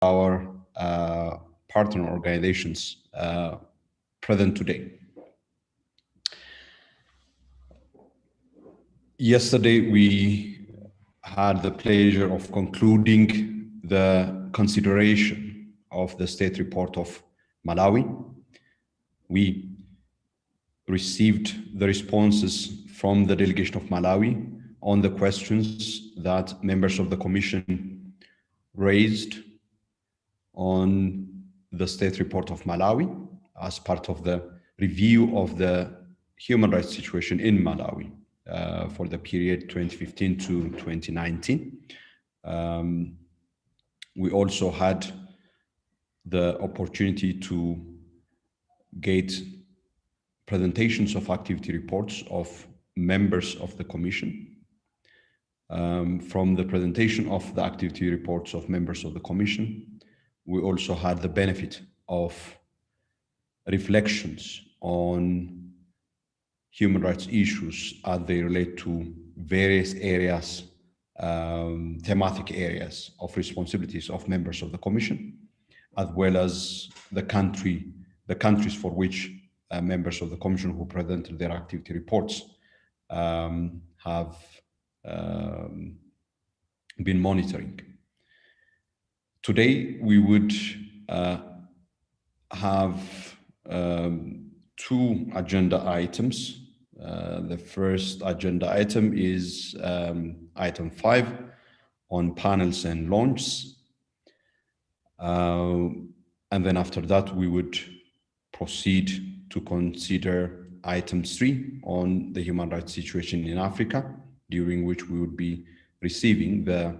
our partner organizations present today. Yesterday, we had the pleasure of concluding the consideration of the State Report of Malawi. We received the responses from the delegation of Malawi on the questions that members of the Commission raised on the State Report of Malawi as part of the review of the human rights situation in Malawi for the period 2015 to 2019. We also had the opportunity to get presentations of activity reports of members of the Commission. From the presentation of the activity reports of members of the Commission, we also had the benefit of reflections on human rights issues as they relate to various areas, thematic areas of responsibilities of members of the Commission, as well as the countries for which members of the Commission who presented their activity reports have been monitoring. Today, we would have two agenda items. The first agenda item is item 5 on panels and launches. And then after that, we would proceed to consider item 3 on the human rights situation in Africa, during which we would be receiving the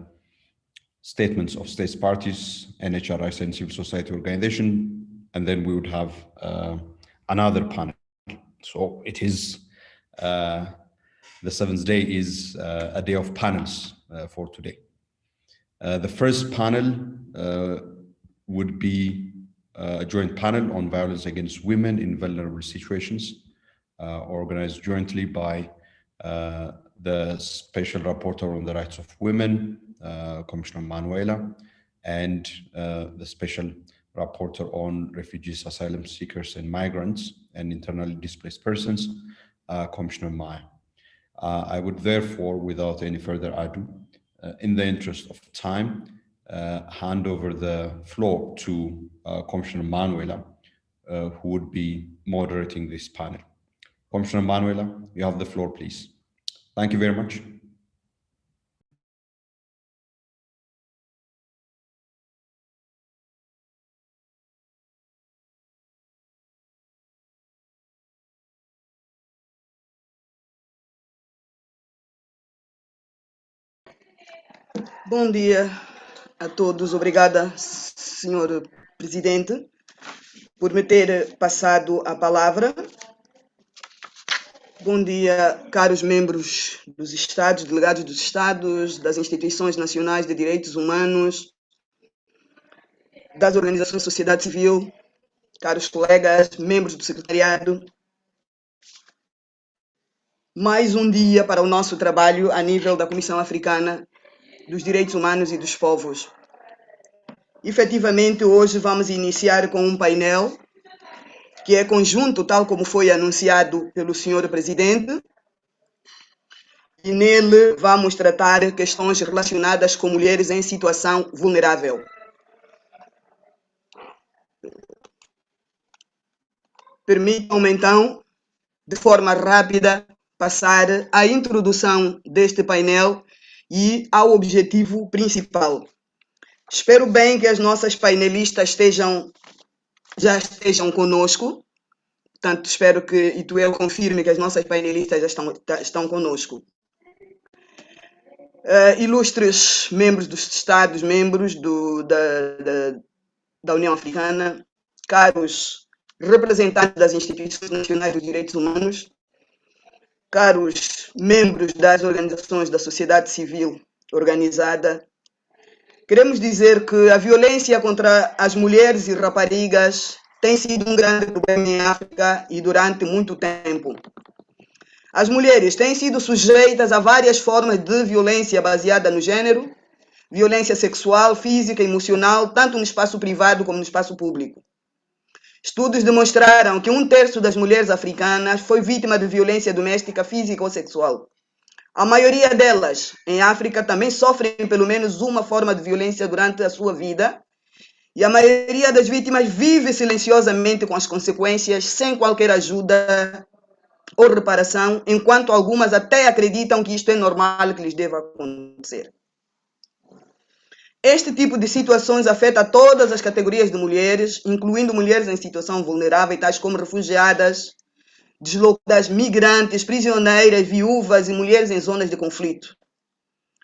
statements of states parties, NHRIs and civil society organization, and then we would have another panel. So it is, the 7th day is a day of panels for today. The first panel would be a joint panel on violence against women in vulnerable situations, organized jointly by the Special Rapporteur on the Rights of Women, Commissioner Manuela, and the Special Rapporteur on Refugees, Asylum Seekers and Migrants and Internally Displaced Persons, Commissioner Maya. I would therefore, without any further ado, in the interest of time, hand over the floor to Commissioner Manuela, who would be moderating this panel. Commissioner Manuela, you have the floor, please. Thank you very much. Bom dia a todos. Obrigada, Senhor Presidente, por me ter passado a palavra. Bom dia, caros membros dos Estados, delegados dos Estados, das instituições nacionais de direitos humanos, das organizações de sociedade civil, caros colegas, membros do secretariado. Mais um dia para o nosso trabalho a nível da Comissão Africana dos Direitos Humanos e dos Povos. Efetivamente, hoje vamos iniciar com um painel que é conjunto, tal como foi anunciado pelo Senhor Presidente, e nele vamos tratar questões relacionadas com mulheres em situação vulnerável. Permitam-me, então, de forma rápida, passar à introdução deste painel e ao objetivo principal. Espero bem que as nossas painelistas já estejam conosco. Portanto, espero que Ituel confirme que as nossas painelistas já estão conosco. Ilustres membros dos Estados, membros da União Africana, caros representantes das instituições nacionais dos direitos humanos, caros membros das organizações da sociedade civil organizada, queremos dizer que a violência contra as mulheres e raparigas tem sido um grande problema em África e durante muito tempo. As mulheres têm sido sujeitas a várias formas de violência baseada no gênero, violência sexual, física e emocional, tanto no espaço privado como no espaço público. Estudos demonstraram que 1/3 das mulheres africanas foi vítima de violência doméstica, física ou sexual. A maioria delas, em África, também sofrem pelo menos uma forma de violência durante a sua vida, e a maioria das vítimas vive silenciosamente com as consequências, sem qualquer ajuda ou reparação, enquanto algumas até acreditam que isto é normal, que lhes deva acontecer. Este tipo de situações afeta todas as categorias de mulheres, incluindo mulheres em situação vulnerável, tais como refugiadas, deslocadas, migrantes, prisioneiras, viúvas e mulheres em zonas de conflito.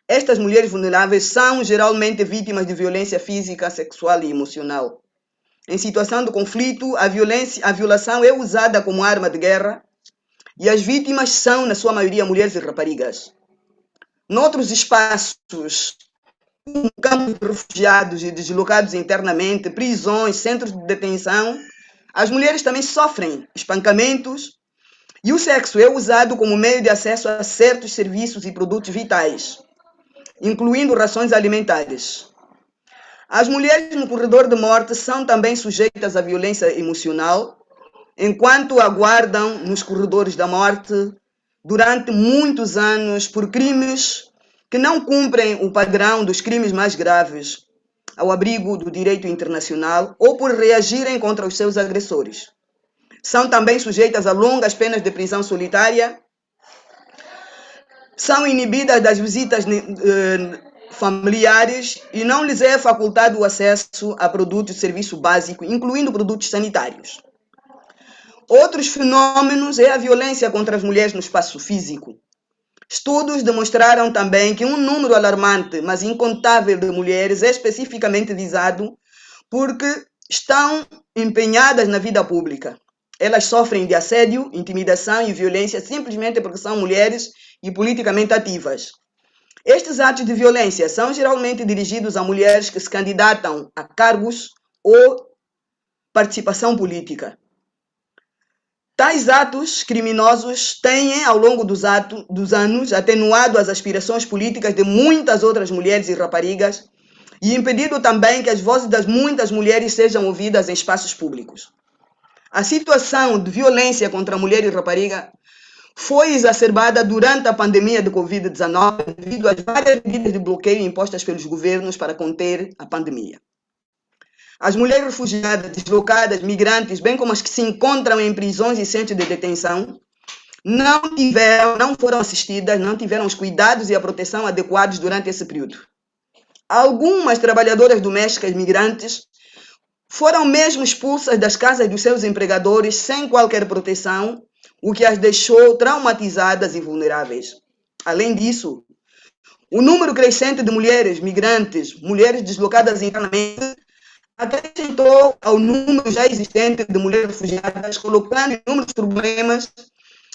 Estas mulheres vulneráveis são geralmente vítimas de violência física, sexual e emocional. Em situação de conflito, a violação é usada como arma de guerra e as vítimas são, na sua maioria, mulheres e raparigas. Noutros espaços, como campos de refugiados e deslocados internamente, prisões, centros de detenção, as mulheres também sofrem espancamentos e o sexo é usado como meio de acesso a certos serviços e produtos vitais, incluindo rações alimentares. As mulheres no corredor de morte são também sujeitas à violência emocional, enquanto aguardam nos corredores da morte durante muitos anos por crimes que não cumprem o padrão dos crimes mais graves ao abrigo do direito internacional ou por reagirem contra os seus agressores. São também sujeitas a longas penas de prisão solitária, são inibidas das visitas familiares e não lhes é facultado o acesso a produtos de serviço básico, incluindo produtos sanitários. Outros fenômenos é a violência contra as mulheres no espaço físico. Estudos demonstraram também que um número alarmante, mas incontável de mulheres é especificamente visado porque estão empenhadas na vida pública. Elas sofrem de assédio, intimidação e violência simplesmente porque são mulheres e politicamente ativas. Estes atos de violência são geralmente dirigidos a mulheres que se candidatam a cargos ou participação política. Tais atos criminosos têm, ao longo dos anos, atenuado as aspirações políticas de muitas outras mulheres e raparigas e impedido também que as vozes das muitas mulheres sejam ouvidas em espaços públicos. A situação de violência contra a mulher e rapariga foi exacerbada durante a pandemia de Covid-19 devido às várias medidas de bloqueio impostas pelos governos para conter a pandemia. As mulheres refugiadas, deslocadas, migrantes, bem como as que se encontram em prisões e centros de detenção, não foram assistidas, não tiveram os cuidados e a proteção adequados durante esse período. Algumas trabalhadoras domésticas migrantes foram mesmo expulsas das casas dos seus empregadores sem qualquer proteção, o que as deixou traumatizadas e vulneráveis. Além disso, o número crescente de mulheres migrantes, mulheres deslocadas internamente, acrescentou ao número já existente de mulheres refugiadas, colocando inúmeros problemas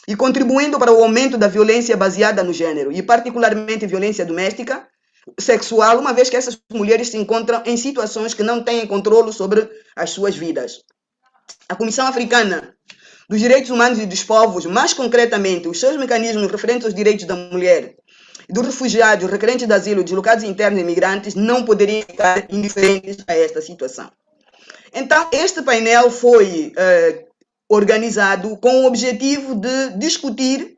e contribuindo para o aumento da violência baseada no gênero, e particularmente violência doméstica, sexual, uma vez que essas mulheres se encontram em situações que não têm controle sobre as suas vidas. A Comissão Africana dos Direitos Humanos e dos Povos, mais concretamente, os seus mecanismos referentes aos direitos da mulher e dos refugiados, requerentes de asilo, deslocados internos e migrantes, não poderiam ficar indiferentes a esta situação. Então, este painel foi organizado com o objetivo de discutir,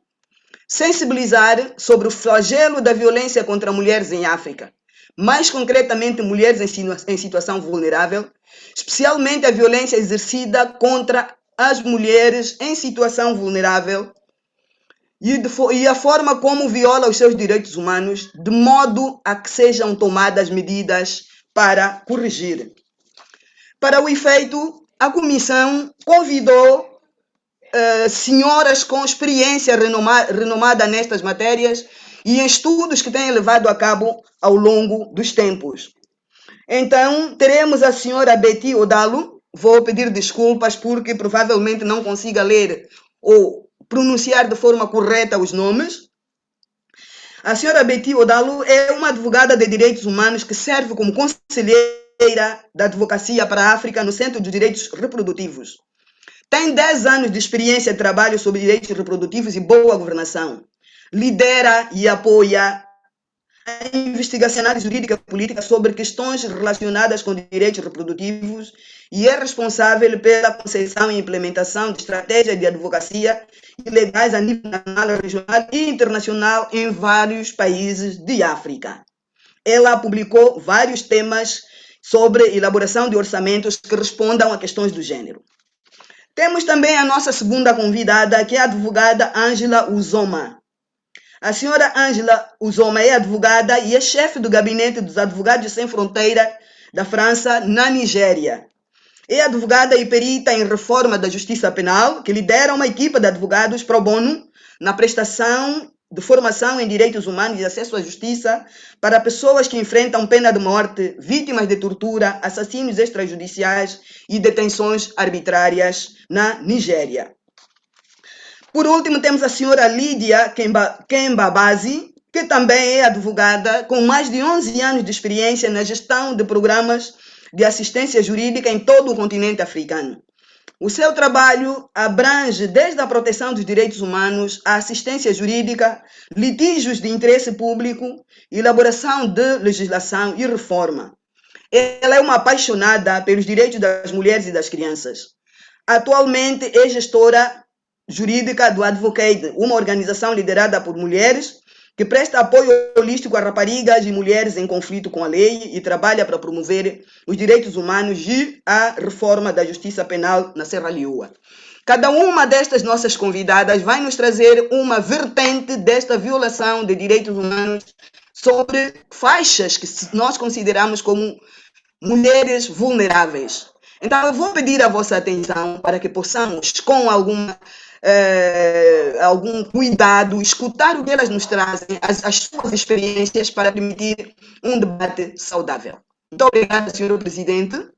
sensibilizar sobre o flagelo da violência contra mulheres em África, mais concretamente mulheres em situação vulnerável, especialmente a violência exercida contra as mulheres em situação vulnerável e a forma como viola os seus direitos humanos, de modo a que sejam tomadas medidas para corrigir. Para o efeito, a Comissão convidou senhoras com experiência renomada nestas matérias e em estudos que têm levado a cabo ao longo dos tempos. Então, teremos a senhora Betty Odalo. Vou pedir desculpas porque provavelmente não consiga ler ou pronunciar de forma correta os nomes. A senhora Betty Odalo é uma advogada de direitos humanos que serve como conselheira da advocacia para a África no Centro de Direitos Reprodutivos. Tem 10 anos de experiência de trabalho sobre direitos reprodutivos e boa governação. Lidera e apoia investigacional e jurídica política sobre questões relacionadas com direitos reprodutivos e é responsável pela concepção e implementação de estratégias de advocacia e legais a nível nacional, regional e internacional em vários países de África. Ela publicou vários temas sobre elaboração de orçamentos que respondam a questões do gênero. Temos também a nossa segunda convidada, que é a advogada Ângela Uzoma. A senhora Ângela Uzoma é advogada e é chefe do gabinete dos Advogados Sem Fronteira da França, na Nigéria. É advogada e perita em reforma da justiça penal, que lidera uma equipa de advogados pro bono na prestação de formação em direitos humanos e acesso à justiça para pessoas que enfrentam pena de morte, vítimas de tortura, assassínios extrajudiciais e detenções arbitrárias na Nigéria. Por último, temos a senhora Lídia Kembabazi, que também é advogada com mais de 11 anos de experiência na gestão de programas de assistência jurídica em todo o continente africano. O seu trabalho abrange desde a proteção dos direitos humanos, a assistência jurídica, litígios de interesse público, elaboração de legislação e reforma. Ela é uma apaixonada pelos direitos das mulheres e das crianças. Atualmente é gestora jurídica do Advocate, uma organização liderada por mulheres que presta apoio holístico a raparigas e mulheres em conflito com a lei e trabalha para promover os direitos humanos e a reforma da justiça penal na Serra Leoa. Cada uma destas nossas convidadas vai nos trazer uma vertente desta violação de direitos humanos sobre faixas que nós consideramos como mulheres vulneráveis. Então, eu vou pedir a vossa atenção para que possamos, com algum cuidado, escutar o que elas nos trazem, as suas experiências, para permitir um debate saudável. Muito obrigada, Sr. Presidente.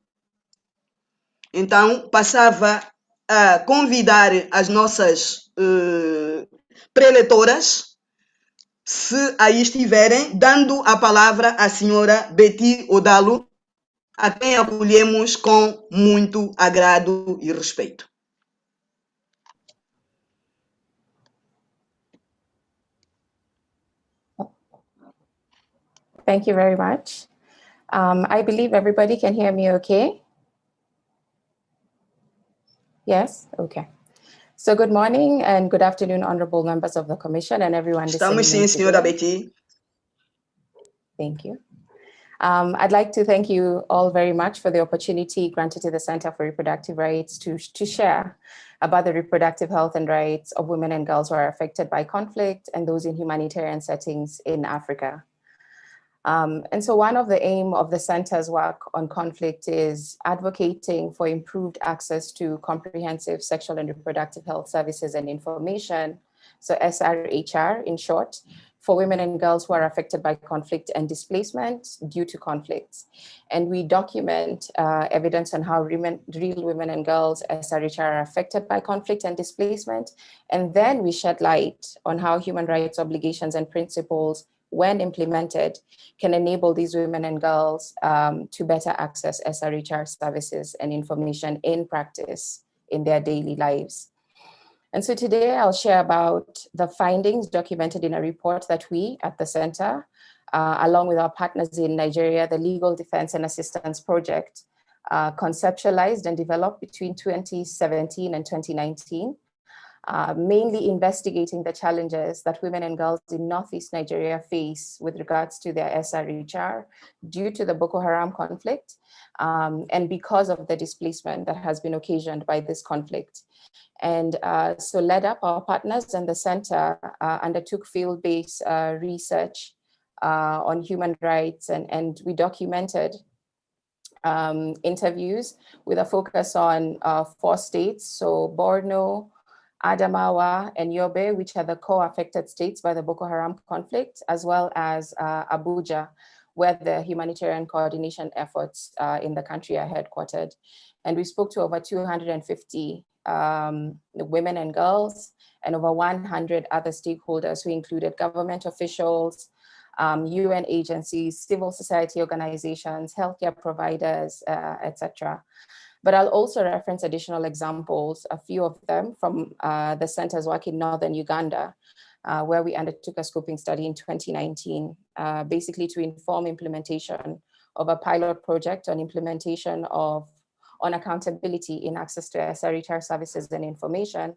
Então, passava a convidar as nossas preletoras, se aí estiverem, dando a palavra à senhora Betty Odalo, a quem acolhemos com muito agrado e respeito. Thank you very much. I believe everybody can hear me okay? Yes? Okay. So good morning and good afternoon, honorable members of the Commission and everyone listening. Estamos sim, senhora Betty. Thank you. I'd like to thank you all very much for the opportunity granted to the Center for Reproductive Rights to share about the reproductive health and rights of women and girls who are affected by conflict and those in humanitarian settings in Africa. And so one of the aim of the Center's work on conflict is advocating for improved access to comprehensive sexual and reproductive health services and information, so SRHR in short, for women and girls who are affected by conflict and displacement due to conflicts. And we document evidence on how real women and girls SRHR are affected by conflict and displacement. And then we shed light on how human rights obligations and principles, when implemented, can enable these women and girls to better access SRHR services and information in practice in their daily lives. And so today I'll share about the findings documented in a report that we at the Center, along with our partners in Nigeria, the Legal Defense and Assistance Project, conceptualized and developed between 2017 and 2019, mainly investigating the challenges that women and girls in Northeast Nigeria face with regards to their SRHR due to the Boko Haram conflict and because of the displacement that has been occasioned by this conflict. And so led up, our partners and the Center undertook field-based research on human rights, and we documented interviews with a focus on 4 states, so Borno, Adamawa, and Yobe, which are the co-affected states by the Boko Haram conflict, as well as Abuja, where the humanitarian coordination efforts in the country are headquartered. And we spoke to over 250 women and girls and over 100 other stakeholders who included government officials, UN agencies, civil society organizations, healthcare providers, etc. But I'll also reference additional examples, a few of them from the Center's work in Northern Uganda, where we undertook a scoping study in 2019, basically to inform implementation of a pilot project on implementation on accountability in access to SRHR services and information.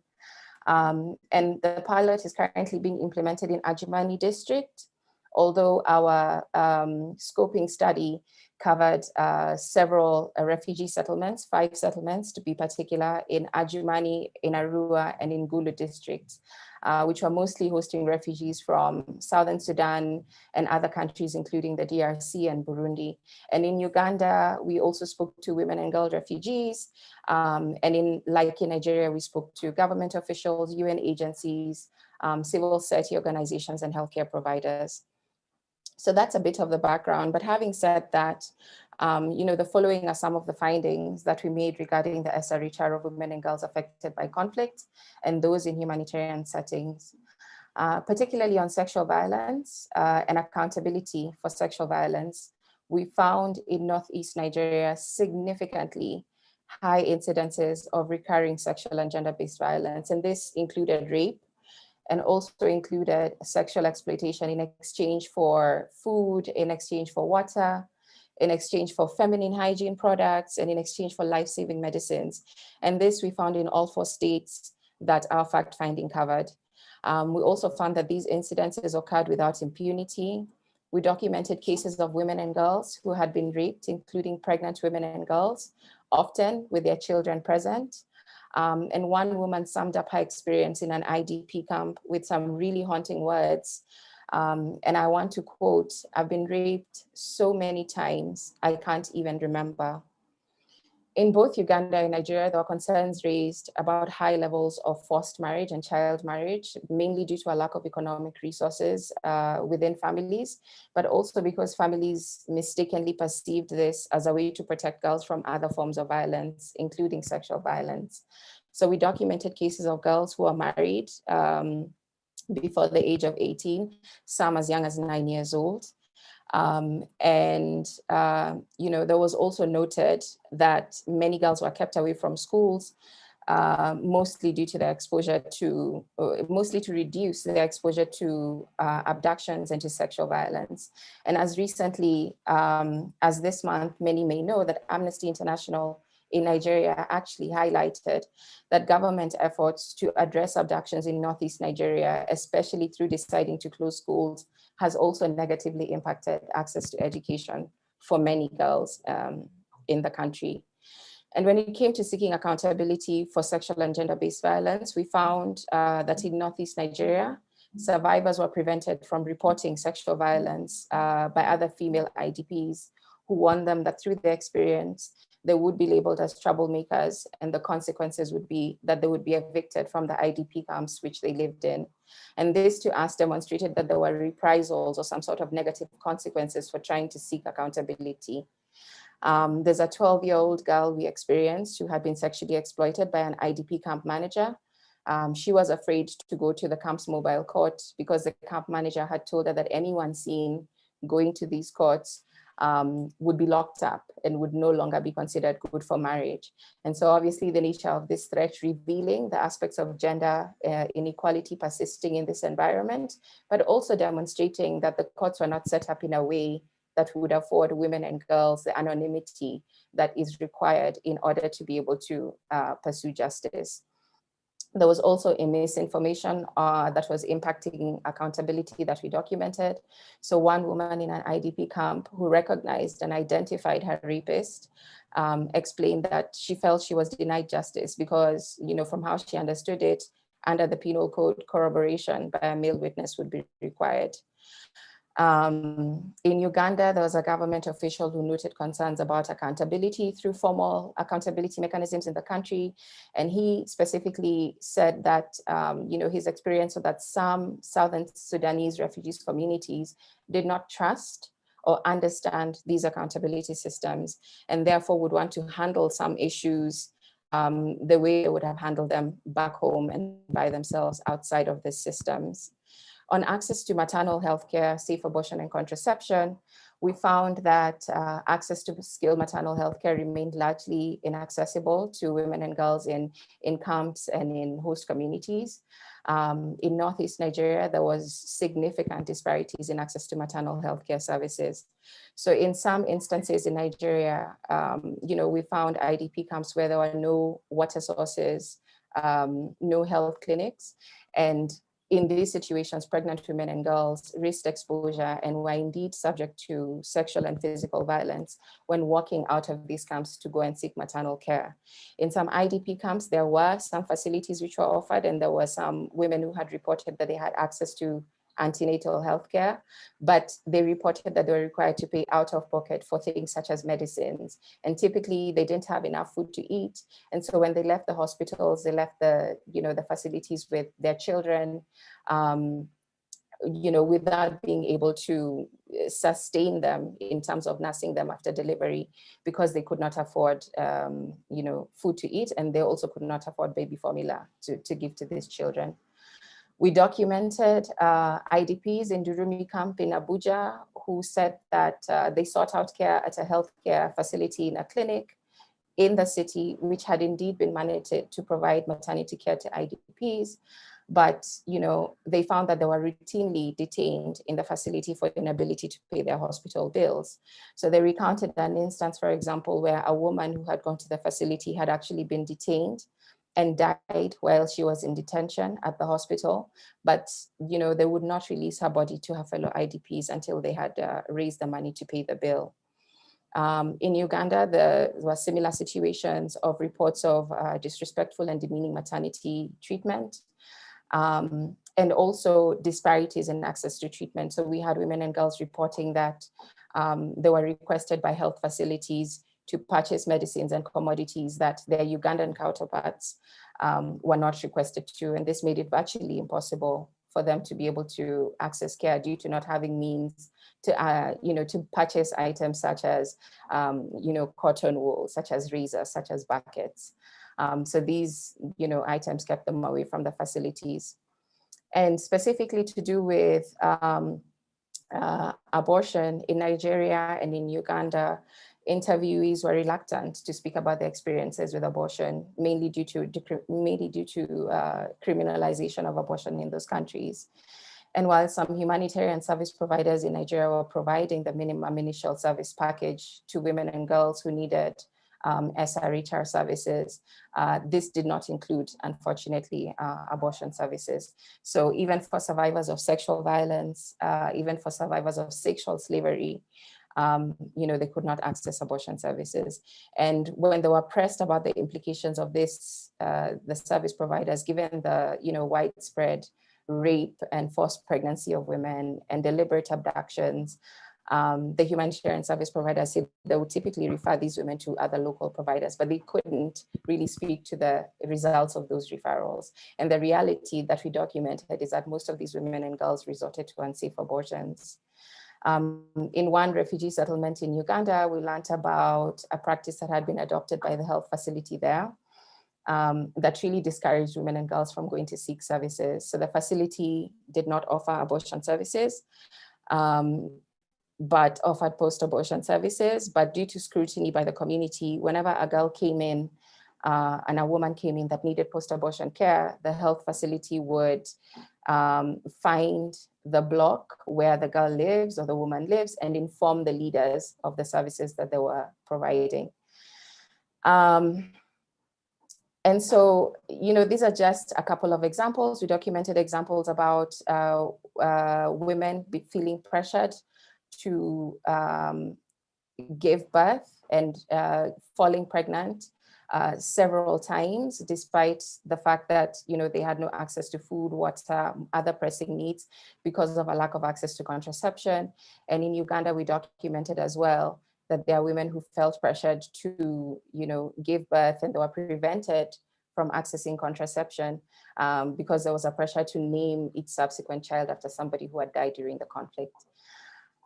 And the pilot is currently being implemented in Adjumani district, although our scoping study covered several refugee settlements, 5 settlements to be particular, in Adjumani, in Arua, and in Gulu districts, which were mostly hosting refugees from Southern Sudan and other countries, including the DRC and Burundi. And in Uganda, we also spoke to women and girl refugees. And like in Nigeria, we spoke to government officials, UN agencies, civil society organizations, and healthcare providers. So that's a bit of the background. But having said that, the following are some of the findings that we made regarding the SRHR of women and girls affected by conflict and those in humanitarian settings, particularly on sexual violence and accountability for sexual violence. We found in Northeast Nigeria significantly high incidences of recurring sexual and gender-based violence, and this included rape, and also included sexual exploitation in exchange for food, in exchange for water, in exchange for feminine hygiene products, and in exchange for life-saving medicines. And this we found in all 4 states that our fact-finding covered. We also found that these incidences occurred without impunity. We documented cases of women and girls who had been raped, including pregnant women and girls, often with their children present. And one woman summed up her experience in an IDP camp with some really haunting words. And I want to quote, "I've been raped so many times, I can't even remember." In both Uganda and Nigeria, there were concerns raised about high levels of forced marriage and child marriage, mainly due to a lack of economic resources within families, but also because families mistakenly perceived this as a way to protect girls from other forms of violence, including sexual violence. So we documented cases of girls who are married before the age of 18, some as young as 9 years old. There was also noted that many girls were kept away from schools, mostly due to their exposure to, mostly to reduce their exposure to abductions and to sexual violence. And as recently as this month, many may know that Amnesty International in Nigeria actually highlighted that government efforts to address abductions in Northeast Nigeria, especially through deciding to close schools, has also negatively impacted access to education for many girls in the country. And when it came to seeking accountability for sexual and gender-based violence, we found that in Northeast Nigeria, survivors were prevented from reporting sexual violence by other female IDPs who warned them that through their experience, they would be labeled as troublemakers, and the consequences would be that they would be evicted from the IDP camps which they lived in. And this to us demonstrated that there were reprisals or some sort of negative consequences for trying to seek accountability. There's a 12-year-old girl we experienced who had been sexually exploited by an IDP camp manager. She was afraid to go to the camp's mobile court because the camp manager had told her that anyone seen going to these courts would be locked up and would no longer be considered good for marriage. And so obviously the nature of this threat revealing the aspects of gender inequality persisting in this environment, but also demonstrating that the courts were not set up in a way that would afford women and girls the anonymity that is required in order to be able to pursue justice. There was also a misinformation that was impacting accountability that we documented. So one woman in an IDP camp who recognized and identified her rapist explained that she felt she was denied justice because, from how she understood it, under the penal code, corroboration by a male witness would be required. In Uganda, there was a government official who noted concerns about accountability through formal accountability mechanisms in the country. And he specifically said that, his experience was that some Southern Sudanese refugees communities did not trust or understand these accountability systems, and therefore would want to handle some issues the way they would have handled them back home and by themselves outside of these systems. On access to maternal health care, safe abortion and contraception, we found that access to skilled maternal health care remained largely inaccessible to women and girls in camps and in host communities. In Northeast Nigeria, there was significant disparities in access to maternal health care services. So in some instances in Nigeria, we found IDP camps where there were no water sources, no health clinics, and in these situations, pregnant women and girls risked exposure and were indeed subject to sexual and physical violence when walking out of these camps to go and seek maternal care. In some IDP camps, there were some facilities which were offered, and there were some women who had reported that they had access to antenatal health care, but they reported that they were required to pay out of pocket for things such as medicines. And typically they didn't have enough food to eat. And so when they left the hospitals, they left the facilities with their children, without being able to sustain them in terms of nursing them after delivery, because they could not afford, food to eat, and they also could not afford baby formula to give to these children. We documented IDPs in Durumi camp in Abuja who said that they sought out care at a healthcare facility in a clinic in the city, which had indeed been mandated to provide maternity care to IDPs. But, they found that they were routinely detained in the facility for inability to pay their hospital bills. So they recounted an instance, for example, where a woman who had gone to the facility had actually been detained and died while she was in detention at the hospital. But, they would not release her body to her fellow IDPs until they had raised the money to pay the bill. In Uganda, there were similar situations of reports of disrespectful and demeaning maternity treatment, and also disparities in access to treatment. So we had women and girls reporting that they were requested by health facilities to purchase medicines and commodities that their Ugandan counterparts were not requested to. And this made it virtually impossible for them to be able to access care due to not having means to purchase items such as, cotton wool, such as razors, such as buckets. So these, items kept them away from the facilities. And specifically to do with abortion in Nigeria and in Uganda, interviewees were reluctant to speak about their experiences with abortion, mainly due to criminalization of abortion in those countries. And while some humanitarian service providers in Nigeria were providing the minimum initial service package to women and girls who needed SRHR services, this did not include, unfortunately, abortion services. So even for survivors of sexual violence, even for survivors of sexual slavery, they could not access abortion services. And when they were pressed about the implications of this, the service providers, given the widespread rape and forced pregnancy of women and deliberate abductions, the humanitarian service providers said they would typically refer these women to other local providers, but they couldn't really speak to the results of those referrals. And the reality that we documented is that most of these women and girls resorted to unsafe abortions. In one refugee settlement in Uganda, we learned about a practice that had been adopted by the health facility there that really discouraged women and girls from going to seek services. So the facility did not offer abortion services, but offered post-abortion services. But due to scrutiny by the community, whenever a girl came in and a woman came in that needed post-abortion care, the health facility would find the block where the girl lives or the woman lives and inform the leaders of the services that they were providing. And so, these are just a couple of examples. We documented examples about women feeling pressured to give birth and falling pregnant several times, despite the fact that they had no access to food, water, other pressing needs because of a lack of access to contraception. And in Uganda, we documented as well that there are women who felt pressured to give birth, and they were prevented from accessing contraception because there was a pressure to name each subsequent child after somebody who had died during the conflict.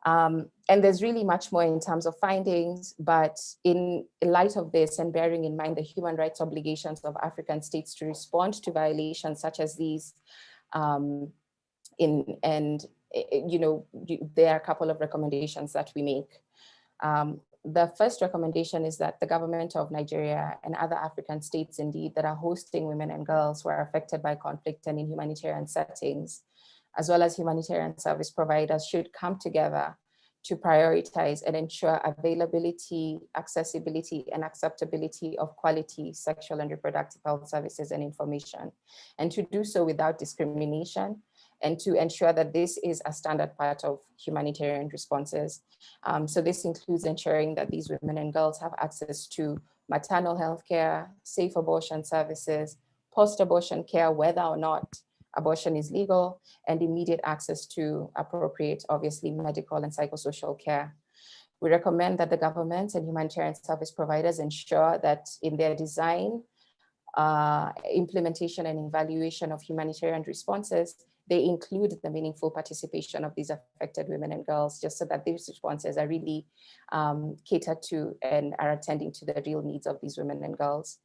And there's really much more in terms of findings, but in light of this and bearing in mind the human rights obligations of African states to respond to violations such as these, and there are a couple of recommendations that we make. The first recommendation is that the government of Nigeria and other African states, indeed, that are hosting women and girls who are affected by conflict and in humanitarian settings, as well as humanitarian service providers, should come together to prioritize and ensure availability, accessibility, and acceptability of quality sexual and reproductive health services and information, and to do so without discrimination, and to ensure that this is a standard part of humanitarian responses. So this includes ensuring that these women and girls have access to maternal health care, safe abortion services, post-abortion care, whether or not abortion is legal, and immediate access to appropriate, obviously, medical and psychosocial care. We recommend that the government and humanitarian service providers ensure that in their design, implementation and evaluation of humanitarian responses, they include the meaningful participation of these affected women and girls, just so that these responses are really catered to and are attending to the real needs of these women and girls.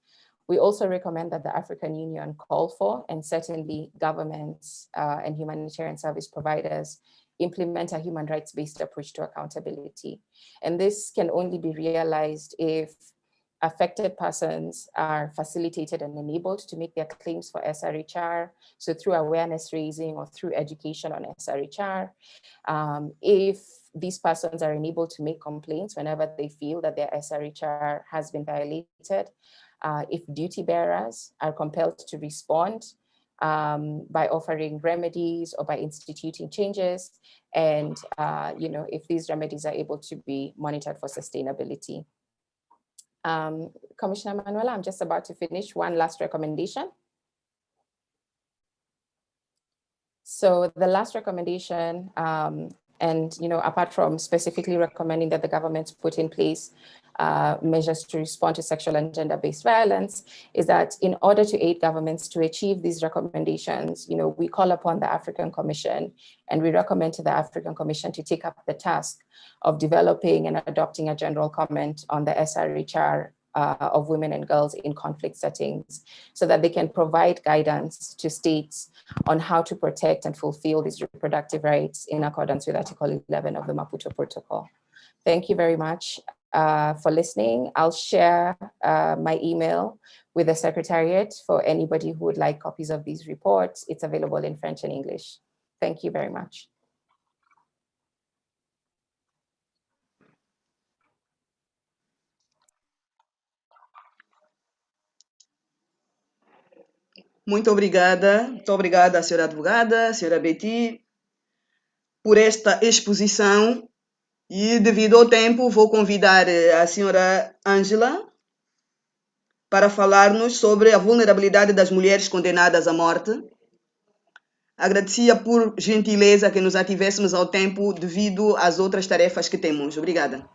We also recommend that the African Union call for, and certainly governments and humanitarian service providers implement a human rights-based approach to accountability. And this can only be realized if affected persons are facilitated and enabled to make their claims for SRHR, so through awareness raising or through education on SRHR. If these persons are enabled to make complaints whenever they feel that their SRHR has been violated, if duty bearers are compelled to respond by offering remedies or by instituting changes, and if these remedies are able to be monitored for sustainability. Commissioner Manuela, I'm just about to finish. One last recommendation. So the last recommendation, apart from specifically recommending that the government put in place measures to respond to sexual and gender-based violence, is that in order to aid governments to achieve these recommendations, we call upon the African Commission, and we recommend to the African Commission to take up the task of developing and adopting a general comment on the SRHR of women and girls in conflict settings, so that they can provide guidance to states on how to protect and fulfill these reproductive rights in accordance with Article 11 of the Maputo Protocol. Thank you very much for listening. I'll share my email with the Secretariat for anybody who would like copies of these reports. It's available in French and English. Thank you very much. Muito obrigada, senhora advogada, senhora Betty, por esta exposição. E, devido ao tempo, vou convidar a senhora Ângela para falar-nos sobre a vulnerabilidade das mulheres condenadas à morte. Agradecia por gentileza que nos ativéssemos ao tempo devido às outras tarefas que temos. Obrigada.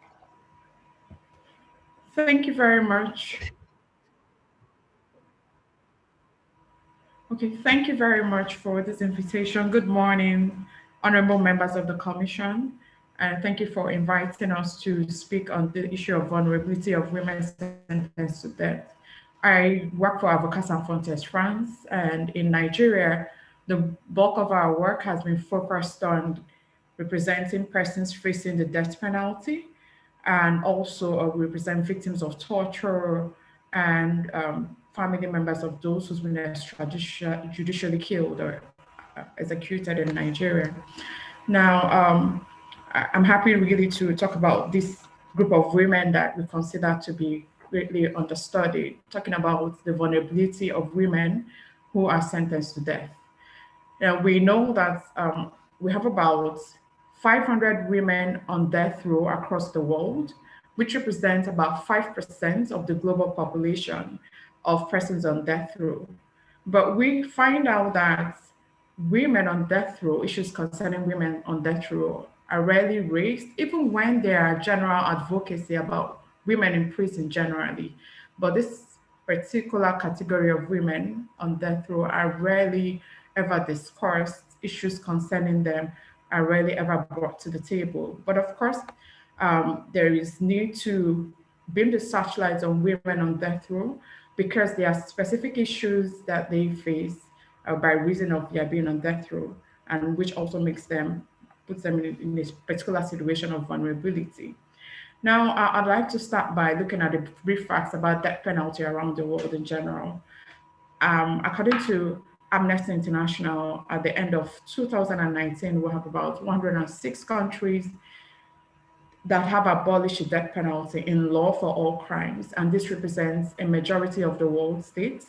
Thank you very much. Okay, thank you very much for this invitation. Good morning, honorable members of the Commission, and thank you for inviting us to speak on the issue of vulnerability of women sentenced to death. I work for Avocats Sans Frontières France, and in Nigeria, the bulk of our work has been focused on representing persons facing the death penalty, and also represent victims of torture and family members of those who've been extrajudicially killed or executed in Nigeria. Now, I'm happy really to talk about this group of women that we consider to be greatly understudied, talking about the vulnerability of women who are sentenced to death. Now, we know that we have about 500 women on death row across the world, which represents about 5% of the global population of persons on death row. But we find out that women on death row, issues concerning women on death row, are rarely raised, even when there are general advocacy about women in prison generally. But this particular category of women on death row are rarely ever discussed. Issues concerning them are rarely ever brought to the table. But of course, there is need to beam the searchlights on women on death row, because there are specific issues that they face by reason of their being on death row, and which also makes them puts them in a particular situation of vulnerability. Now, I'd like to start by looking at the brief facts about death penalty around the world in general. According to Amnesty International, at the end of 2019, we have about 106 countries that have abolished the death penalty in law for all crimes, and this represents a majority of the world states.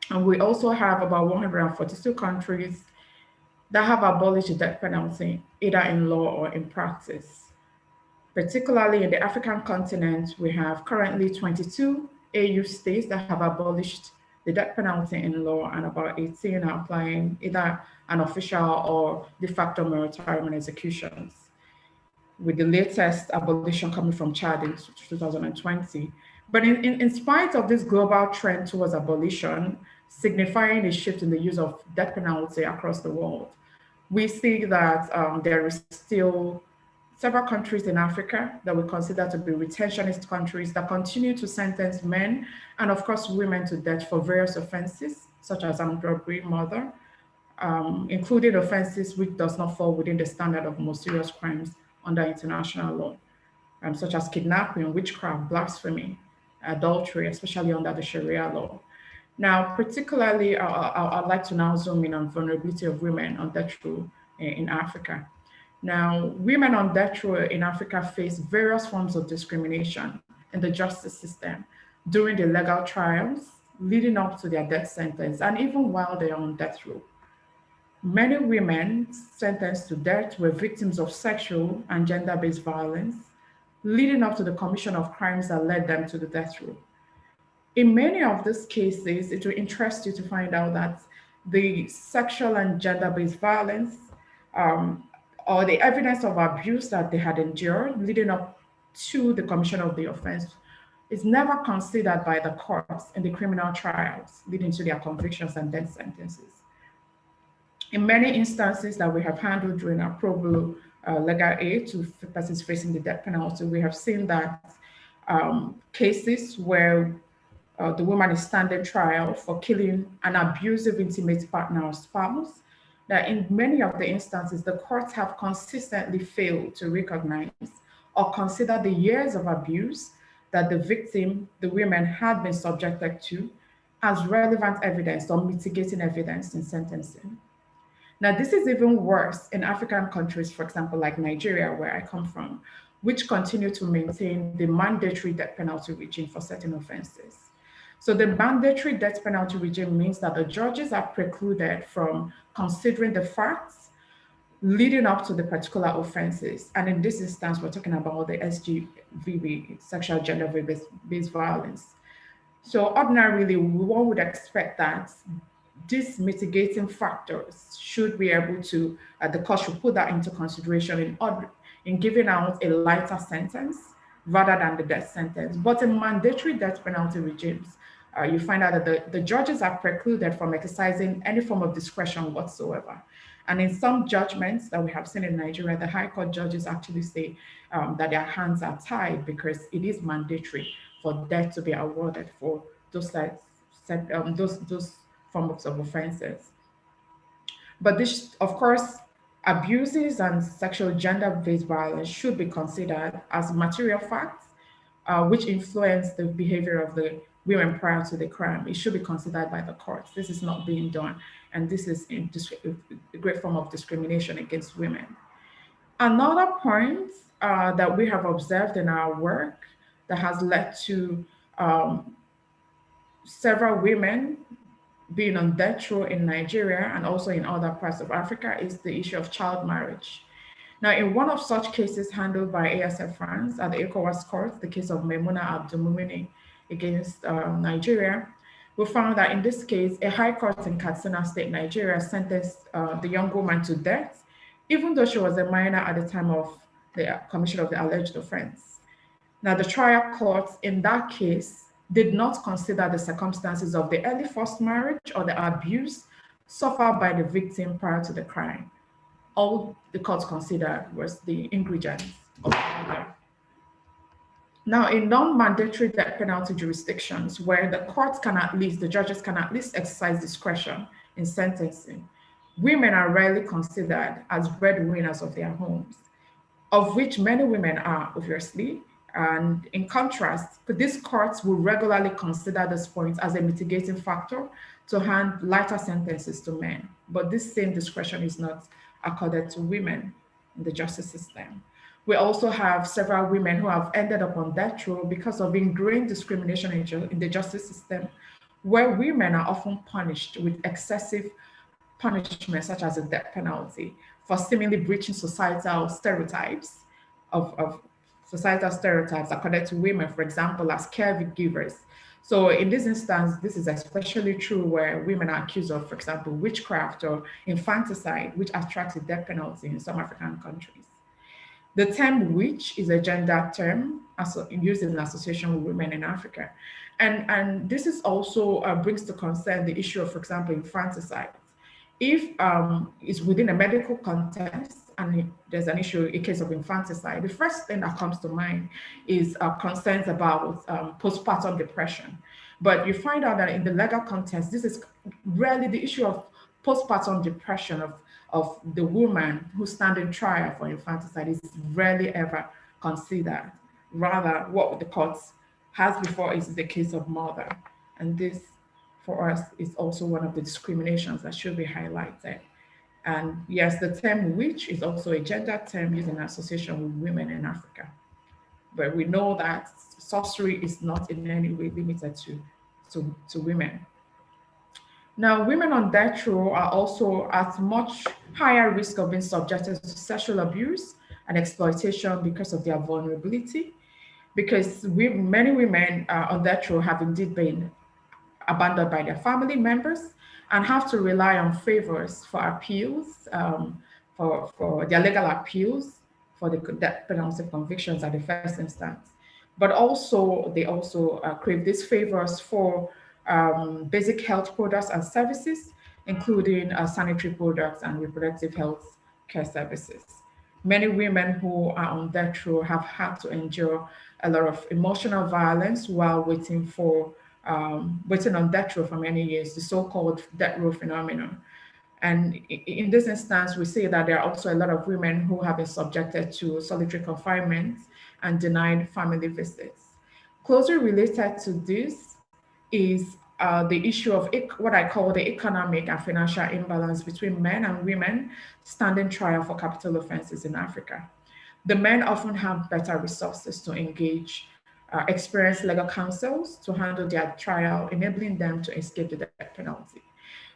And we also have about 142 countries that have abolished the death penalty, either in law or in practice. Particularly in the African continent, we have currently 22 AU states that have abolished the death penalty in law, and about 18 are applying either an official or de facto moratorium executions, with the latest abolition coming from Chad in 2020. But in spite of this global trend towards abolition, signifying a shift in the use of death penalty across the world, we see that there is still several countries in Africa that we consider to be retentionist countries that continue to sentence men and of course women to death for various offenses, such as armed robbery, murder, including offenses which does not fall within the standard of most serious crimes under international law, such as kidnapping, witchcraft, blasphemy, adultery, especially under the Sharia law. Now, particularly, I'd like to now zoom in on vulnerability of women on death row in Africa. Now, women on death row in Africa face various forms of discrimination in the justice system during the legal trials leading up to their death sentence, and even while they are on death row. Many women sentenced to death were victims of sexual and gender-based violence, leading up to the commission of crimes that led them to the death row. In many of these cases, it will interest you to find out that the sexual and gender-based violence or the evidence of abuse that they had endured leading up to the commission of the offense is never considered by the courts in the criminal trials leading to their convictions and death sentences. In many instances that we have handled during our pro bono legal aid to persons facing the death penalty, we have seen that cases where the woman is standing trial for killing an abusive intimate partner or spouse, that in many of the instances, the courts have consistently failed to recognize or consider the years of abuse that the victim, the women, had been subjected to as relevant evidence or mitigating evidence in sentencing. Now, this is even worse in African countries, for example, like Nigeria, where I come from, which continue to maintain the mandatory death penalty regime for certain offenses. So the mandatory death penalty regime means that the judges are precluded from considering the facts leading up to the particular offenses. And in this instance, we're talking about the SGVB, sexual gender-based violence. So ordinarily, one would expect that these mitigating factors should be able to, the court should put that into consideration in giving out a lighter sentence rather than the death sentence. But in mandatory death penalty regimes, you find out that the judges are precluded from exercising any form of discretion whatsoever. And in some judgments that we have seen in Nigeria, the High Court judges actually say that their hands are tied because it is mandatory for death to be awarded for those forms of offenses. But this, of course, abuses and sexual gender-based violence should be considered as material facts which influence the behavior of the women prior to the crime. It should be considered by the courts. This is not being done, and this is a great form of discrimination against women. Another point that we have observed in our work that has led to several women being on death row in Nigeria and also in other parts of Africa is the issue of child marriage. Now, in one of such cases handled by ASF France at the ECOWAS court, the case of Maimouna Abdulmumini against Nigeria, we found that in this case, a high court in Katsina State, Nigeria, sentenced the young woman to death, even though she was a minor at the time of the commission of the alleged offense. Now, the trial court in that case did not consider the circumstances of the early forced marriage or the abuse suffered by the victim prior to the crime. All the court considered was the ingredients of murder. Now, in non-mandatory death penalty jurisdictions where the courts can at least, the judges can at least exercise discretion in sentencing, women are rarely considered as breadwinners of their homes, of which many women are, obviously. And in contrast, these courts will regularly consider this point as a mitigating factor to hand lighter sentences to men. But this same discretion is not accorded to women in the justice system. We also have several women who have ended up on death row because of ingrained discrimination in the justice system, where women are often punished with excessive punishment, such as a death penalty, for seemingly breaching societal stereotypes of societal stereotypes according to women, for example, as caregivers. So in this instance, this is especially true where women are accused of, for example, witchcraft or infanticide, which attracts a death penalty in some African countries. The term witch is a gender term used in association with women in Africa. And this is also brings to concern the issue of, for example, infanticide. If it's within a medical context and there's an issue, a case of infanticide, the first thing that comes to mind is concerns about postpartum depression. But you find out that in the legal context, this is rarely the issue of postpartum depression of the woman who stands in trial for infanticide is rarely ever considered. Rather, what the courts has before is the case of murder. And this, for us, is also one of the discriminations that should be highlighted. And yes, the term witch is also a gender term used in association with women in Africa. But we know that sorcery is not in any way limited to women. Now, women on death row are also at much higher risk of being subjected to sexual abuse and exploitation because of their vulnerability, because many women on death row have indeed been abandoned by their family members and have to rely on favors for appeals, for their legal appeals for the death penalty convictions at the first instance. But also, they also crave these favors for basic health products and services, including sanitary products and reproductive health care services. Many women who are on death row have had to endure a lot of emotional violence while waiting on death row for many years, the so-called death row phenomenon. And in this instance, we see that there are also a lot of women who have been subjected to solitary confinement and denied family visits. Closely related to this is the issue of what I call the economic and financial imbalance between men and women standing trial for capital offenses in Africa. The men often have better resources to engage experienced legal counsels to handle their trial, enabling them to escape the death penalty.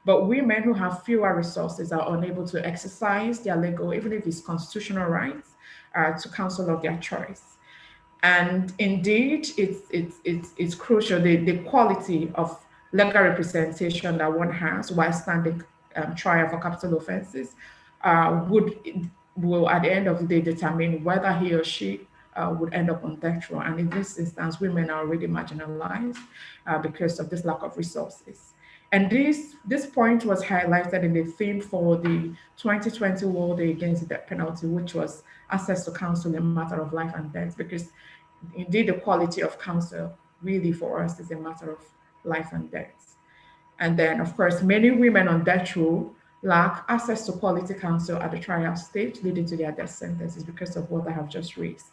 But women who have fewer resources are unable to exercise their legal, even if it's constitutional rights, to counsel of their choice. And indeed, it's crucial, the quality of legal representation that one has while standing trial for capital offenses will at the end of the day determine whether he or she would end up on death row. And in this instance, women are already marginalized because of this lack of resources. And this point was highlighted in the theme for the 2020 World Day Against the Death Penalty, which was access to counsel in a matter of life and death, because indeed the quality of counsel really for us is a matter of life and death. And then, of course, many women on death row lack access to quality counsel at the trial stage, leading to their death sentences because of what I have just raised.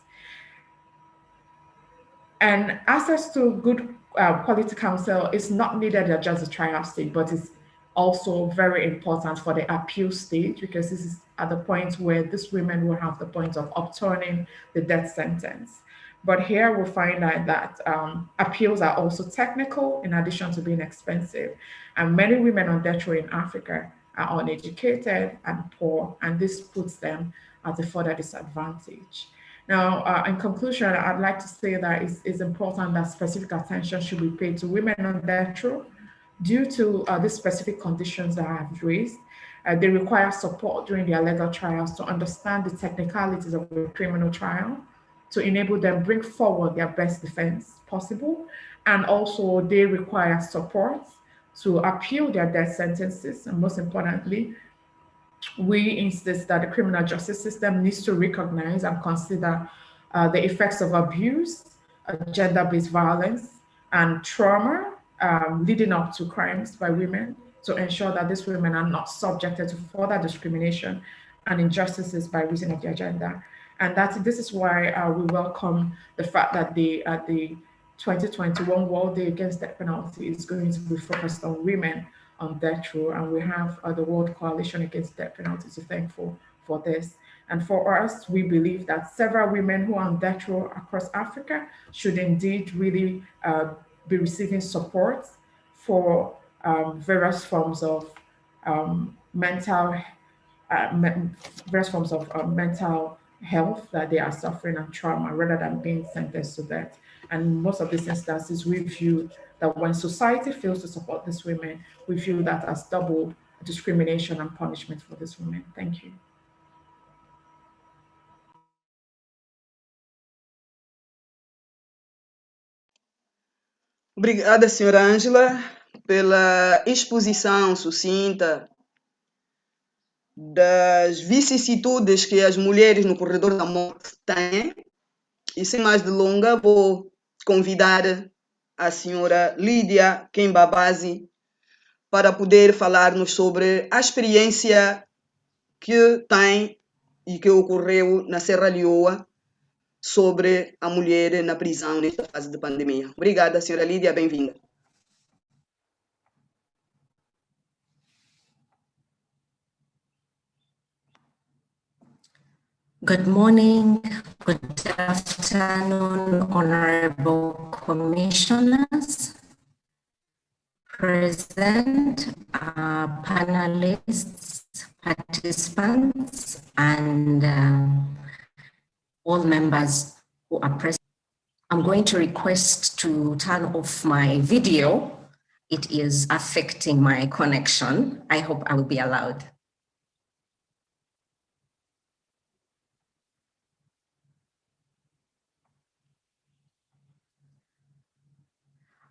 And access to good quality counsel is not needed at just the trial stage, but it's also very important for the appeal stage, because this is at the point where these women will have the point of upturning the death sentence. But here we'll find out that appeals are also technical in addition to being expensive. And many women on death row in Africa are uneducated and poor, and this puts them at a further disadvantage. Now, in conclusion, I'd like to say that it's important that specific attention should be paid to women on death row due to the specific conditions that I have raised. They require support during their legal trials to understand the technicalities of a criminal trial, to enable them bring forward their best defense possible. And also they require support to appeal their death sentences. And most importantly, we insist that the criminal justice system needs to recognize and consider the effects of abuse, gender-based violence, and trauma leading up to crimes by women, to ensure that these women are not subjected to further discrimination and injustices by reason of their gender. And this is why we welcome the fact that the 2021 World Day Against Death Penalty is going to be focused on women on death row, and we have the World Coalition Against Death Penalty to thank for this. And for us, we believe that several women who are on death row across Africa should indeed really be receiving support for various forms of mental health that they are suffering and trauma, rather than being sentenced to death. And most of these instances, we view that when society fails to support these women, we view that as double discrimination and punishment for these women. Thank you. Obrigada, senhora Ângela, pela exposição sucinta das vicissitudes que as mulheres no corredor da morte têm. E sem mais delongas, vou convidar a senhora Lídia Kembabazi para poder falar-nos sobre a experiência que tem e que ocorreu na Serra Leoa sobre a mulher na prisão nesta fase de pandemia. Obrigada, senhora Lídia, bem-vinda. Good morning, good afternoon, honorable commissioners, present, panelists, participants, and all members who are present. I'm going to request to turn off my video. It is affecting my connection. I hope I will be allowed.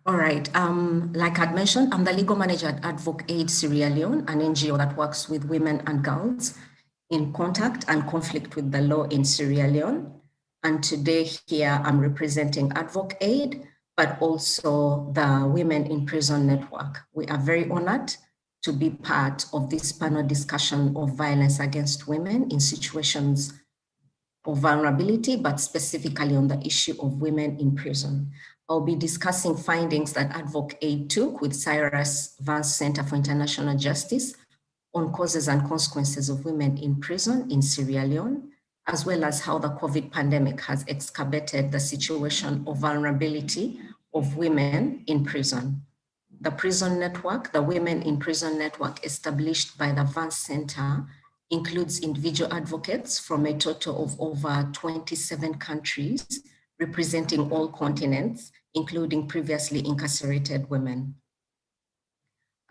All right, like I'd mentioned, I'm the legal manager at Advoc-Aid Sierra Leone, an NGO that works with women and girls in contact and conflict with the law in Sierra Leone. And today here, I'm representing Advoc-Aid, but also the Women in Prison Network. We are very honored to be part of this panel discussion of violence against women in situations of vulnerability, but specifically on the issue of women in prison. I'll be discussing findings that Advoc-Aid took with Cyrus Vance Center for International Justice on causes and consequences of women in prison in Sierra Leone, as well as how the COVID pandemic has exacerbated the situation of vulnerability of women in prison. The prison network, the Women in Prison Network established by the Vance Center, includes individual advocates from a total of over 27 countries, representing all continents, including previously incarcerated women.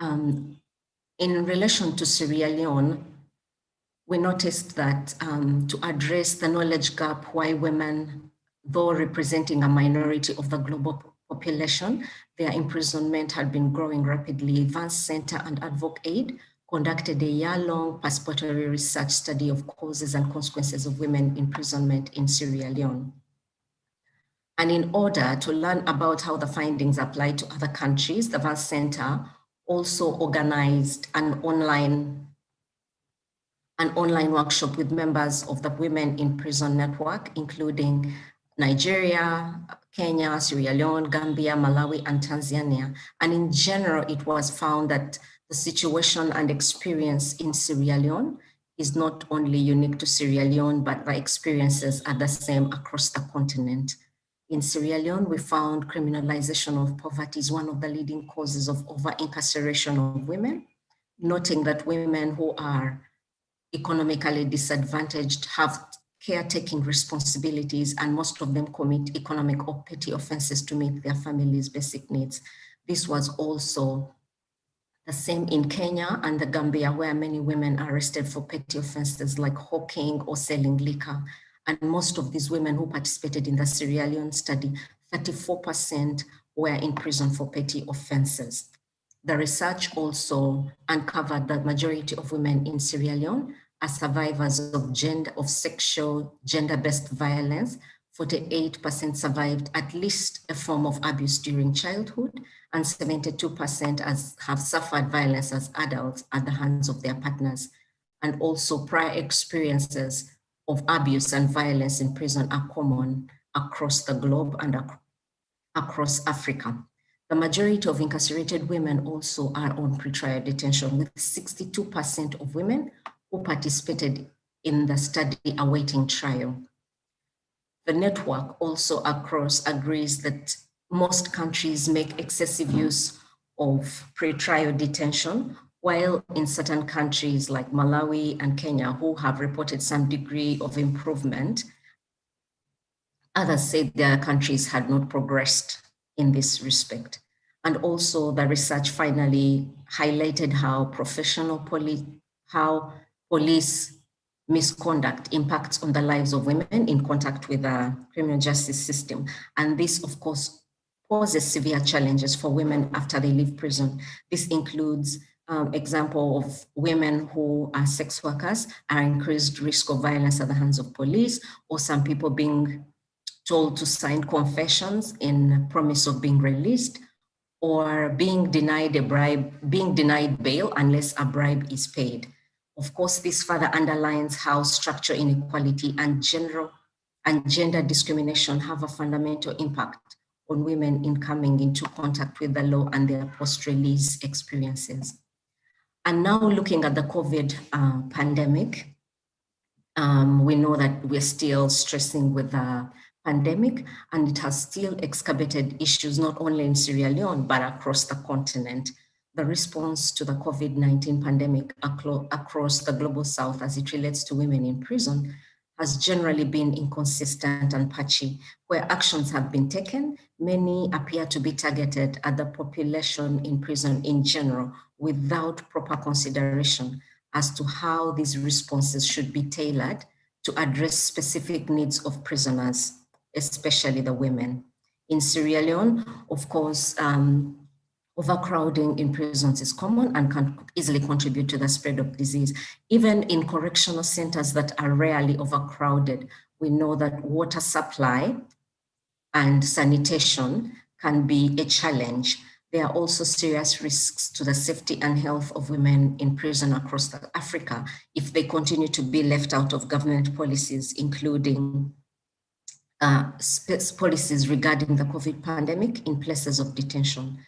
In relation to Sierra Leone, we noticed that to address the knowledge gap why women, though representing a minority of the global population, their imprisonment had been growing rapidly, Vance Center and Advoc-Aid conducted a year-long participatory research study of causes and consequences of women imprisonment in Sierra Leone. And in order to learn about how the findings apply to other countries, the Vance Center also organized an online workshop with members of the Women in Prison Network, including Nigeria, Kenya, Sierra Leone, Gambia, Malawi, and Tanzania. And in general, it was found that the situation and experience in Sierra Leone is not only unique to Sierra Leone, but the experiences are the same across the continent. In Sierra Leone, we found criminalization of poverty is one of the leading causes of over-incarceration of women, noting that women who are economically disadvantaged have caretaking responsibilities, and most of them commit economic or petty offenses to meet their family's basic needs. This was also the same in Kenya and the Gambia, where many women are arrested for petty offenses like hawking or selling liquor. And most of these women who participated in the Sierra Leone study, 34% were in prison for petty offenses. The research also uncovered that majority of women in Sierra Leone are survivors of sexual gender-based violence 48% survived at least a form of abuse during childhood, and 72% have suffered violence as adults at the hands of their partners. And also prior experiences of abuse and violence in prison are common across the globe and across Africa. The majority of incarcerated women also are on pretrial detention, with 62% of women who participated in the study awaiting trial. The network also agrees that most countries make excessive use of pretrial detention, while in certain countries like Malawi and Kenya, who have reported some degree of improvement, others say their countries had not progressed in this respect. And also the research finally highlighted how police misconduct impacts on the lives of women in contact with the criminal justice system. And this, of course, poses severe challenges for women after they leave prison. This includes example of women who are sex workers are increased risk of violence at the hands of police, or some people being told to sign confessions in promise of being released, or being denied bail unless a bribe is paid. Of course, this further underlines how structural inequality and gender discrimination have a fundamental impact on women in coming into contact with the law and their post-release experiences. And now looking at the COVID pandemic, we know that we're still stressing with the pandemic, and it has still exacerbated issues not only in Sierra Leone, but across the continent. The response to the COVID-19 pandemic across the global south as it relates to women in prison has generally been inconsistent and patchy. Where actions have been taken, many appear to be targeted at the population in prison in general, without proper consideration as to how these responses should be tailored to address specific needs of prisoners, especially the women. In Sierra Leone, of course, overcrowding in prisons is common and can easily contribute to the spread of disease. Even in correctional centers that are rarely overcrowded, we know that water supply and sanitation can be a challenge. There are also serious risks to the safety and health of women in prison across Africa if they continue to be left out of government policies, including policies regarding the COVID pandemic in places of detention.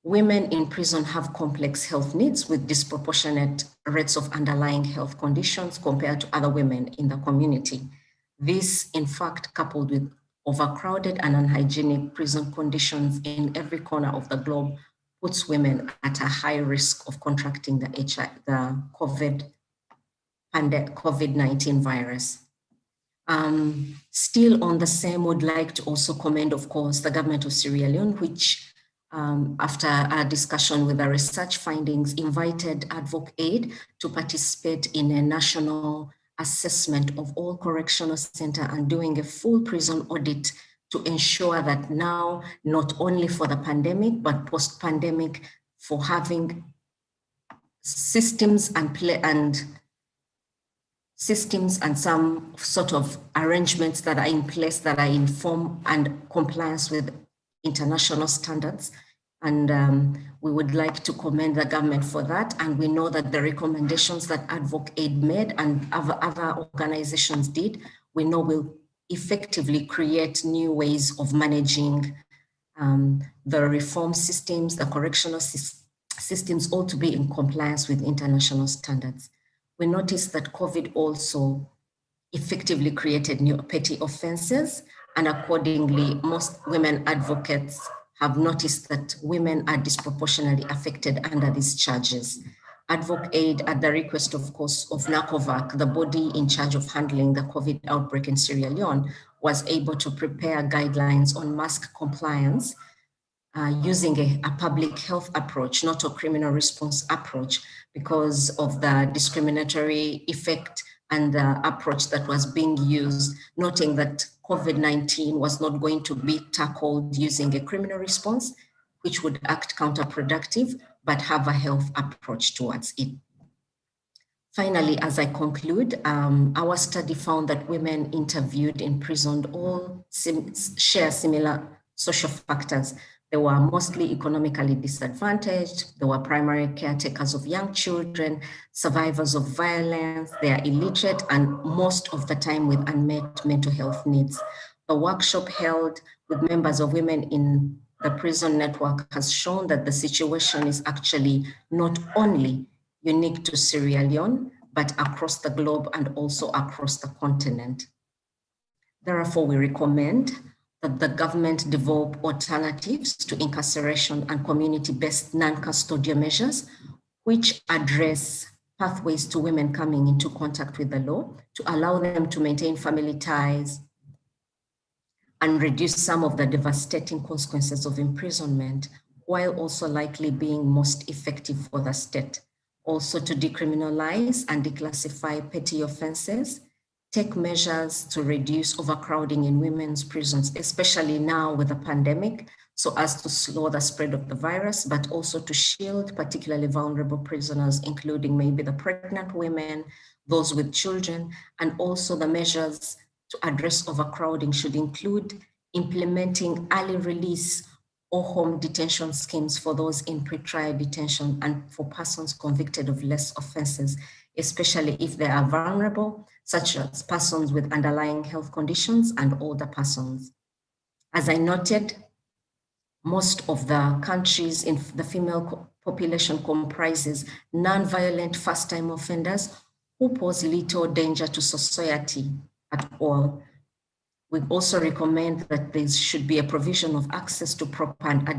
Women in prison have complex health needs with disproportionate rates of underlying health conditions compared to other women in the community. This, in fact, coupled with overcrowded and unhygienic prison conditions in every corner of the globe, puts women at a high risk of contracting the COVID-19 virus. Still on the same, would like to also commend, of course, the government of Sierra Leone, which after a discussion with the research findings, invited Advoc-Aid to participate in a national assessment of all correctional centers and doing a full prison audit to ensure that now, not only for the pandemic, but post-pandemic, for having systems and some sort of arrangements that are in place that are in form and compliance with international standards. And we would like to commend the government for that. And we know that the recommendations that Advoc-Aid made and other organizations did, we know will effectively create new ways of managing the reform systems, the correctional systems, all to be in compliance with international standards. We noticed that COVID also effectively created new petty offenses, and accordingly, most women advocates have noticed that women are disproportionately affected under these charges. Advoc-Aid, at the request, of course, of NACOVAC, the body in charge of handling the COVID outbreak in Sierra Leone, was able to prepare guidelines on mask compliance using a public health approach, not a criminal response approach, because of the discriminatory effect and the approach that was being used, noting that COVID-19 was not going to be tackled using a criminal response, which would act counterproductive, but have a health approach towards it. Finally, as I conclude, our study found that women interviewed in prison all share similar social factors. They were mostly economically disadvantaged. They were primary caretakers of young children, survivors of violence. They are illiterate and most of the time with unmet mental health needs. The workshop held with members of women in the prison network has shown that the situation is actually not only unique to Sierra Leone, but across the globe and also across the continent. Therefore, we recommend that the government develop alternatives to incarceration and community-based non-custodial measures, which address pathways to women coming into contact with the law to allow them to maintain family ties and reduce some of the devastating consequences of imprisonment, while also likely being most effective for the state. Also to decriminalize and declassify petty offenses, take measures to reduce overcrowding in women's prisons, especially now with the pandemic, so as to slow the spread of the virus, but also to shield particularly vulnerable prisoners, including maybe the pregnant women, those with children, and also the measures to address overcrowding should include implementing early release or home detention schemes for those in pretrial detention and for persons convicted of less offenses, especially if they are vulnerable, such as persons with underlying health conditions and older persons. As I noted, most of the countries in the female population comprises non-violent first-time offenders who pose little danger to society at all. We also recommend that there should be a provision of access to proper and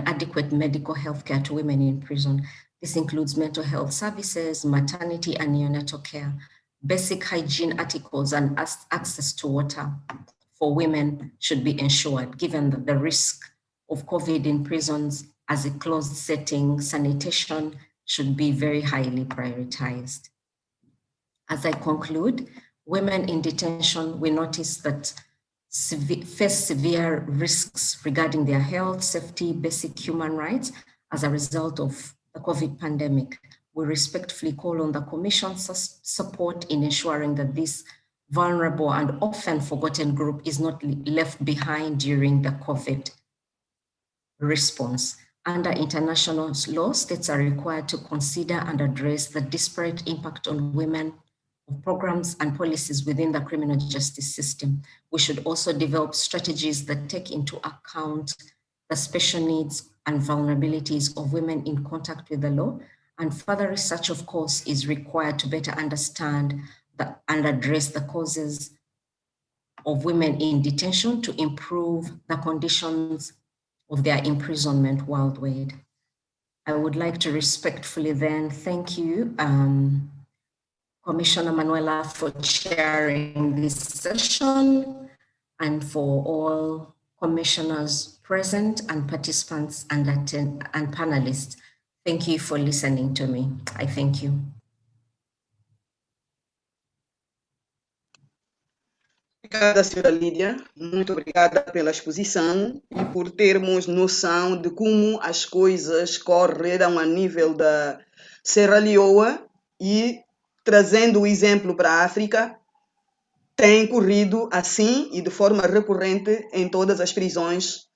adequate medical health care to women in prison. This includes mental health services, maternity and neonatal care, basic hygiene articles, and access to water for women should be ensured, given that the risk of COVID in prisons as a closed setting, sanitation should be very highly prioritized. As I conclude, women in detention, we notice that face severe risks regarding their health, safety, basic human rights as a result of the COVID pandemic. We respectfully call on the Commission's support in ensuring that this vulnerable and often forgotten group is not left behind during the COVID response. Under international law, states are required to consider and address the disparate impact on women of programs and policies within the criminal justice system. We should also develop strategies that take into account the special needs and vulnerabilities of women in contact with the law. And further research, of course, is required to better understand and address the causes of women in detention to improve the conditions of their imprisonment worldwide. I would like to respectfully then thank you, Commissioner Manuela, for chairing this session, and for all commissioners present and participants and panelists. Thank you for listening to me. I thank you. Obrigada, senhora Lídia. Muito obrigada pela exposição e por termos noção de como as coisas correram a nível da Serra Leoa e, trazendo o exemplo para a África, tem corrido assim e de forma recorrente em todas as prisões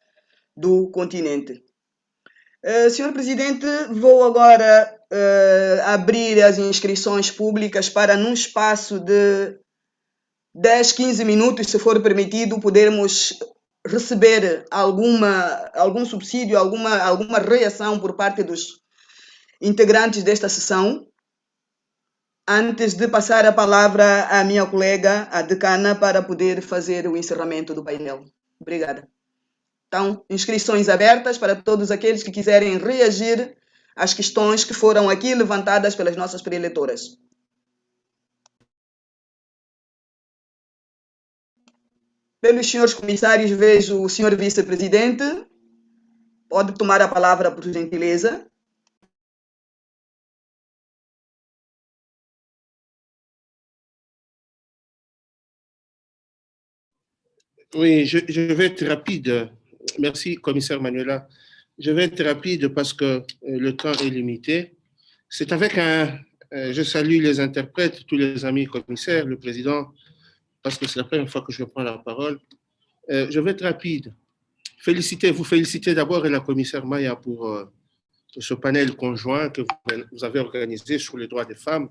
do continente. Senhor Presidente, vou agora abrir as inscrições públicas para, num espaço de 10, 15 minutos, se for permitido, podermos receber algum subsídio, alguma reação por parte dos integrantes desta sessão, antes de passar a palavra à minha colega, a decana, para poder fazer o encerramento do painel. Obrigada. Então, inscrições abertas para todos aqueles que quiserem reagir às questões que foram aqui levantadas pelas nossas preletoras. Pelos senhores comissários, vejo o senhor vice-presidente. Pode tomar a palavra, por gentileza. Oui, je vais être rapide. Merci, commissaire Manuela. Je vais être rapide parce que le temps est limité. C'est avec un Je salue les interprètes, tous les amis commissaires, le président, parce que c'est la première fois que je prends la parole. Je vais être rapide. Vous féliciter d'abord la commissaire Maya pour ce panel conjoint que vous avez organisé sur les droits des femmes.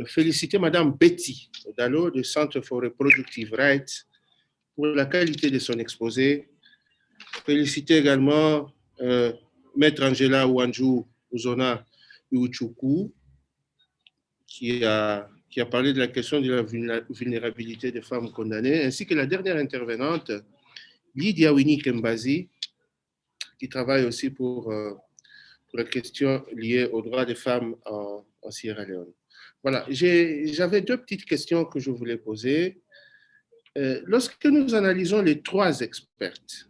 Féliciter Madame Betty Dalo du Centre for Reproductive Rights pour la qualité de son exposé. Féliciter également Maître Angela Wanju Uzona Uchuku qui a parlé de la question de la vulnérabilité des femmes condamnées, ainsi que la dernière intervenante, Lydia Winnie Kembazi, qui travaille aussi pour la question liée aux droits des femmes en Sierra Leone. Voilà, j'avais deux petites questions que je voulais poser. Lorsque nous analysons les trois expertes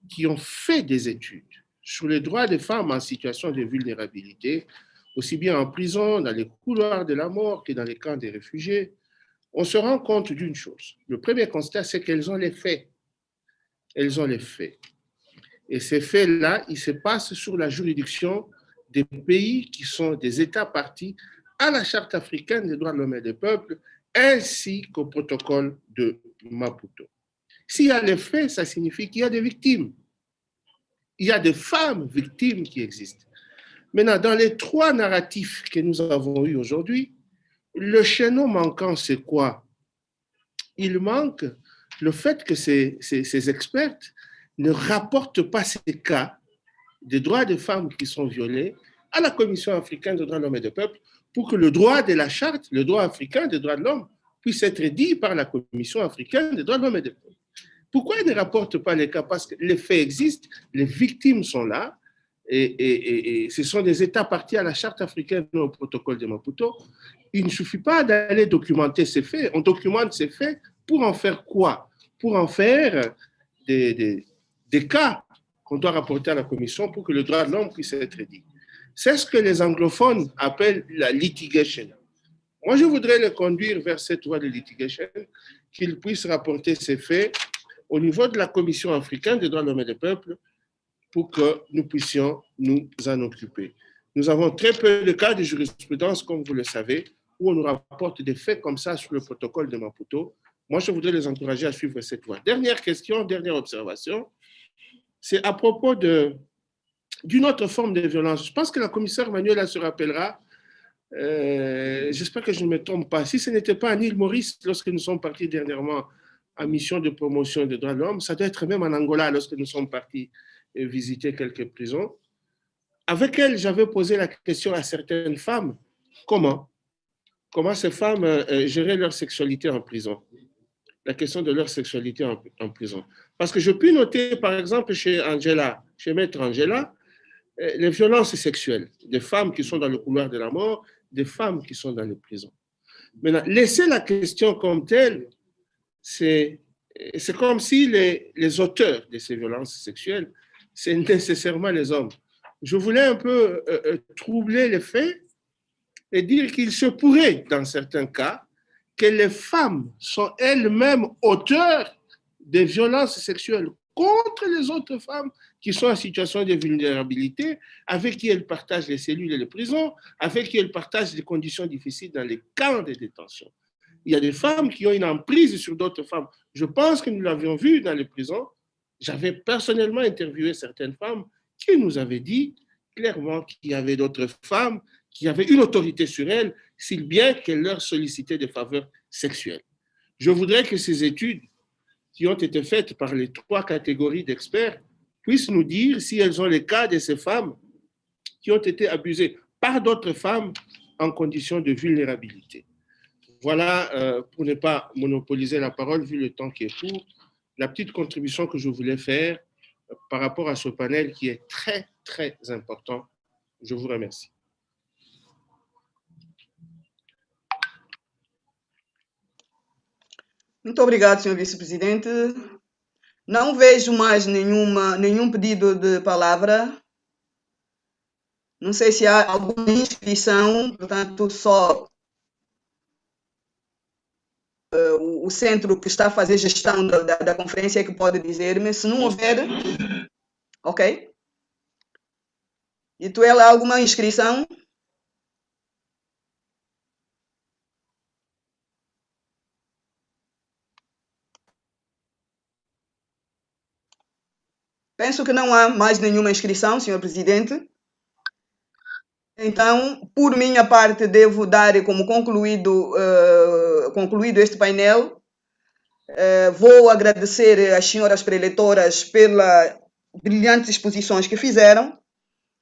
qui ont fait des études sur les droits des femmes en situation de vulnérabilité, aussi bien en prison, dans les couloirs de la mort que dans les camps des réfugiés, on se rend compte d'une chose. Le premier constat, c'est qu'elles ont les faits. Elles ont les faits. Et ces faits-là, ils se passent sur la juridiction des pays qui sont des États partis à la Charte africaine des droits de l'homme et des peuples, ainsi qu'au protocole de Maputo. S'il y a les faits, ça signifie qu'il y a des victimes. Il y a des femmes victimes qui existent. Maintenant, dans les trois narratifs que nous avons eus aujourd'hui, le chaînon manquant, c'est quoi? Il manque le fait que ces expertes ne rapportent pas ces cas des droits des femmes qui sont violés à la Commission africaine des droits de l'homme et des peuples pour que le droit de la charte, le droit africain des droits de l'homme, puisse être dit par la Commission africaine des droits de l'homme et des peuples. Pourquoi ils ne rapportent pas les cas? Parce que les faits existent, les victimes sont là, et ce sont des États partis à la Charte africaine au protocole de Maputo. Il ne suffit pas d'aller documenter ces faits. On documente ces faits pour en faire quoi? Pour en faire des cas qu'on doit rapporter à la Commission pour que le droit de l'homme puisse être dit. C'est ce que les anglophones appellent la litigation. Moi, je voudrais les conduire vers cette voie de litigation, qu'ils puissent rapporter ces faits au niveau de la Commission africaine des droits de l'homme et des peuples pour que nous puissions nous en occuper. Nous avons très peu de cas de jurisprudence, comme vous le savez, où on nous rapporte des faits comme ça sur le protocole de Maputo. Moi, je voudrais les encourager à suivre cette voie. Dernière question, dernière observation, c'est à propos d'une autre forme de violence. Je pense que la commissaire Manuela se rappellera, j'espère que je ne me trompe pas, si ce n'était pas à l'île Maurice, lorsque nous sommes partis dernièrement en mission de promotion des droits de l'homme, ça doit être même en Angola, lorsque nous sommes partis visiter quelques prisons. Avec elle, j'avais posé la question à certaines femmes, comment ces femmes géraient leur sexualité en prison, la question de leur sexualité en prison. Parce que je puis noter, par exemple, chez Maître Angela, les violences sexuelles des femmes qui sont dans le couloir de la mort, des femmes qui sont dans les prisons. Maintenant, laisser la question comme telle, c'est comme si les auteurs de ces violences sexuelles, c'est nécessairement les hommes. Je voulais un peu troubler les faits et dire qu'il se pourrait, dans certains cas, que les femmes sont elles-mêmes auteurs des violences sexuelles contre les autres femmes qui sont en situation de vulnérabilité, avec qui elles partagent les cellules et les prisons, avec qui elles partagent des conditions difficiles dans les camps de détention. Il y a des femmes qui ont une emprise sur d'autres femmes. Je pense que nous l'avions vu dans les prisons. J'avais personnellement interviewé certaines femmes qui nous avaient dit clairement qu'il y avait d'autres femmes qui avaient une autorité sur elles, si bien qu'elles leur sollicitaient des faveurs sexuelles. Je voudrais que ces études qui ont été faites par les trois catégories d'experts puissent nous dire si elles ont les cas de ces femmes qui ont été abusées par d'autres femmes en condition de vulnérabilité. Voilà, pour ne pas monopoliser la parole, vu le temps qui est court, la petite contribution que je voulais faire par rapport à ce panel qui est très, très important. Je vous remercie. Muito obrigado, senhor vice-presidente. Não vejo mais nenhum pedido de palavra. Não sei se há alguma inscrição, portanto, só o centro que está a fazer gestão da conferência é que pode dizer-me. Se não houver, ok. E tu, ela, alguma inscrição? Penso que não há mais nenhuma inscrição, Senhor Presidente. Então, por minha parte, devo dar como concluído este painel. Vou agradecer às senhoras preletoras pelas brilhantes exposições que fizeram.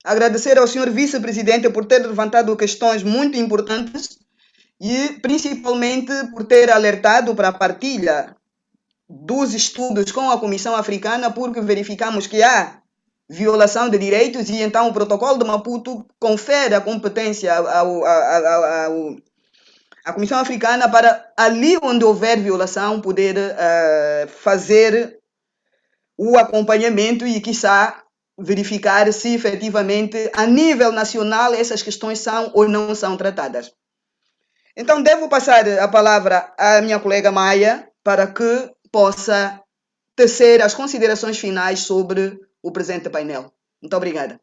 Agradecer ao senhor vice-presidente por ter levantado questões muito importantes e principalmente por ter alertado para a partilha dos estudos com a Comissão Africana, porque verificamos que há violação de direitos e então o protocolo de Maputo confere a competência à Comissão Africana para, ali onde houver violação, poder fazer o acompanhamento e, quiçá, verificar se efetivamente, a nível nacional, essas questões são ou não são tratadas. Então, devo passar a palavra à minha colega Maia para que possa tecer as considerações finais sobre o presente painel. Muito obrigada.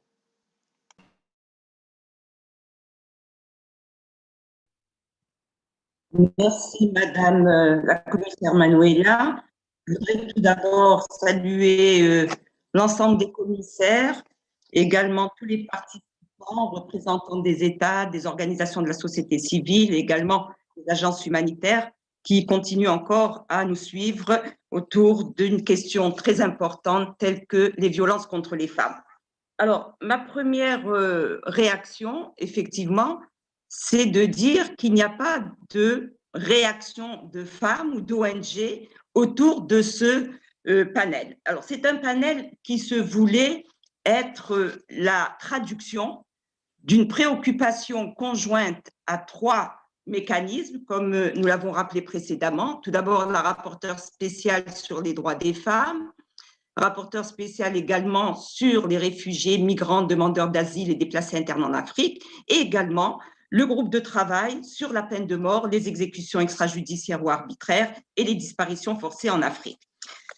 Merci, Madame la commissaire Manuela. Je voudrais tout d'abord saluer l'ensemble des commissaires, également tous les participants, représentants des États, des organisations de la société civile, également des agences humanitaires qui continuent encore à nous suivre autour d'une question très importante telle que les violences contre les femmes. Alors, ma première réaction, effectivement, c'est de dire qu'il n'y a pas de réaction de femmes ou d'ONG autour de ce panel. Alors, c'est un panel qui se voulait être la traduction d'une préoccupation conjointe à trois mécanismes, comme nous l'avons rappelé précédemment. Tout d'abord, la rapporteure spéciale sur les droits des femmes, rapporteur spécial également sur les réfugiés, migrants, demandeurs d'asile et déplacés internes en Afrique, et également le groupe de travail sur la peine de mort, les exécutions extrajudiciaires ou arbitraires et les disparitions forcées en Afrique.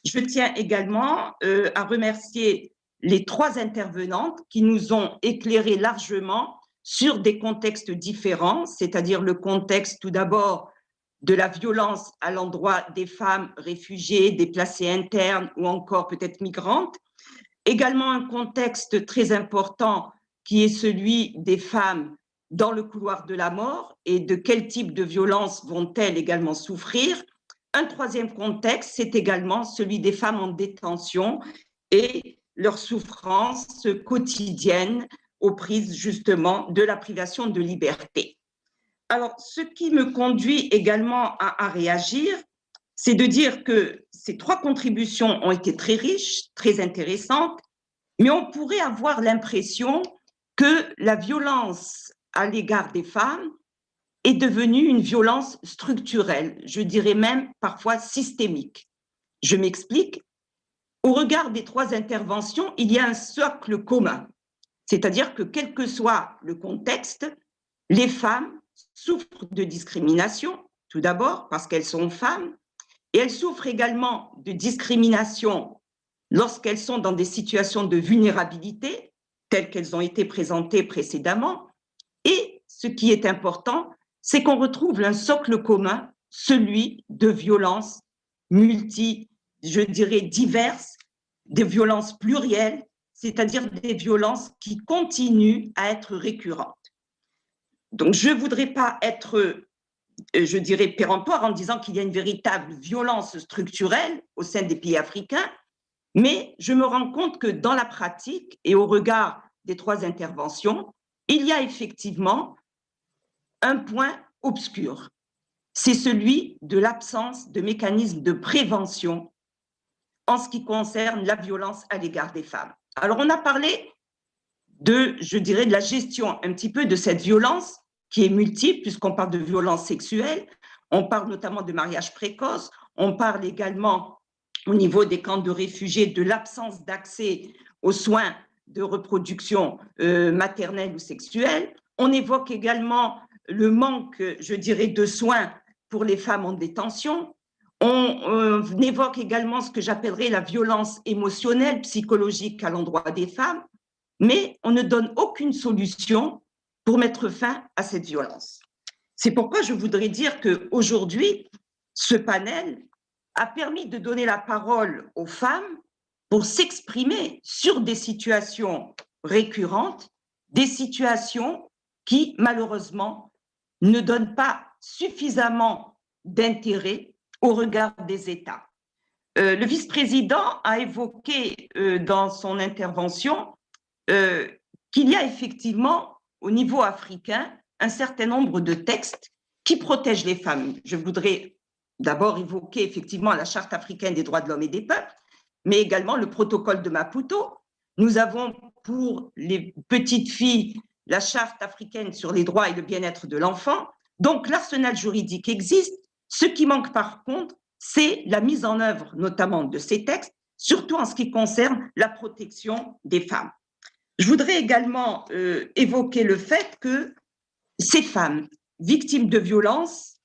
Je tiens également à remercier les trois intervenantes qui nous ont éclairé largement sur des contextes différents, c'est-à-dire le contexte tout d'abord de la violence à l'endroit des femmes réfugiées, déplacées internes ou encore peut-être migrantes. Également un contexte très important qui est celui des femmes dans le couloir de la mort et de quel type de violence vont-elles également souffrir. Un troisième contexte, c'est également celui des femmes en détention et leur souffrance quotidienne aux prises justement de la privation de liberté. Alors, ce qui me conduit également à réagir, c'est de dire que ces trois contributions ont été très riches, très intéressantes, mais on pourrait avoir l'impression que la violence à l'égard des femmes est devenue une violence structurelle, je dirais même parfois systémique. Je m'explique. Au regard des trois interventions, il y a un socle commun, c'est-à-dire que quel que soit le contexte, les femmes souffrent de discrimination, tout d'abord parce qu'elles sont femmes, et elles souffrent également de discrimination lorsqu'elles sont dans des situations de vulnérabilité, telles qu'elles ont été présentées précédemment. Et ce qui est important, c'est qu'on retrouve un socle commun, celui de violences je dirais diverses, des violences plurielles, c'est-à-dire des violences qui continuent à être récurrentes. Donc, je ne voudrais pas être, je dirais, péremptoire en disant qu'il y a une véritable violence structurelle au sein des pays africains, mais je me rends compte que dans la pratique et au regard des trois interventions, il y a effectivement un point obscur. C'est celui de l'absence de mécanismes de prévention en ce qui concerne la violence à l'égard des femmes. Alors, on a parlé je dirais, de la gestion un petit peu de cette violence qui est multiple, puisqu'on parle de violence sexuelle, on parle notamment de mariage précoce, on parle également au niveau des camps de réfugiés de l'absence d'accès aux soins de reproduction maternelle ou sexuelle. On évoque également le manque, je dirais, de soins pour les femmes en détention. On évoque également ce que j'appellerais la violence émotionnelle, psychologique à l'endroit des femmes, mais on ne donne aucune solution pour mettre fin à cette violence. C'est pourquoi je voudrais dire qu'aujourd'hui, ce panel a permis de donner la parole aux femmes pour s'exprimer sur des situations récurrentes, des situations qui, malheureusement, ne donnent pas suffisamment d'intérêt au regard des États. Le vice-président a évoqué dans son intervention qu'il y a effectivement, au niveau africain, un certain nombre de textes qui protègent les femmes. Je voudrais d'abord évoquer effectivement la Charte africaine des droits de l'homme et des peuples, mais également le protocole de Maputo. Nous avons pour les petites filles la Charte africaine sur les droits et le bien-être de l'enfant. Donc l'arsenal juridique existe. Ce qui manque par contre, c'est la mise en œuvre notamment de ces textes, surtout en ce qui concerne la protection des femmes. Je voudrais également évoquer le fait que ces femmes victimes de violences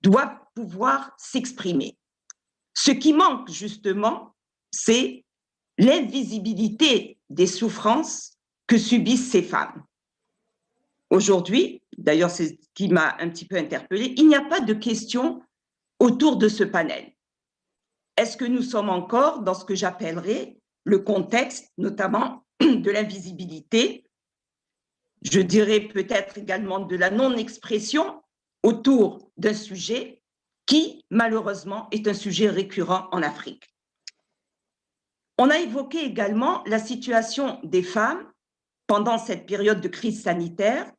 doivent pouvoir s'exprimer. Ce qui manque justement, c'est l'invisibilité des souffrances que subissent ces femmes. Aujourd'hui, d'ailleurs c'est ce qui m'a un petit peu interpellée, il n'y a pas de questions autour de ce panel. Est-ce que nous sommes encore dans ce que j'appellerais le contexte, notamment de l'invisibilité, je dirais peut-être également de la non-expression autour d'un sujet qui, malheureusement, est un sujet récurrent en Afrique. On a évoqué également la situation des femmes pendant cette période de crise sanitaire,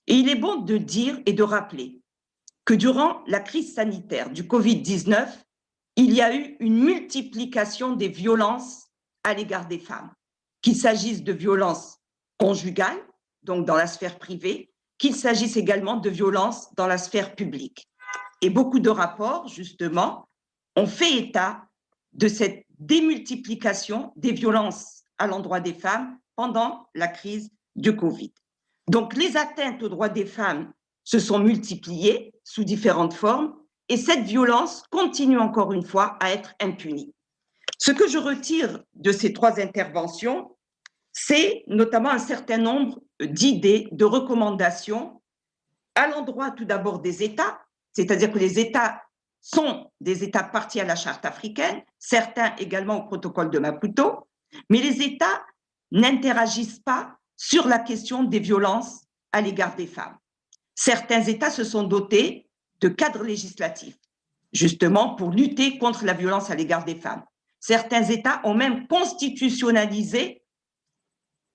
et il est bon de dire et de rappeler que durant la crise sanitaire du Covid-19, il y a eu une multiplication des violences à l'égard des femmes, qu'il s'agisse de violences conjugales, donc dans la sphère privée, qu'il s'agisse également de violences dans la sphère publique. Et beaucoup de rapports, justement, ont fait état de cette démultiplication des violences à l'endroit des femmes pendant la crise du Covid. Donc, les atteintes aux droits des femmes se sont multipliées sous différentes formes et cette violence continue encore une fois à être impunie. Ce que je retire de ces trois interventions, c'est notamment un certain nombre d'idées, de recommandations à l'endroit tout d'abord des États, c'est-à-dire que les États sont des États partis à la Charte africaine, certains également au protocole de Maputo, mais les États n'interagissent pas sur la question des violences à l'égard des femmes. Certains États se sont dotés de cadres législatifs, justement pour lutter contre la violence à l'égard des femmes. Certains États ont même constitutionnalisé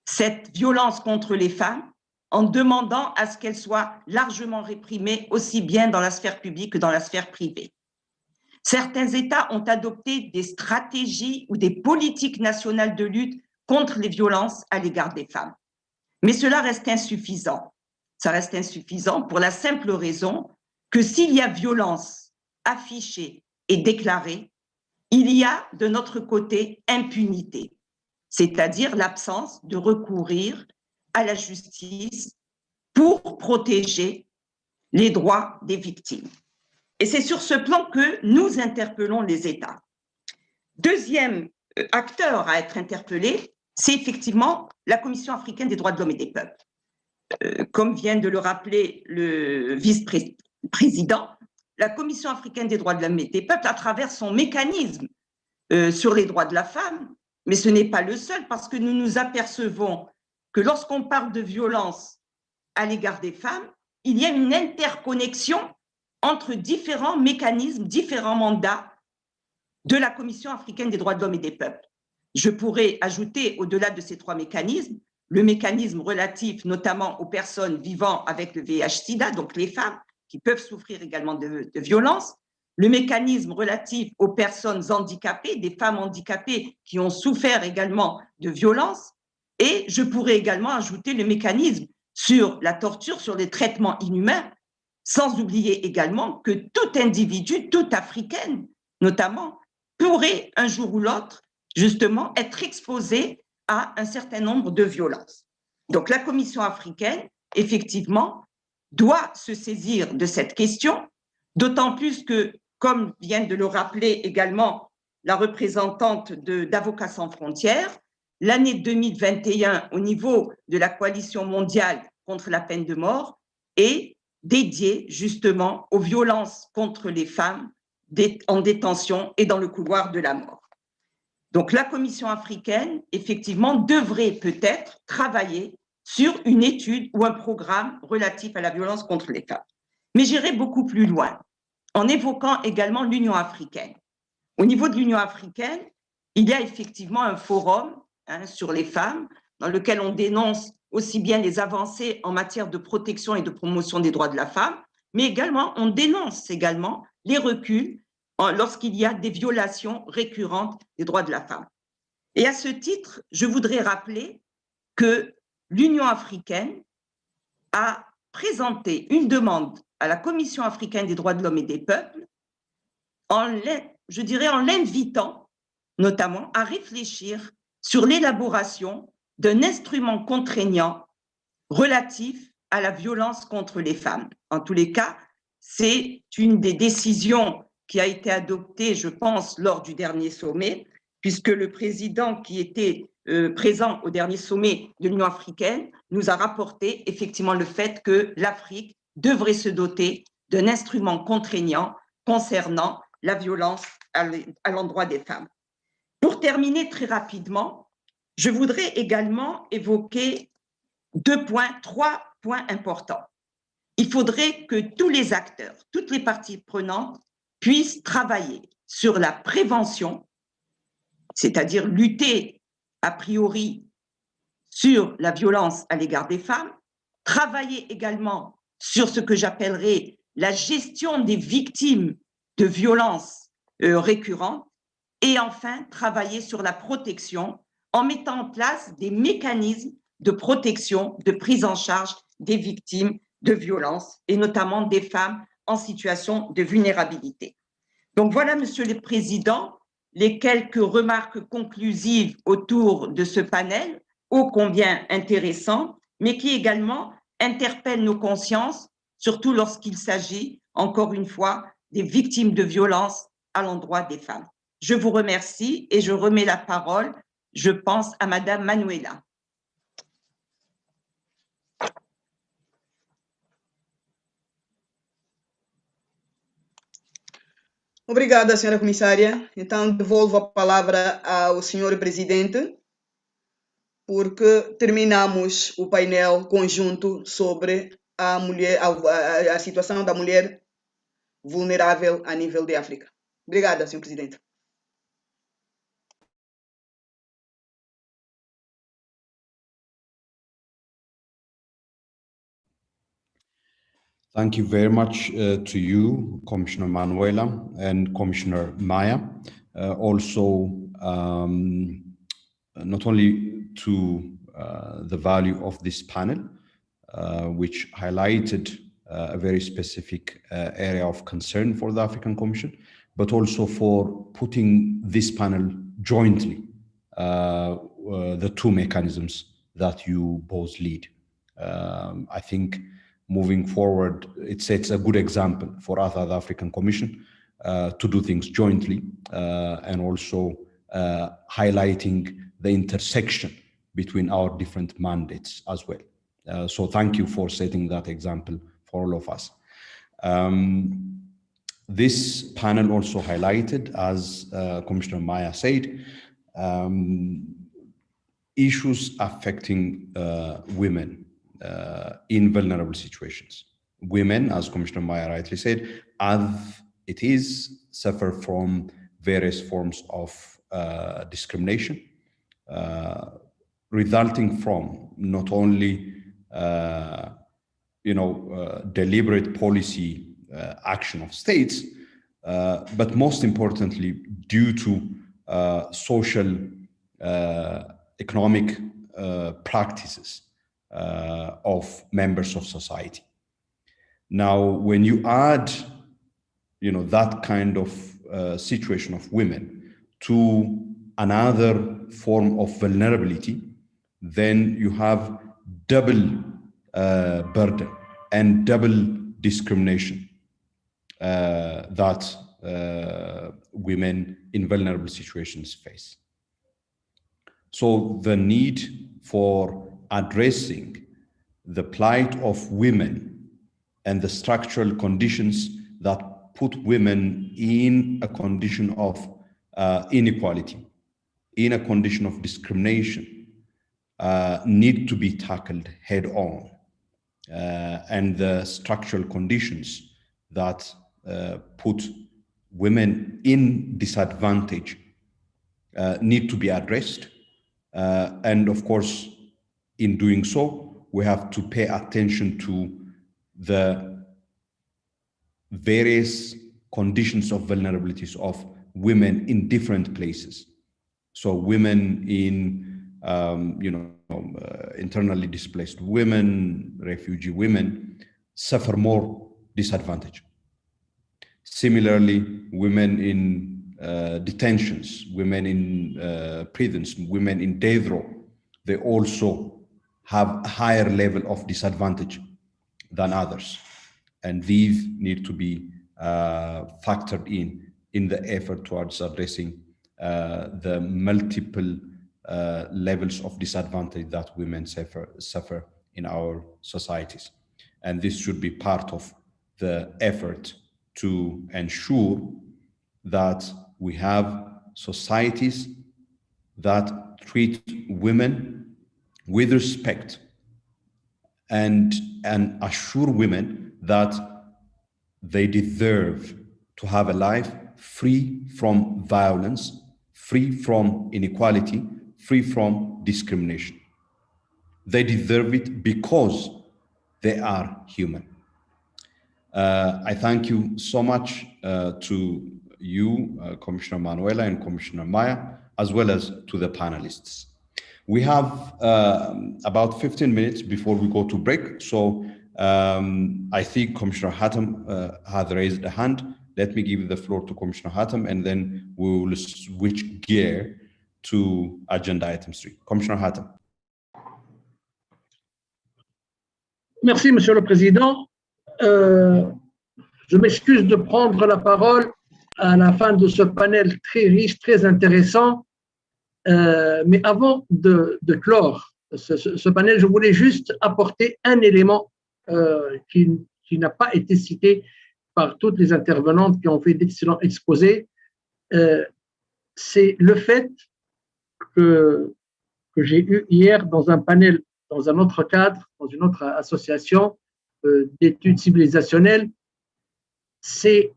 cette violence contre les femmes en demandant à ce qu'elle soit largement réprimée aussi bien dans la sphère publique que dans la sphère privée. Certains États ont adopté des stratégies ou des politiques nationales de lutte contre les violences à l'égard des femmes. Mais cela reste insuffisant. Ça reste insuffisant pour la simple raison que s'il y a violence affichée et déclarée, il y a de notre côté impunité, c'est-à-dire l'absence de recourir à la justice pour protéger les droits des victimes. Et c'est sur ce plan que nous interpellons les États. Deuxième acteur à être interpellé, c'est effectivement la Commission africaine des droits de l'homme et des peuples. Comme vient de le rappeler le vice-président, la Commission africaine des droits de l'homme et des peuples, à travers son mécanisme sur les droits de la femme, mais ce n'est pas le seul, parce que nous nous apercevons que lorsqu'on parle de violence à l'égard des femmes, il y a une interconnexion entre différents mécanismes, différents mandats de la Commission africaine des droits de l'homme et des peuples. Je pourrais ajouter, au-delà de ces trois mécanismes, le mécanisme relatif notamment aux personnes vivant avec le VIH-Sida, donc les femmes qui peuvent souffrir également de violences, le mécanisme relatif aux personnes handicapées, des femmes handicapées qui ont souffert également de violences, et je pourrais également ajouter le mécanisme sur la torture, sur les traitements inhumains, sans oublier également que tout individu, toute africaine notamment, pourrait un jour ou l'autre justement être exposé à un certain nombre de violences. Donc la Commission africaine, effectivement, doit se saisir de cette question, d'autant plus que, comme vient de le rappeler également la représentante d'Avocats sans frontières, l'année 2021 au niveau de la coalition mondiale contre la peine de mort est dédiée justement aux violences contre les femmes en détention et dans le couloir de la mort. Donc, la Commission africaine, effectivement, devrait peut-être travailler sur une étude ou un programme relatif à la violence contre les femmes. Mais j'irai beaucoup plus loin, en évoquant également l'Union africaine. Au niveau de l'Union africaine, il y a effectivement un forum sur les femmes, dans lequel on dénonce aussi bien les avancées en matière de protection et de promotion des droits de la femme, mais également, on dénonce également les reculs lorsqu'il y a des violations récurrentes des droits de la femme. Et à ce titre, je voudrais rappeler que l'Union africaine a présenté une demande à la Commission africaine des droits de l'homme et des peuples, je dirais en l'invitant notamment à réfléchir sur l'élaboration d'un instrument contraignant relatif à la violence contre les femmes. En tous les cas, c'est une des décisions qui a été adoptée, je pense, lors du dernier sommet, puisque le président qui était présent au dernier sommet de l'Union africaine nous a rapporté effectivement le fait que l'Afrique devrait se doter d'un instrument contraignant concernant la violence à l'endroit des femmes. Pour terminer très rapidement, je voudrais également évoquer trois points importants. Il faudrait que tous les acteurs, toutes les parties prenantes puissent travailler sur la prévention, c'est-à-dire lutter a priori sur la violence à l'égard des femmes, travailler également sur ce que j'appellerais la gestion des victimes de violences récurrentes, et enfin travailler sur la protection en mettant en place des mécanismes de protection, de prise en charge des victimes de violences, et notamment des femmes en situation de vulnérabilité. Donc voilà, Monsieur le Président, les quelques remarques conclusives autour de ce panel, ô combien intéressant, mais qui également interpellent nos consciences, surtout lorsqu'il s'agit, encore une fois, des victimes de violences à l'endroit des femmes. Je vous remercie et je remets la parole, je pense, à Madame Manuela. Obrigada, senhora comissária. Então, devolvo a palavra ao senhor presidente, porque terminamos o painel conjunto sobre a mulher, a situação da mulher vulnerável a nível de África. Obrigada, senhor presidente. Thank you very much to you, Commissioner Manuela and Commissioner Maya. Also, not only to the value of this panel, which highlighted a very specific area of concern for the African Commission, but also for putting this panel jointly, the two mechanisms that you both lead. I think moving forward, it sets a good example for other African Commission to do things jointly and also highlighting the intersection between our different mandates as well. So thank you for setting that example for all of us. This panel also highlighted, as Commissioner Maya said, issues affecting women in vulnerable situations. Women, as Commissioner Maya rightly said, as it is, suffer from various forms of discrimination, resulting from not only deliberate policy action of states, but most importantly, due to social, economic practices of members of society. Now, when you add, that kind of situation of women to another form of vulnerability, then you have double burden and double discrimination that women in vulnerable situations face. So the need for addressing the plight of women and the structural conditions that put women in a condition of inequality in a condition of discrimination need to be tackled head on. And the structural conditions that put women in disadvantage need to be addressed. And of course, in doing so, we have to pay attention to the various conditions of vulnerabilities of women in different places. So women in, internally displaced women, refugee women, suffer more disadvantage. Similarly, women in detentions, women in prisons, women in death row, they also have a higher level of disadvantage than others. And these need to be factored in the effort towards addressing the multiple levels of disadvantage that women suffer in our societies. And this should be part of the effort to ensure that we have societies that treat women with respect and assure women that they deserve to have a life free from violence, free from inequality, free from discrimination. They deserve it because they are human. I thank you so much to you, Commissioner Manuela and Commissioner Maya, as well as to the panelists. We have about 15 minutes before we go to break. So I think Commissioner Hatem has raised a hand. Let me give the floor to Commissioner Hatem, and then we will switch gear to agenda item 3. Commissioner Hatem. Merci, Monsieur le Président. Je m'excuse de prendre la parole à la fin de ce panel très riche, très intéressant. Mais avant de clore ce panel, je voulais juste apporter un élément qui n'a pas été cité par toutes les intervenantes qui ont fait d'excellents exposés. C'est le fait que j'ai eu hier dans un panel, dans un autre cadre, dans une autre association d'études civilisationnelles. C'est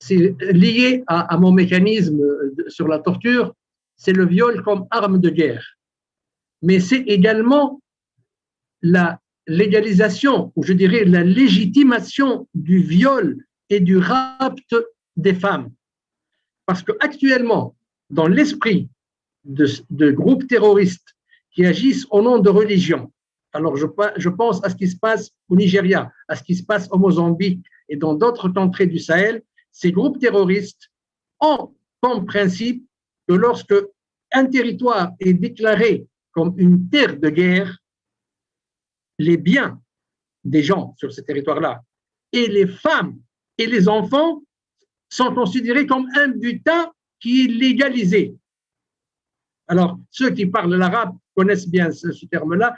lié à mon mécanisme sur la torture. C'est le viol comme arme de guerre. Mais c'est également la légalisation, ou je dirais la légitimation du viol et du rapt des femmes. Parce qu'actuellement, dans l'esprit de groupes terroristes qui agissent au nom de religion, alors je pense à ce qui se passe au Nigeria, à ce qui se passe au Mozambique et dans d'autres contrées du Sahel, ces groupes terroristes ont comme principe que lorsque un territoire est déclaré comme une terre de guerre, les biens des gens sur ce territoire-là et les femmes et les enfants sont considérés comme un butin qui est légalisé. Alors, ceux qui parlent l'arabe connaissent bien ce terme-là,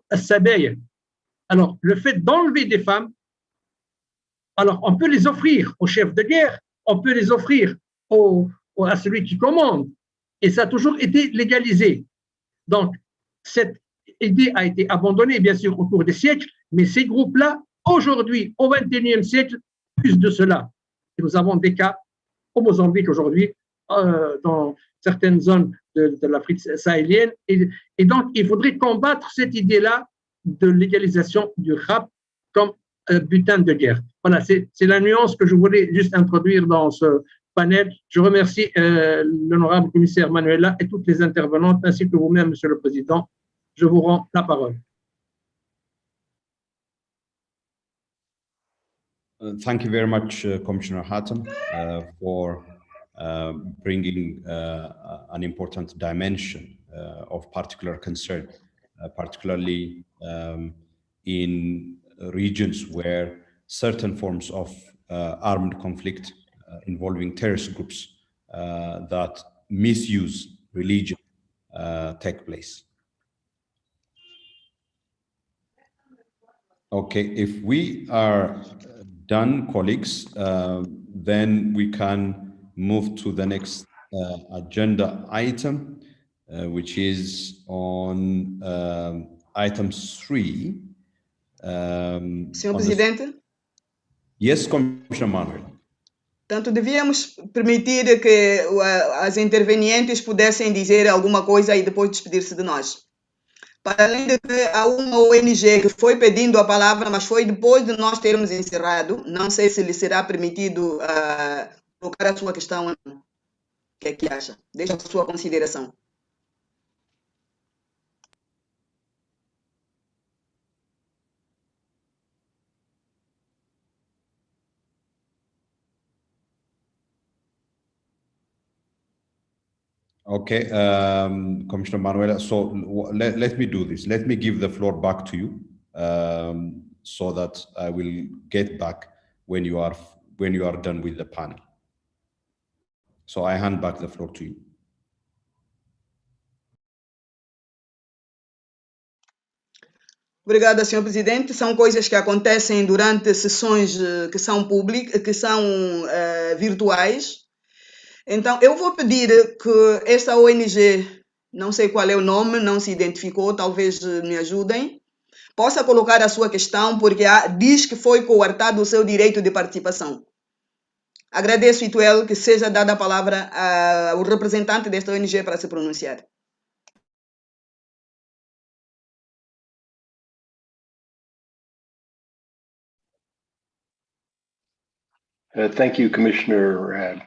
as-sabaya. Alors, le fait d'enlever des femmes, alors on peut les offrir au chef de guerre, on peut les offrir à celui qui commande, et ça a toujours été légalisé. Donc, cette idée a été abandonnée, bien sûr, au cours des siècles, mais ces groupes-là, aujourd'hui, au XXIe siècle, plus de cela. Et nous avons des cas au Mozambique aujourd'hui, dans certaines zones de l'Afrique sahélienne, et donc il faudrait combattre cette idée-là de légalisation du rap comme butin de guerre. Voilà, c'est la nuance que je voulais juste introduire dans ce panel. Je remercie l'honorable commissaire Manuela et toutes les intervenantes, ainsi que vous-même, Monsieur le Président. Je vous rends la parole. Thank you very much, Commissioner Hatem, for bringing an important dimension of particular concern, particularly in regions where certain forms of armed conflict involving terrorist groups that misuse religion take place. Okay, if we are done, colleagues, then we can move to the next agenda item, which is on item 3. Senhor Presidente, Yes, Commissioner Manuel. tanto devíamos permitir que as intervenientes pudessem dizer alguma coisa e depois despedir-se de nós. Para além de que há uma ONG que foi pedindo a palavra, mas foi depois de nós termos encerrado. Não sei se lhe será permitido colocar a sua questão ou não. O que é que acha? Deixa a sua consideração. Okay, Commissioner Manuela, so let me do this. Let me give the floor back to you, so that I will get back when you are done with the panel. So I hand back the floor to you. Obrigada, Senhor Presidente. São coisas que acontecem durante sessões que são públicas, que são virtuais. Então, eu vou pedir que esta ONG, não sei qual é o nome, não se identificou, talvez me ajudem, possa colocar a sua questão, porque diz que foi coartado o seu direito de participação. Agradeço, Ituel, que seja dada a palavra ao representante desta ONG para se pronunciar. Thank you, Commissioner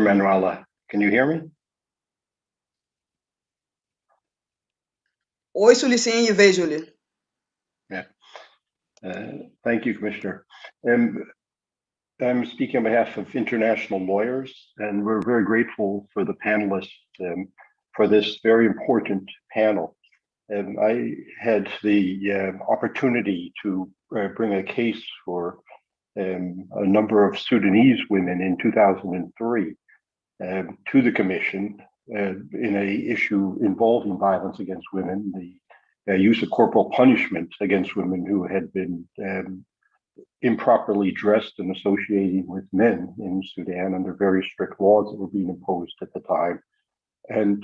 Manuela. Can you hear me? Ouço-lhe sim e vejo-lhe. Yeah. Thank you, Commissioner. I'm speaking on behalf of International Lawyers, and we're very grateful for the panelists for this very important panel. I had the opportunity to bring a case for a number of Sudanese women in 2003 to the Commission in an issue involving violence against women, the use of corporal punishment against women who had been improperly dressed and associating with men in Sudan under very strict laws that were being imposed at the time. And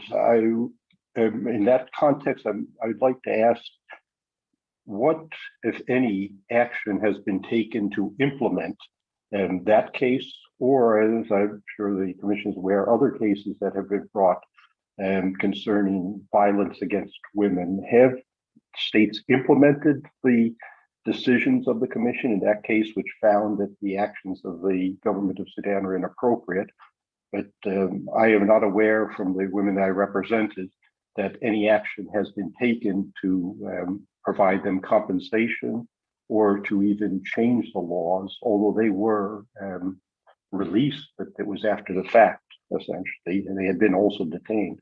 in that context, I'd like to ask, what, if any, action has been taken to implement that case, or, as I'm sure the Commission is aware, other cases that have been brought concerning violence against women? Have states implemented the decisions of the Commission in that case, which found that the actions of the government of Sudan are inappropriate? But I am not aware from the women that I represented that any action has been taken to provide them compensation or to even change the laws, although they were released, but it was after the fact, essentially, and they had been also detained.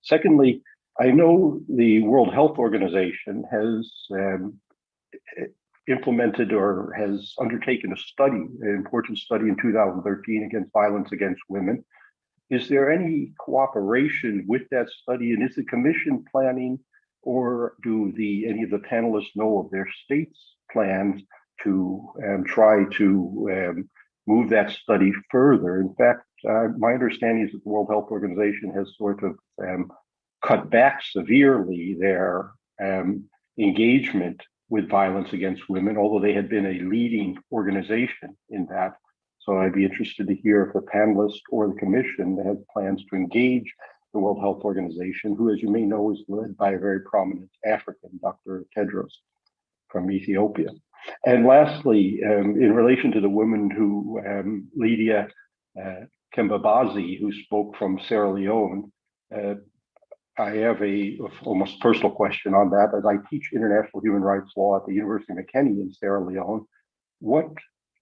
Secondly, I know the World Health Organization has implemented or has undertaken a study, an important study in 2013 against violence against women. Is there any cooperation with that study, and is the Commission planning, or do any of the panelists know of their states' plans to try to move that study further? In fact, my understanding is that the World Health Organization has sort of cut back severely their engagement with violence against women, although they had been a leading organization in that. So I'd be interested to hear if the panelists or the Commission has plans to engage the World Health Organization, who, as you may know, is led by a very prominent African, Dr. Tedros from Ethiopia. And lastly, in relation to the woman who, Lydia Kembabazi, who spoke from Sierra Leone, I have a almost personal question on that. As I teach international human rights law at the University of McKinney in Sierra Leone, what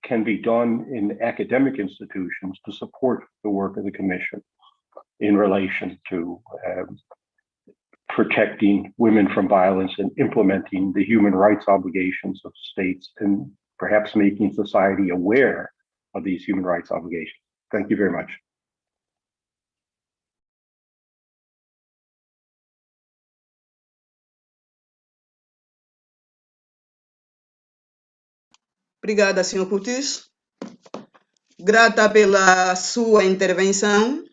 can be done in academic institutions to support the work of the Commission in relation to protecting women from violence and implementing the human rights obligations of states, and perhaps making society aware of these human rights obligations? Thank you very much. Obrigada, Sr. Curtis. grata pela sua intervenção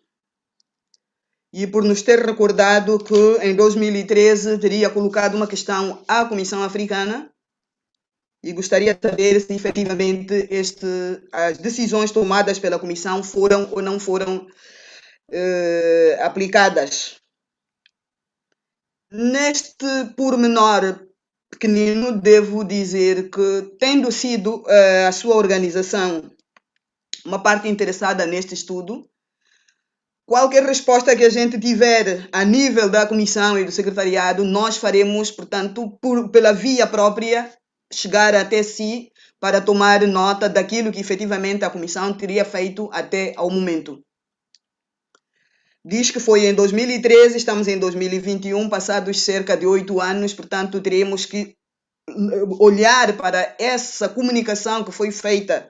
e por nos ter recordado que em 2013 teria colocado uma questão à Comissão Africana e gostaria de saber se efetivamente as decisões tomadas pela Comissão foram ou não foram aplicadas. Neste pormenor pequenino, devo dizer que, tendo sido a sua organização uma parte interessada neste estudo, qualquer resposta que a gente tiver a nível da comissão e do secretariado, nós faremos, portanto, pela via própria, chegar até si para tomar nota daquilo que efetivamente a comissão teria feito até ao momento. Diz que foi em 2013, estamos em 2021, passados cerca de 8 anos, portanto, teremos que olhar para essa comunicação que foi feita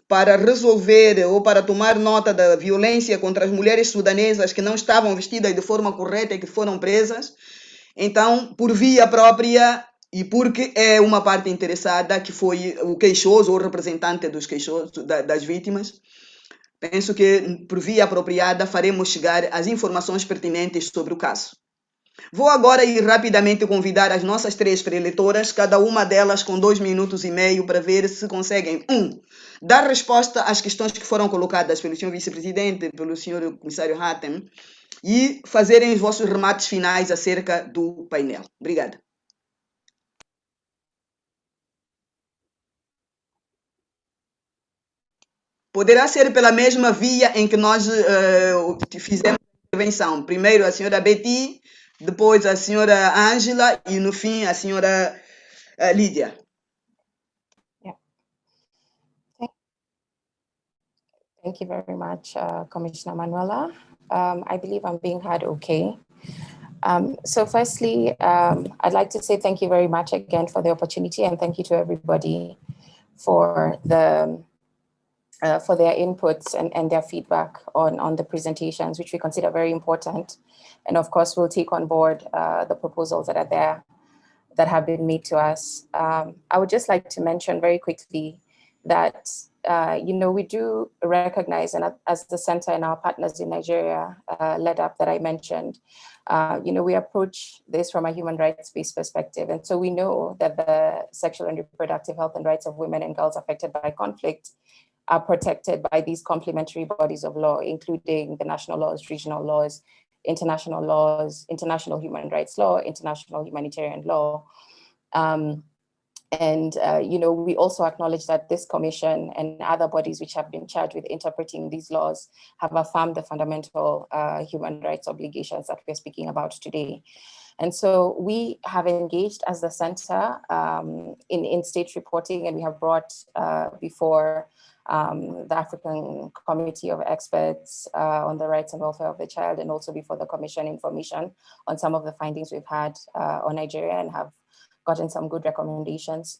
para resolver ou para tomar nota da violência contra as mulheres sudanesas que não estavam vestidas de forma correta e que foram presas. Então, por via própria e porque é uma parte interessada, que foi o queixoso ou o representante dos queixosos, das vítimas, penso que por via apropriada faremos chegar as informações pertinentes sobre o caso. Vou agora ir rapidamente convidar as nossas 3 preletoras, cada uma delas com 2 minutos e meio, para ver se conseguem, dar resposta às questões que foram colocadas pelo senhor vice-presidente, pelo senhor comissário Hatem, e fazerem os vossos remates finais acerca do painel. Obrigada. Poderá ser pela mesma via em que nós fizemos a intervenção. Primeiro a senhora Betty, depois a senhora Ângela e no fim a senhora Lídia. Yeah. Thank you very much, Commissioner Manuela. I believe I'm being heard okay. So firstly, I'd like to say thank you very much again for the opportunity, and thank you to everybody for for their inputs and their feedback on the presentations, which we consider very important. And of course, we'll take on board the proposals that are there that have been made to us. I would just like to mention very quickly that, we do recognize, and as the center and our partners in Nigeria led up that I mentioned, we approach this from a human rights-based perspective. And so we know that the sexual and reproductive health and rights of women and girls affected by conflict are protected by these complementary bodies of law, including the national laws, regional laws, international human rights law, international humanitarian law. We also acknowledge that this commission and other bodies which have been charged with interpreting these laws have affirmed the fundamental human rights obligations that we're speaking about today. And so we have engaged as the center in state reporting, and we have brought before the African Committee of Experts on the Rights and Welfare of the Child, and also before the Commission information on some of the findings we've had on Nigeria, and have gotten some good recommendations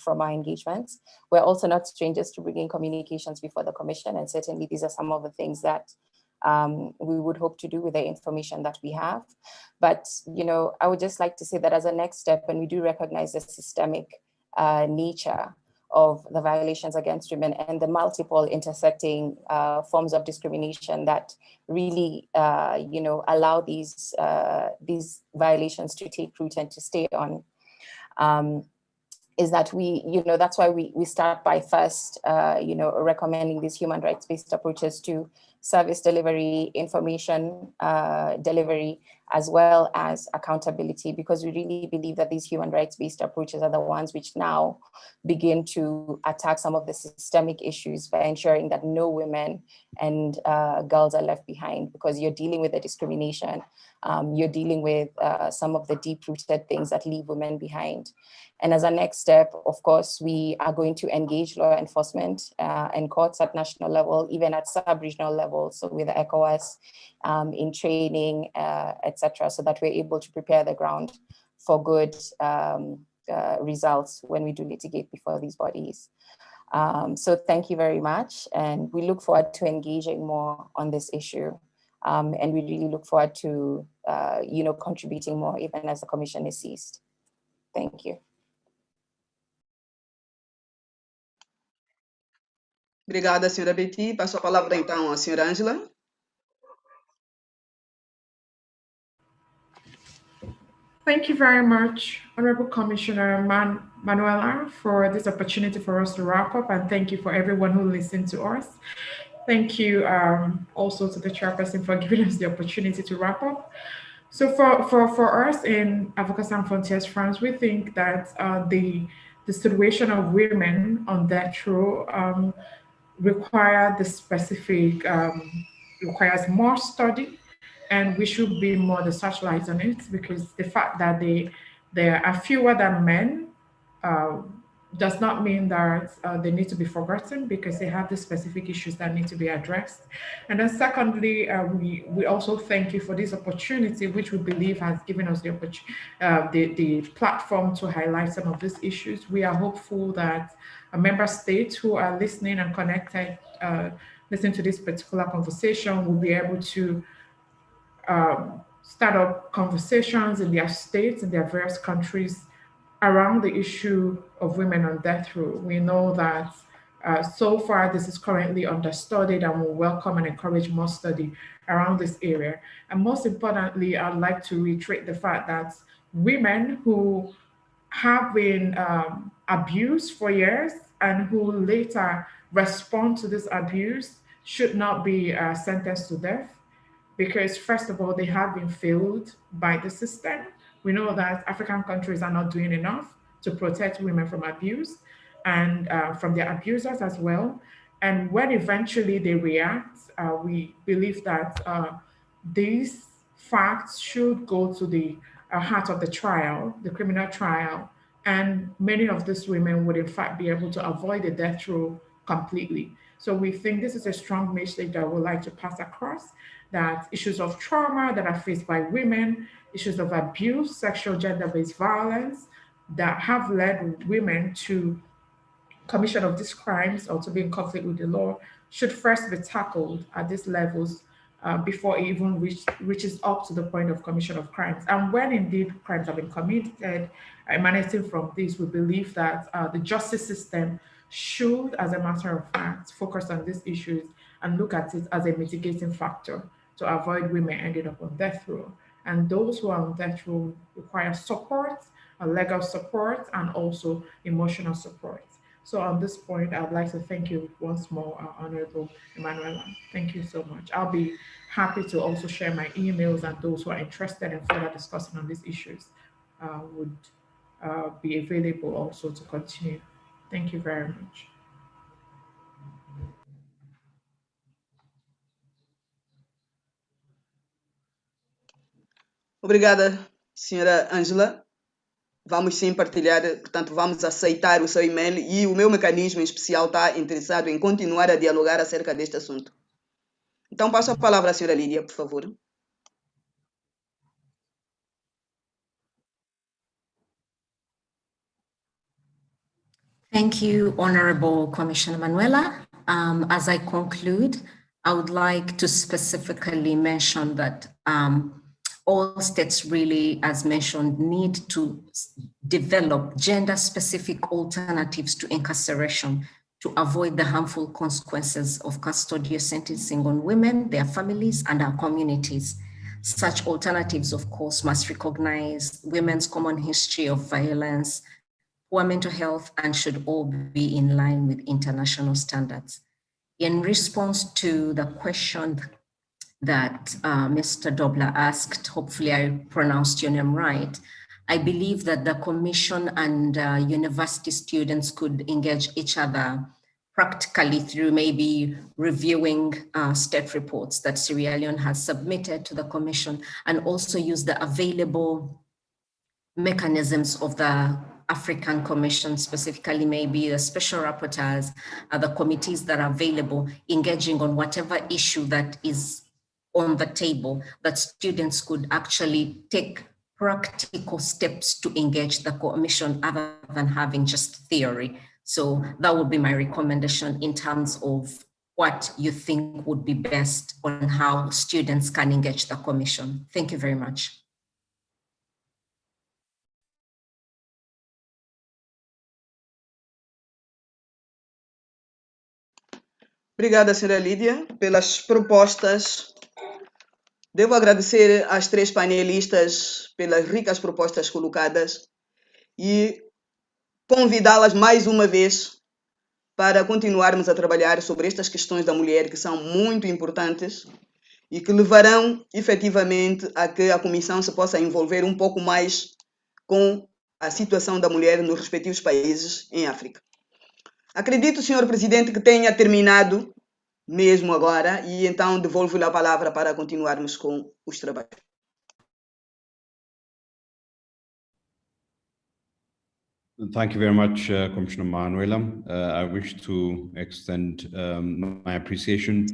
from our engagements. We're also not strangers to bringing communications before the Commission, and certainly these are some of the things that we would hope to do with the information that we have. But, I would just like to say that as a next step, when we do recognize the systemic nature of the violations against women and the multiple intersecting forms of discrimination that really, allow these violations to take root and to stay on, is that that's why we start by first, recommending these human rights-based approaches to service delivery, information delivery, as well as accountability, because we really believe that these human rights-based approaches are the ones which now begin to attack some of the systemic issues by ensuring that no women and girls are left behind, because you're dealing with the discrimination, you're dealing with some of the deep-rooted things that leave women behind. And as a next step, of course, we are going to engage law enforcement and courts at national level, even at sub-regional level, so with ECOWAS in training, etc., so that we're able to prepare the ground for good results when we do litigate before these bodies. So thank you very much, and we look forward to engaging more on this issue. And we really look forward to, contributing more even as the commission is ceased. Thank you. Obrigada, senhora Betty. Passo a palavra então à senhora Ângela. Thank you very much, Honorable Commissioner Manuela, for this opportunity for us to wrap up, and thank you for everyone who listened to us. Thank you also to the chairperson for giving us the opportunity to wrap up. So for us in Avocats Sans Frontières France, we think that the situation of women on death row require the specific, requires more study, and we should be more the searchlight on it, because the fact that there are fewer than men does not mean that they need to be forgotten, because they have the specific issues that need to be addressed. And then secondly, we also thank you for this opportunity, which we believe has given us the platform to highlight some of these issues. We are hopeful that member states who are listening and connected, listening to this particular conversation, will be able to start up conversations in their states, in their various countries, around the issue of women on death row. We know that so far this is currently understudied, and we welcome and encourage more study around this area. And most importantly, I'd like to reiterate the fact that women who have been abused for years and who later respond to this abuse should not be sentenced to death, because first of all, they have been failed by the system. We know that African countries are not doing enough to protect women from abuse and from their abusers as well. And when eventually they react, we believe that these facts should go to the heart of the trial, the criminal trial, and many of these women would in fact be able to avoid the death row completely. So we think this is a strong message that we'd like to pass across, that issues of trauma that are faced by women, issues of abuse, sexual gender-based violence that have led women to commission of these crimes or to be in conflict with the law should first be tackled at these levels before it even reaches up to the point of commission of crimes. And when indeed crimes have been committed, emanating from this, we believe that the justice system should, as a matter of fact, focus on these issues and look at it as a mitigating factor to avoid women ending up on death row. And those who are on death row require support, legal support, and also emotional support. So on this point, I'd like to thank you once more, Honorable Emanuela. Thank you so much. I'll be happy to also share my emails, and those who are interested in further discussing on these issues would be available also to continue. Thank you very much. Obrigada, senhora Ângela. Vamos sim partilhar, portanto, vamos aceitar o seu e-mail, e o meu mecanismo em especial está interessado em continuar a dialogar acerca deste assunto. Então, passo a palavra à senhora Lídia, por favor. Thank you, Honorable Commissioner Manuela. As I conclude, I would like to specifically mention that all states really, as mentioned, need to develop gender-specific alternatives to incarceration to avoid the harmful consequences of custodial sentencing on women, their families, and our communities. Such alternatives, of course, must recognize women's common history of violence, poor mental health, and should all be in line with international standards. In response to the question that Mr. Dobler asked, hopefully I pronounced your name right, I believe that the Commission and university students could engage each other practically through maybe reviewing state reports that Sierra Leone has submitted to the Commission, and also use the available mechanisms of the African Commission, specifically maybe the special rapporteurs, the committees that are available, engaging on whatever issue that is on the table, that students could actually take practical steps to engage the Commission other than having just theory. So that would be my recommendation in terms of what you think would be best on how students can engage the Commission. Thank you very much. Obrigada, senhora Lídia, pelas propostas. Devo agradecer às três panelistas pelas ricas propostas colocadas e convidá-las mais uma vez para continuarmos a trabalhar sobre estas questões da mulher, que são muito importantes e que levarão efetivamente a que a Comissão se possa envolver um pouco mais com a situação da mulher nos respectivos países em África. Acredito, senhor presidente, que tenha terminado mesmo agora e então devolvo-lhe a palavra para continuarmos com os trabalhos. Thank you very much, Commissioner Manuela. I wish to extend my appreciation.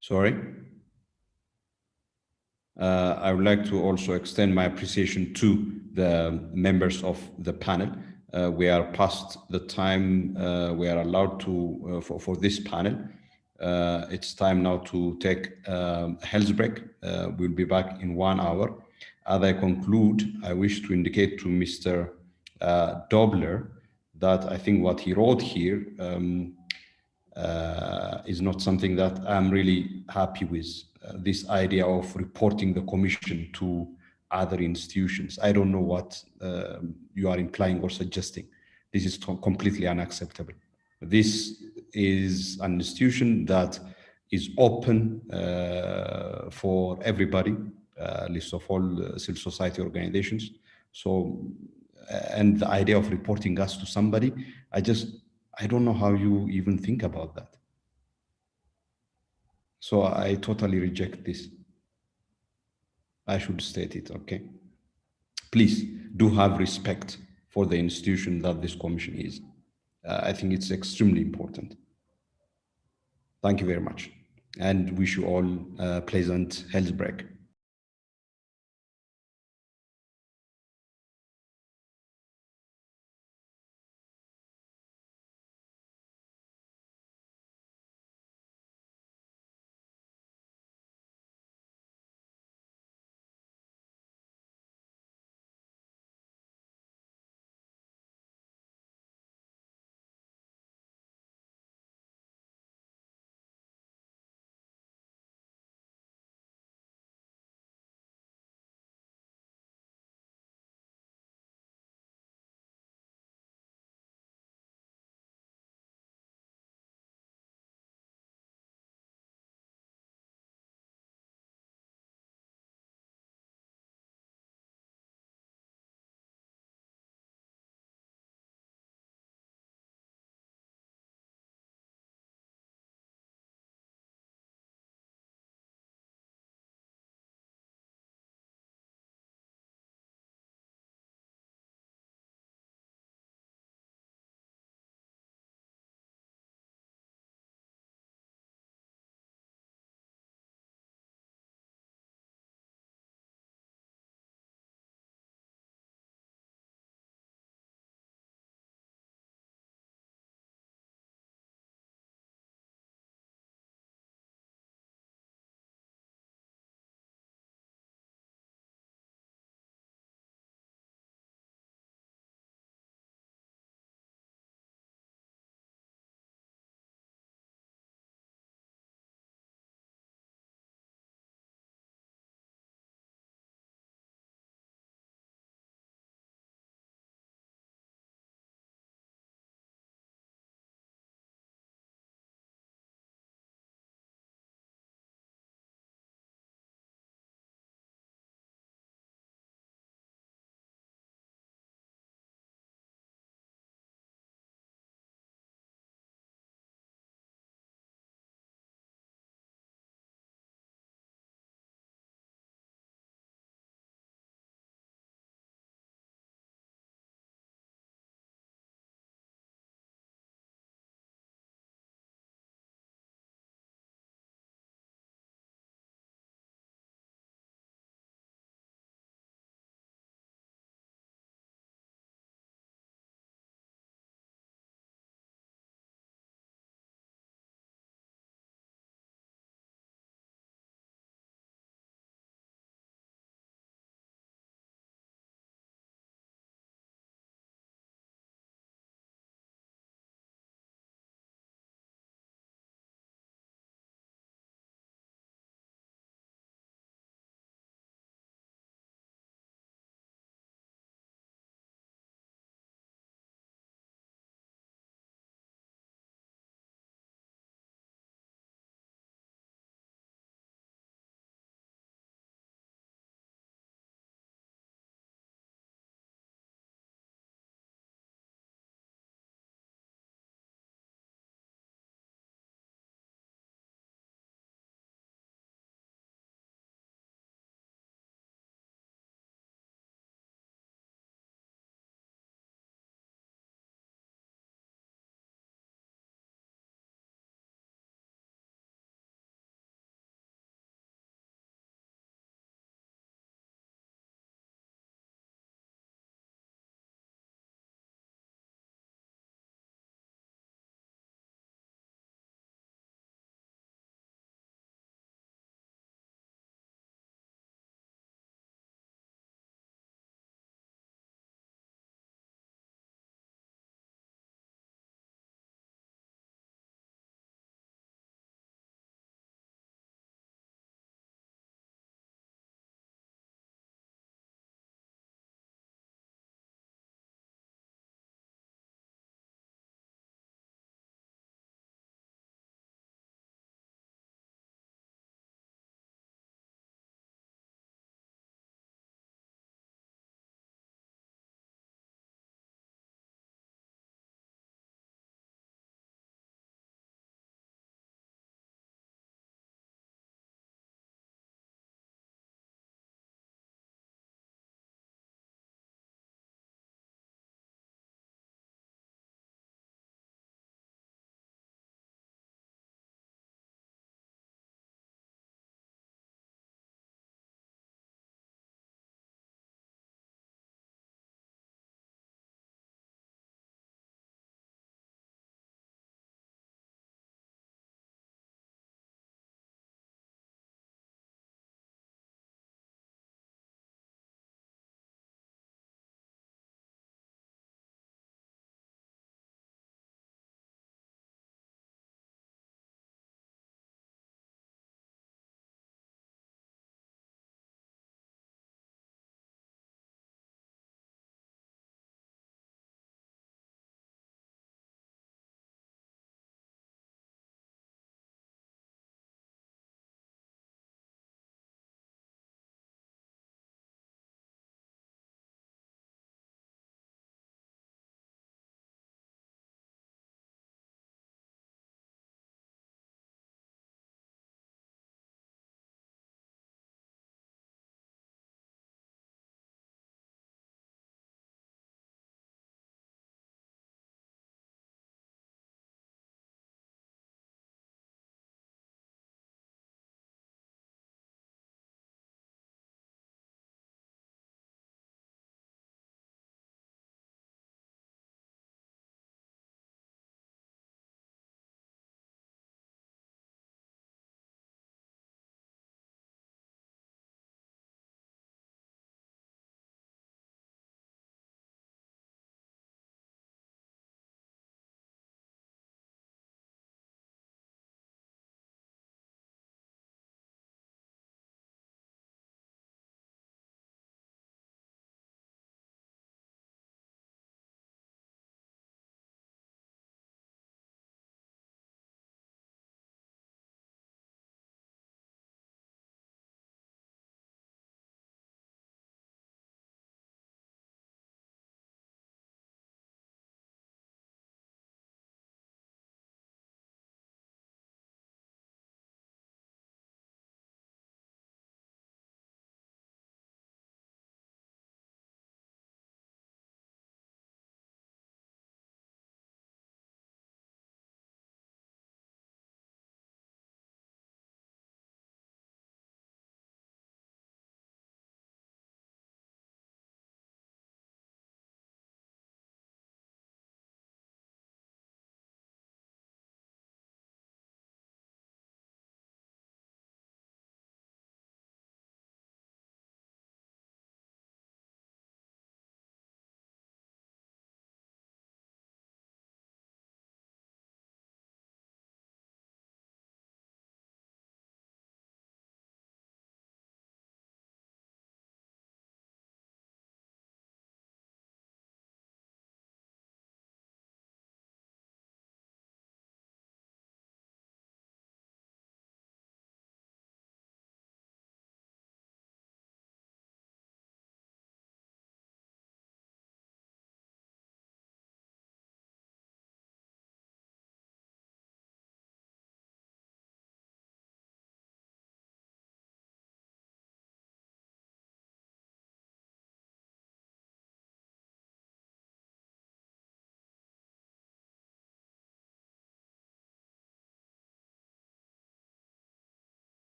Sorry. I would like to also extend my appreciation to the members of the panel. We are past the time we are allowed to for this panel. It's time now to take a health break. We'll be back in 1 hour. As I conclude, I wish to indicate to Mr. Dobler that I think what he wrote here is not something that I'm really happy with. This idea of reporting the Commission to other institutions. I don't know what you are implying or suggesting. This is completely unacceptable. This is an institution that is open for everybody, list of all civil society organizations. So, and the idea of reporting us to somebody, I don't know how you even think about that. So I totally reject this. I should state it, okay? Please do have respect for the institution that this commission is. I think it's extremely important. Thank you very much. And wish you all a pleasant health break.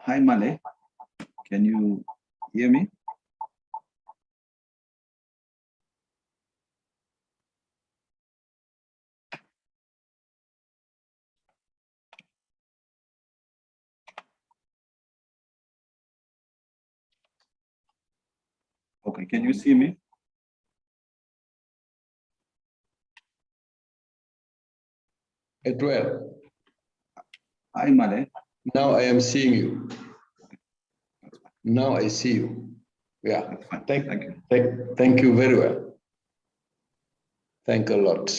Hi, Male. Can you hear me? Okay, can you see me? Edwell, Hi, Male. now I am seeing you. Now I see you. Yeah, Thank you. thank you very well. Thank a lot.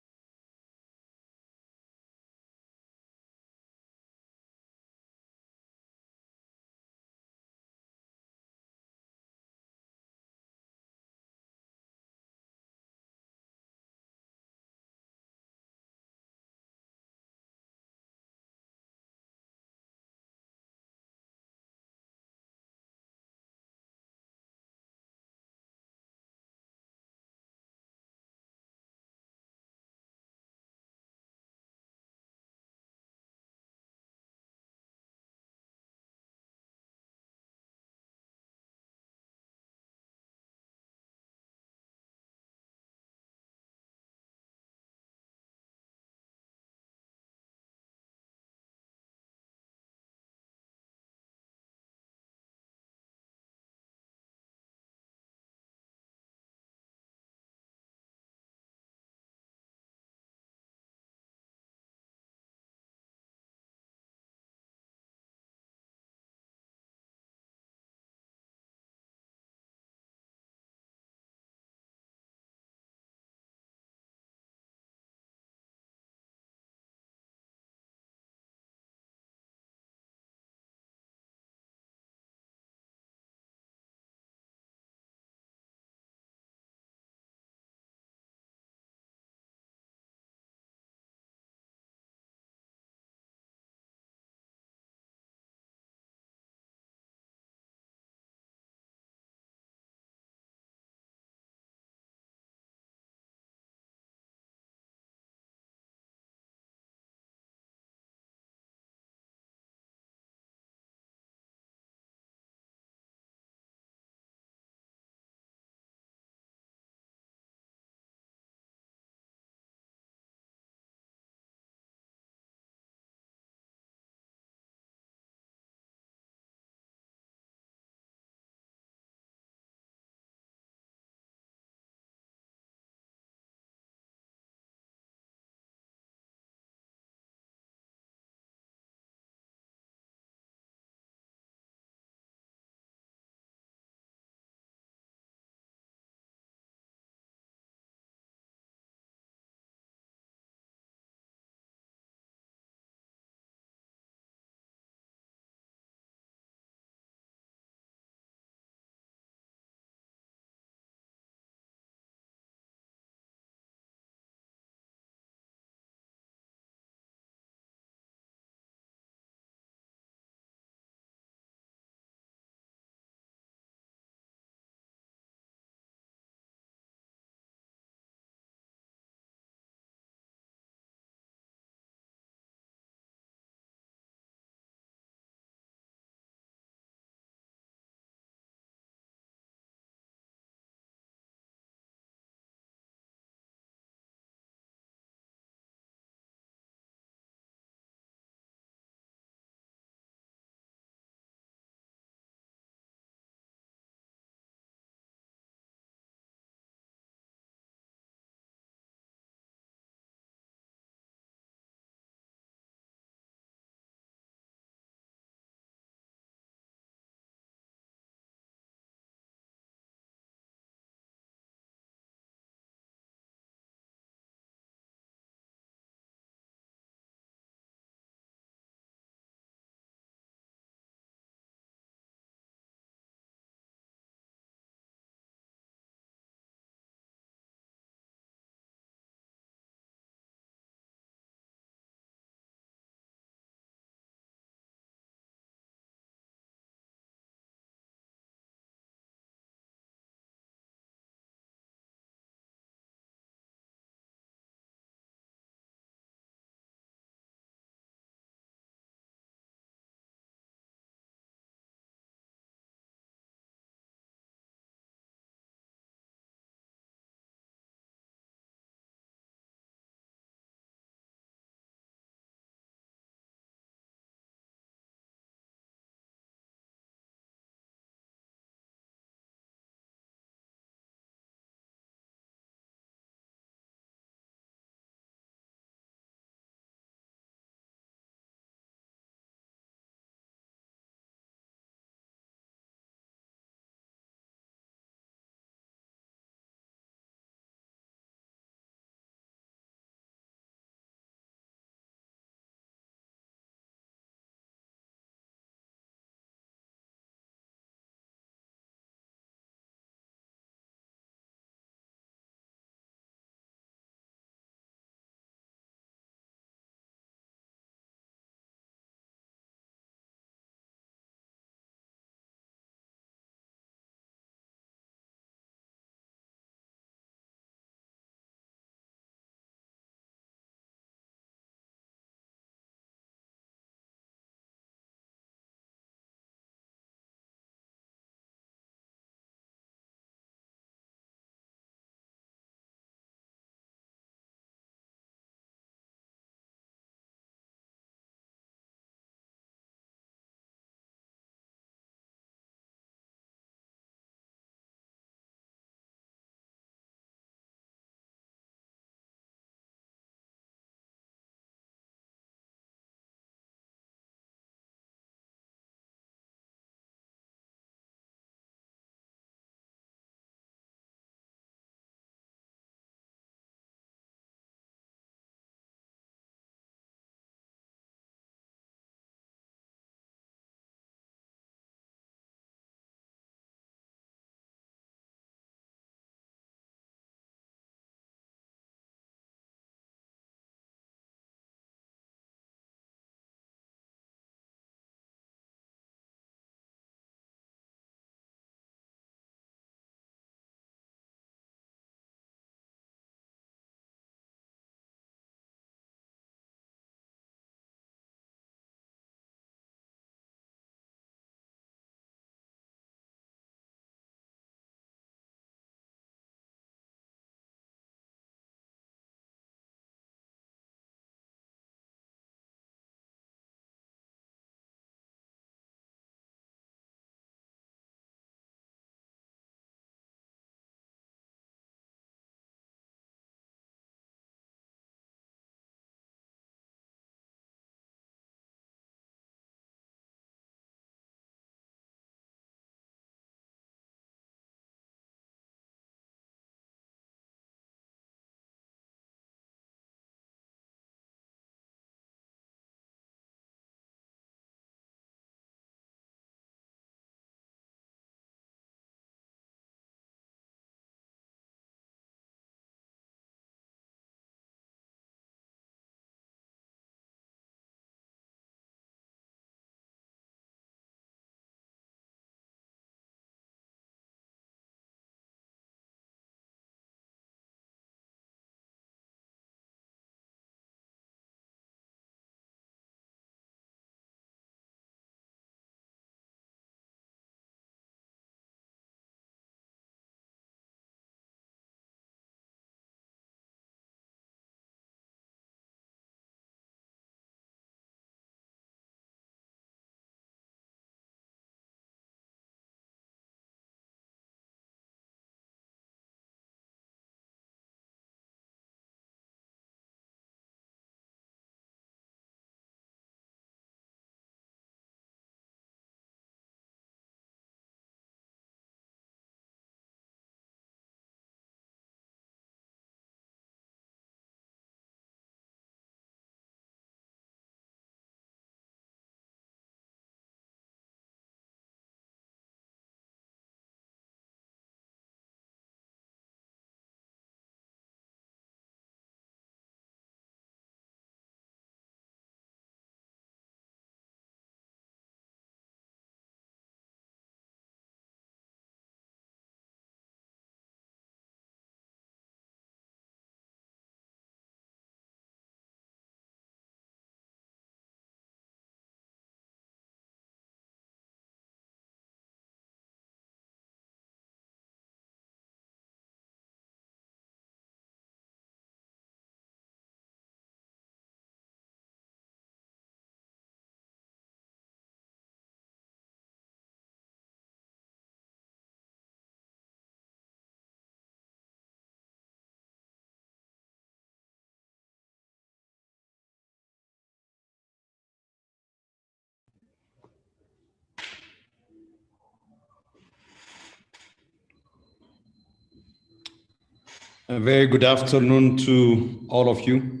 A very good afternoon to all of you,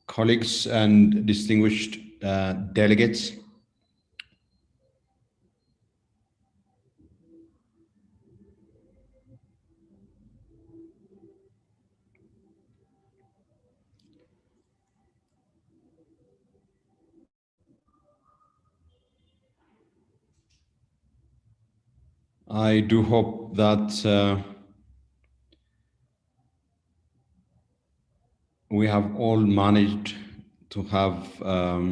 colleagues and distinguished delegates. I do hope that we have all managed to have a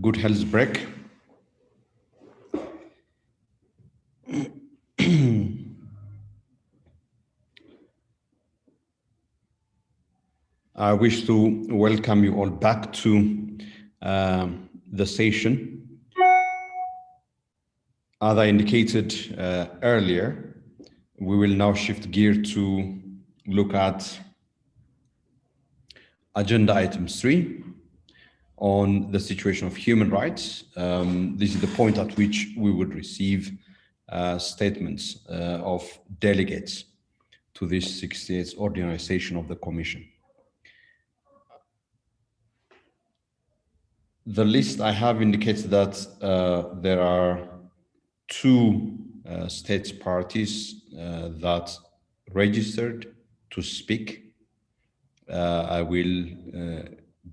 good health break. I wish to welcome you all back to the session. As I indicated earlier, we will now shift gear to look at agenda item 3 on the situation of human rights. This is the point at which we would receive statements of delegates to this 68th ordinary session of the Commission. The list I have indicates that there are 2 states parties that registered to speak. I will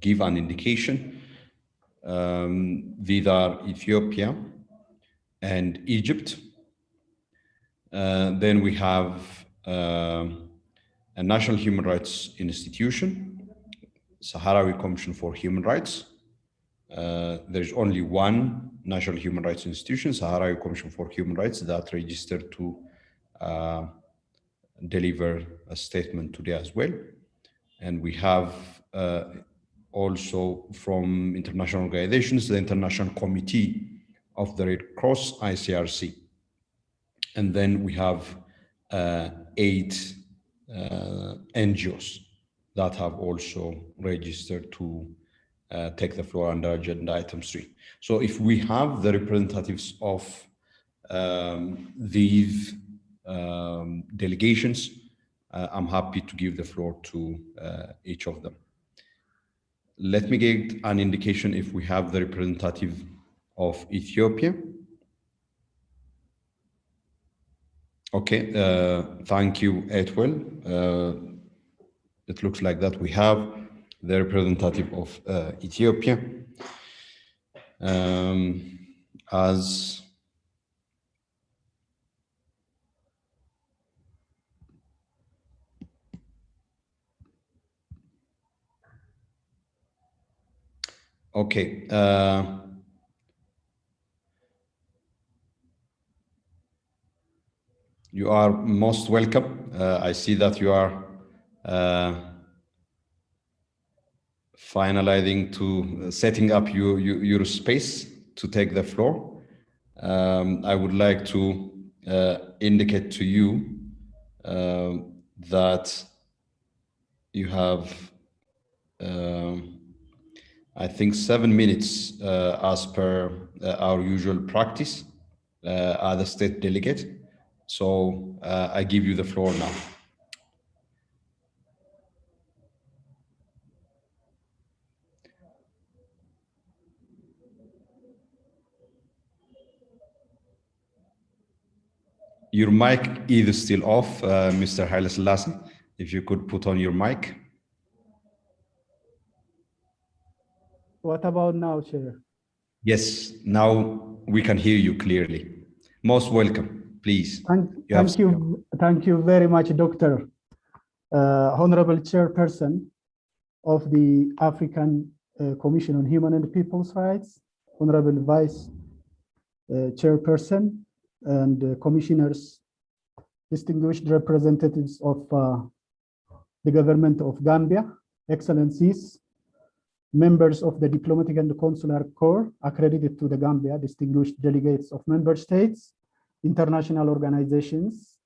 give an indication. These are Ethiopia and Egypt. Then we have a national human rights institution, Sahrawi Commission for Human Rights. There's only one national human rights institution, Sahrawi Commission for Human Rights, that registered to deliver a statement today as well. And we have also from international organizations, the International Committee of the Red Cross, ICRC. And then we have 8 NGOs that have also registered to take the floor under agenda item 3. So if we have the representatives of these delegations, I'm happy to give the floor to each of them. Let me get an indication if we have the representative of Ethiopia. Okay, thank you, Etwell. It looks like that we have the representative of Ethiopia. As okay, you are most welcome. I see that you are finalizing to setting up your space to take the floor. I would like to indicate to you that you have, I think, 7 minutes as per our usual practice as a state delegate. So I give you the floor now. Your mic is still off, Mr. Haile Selassie. If you could put on your mic. What about now, Chair? Yes, now we can hear you clearly. Most welcome, please. Thank you very much, Dr. Honorable Chairperson of the African Commission on Human and People's Rights, Honorable Vice Chairperson, and commissioners, distinguished representatives of the government of Gambia, excellencies, members of the diplomatic and consular corps accredited to the Gambia, distinguished delegates of member states, international organizations,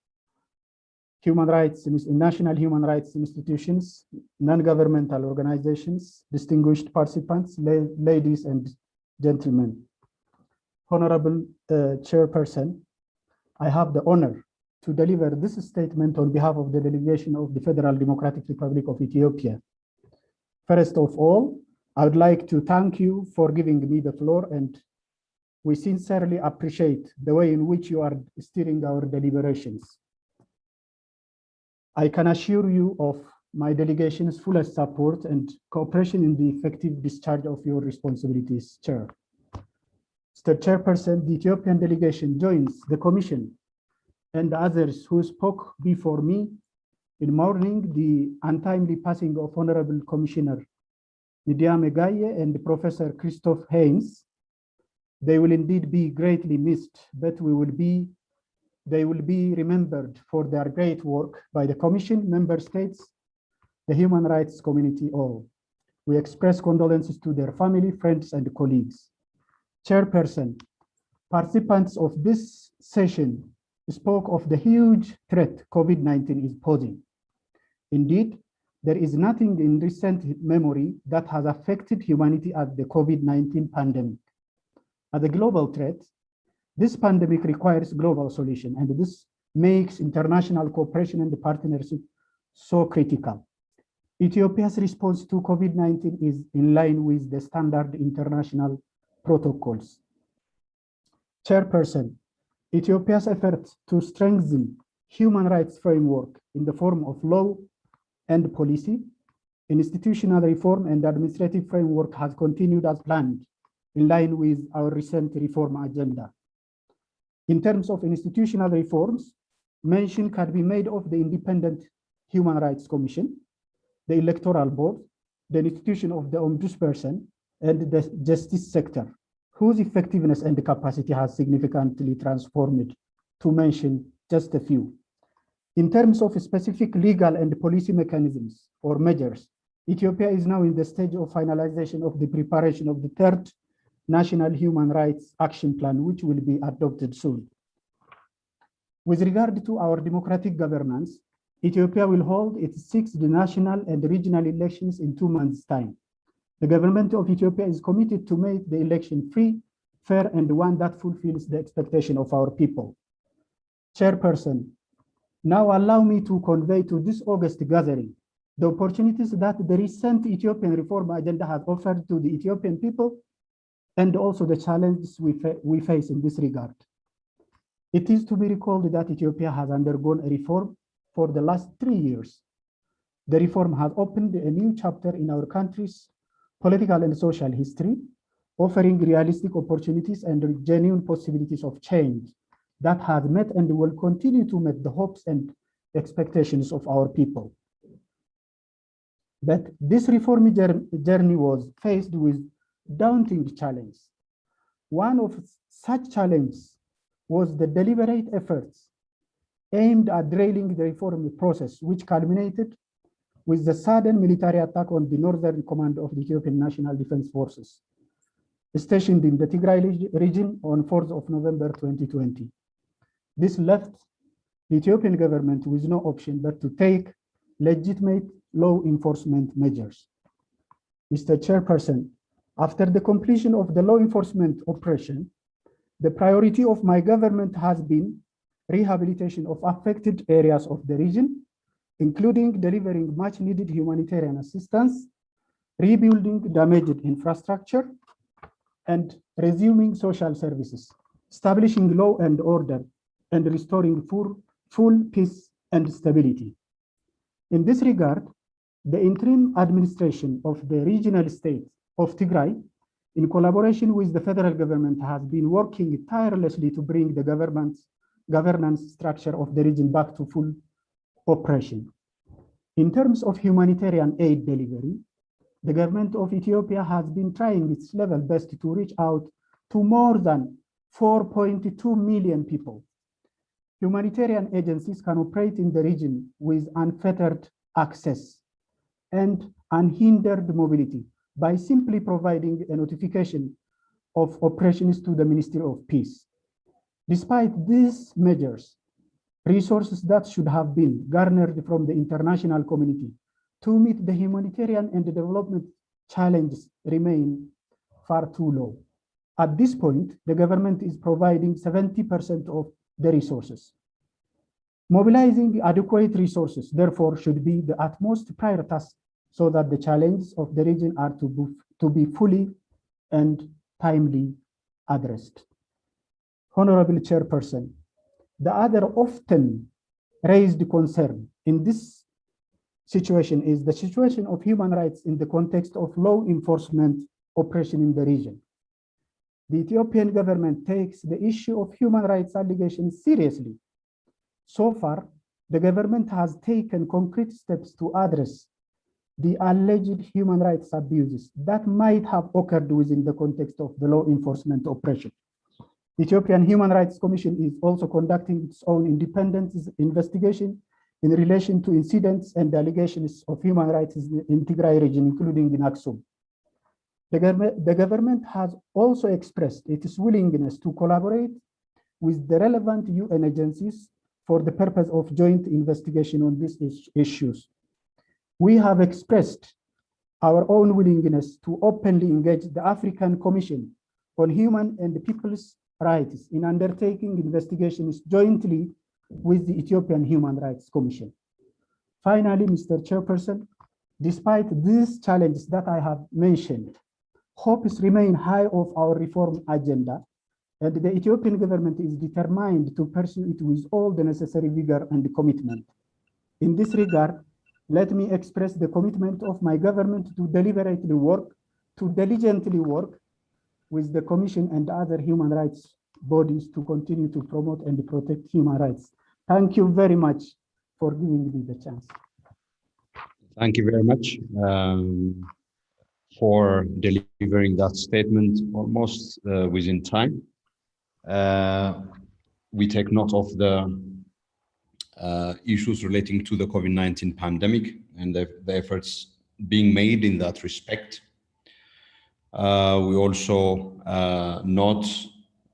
national human rights institutions, non-governmental organizations, distinguished participants, ladies and gentlemen. Honorable Chairperson, I have the honor to deliver this statement on behalf of the delegation of the Federal Democratic Republic of Ethiopia. First of all, I would like to thank you for giving me the floor, and we sincerely appreciate the way in which you are steering our deliberations. I can assure you of my delegation's fullest support and cooperation in the effective discharge of your responsibilities, Chair. Mr. Chairperson, the Ethiopian delegation joins the Commission and others who spoke before me in mourning the untimely passing of Honorable Commissioner Nidia Megaye and Professor Christoph Heinz. They will indeed be greatly missed, but they will be remembered for their great work by the Commission, Member States, the human rights community all. We express condolences to their family, friends, and colleagues. Chairperson, participants of this session spoke of the huge threat COVID-19 is posing. Indeed, there is nothing in recent memory that has affected humanity as the COVID-19 pandemic. As a global threat, this pandemic requires global solution, and this makes international cooperation and partnership so critical. Ethiopia's response to COVID-19 is in line with the standard international protocols. Chairperson, Ethiopia's efforts to strengthen human rights framework in the form of law and policy, institutional reform, and administrative framework has continued as planned, in line with our recent reform agenda. In terms of institutional reforms, mention can be made of the Independent Human Rights Commission, the Electoral Board, the institution of the Ombudsperson, and the justice sector, whose effectiveness and capacity has significantly transformed, to mention just a few. In terms of specific legal and policy mechanisms or measures, Ethiopia is now in the stage of finalization of the preparation of the third National Human Rights Action Plan, which will be adopted soon. With regard to our democratic governance, Ethiopia will hold its 6th national and regional elections in 2 months' time. The government of Ethiopia is committed to make the election free, fair, and one that fulfills the expectation of our people. Chairperson, now allow me to convey to this August gathering the opportunities that the recent Ethiopian reform agenda has offered to the Ethiopian people, and also the challenges we face in this regard. It is to be recalled that Ethiopia has undergone a reform for the last 3 years. The reform has opened a new chapter in our country's political and social history, offering realistic opportunities and genuine possibilities of change that has met and will continue to meet the hopes and expectations of our people. But this reform journey was faced with daunting challenge. One of such challenges was the deliberate efforts aimed at derailing the reform process, which culminated with the sudden military attack on the northern command of the Ethiopian National Defense Forces, stationed in the Tigray region on 4th of November 2020. This left the Ethiopian government with no option but to take legitimate law enforcement measures. Mr. Chairperson, after the completion of the law enforcement operation, the priority of my government has been rehabilitation of affected areas of the region, including delivering much needed humanitarian assistance, rebuilding damaged infrastructure, and resuming social services, establishing law and order, and restoring full peace and stability. In this regard, the interim administration of the regional state of Tigray, in collaboration with the federal government, has been working tirelessly to bring the governance structure of the region back to full operation. In terms of humanitarian aid delivery, the government of Ethiopia has been trying its level best to reach out to more than 4.2 million people. Humanitarian agencies can operate in the region with unfettered access and unhindered mobility by simply providing a notification of operations to the Ministry of Peace. Despite these measures, resources that should have been garnered from the international community to meet the humanitarian and development challenges remain far too low. At this point, the government is providing 70% of the resources. Mobilizing adequate resources, therefore, should be the utmost priority so that the challenges of the region are to be fully and timely addressed. Honorable Chairperson, the other often raised concern in this situation is the situation of human rights in the context of law enforcement operation in the region. The Ethiopian government takes the issue of human rights allegations seriously. So far, the government has taken concrete steps to address the alleged human rights abuses that might have occurred within the context of the law enforcement operation. The Ethiopian Human Rights Commission is also conducting its own independent investigation in relation to incidents and allegations of human rights in Tigray region, including in Aksum. The government has also expressed its willingness to collaborate with the relevant UN agencies for the purpose of joint investigation on these issues. We have expressed our own willingness to openly engage the African Commission on Human and People's Rights in undertaking investigations jointly with the Ethiopian Human Rights Commission. Finally, Mr. Chairperson, despite these challenges that I have mentioned, hopes remain high of our reform agenda, and the Ethiopian government is determined to pursue it with all the necessary vigor and commitment. In this regard, let me express the commitment of my government to diligently work with the Commission and other human rights bodies to continue to promote and protect human rights. Thank you very much for giving me the chance. Thank you very much for delivering that statement almost within time. We take note of the issues relating to the COVID-19 pandemic and the efforts being made in that respect. We also note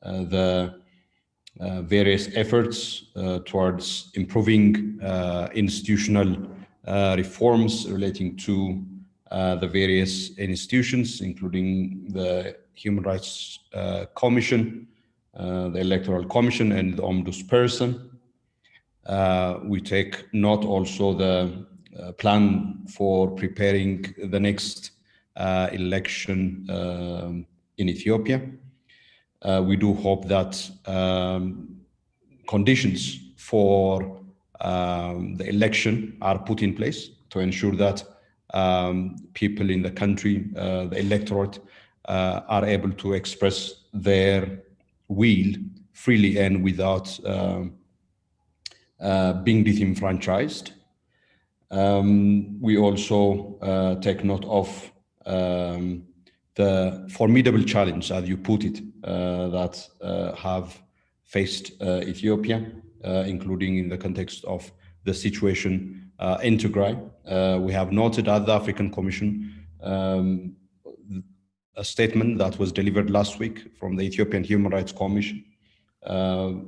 the various efforts towards improving institutional reforms relating to the various institutions, including the Human Rights Commission, the Electoral Commission, and the Ombudsperson. We take note also the plan for preparing the next election in Ethiopia. We do hope that conditions for the election are put in place to ensure that people in the country, the electorate, are able to express their will freely and without being disenfranchised. We also take note of the formidable challenge, as you put it, that have faced Ethiopia, including in the context of the situation in Tigray. We have noted at the African Commission a statement that was delivered last week from the Ethiopian Human Rights Commission,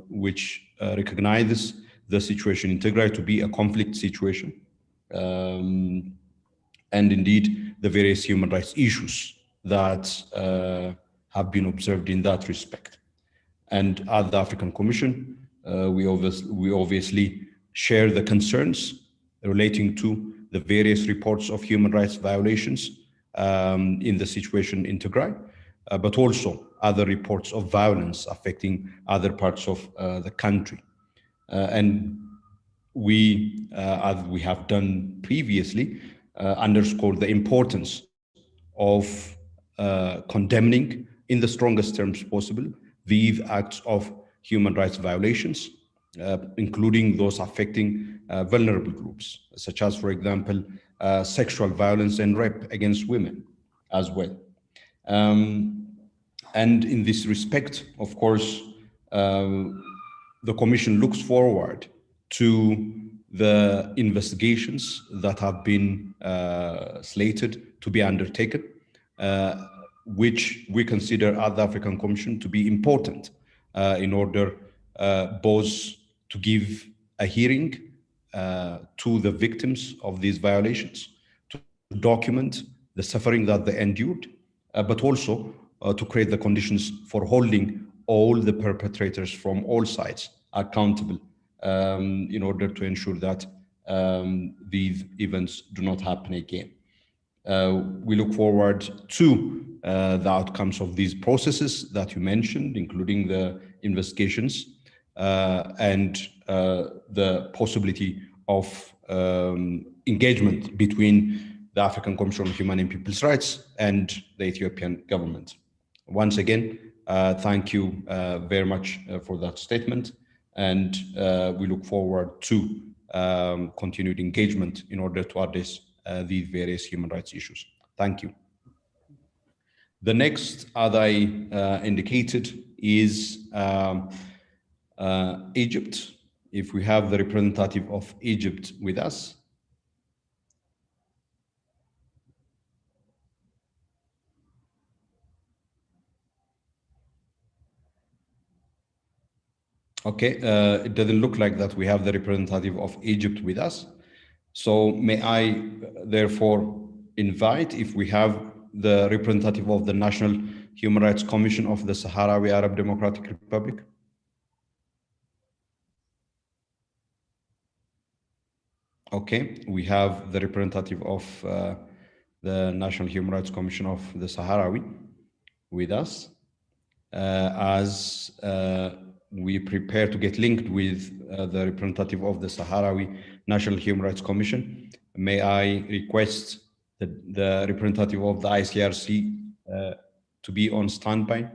which recognizes the situation in Tigray to be a conflict situation, and indeed the various human rights issues that have been observed in that respect. And at the African Commission, we obviously share the concerns relating to the various reports of human rights violations in the situation in Tigray, but also other reports of violence affecting other parts of the country. And we, as we have done previously, underscore the importance of condemning in the strongest terms possible these acts of human rights violations, including those affecting vulnerable groups, such as, for example, sexual violence and rape against women as well. And in this respect, of course, the Commission looks forward to the investigations that have been slated to be undertaken, which we consider at the African Commission to be important in order both to give a hearing to the victims of these violations, to document the suffering that they endured, but also to create the conditions for holding all the perpetrators from all sides accountable in order to ensure that these events do not happen again. We look forward to the outcomes of these processes that you mentioned, including the investigations and the possibility of engagement between the African Commission on Human and People's Rights and the Ethiopian government. Once again, thank you very much for that statement, and we look forward to continued engagement in order to address these various human rights issues. Thank you. The next, as I indicated, is Egypt. If we have the representative of Egypt with us. Okay, it doesn't look like that we have the representative of Egypt with us. So may I therefore invite, if we have the representative of the National Human Rights Commission of the Sahrawi Arab Democratic Republic? Okay, we have the representative of the National Human Rights Commission of the Sahrawi with us. As we prepare to get linked with the representative of the Sahrawi National Human Rights Commission, may I request the representative of the ICRC to be on standby?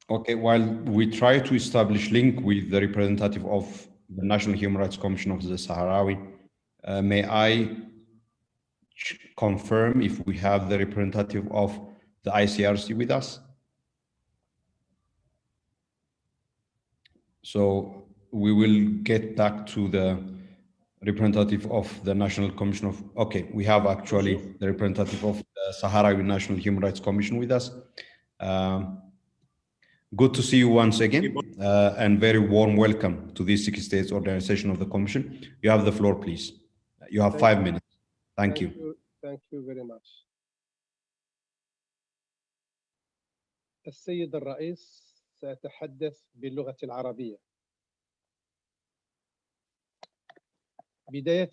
Okay, while we try to establish link with the representative of the National Human Rights Commission of the Sahrawi, may I confirm if we have the representative of the ICRC with us? So we will get back to the representative of the National Commission of, okay, we have actually the representative of the Sahrawi National Human Rights Commission with us. Good to see you once again, and very warm welcome to this 60 States organization of the Commission. You have the floor, please. You have 5 minutes. Thank you. Thank you very much. السيد الرئيس، سأتحدث باللغة العربية. بداية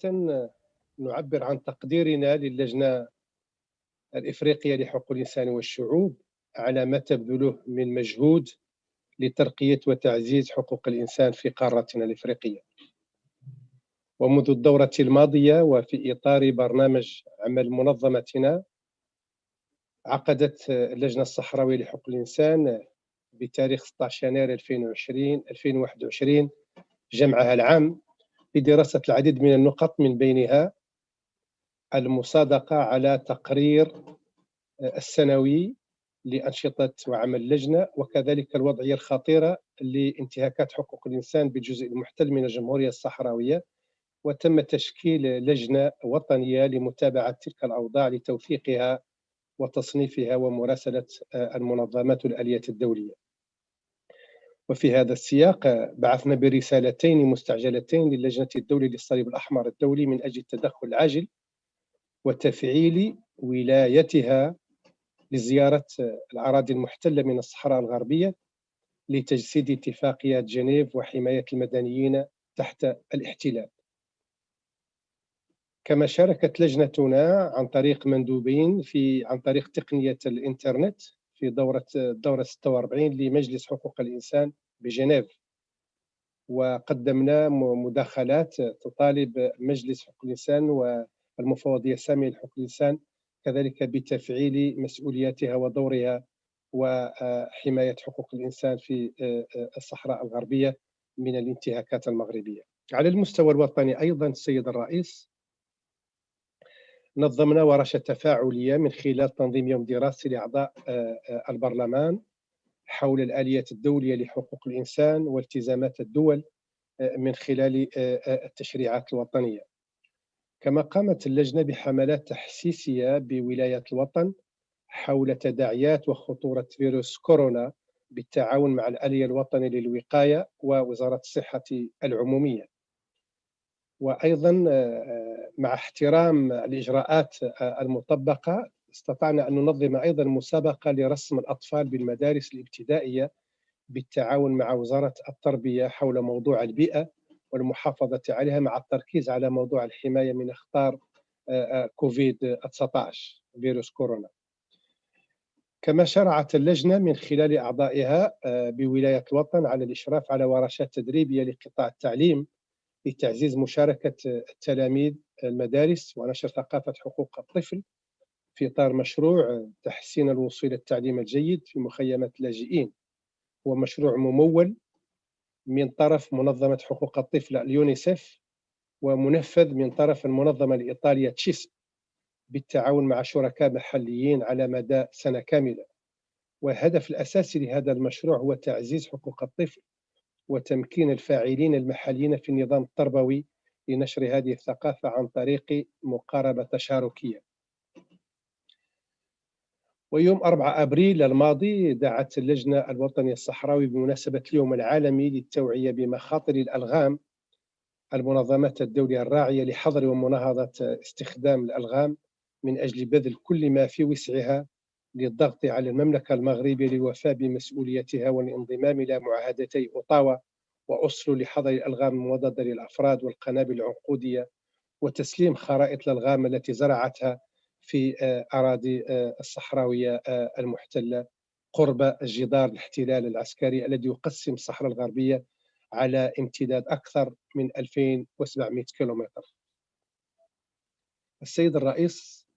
نعبر عن تقديرنا للجنة الإفريقية لحقوق الإنسان والشعوب على ما تبذله من مجهود لترقية وتعزيز حقوق الإنسان في قارتنا الإفريقية. ومنذ الدورة الماضية وفي إطار برنامج عمل منظمتنا، عقدت اللجنة الصحراوية لحقوق الإنسان بتاريخ 16 يناير 2021 جمعها العام لدراسة العديد من النقط، من بينها المصادقة على تقرير السنوي لأنشطة وعمل اللجنة، وكذلك الوضعية الخطيرة لانتهاكات حقوق الإنسان بالجزء المحتل من الجمهورية الصحراوية. وتم تشكيل لجنة وطنية لمتابعة تلك الأوضاع لتوثيقها وتصنيفها ومراسلة المنظمات والآليات الدولية. وفي هذا السياق بعثنا برسالتين مستعجلتين للجنة الدولية للصليب الأحمر الدولي من أجل التدخل العاجل وتفعيل ولايتها لزيارة الأراضي المحتلة من الصحراء الغربية لتجسيد اتفاقية جنيف وحماية المدنيين تحت الاحتلال. كما شاركت لجنتنا عن طريق مندوبين عن طريق تقنية الإنترنت في الدورة 46 لمجلس حقوق الإنسان بجنيف، وقدمنا مداخلات تطالب مجلس حقوق الإنسان والمفوضية السامية لحقوق الإنسان كذلك بتفعيل مسؤولياتها ودورها وحماية حقوق الإنسان في الصحراء الغربية من الانتهاكات المغربية. على المستوى الوطني أيضا السيد الرئيس، نظمنا ورشة تفاعلية من خلال تنظيم يوم دراسي لأعضاء البرلمان حول الآليات الدولية لحقوق الإنسان والتزامات الدول من خلال التشريعات الوطنية. كما قامت اللجنة بحملات تحسيسية بولايات الوطن حول تداعيات وخطورة فيروس كورونا بالتعاون مع الآلية الوطني للوقاية ووزارة الصحة العمومية. وأيضا مع احترام الإجراءات المطبقة استطعنا أن ننظم أيضا مسابقة لرسم الأطفال بالمدارس الابتدائية بالتعاون مع وزارة التربية حول موضوع البيئة والمحافظة عليها مع التركيز على موضوع الحماية من أخطار كوفيد-19 فيروس كورونا. كما شرعت اللجنة من خلال أعضائها بولاية الوطن على الإشراف على ورشات تدريبية لقطاع التعليم لتعزيز مشاركة التلاميذ المدارس ونشر ثقافة حقوق الطفل في إطار مشروع تحسين الوصول إلى التعليم الجيد في مخيمات اللاجئين. هو مشروع ممول من طرف منظمة حقوق الطفل اليونيسف ومنفذ من طرف المنظمة الإيطالية تشيسب بالتعاون مع شركاء محليين على مدى سنة كاملة. والهدف الأساسي لهذا المشروع هو تعزيز حقوق الطفل وتمكين الفاعلين المحليين في النظام التربوي لنشر هذه الثقافة عن طريق مقاربة تشاركية. ويوم 4 أبريل الماضي دعت اللجنة الوطنية الصحراوي بمناسبة اليوم العالمي للتوعية بمخاطر الألغام المنظمات الدولية الراعية لحظر ومناهضة استخدام الألغام من أجل بذل كل ما في وسعها للضغط على المملكة المغربية للوفاء بمسؤوليتها والانضمام إلى معاهدتي أوتاوا وأوسلو لحظر الألغام المضادة للأفراد والقنابل العنقودية وتسليم خرائط الألغام التي زرعتها في أراضي الصحراوية المحتلة قرب الجدار الاحتلال العسكري الذي يقسم الصحراء الغربية على امتداد أكثر من 2700 كيلومتر. السيد الرئيس،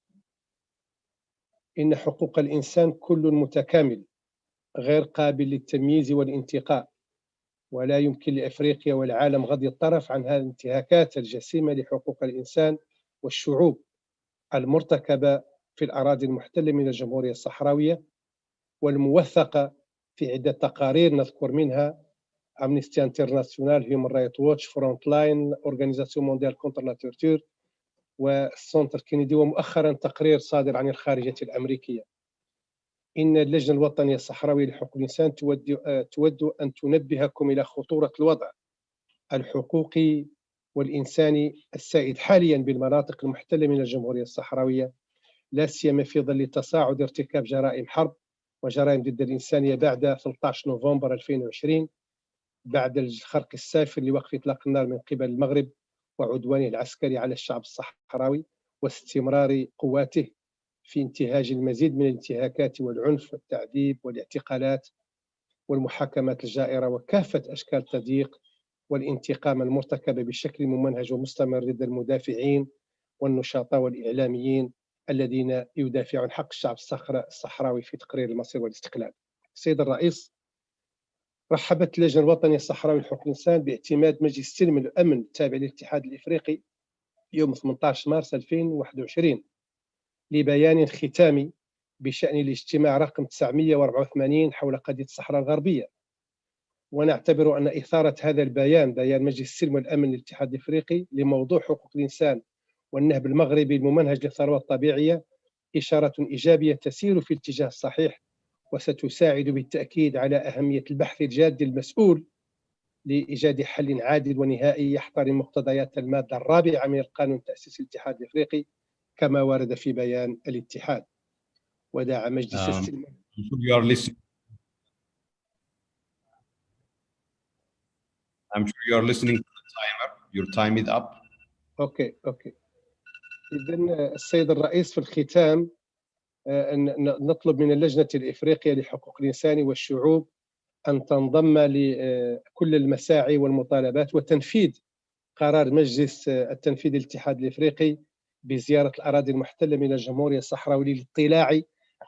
إن حقوق الإنسان كل متكامل غير قابل للتمييز والانتقاء، ولا يمكن لأفريقيا والعالم غض الطرف عن هذه الانتهاكات الجسيمة لحقوق الإنسان والشعوب المرتكبة في الأراضي المحتلة من الجمهورية الصحراوية والموثقة في عدة تقارير نذكر منها أمنستي انترناسيونال، هيومن رايت ووتش، فرونت لاين، أورغانيزاسيون مونديال كونتر لا تورتور، والسنتر كينيدي، ومؤخرا تقرير صادر عن الخارجية الأمريكية. إن اللجنة الوطنية الصحراوية لحقوق الإنسان تود أن تنبهكم إلى خطورة الوضع الحقوقي والإنساني السائد حاليا بالمناطق المحتلة من الجمهورية الصحراوية، لا سيما في ظل تصاعد ارتكاب جرائم حرب وجرائم ضد الإنسانية بعد 13 نوفمبر 2020 بعد الخرق السافر لوقف إطلاق النار من قبل المغرب وعدوانه العسكري على الشعب الصحراوي واستمرار قواته في انتهاج المزيد من الانتهاكات والعنف والتعذيب والاعتقالات والمحاكمات الجائرة وكافة أشكال التضييق والانتقام المرتكبة بشكل ممنهج ومستمر ضد المدافعين والنشطاء والإعلاميين الذين يدافعون حق الشعب الصحراوي في تقرير المصير والاستقلال. السيد الرئيس، رحبت اللجنة الوطنية الصحراوية لحقوق الإنسان باعتماد مجلس السلم والأمن التابع للاتحاد الإفريقي يوم 18 مارس 2021 لبيان ختامي بشأن الاجتماع رقم 984 حول قضية الصحراء الغربية. ونعتبر أن إثارة هذا البيان، بيان مجلس السلم والأمن للاتحاد الإفريقي لموضوع حقوق الإنسان والنهب المغربي الممنهج للثروة الطبيعية، إشارة إيجابية تسير في الاتجاه الصحيح وستساعد بالتأكيد على أهمية البحث الجاد المسؤول لإيجاد حل عادل ونهائي يحترم مقتضيات المادة 4 من القانون التأسيسي للاتحاد الإفريقي كما ورد في بيان الاتحاد. ودعا مجلس السلم. I'm sure you are listening to the timer. Your time is up. أوكي. إذن السيد الرئيس، في الختام نطلب من اللجنة الإفريقية لحقوق الإنسان والشعوب أن تنضم لكل المساعي والمطالبات وتنفيذ قرار مجلس التنفيذ الاتحاد الإفريقي بزيارة الأراضي المحتلة من الجمهورية الصحراوية للاطلاع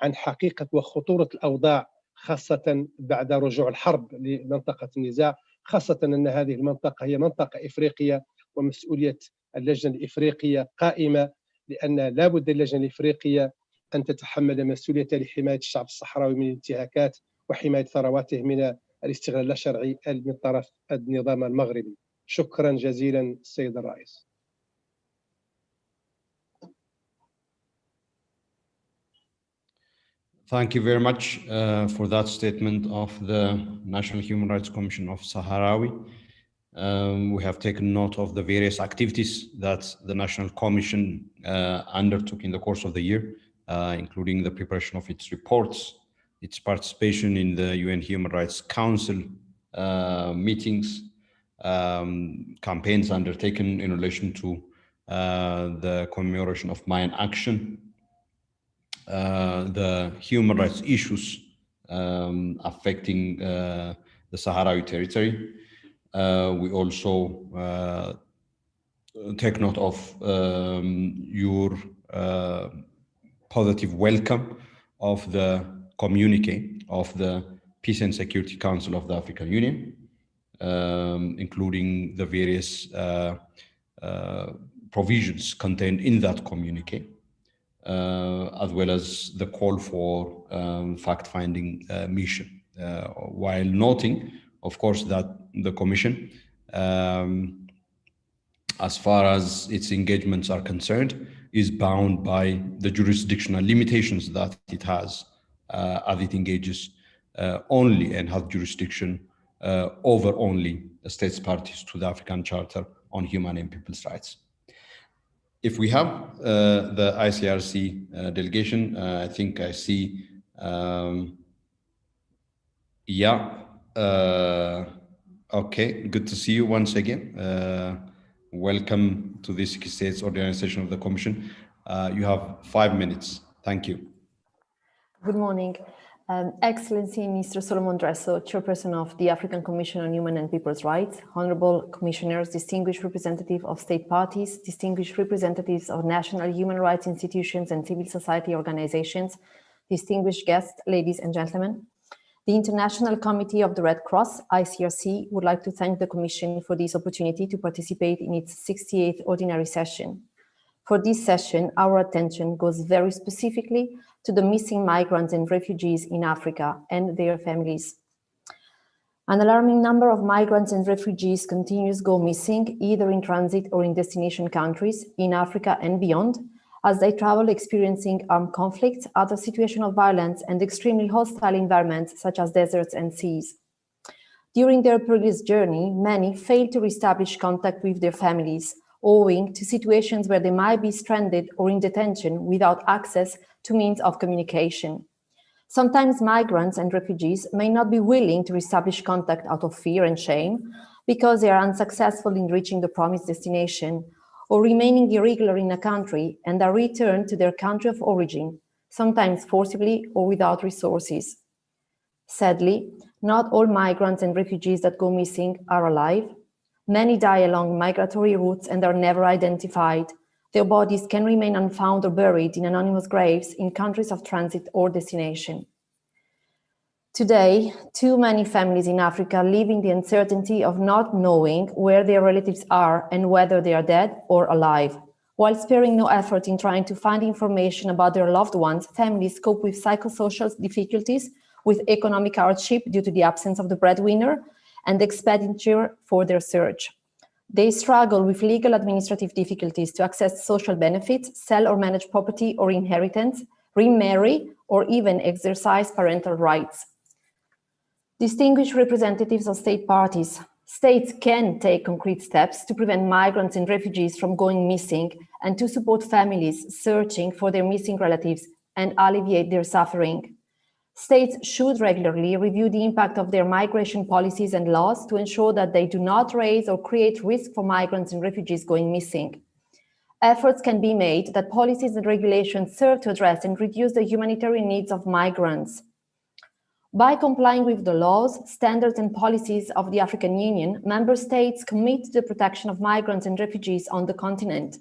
عن حقيقة وخطورة الأوضاع، خاصة بعد رجوع الحرب لمنطقة النزاع، خاصة أن هذه المنطقة هي منطقة إفريقية ومسؤولية اللجنة الإفريقية قائمة، لأن لا بد اللجنة الإفريقية أن تتحمل مسؤوليتها لحماية الشعب الصحراوي من الانتهاكات وحماية ثرواته من الاستغلال اللا-شرعي من طرف النظام المغربي. شكرا جزيلا السيد الرئيس. Thank you very much for that statement of the National Human Rights Commission of Sahrawi. We have taken note of the various activities that the National Commission undertook in the course of the year, including the preparation of its reports, its participation in the UN Human Rights Council meetings, campaigns undertaken in relation to the commemoration of Mayan Action, the human rights issues affecting the Sahrawi territory. We also take note of your positive welcome of the communique of the Peace and Security Council of the African Union, including the various provisions contained in that communique, as well as the call for fact-finding mission, while noting, of course, that the Commission, as far as its engagements are concerned, is bound by the jurisdictional limitations that it has as it engages only and has jurisdiction over only the states parties to the African Charter on Human and People's Rights. If we have the ICRC delegation, I think I see, okay, good to see you once again. Welcome to the 68th ordinary session of the Commission. You have 5 minutes. Thank you. Good morning. Excellency Mr. Solomon Dresso, Chairperson of the African Commission on Human and People's Rights, Honorable Commissioners, distinguished representatives of state parties, distinguished representatives of national human rights institutions and civil society organizations, distinguished guests, ladies and gentlemen. The International Committee of the Red Cross, ICRC, would like to thank the Commission for this opportunity to participate in its 68th ordinary session. For this session, our attention goes very specifically to the missing migrants and refugees in Africa and their families. An alarming number of migrants and refugees continues to go missing, either in transit or in destination countries in Africa and beyond, as they travel experiencing armed conflicts, other situations of violence, and extremely hostile environments such as deserts and seas. During their previous journey, many fail to reestablish contact with their families, owing to situations where they might be stranded or in detention without access to means of communication. Sometimes migrants and refugees may not be willing to establish contact out of fear and shame because they are unsuccessful in reaching the promised destination or remaining irregular in a country and are returned to their country of origin, sometimes forcibly or without resources. Sadly, not all migrants and refugees that go missing are alive. Many die along migratory routes and are never identified. Their bodies can remain unfound or buried in anonymous graves in countries of transit or destination. Today, too many families in Africa live in the uncertainty of not knowing where their relatives are and whether they are dead or alive. While sparing no effort in trying to find information about their loved ones, families cope with psychosocial difficulties, with economic hardship due to the absence of the breadwinner, and expenditure for their search. They struggle with legal administrative difficulties to access social benefits, sell or manage property or inheritance, remarry, or even exercise parental rights. Distinguished representatives of state parties, states can take concrete steps to prevent migrants and refugees from going missing and to support families searching for their missing relatives and alleviate their suffering. States should regularly review the impact of their migration policies and laws to ensure that they do not raise or create risk for migrants and refugees going missing. Efforts can be made that policies and regulations serve to address and reduce the humanitarian needs of migrants. By complying with the laws, standards, and policies of the African Union, member states commit to the protection of migrants and refugees on the continent.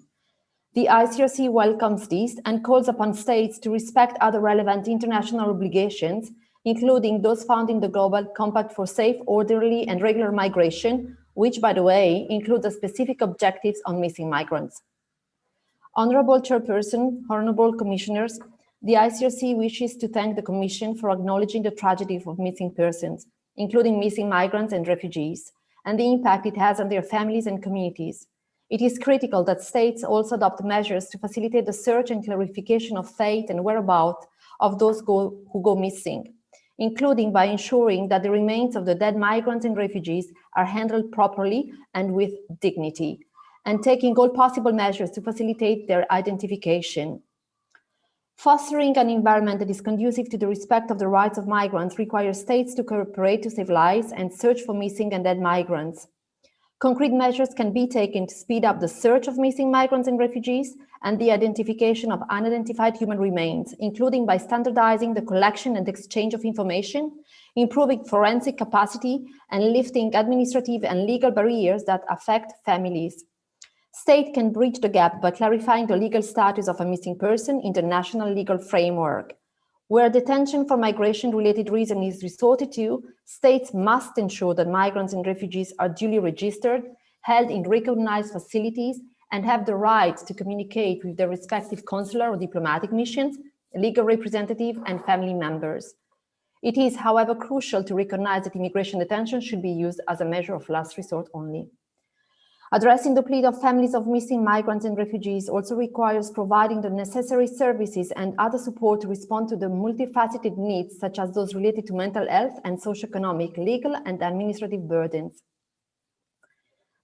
The ICRC welcomes this and calls upon states to respect other relevant international obligations, including those found in the Global Compact for Safe, Orderly, and Regular Migration, which, by the way, include the specific objectives on missing migrants. Honorable Chairperson, Honorable Commissioners, the ICRC wishes to thank the Commission for acknowledging the tragedy of missing persons, including missing migrants and refugees, and the impact it has on their families and communities. It is critical that states also adopt measures to facilitate the search and clarification of fate and whereabouts of those who go missing, including by ensuring that the remains of the dead migrants and refugees are handled properly and with dignity, and taking all possible measures to facilitate their identification. Fostering an environment that is conducive to the respect of the rights of migrants requires states to cooperate to save lives and search for missing and dead migrants. Concrete measures can be taken to speed up the search of missing migrants and refugees and the identification of unidentified human remains, including by standardizing the collection and exchange of information, improving forensic capacity, and lifting administrative and legal barriers that affect families. State can bridge the gap by clarifying the legal status of a missing person in the national legal framework. Where detention for migration-related reasons is resorted to, states must ensure that migrants and refugees are duly registered, held in recognized facilities, and have the right to communicate with their respective consular or diplomatic missions, legal representative, and family members. It is, however, crucial to recognize that immigration detention should be used as a measure of last resort only. Addressing the plight of families of missing migrants and refugees also requires providing the necessary services and other support to respond to the multifaceted needs, such as those related to mental health and socioeconomic, legal, and administrative burdens.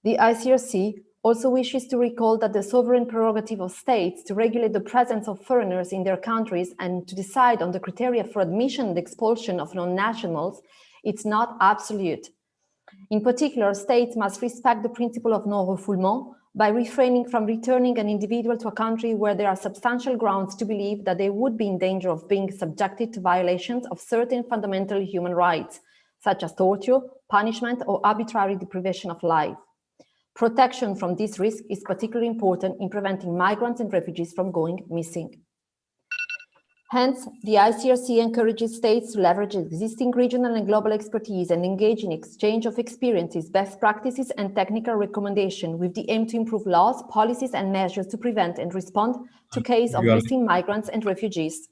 The ICRC also wishes to recall that the sovereign prerogative of states to regulate the presence of foreigners in their countries and to decide on the criteria for admission and expulsion of non-nationals, it's not absolute. In particular, states must respect the principle of non-refoulement by refraining from returning an individual to a country where there are substantial grounds to believe that they would be in danger of being subjected to violations of certain fundamental human rights, such as torture, punishment, or arbitrary deprivation of life. Protection from this risk is particularly important in preventing migrants and refugees from going missing. Hence, the ICRC encourages states to leverage existing regional and global expertise and engage in exchange of experiences, best practices, and technical recommendations with the aim to improve laws, policies, and measures to prevent and respond to cases of missing migrants and refugees.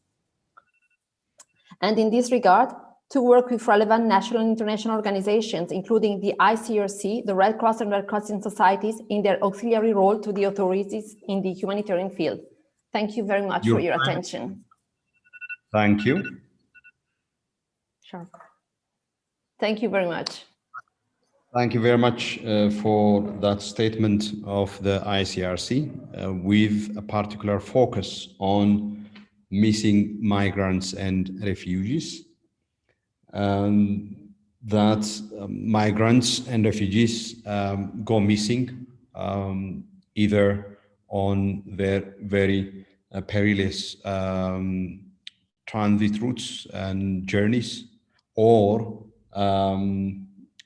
And in this regard, to work with relevant national and international organizations, including the ICRC, the Red Cross and Red Crescent societies in their auxiliary role to the authorities in the humanitarian field. Thank you very much for your attention. Thank you. Sure. Thank you very much. Thank you very much for that statement of the ICRC with a particular focus on missing migrants and refugees. That migrants and refugees go missing either on their very perilous transit routes and journeys, or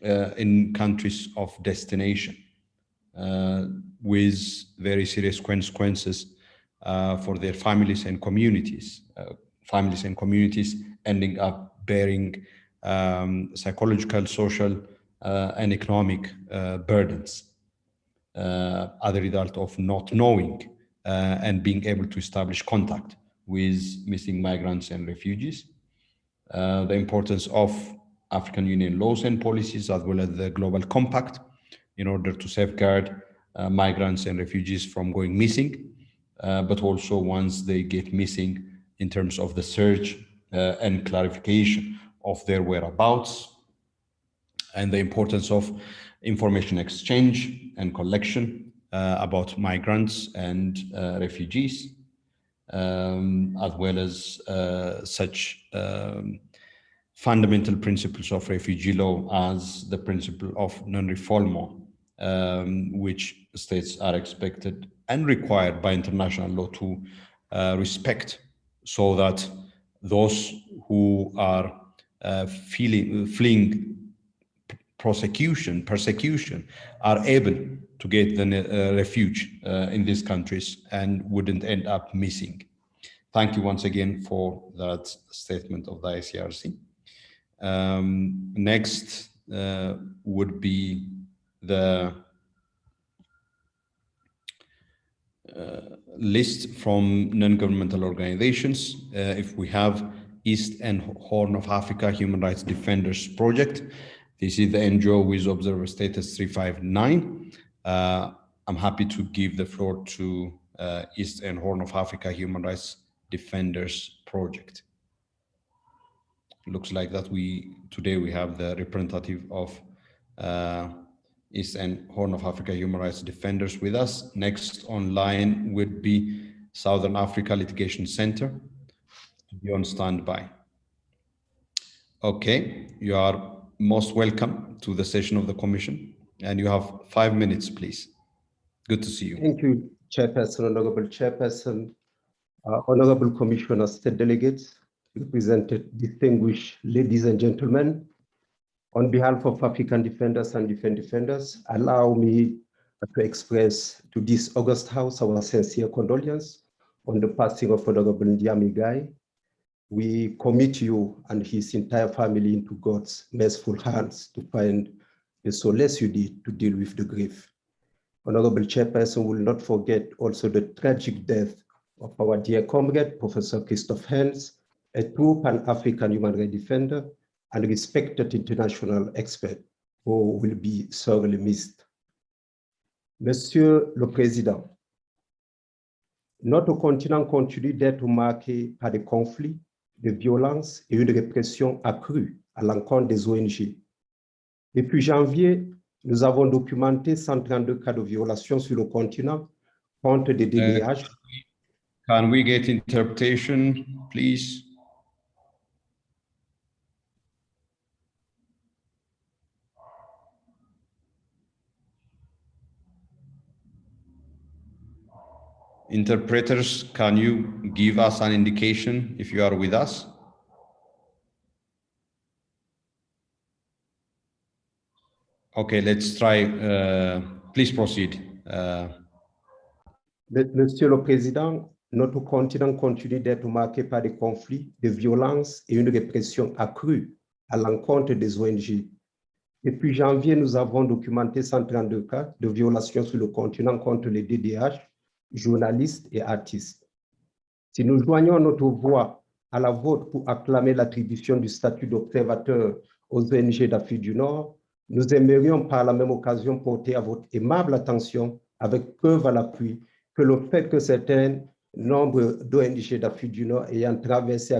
in countries of destination, with very serious consequences for their families and communities. Families and communities ending up bearing psychological, social, and economic burdens as a result of not knowing and being able to establish contact with missing migrants and refugees. The importance of African Union laws and policies, as well as the Global Compact, in order to safeguard migrants and refugees from going missing, but also once they get missing in terms of the search and clarification of their whereabouts, and the importance of information exchange and collection about migrants and refugees, as well as such fundamental principles of refugee law as the principle of non-refoulement, which states are expected and required by international law to respect, so that those who are fleeing persecution are able to get the refuge in these countries and wouldn't end up missing. Thank you once again for that statement of the ICRC. Next would be the list from non-governmental organizations. If we have East and Horn of Africa Human Rights Defenders Project, this is the NGO with observer status 359. I'm happy to give the floor to East and Horn of Africa Human Rights Defenders Project. looks like that today we have the representative of East and Horn of Africa human rights defenders with us. Next online would be Southern Africa Litigation Center. Be on standby. Okay, you are most welcome to the session of the Commission, and you have 5 minutes, please. Good to see you. Thank you, Chairperson, Honorable Chairperson, Honorable Commissioner, State Delegates, represented distinguished ladies and gentlemen. On behalf of African Defenders and Defenders, allow me to express to this August House our sincere condolence on the passing of Honorable Ndiami Gai. We commit you and his entire family into God's merciful hands to find the solace you need to deal with the grief. Honorable Chairperson will not forget also the tragic death of our dear comrade, Professor Christophe Hens, a true Pan-African human rights defender and respected international expert who will be sorely missed. Monsieur le Président, notre continent continue d'être marqué par des conflits, de violences et une répression accrue à l'encontre des ONG. Depuis janvier, nous avons documenté 132 cas de violation sur le continent contre des DDH. Can we get interpretation, please? Interpreters, can you give us an indication if you are with us? Okay, let's try. Please proceed. Monsieur le Président, notre continent continue d'être marqué par des conflits, des violences et une répression accrue à l'encontre des ONG. Depuis janvier, nous avons documenté 132 cas de violations sur le continent contre les DDH, journalistes et artistes. Si nous joignons notre voix à la vôtre pour acclamer l'attribution du statut d'observateur aux ONG d'Afrique du Nord, nous aimerions par la même occasion porter à votre aimable attention, avec preuve à l'appui, que le fait que certains nombres d'ONG d'Afrique du Nord ayant travaillé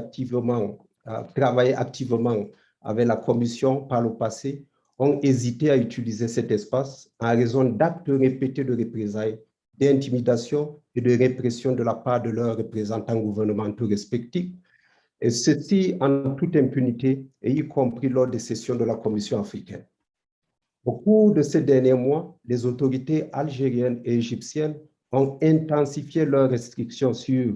activement avec la Commission par le passé ont hésité à utiliser cet espace en raison d'actes répétés de représailles, d'intimidation et de répression de la part de leurs représentants gouvernementaux respectifs, et ceci en toute impunité, et y compris lors des sessions de la Commission africaine. Au cours de ces derniers mois, les autorités algériennes et égyptiennes ont intensifié leurs restrictions sur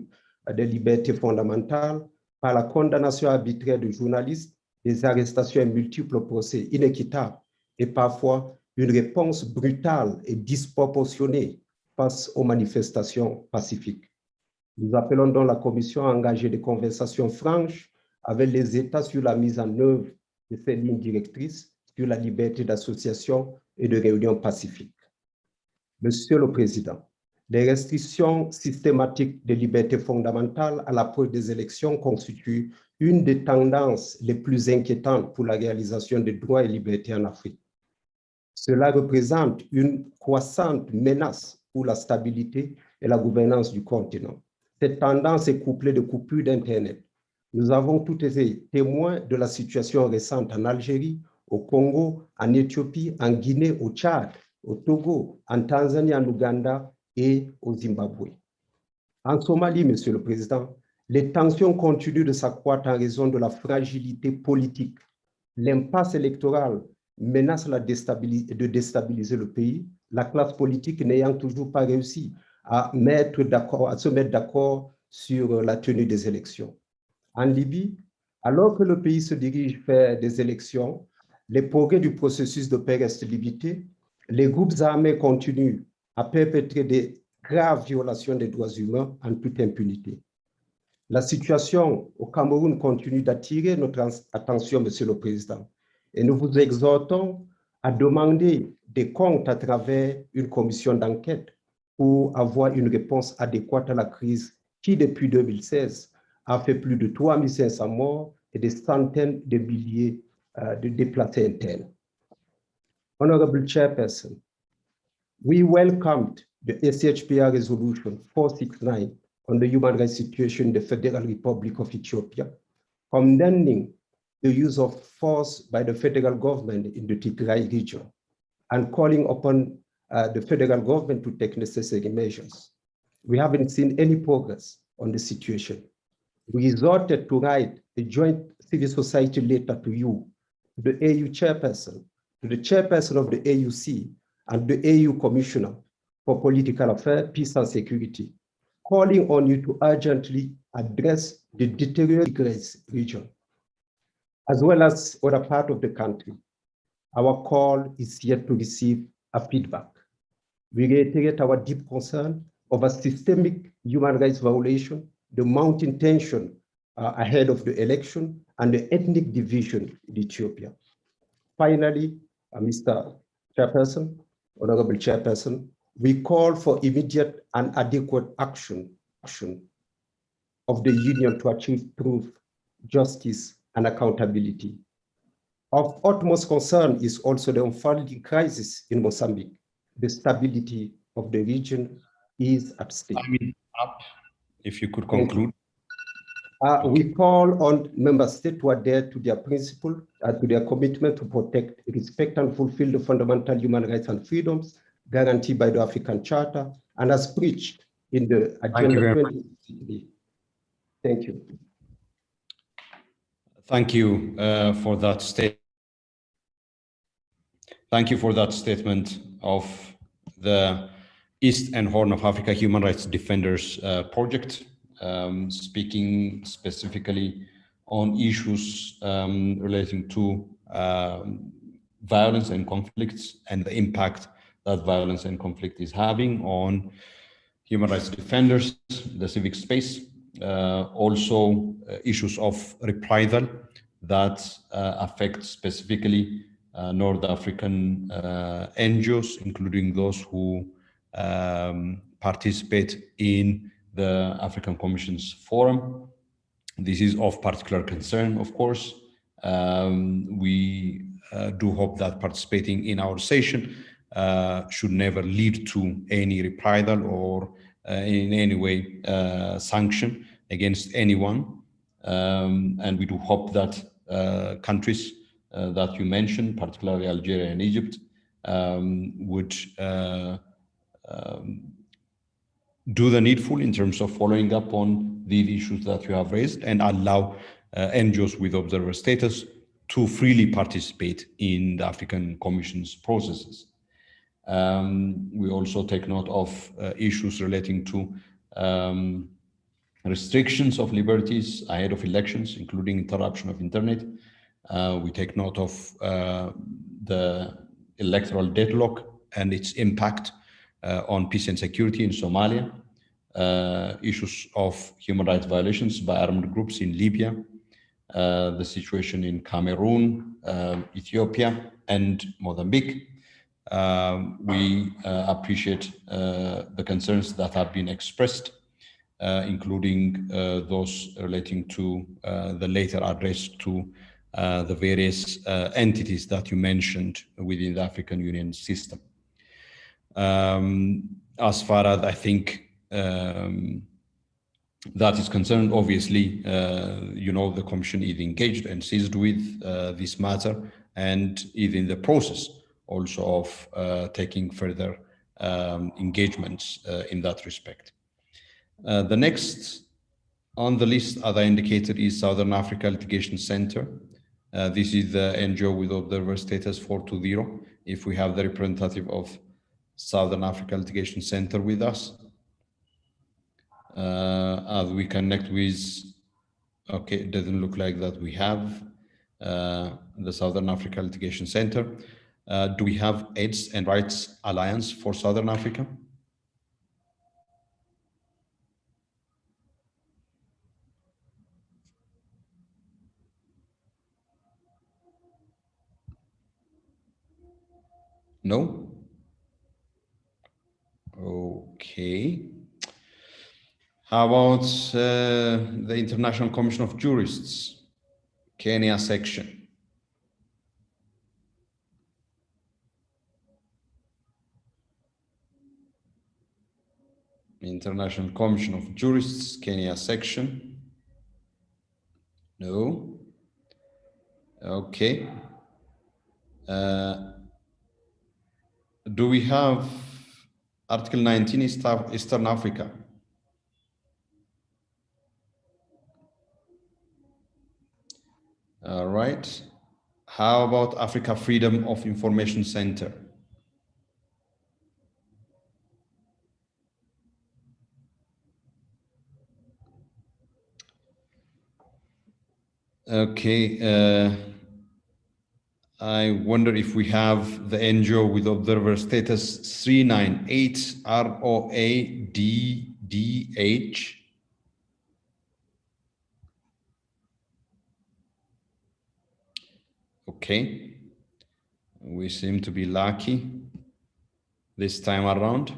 des libertés fondamentales par la condamnation arbitraire de journalistes, des arrestations et multiples procès inéquitables et parfois une réponse brutale et disproportionnée face aux manifestations pacifiques. Nous appelons donc la Commission à engager des conversations franches avec les États sur la mise en œuvre de ces lignes directrices sur la liberté d'association et de réunion pacifique. Monsieur le Président, les restrictions systématiques des libertés fondamentales à l'approche des élections constituent une des tendances les plus inquiétantes pour la réalisation des droits et libertés en Afrique. Cela représente une croissante menace pour la stabilité et la gouvernance du continent. Cette tendance est couplée de coupures d'Internet. Nous avons tous été témoins de la situation récente en Algérie, au Congo, en Éthiopie, en Guinée, au Tchad, au Togo, en Tanzanie, en Ouganda et au Zimbabwe. En Somalie, Monsieur le Président, les tensions continuent de s'accroître en raison de la fragilité politique. L'impasse électorale menace de déstabiliser le pays, la classe politique n'ayant toujours pas réussi à se mettre d'accord sur la tenue des élections. En Libye, alors que le pays se dirige vers des élections, les progrès du processus de paix restent limités, les groupes armés continuent à perpétrer des graves violations des droits humains en toute impunité. La situation au Cameroun continue d'attirer notre attention, Monsieur le Président, et nous vous exhortons à demander des comptes à travers une commission d'enquête pour avoir une réponse adéquate à la crise qui, depuis 2016, a fait plus de 3500 morts et des centaines de milliers de déplacés internes. Honorable Chairperson, we welcomed the SHPR Resolution 469 on the human rights situation in the Federal Republic of Ethiopia, condemning the use of force by the federal government in the Tigray region and calling upon the federal government to take necessary measures. We haven't seen any progress on the situation. We resorted to write a joint civil society letter to you, the AU chairperson, to the chairperson of the AUC, and the AU Commissioner for Political Affairs, Peace and Security, calling on you to urgently address the deteriorating region, as well as other parts of the country. Our call is yet to receive a feedback. We reiterate our deep concern over systemic human rights violation, the mounting tension ahead of the election, and the ethnic division in Ethiopia. Finally, Mr. Chairperson, Honorable Chairperson, we call for immediate and adequate action of the Union to achieve truth, justice, and accountability. Of utmost concern is also the unfolding crisis in Mozambique. The stability of the region is at stake. I mean, if you could conclude. We call on member states to adhere to their principle, to their commitment to protect, respect, and fulfill the fundamental human rights and freedoms guaranteed by the African Charter and as preached in the Agenda 2060. Thank you. Thank you for that statement. Thank you for that statement of the East and Horn of Africa Human Rights Defenders Project, speaking specifically on issues relating to violence and conflicts and the impact that violence and conflict is having on human rights defenders, the civic space, also issues of reprisal that affect specifically North African NGOs, including those who participate in the African Commission's forum. This is of particular concern, of course. We do hope that participating in our session should never lead to any reprisal or in any way sanction against anyone. And we do hope that countries that you mentioned, particularly Algeria and Egypt, would do the needful in terms of following up on these issues that you have raised and allow NGOs with observer status to freely participate in the African Commission's processes. We also take note of issues relating to restrictions of liberties ahead of elections, including interruption of internet. We take note of the electoral deadlock and its impact on peace and security in Somalia, issues of human rights violations by armed groups in Libya, the situation in Cameroon, Ethiopia, and Mozambique. We appreciate the concerns that have been expressed, including those relating to the later address to the various entities that you mentioned within the African Union system. As far as I think that is concerned, obviously, the Commission is engaged and seized with this matter and is in the process also of taking further engagements in that respect. The next on the list, as I indicated, is Southern Africa Litigation Center. This is the NGO with observer status 420. If we have the representative of Southern Africa Litigation Center with us, as we connect with, okay, it doesn't look like that we have the Southern Africa Litigation Center. Do we have AIDS and Rights Alliance for Southern Africa? No? Okay. How about the International Commission of Jurists, Kenya section? International Commission of Jurists, Kenya section? No. Okay. Do we have Article 19 Eastern Africa? All right. How about Africa Freedom of Information Center? Okay. I wonder if we have the NGO with observer status 398 ROADDH. Okay. We seem to be lucky this time around.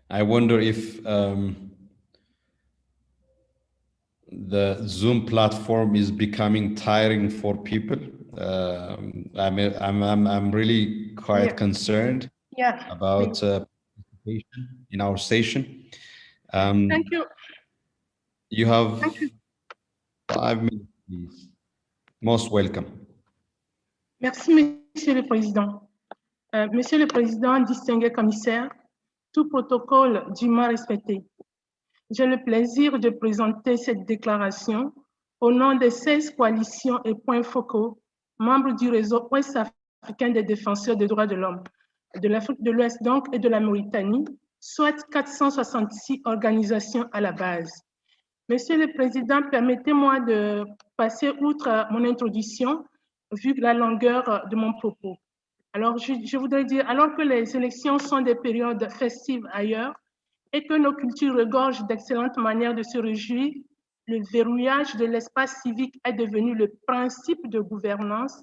I wonder if the Zoom platform is becoming tiring for people. I'm really quite concerned about participation in our session. Thank you. You have 5 minutes, please. Most welcome. Merci, Monsieur le Président. Monsieur le Président, distingué commissaire, tout protocole dûment respecté. J'ai le plaisir de présenter cette déclaration au nom des 16 coalitions et points focaux, membres du réseau ouest-africain des défenseurs des droits de l'homme, de l'Afrique de l'Ouest donc et de la Mauritanie, soit 466 organisations à la base. Monsieur le Président, permettez-moi de passer outre mon introduction, vu la longueur de mon propos. Alors, je voudrais dire, alors que les élections sont des périodes festives ailleurs et que nos cultures regorgent d'excellentes manières de se réjouir, le verrouillage de l'espace civique est devenu le principe de gouvernance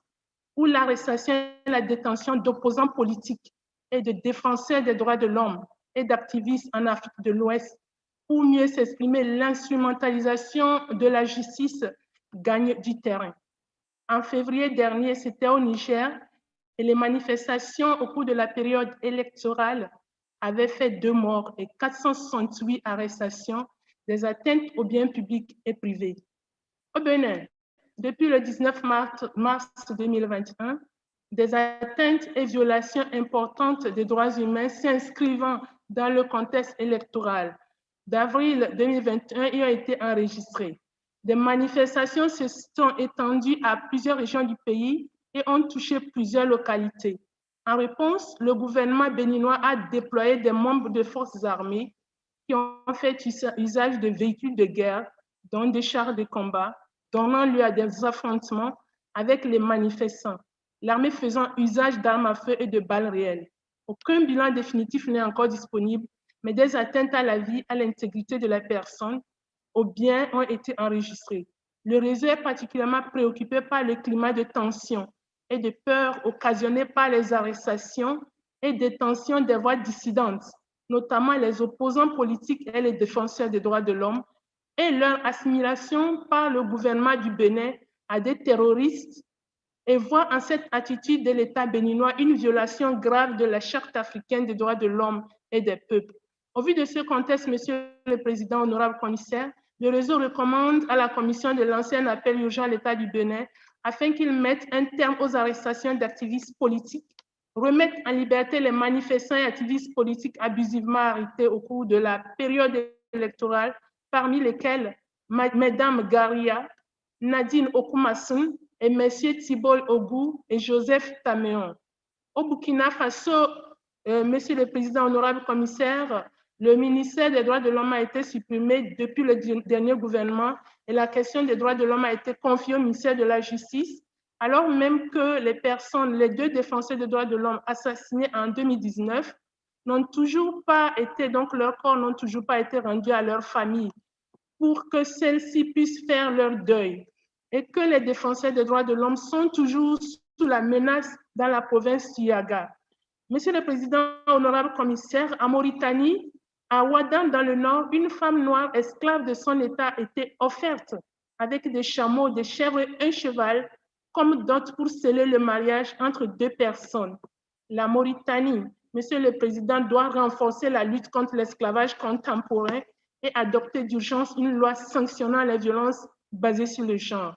où l'arrestation et la détention d'opposants politiques et de défenseurs des droits de l'homme et d'activistes en Afrique de l'Ouest, ou mieux s'exprimer, l'instrumentalisation de la justice gagne du terrain. En février dernier, c'était au Niger, et les manifestations au cours de la période électorale avaient fait 2 morts et 468 arrestations, des atteintes aux biens publics et privés. Au Bénin, depuis le 19 mars 2021, des atteintes et violations importantes des droits humains s'inscrivant dans le contexte électoral d'avril 2021 y ont été enregistrées. Des manifestations se sont étendues à plusieurs régions du pays et ont touché plusieurs localités. En réponse, le gouvernement béninois a déployé des membres de forces armées qui ont fait usage de véhicules de guerre, dont des chars de combat, donnant lieu à des affrontements avec les manifestants, l'armée faisant usage d'armes à feu et de balles réelles. Aucun bilan définitif n'est encore disponible, mais des atteintes à la vie, à l'intégrité de la personne, aux biens ont été enregistrées. Le réseau est particulièrement préoccupé par le climat de tension et de peur occasionné par les arrestations et détentions des voix dissidentes, notamment les opposants politiques et les défenseurs des droits de l'homme, et leur assimilation par le gouvernement du Bénin à des terroristes, et voit en cette attitude de l'État béninois une violation grave de la Charte africaine des droits de l'homme et des peuples. Au vu de ce contexte, Monsieur le Président, honorable commissaire, le réseau recommande à la Commission de lancer un appel urgent à l'État du Bénin afin qu'il mette un terme aux arrestations d'activistes politiques, remette en liberté les manifestants et activistes politiques abusivement arrêtés au cours de la période électorale, parmi lesquels Mesdames Garia, Nadine Okumasun et Messieurs Thibol Ogou et Joseph Taméon. Au Burkina Faso, Monsieur le Président, honorable commissaire, le ministère des droits de l'homme a été supprimé depuis le dernier gouvernement et la question des droits de l'homme a été confiée au ministère de la Justice, alors même que les 2 défenseurs des droits de l'homme assassinés en 2019 n'ont toujours pas été, donc leurs corps n'ont toujours pas été rendus à leurs familles pour que celles-ci puissent faire leur deuil, et que les défenseurs des droits de l'homme sont toujours sous la menace dans la province d'Iaga. Monsieur le Président, honorable commissaire, en Mauritanie, à Ouadam, dans le nord, une femme noire esclave de son État était offerte avec des chameaux, des chèvres et un cheval comme dot pour sceller le mariage entre deux personnes. La Mauritanie, Monsieur le Président, doit renforcer la lutte contre l'esclavage contemporain et adopter d'urgence une loi sanctionnant les violences basées sur le genre.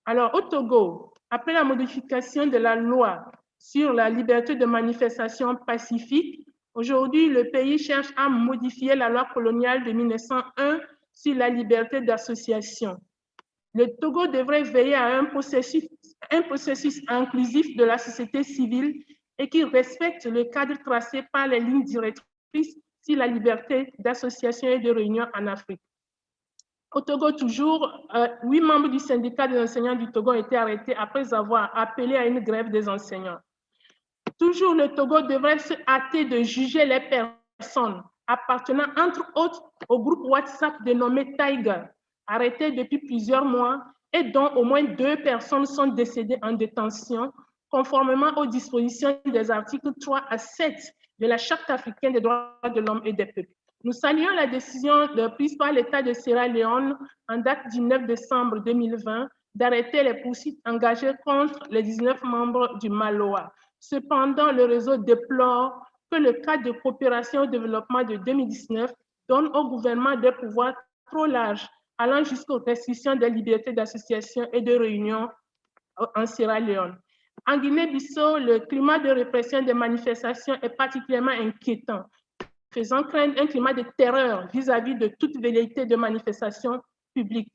Alors, au Togo, après la modification de la loi sur la liberté de manifestation pacifique, aujourd'hui, le pays cherche à modifier la loi coloniale de 1901 sur la liberté d'association. Le Togo devrait veiller à un processus inclusif de la société civile et qui respecte le cadre tracé par les lignes directrices sur la liberté d'association et de réunion en Afrique. Au Togo, toujours, 8 membres du syndicat des enseignants du Togo ont été arrêtés après avoir appelé à une grève des enseignants. Toujours, le Togo devrait se hâter de juger les personnes appartenant, entre autres, au groupe WhatsApp dénommé Tiger, arrêté depuis plusieurs mois et dont au moins 2 personnes sont décédées en détention, conformément aux dispositions des articles 3 à 7 de la Charte africaine des droits de l'homme et des peuples. Nous saluons la décision prise par l'État de Sierra Leone en date du 9 décembre 2020 d'arrêter les poursuites engagées contre les 19 membres du MALOA. Cependant, le réseau déplore que le cadre de coopération au développement de 2019 donne au gouvernement des pouvoirs trop larges, allant jusqu'aux restrictions des libertés d'association et de réunion en Sierra Leone. En Guinée-Bissau, le climat de répression des manifestations est particulièrement inquiétant, faisant craindre un climat de terreur vis-à-vis de toute velléité de manifestation publique.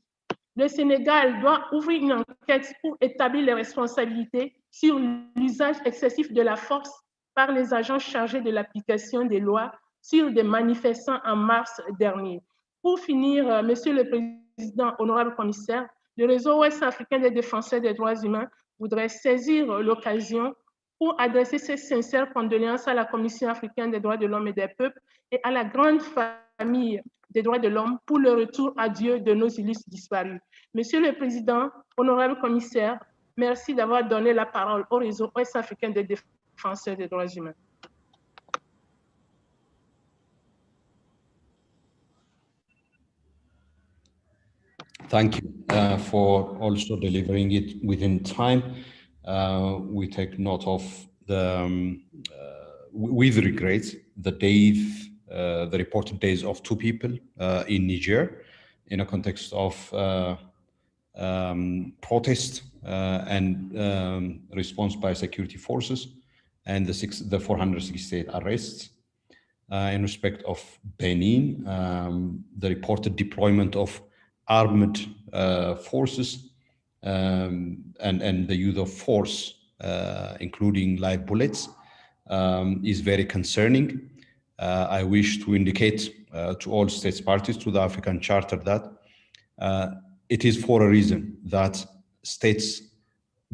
Le Sénégal doit ouvrir une enquête pour établir les responsabilités sur l'usage excessif de la force par les agents chargés de l'application des lois sur des manifestants en mars dernier. Pour finir, Monsieur le Président, honorable commissaire, le réseau ouest africain des défenseurs des droits humains voudrait saisir l'occasion pour adresser ses sincères condoléances à la Commission africaine des droits de l'homme et des peuples et à la grande famille des droits de l'homme pour le retour à Dieu de nos illustres disparus. Monsieur le Président, honorable commissaire, merci d'avoir donné la parole au réseau ouest africain des défenseurs des droits humains. Thank you for also delivering it within time. We take note of the, with regret, the reported days of 2 people in Niger in a context of protest and response by security forces, and the 468 arrests. In respect of Benin, the reported deployment of armed forces and the use of force, including live bullets, is very concerning. I wish to indicate to all states parties to the African Charter that it is for a reason that states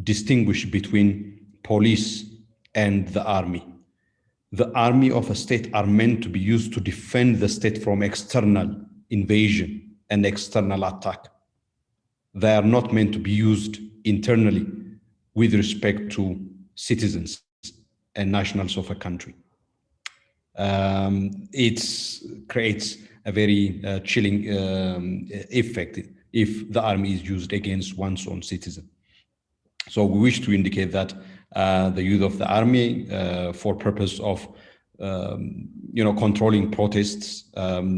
distinguish between police and the army. The army of a state are meant to be used to defend the state from external invasion and external attack. They are not meant to be used internally with respect to citizens and nationals of a country. It creates a very chilling effect if the army is used against one's own citizen. So we wish to indicate that the use of the army for purpose of controlling protests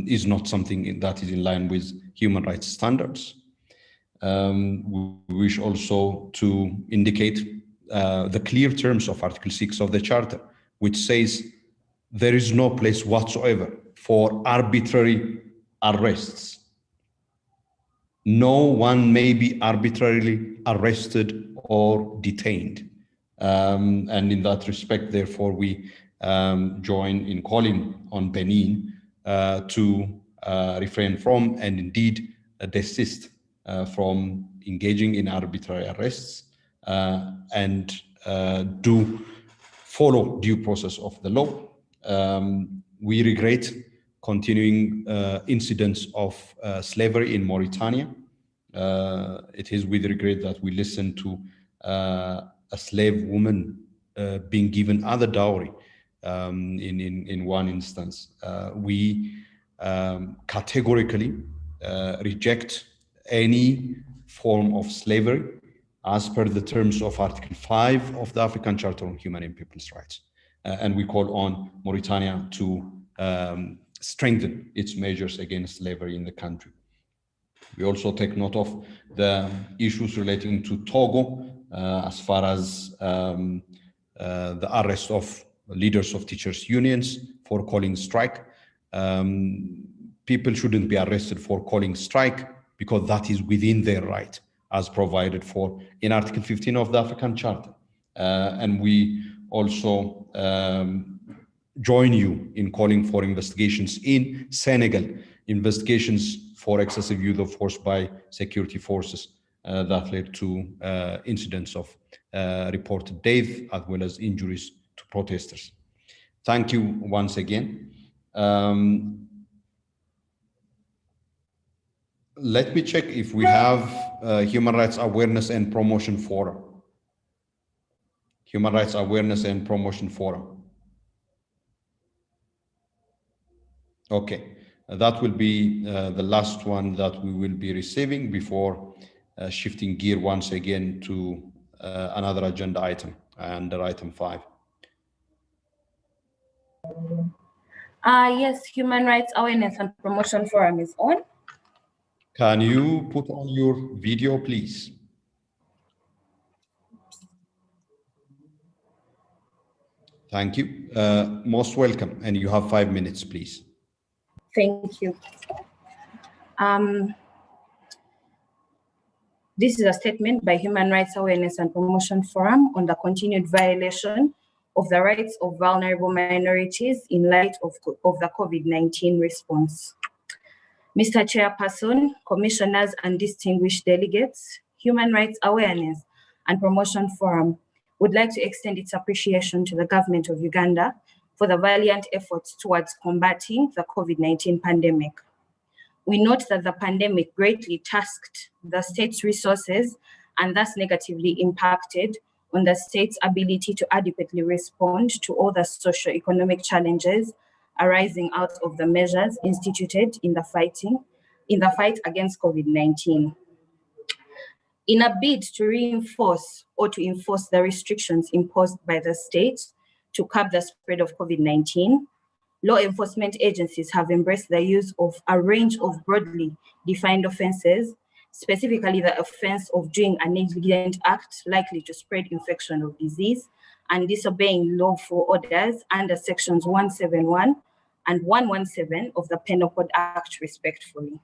is not something that is in line with human rights standards. We wish also to indicate the clear terms of Article 6 of the Charter, which says there is no place whatsoever for arbitrary arrests. No one may be arbitrarily arrested or detained. And in that respect, therefore, we join in calling on Benin to refrain from and indeed desist from engaging in arbitrary arrests and do follow due process of the law. We regret continuing incidents of slavery in Mauritania. It is with regret that we listen to a slave woman being given other dowry in one instance. We categorically reject any form of slavery as per the terms of Article 5 of the African Charter on Human and People's Rights. And we call on Mauritania to strengthen its measures against slavery in the country. We also take note of the issues relating to Togo, as far as the arrest of leaders of teachers' unions for calling strike. People shouldn't be arrested for calling strike because that is within their right, as provided for in Article 15 of the African Charter. And we also join you in calling for investigations in Senegal, investigations for excessive use of force by security forces that led to incidents of reported death as well as injuries to protesters. Thank you once again. Let me check if we have Human Rights Awareness and Promotion Forum. Human Rights Awareness and Promotion Forum. Okay, that will be the last one that we will be receiving before shifting gear once again to another agenda item, under item 5. Yes, Human Rights Awareness and Promotion Forum is on. Can you put on your video, please? Thank you. Most welcome, and you have 5 minutes, please. Thank you. This is a statement by Human Rights Awareness and Promotion Forum on the continued violation of the rights of vulnerable minorities in light of the COVID-19 response. Mr. Chairperson, Commissioners and distinguished delegates, Human Rights Awareness and Promotion Forum would like to extend its appreciation to the government of Uganda for the valiant efforts towards combating the COVID-19 pandemic. We note that the pandemic greatly tasked the state's resources and thus negatively impacted on the state's ability to adequately respond to all the socio-economic challenges arising out of the measures instituted in the fight against COVID-19. In a bid to reinforce or to enforce the restrictions imposed by the state to curb the spread of COVID-19, law enforcement agencies have embraced the use of a range of broadly defined offenses, specifically the offense of doing a negligent act likely to spread infection or disease and disobeying lawful orders under sections 171 and 117 of the Penal Code Act, respectively.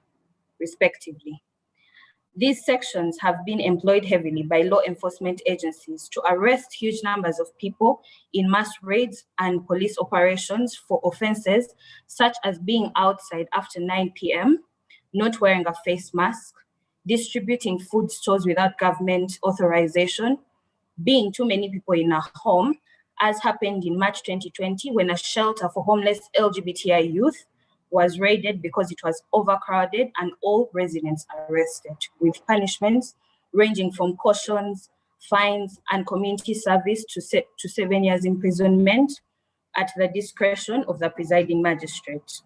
These sections have been employed heavily by law enforcement agencies to arrest huge numbers of people in mass raids and police operations for offenses such as being outside after 9 p.m., not wearing a face mask, distributing food stores without government authorization, being too many people in a home, as happened in March 2020 when a shelter for homeless LGBTI youth was raided because it was overcrowded and all residents arrested, with punishments ranging from cautions, fines, and community service to 7 years imprisonment at the discretion of the presiding magistrate.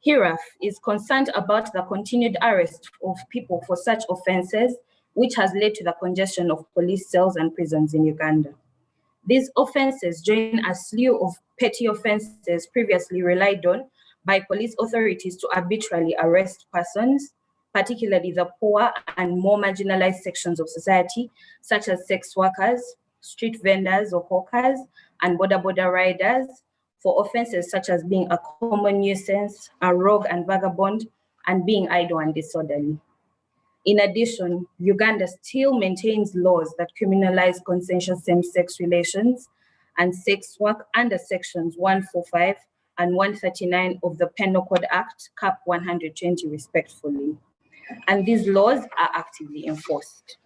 HIRAF is concerned about the continued arrest of people for such offenses, which has led to the congestion of police cells and prisons in Uganda. These offenses join a slew of petty offenses previously relied on by police authorities to arbitrarily arrest persons, particularly the poor and more marginalized sections of society, such as sex workers, street vendors or hawkers, and border riders, for offenses such as being a common nuisance, a rogue and vagabond, and being idle and disorderly. In addition, Uganda still maintains laws that criminalize consensual same-sex relations and sex work under sections 145 and 139 of the Penal Code Act, Cap 120 respectively. And these laws are actively enforced.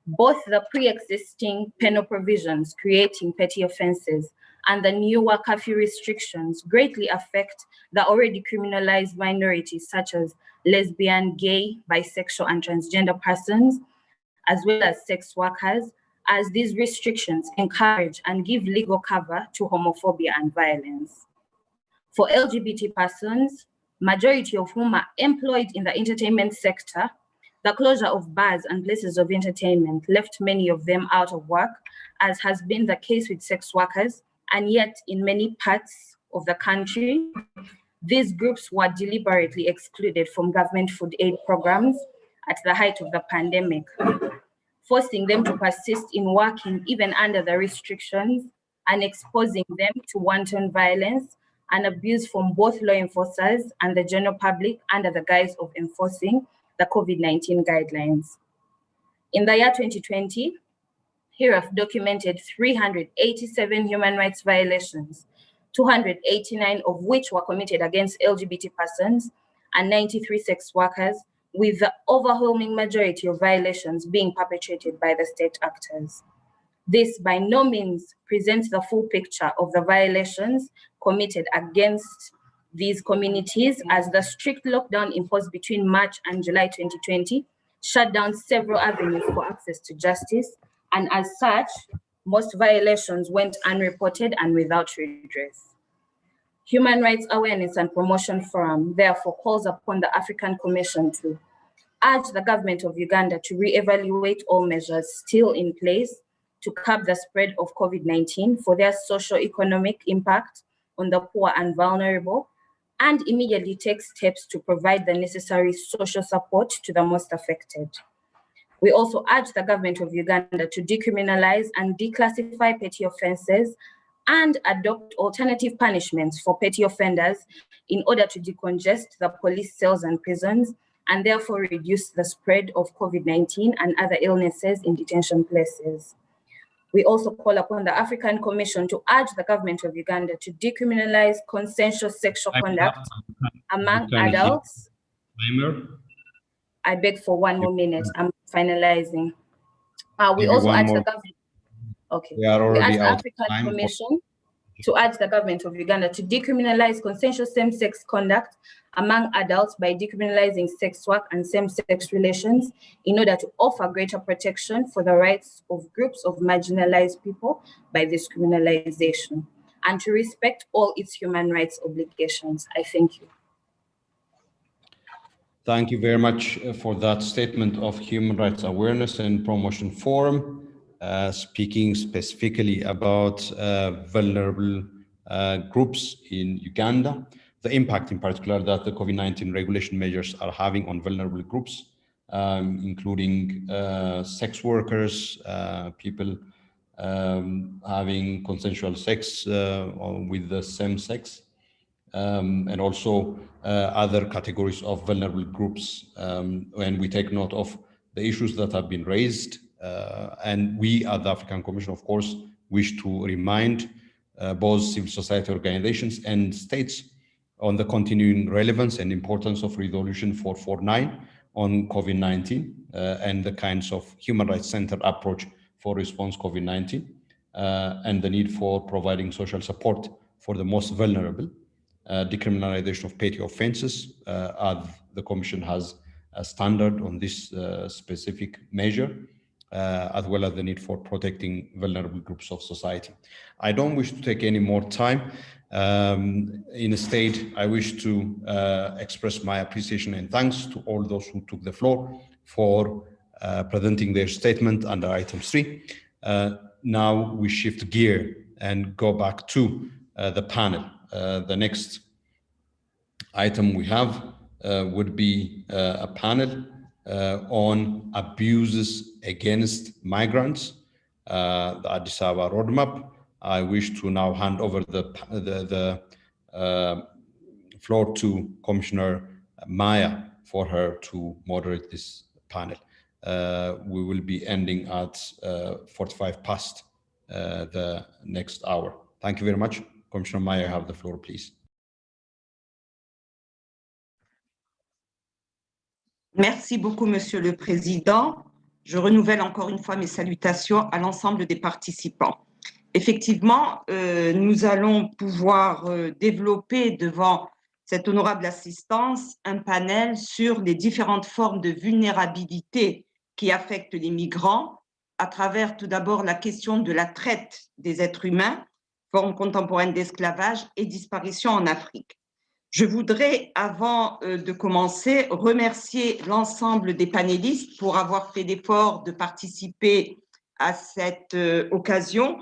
Both the pre-existing penal provisions creating petty offenses and the newer curfew restrictions greatly affect the already criminalized minorities such as lesbian, gay, bisexual, and transgender persons, as well as sex workers, as these restrictions encourage and give legal cover to homophobia and violence. For LGBT persons, majority of whom are employed in the entertainment sector, The closure of bars and places of entertainment left many of them out of work, as has been the case with sex workers, and yet in many parts of the country, these groups were deliberately excluded from government food aid programs at the height of the pandemic, forcing them to persist in working even under the restrictions and exposing them to wanton violence and abuse from both law enforcers and the general public under the guise of enforcing the COVID-19 guidelines. In the year 2020, HIRAF documented 387 human rights violations, 289 of which were committed against LGBT persons and 93 sex workers, with the overwhelming majority of violations being perpetrated by the state actors. This by no means presents the full picture of the violations committed against these communities, as the strict lockdown imposed between March and July 2020 shut down several avenues for access to justice, and as such, most violations went unreported and without redress. Human Rights Awareness and Promotion Forum therefore calls upon the African Commission to urge the government of Uganda to re-evaluate all measures still in place to curb the spread of COVID-19 for their socio-economic impact on the poor and vulnerable, and immediately take steps to provide the necessary social support to the most affected. We also urge the government of Uganda to decriminalize and declassify petty offenses and adopt alternative punishments for petty offenders in order to decongest the police cells and prisons, and therefore reduce the spread of COVID-19 and other illnesses in detention places. We also call upon the African Commission to urge the government of Uganda to decriminalize consensual sexual conduct among adults. I beg for one more minute, I'm finalizing. We also urge the government, we urge the African Commission to urge the government of Uganda to decriminalize consensual same-sex conduct among adults by decriminalizing sex work and same-sex relations in order to offer greater protection for the rights of groups of marginalized people by this criminalization, and to respect all its human rights obligations. I thank you. Thank you very much for that statement of Human Rights Awareness and Promotion Forum, speaking specifically about vulnerable groups in Uganda, the impact in particular that the COVID-19 regulation measures are having on vulnerable groups, including sex workers, people having consensual sex with the same sex, and also other categories of vulnerable groups. And we take note of the issues that have been raised. And we at the African Commission, of course, wish to remind both civil society organizations and states on the continuing relevance and importance of Resolution 449 on COVID-19 and the kinds of human rights-centered approach for response COVID-19 and the need for providing social support for the most vulnerable, decriminalization of petty offenses, as the Commission has a standard on this specific measure, as well as the need for protecting vulnerable groups of society. I don't wish to take any more time. Instead, I wish to express my appreciation and thanks to all those who took the floor for presenting their statement under item 3. Now we shift gear and go back to the panel. The next item we have would be a panel on abuses against migrants, the Addis Ababa roadmap. I wish to now hand over the floor to Commissioner Maya for her to moderate this panel. We will be ending at 45 past the next hour. Thank you very much. Commissioner Maya, you have the floor, please. Merci beaucoup, Monsieur le Président. Je renouvelle encore une fois mes salutations à l'ensemble des participants. Effectivement, nous allons pouvoir développer devant cette honorable assistance un panel sur les différentes formes de vulnérabilité qui affectent les migrants à travers tout d'abord la question de la traite des êtres humains, forme contemporaine d'esclavage et disparition en Afrique. Je voudrais, avant de commencer, remercier l'ensemble des panélistes pour avoir fait l'effort de participer à cette occasion.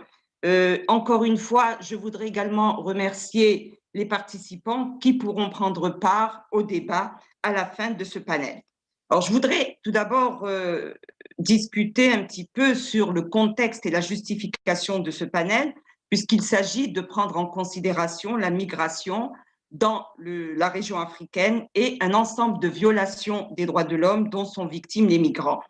Encore une fois, je voudrais également remercier les participants qui pourront prendre part au débat à la fin de ce panel. Alors, je voudrais tout d'abord discuter un petit peu sur le contexte et la justification de ce panel, puisqu'il s'agit de prendre en considération la migration dans la région africaine et un ensemble de violations des droits de l'homme dont sont victimes les migrants.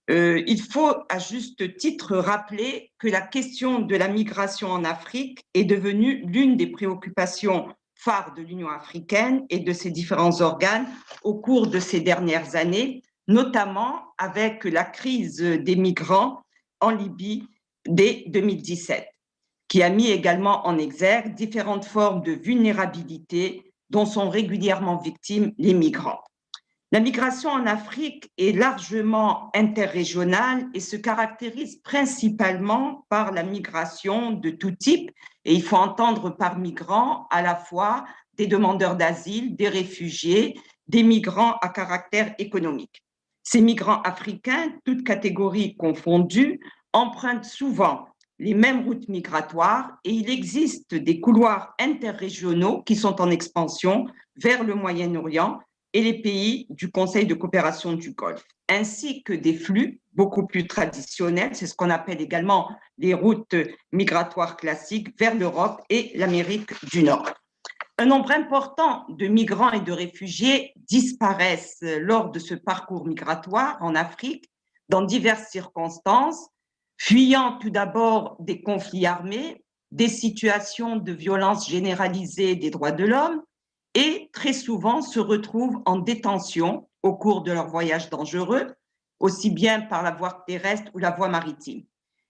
Il faut à juste titre rappeler que la question de la migration en Afrique est devenue l'une des préoccupations phares de l'Union africaine et de ses différents organes au cours de ces dernières années, notamment avec la crise des migrants en Libye dès 2017, qui a mis également en exergue différentes formes de vulnérabilité dont sont régulièrement victimes les migrants. La migration en Afrique est largement interrégionale et se caractérise principalement par la migration de tout type. Et il faut entendre par migrants à la fois des demandeurs d'asile, des réfugiés, des migrants à caractère économique. Ces migrants africains, toutes catégories confondues, empruntent souvent les mêmes routes migratoires et il existe des couloirs interrégionaux qui sont en expansion vers le Moyen-Orient et les pays du Conseil de coopération du Golfe, ainsi que des flux beaucoup plus traditionnels, c'est ce qu'on appelle également les routes migratoires classiques vers l'Europe et l'Amérique du Nord. Un nombre important de migrants et de réfugiés disparaissent lors de ce parcours migratoire en Afrique dans diverses circonstances, fuyant tout d'abord des conflits armés, des situations de violence généralisée des droits de l'homme, et très souvent se retrouvent en détention au cours de leur voyage dangereux, aussi bien par la voie terrestre ou la voie maritime.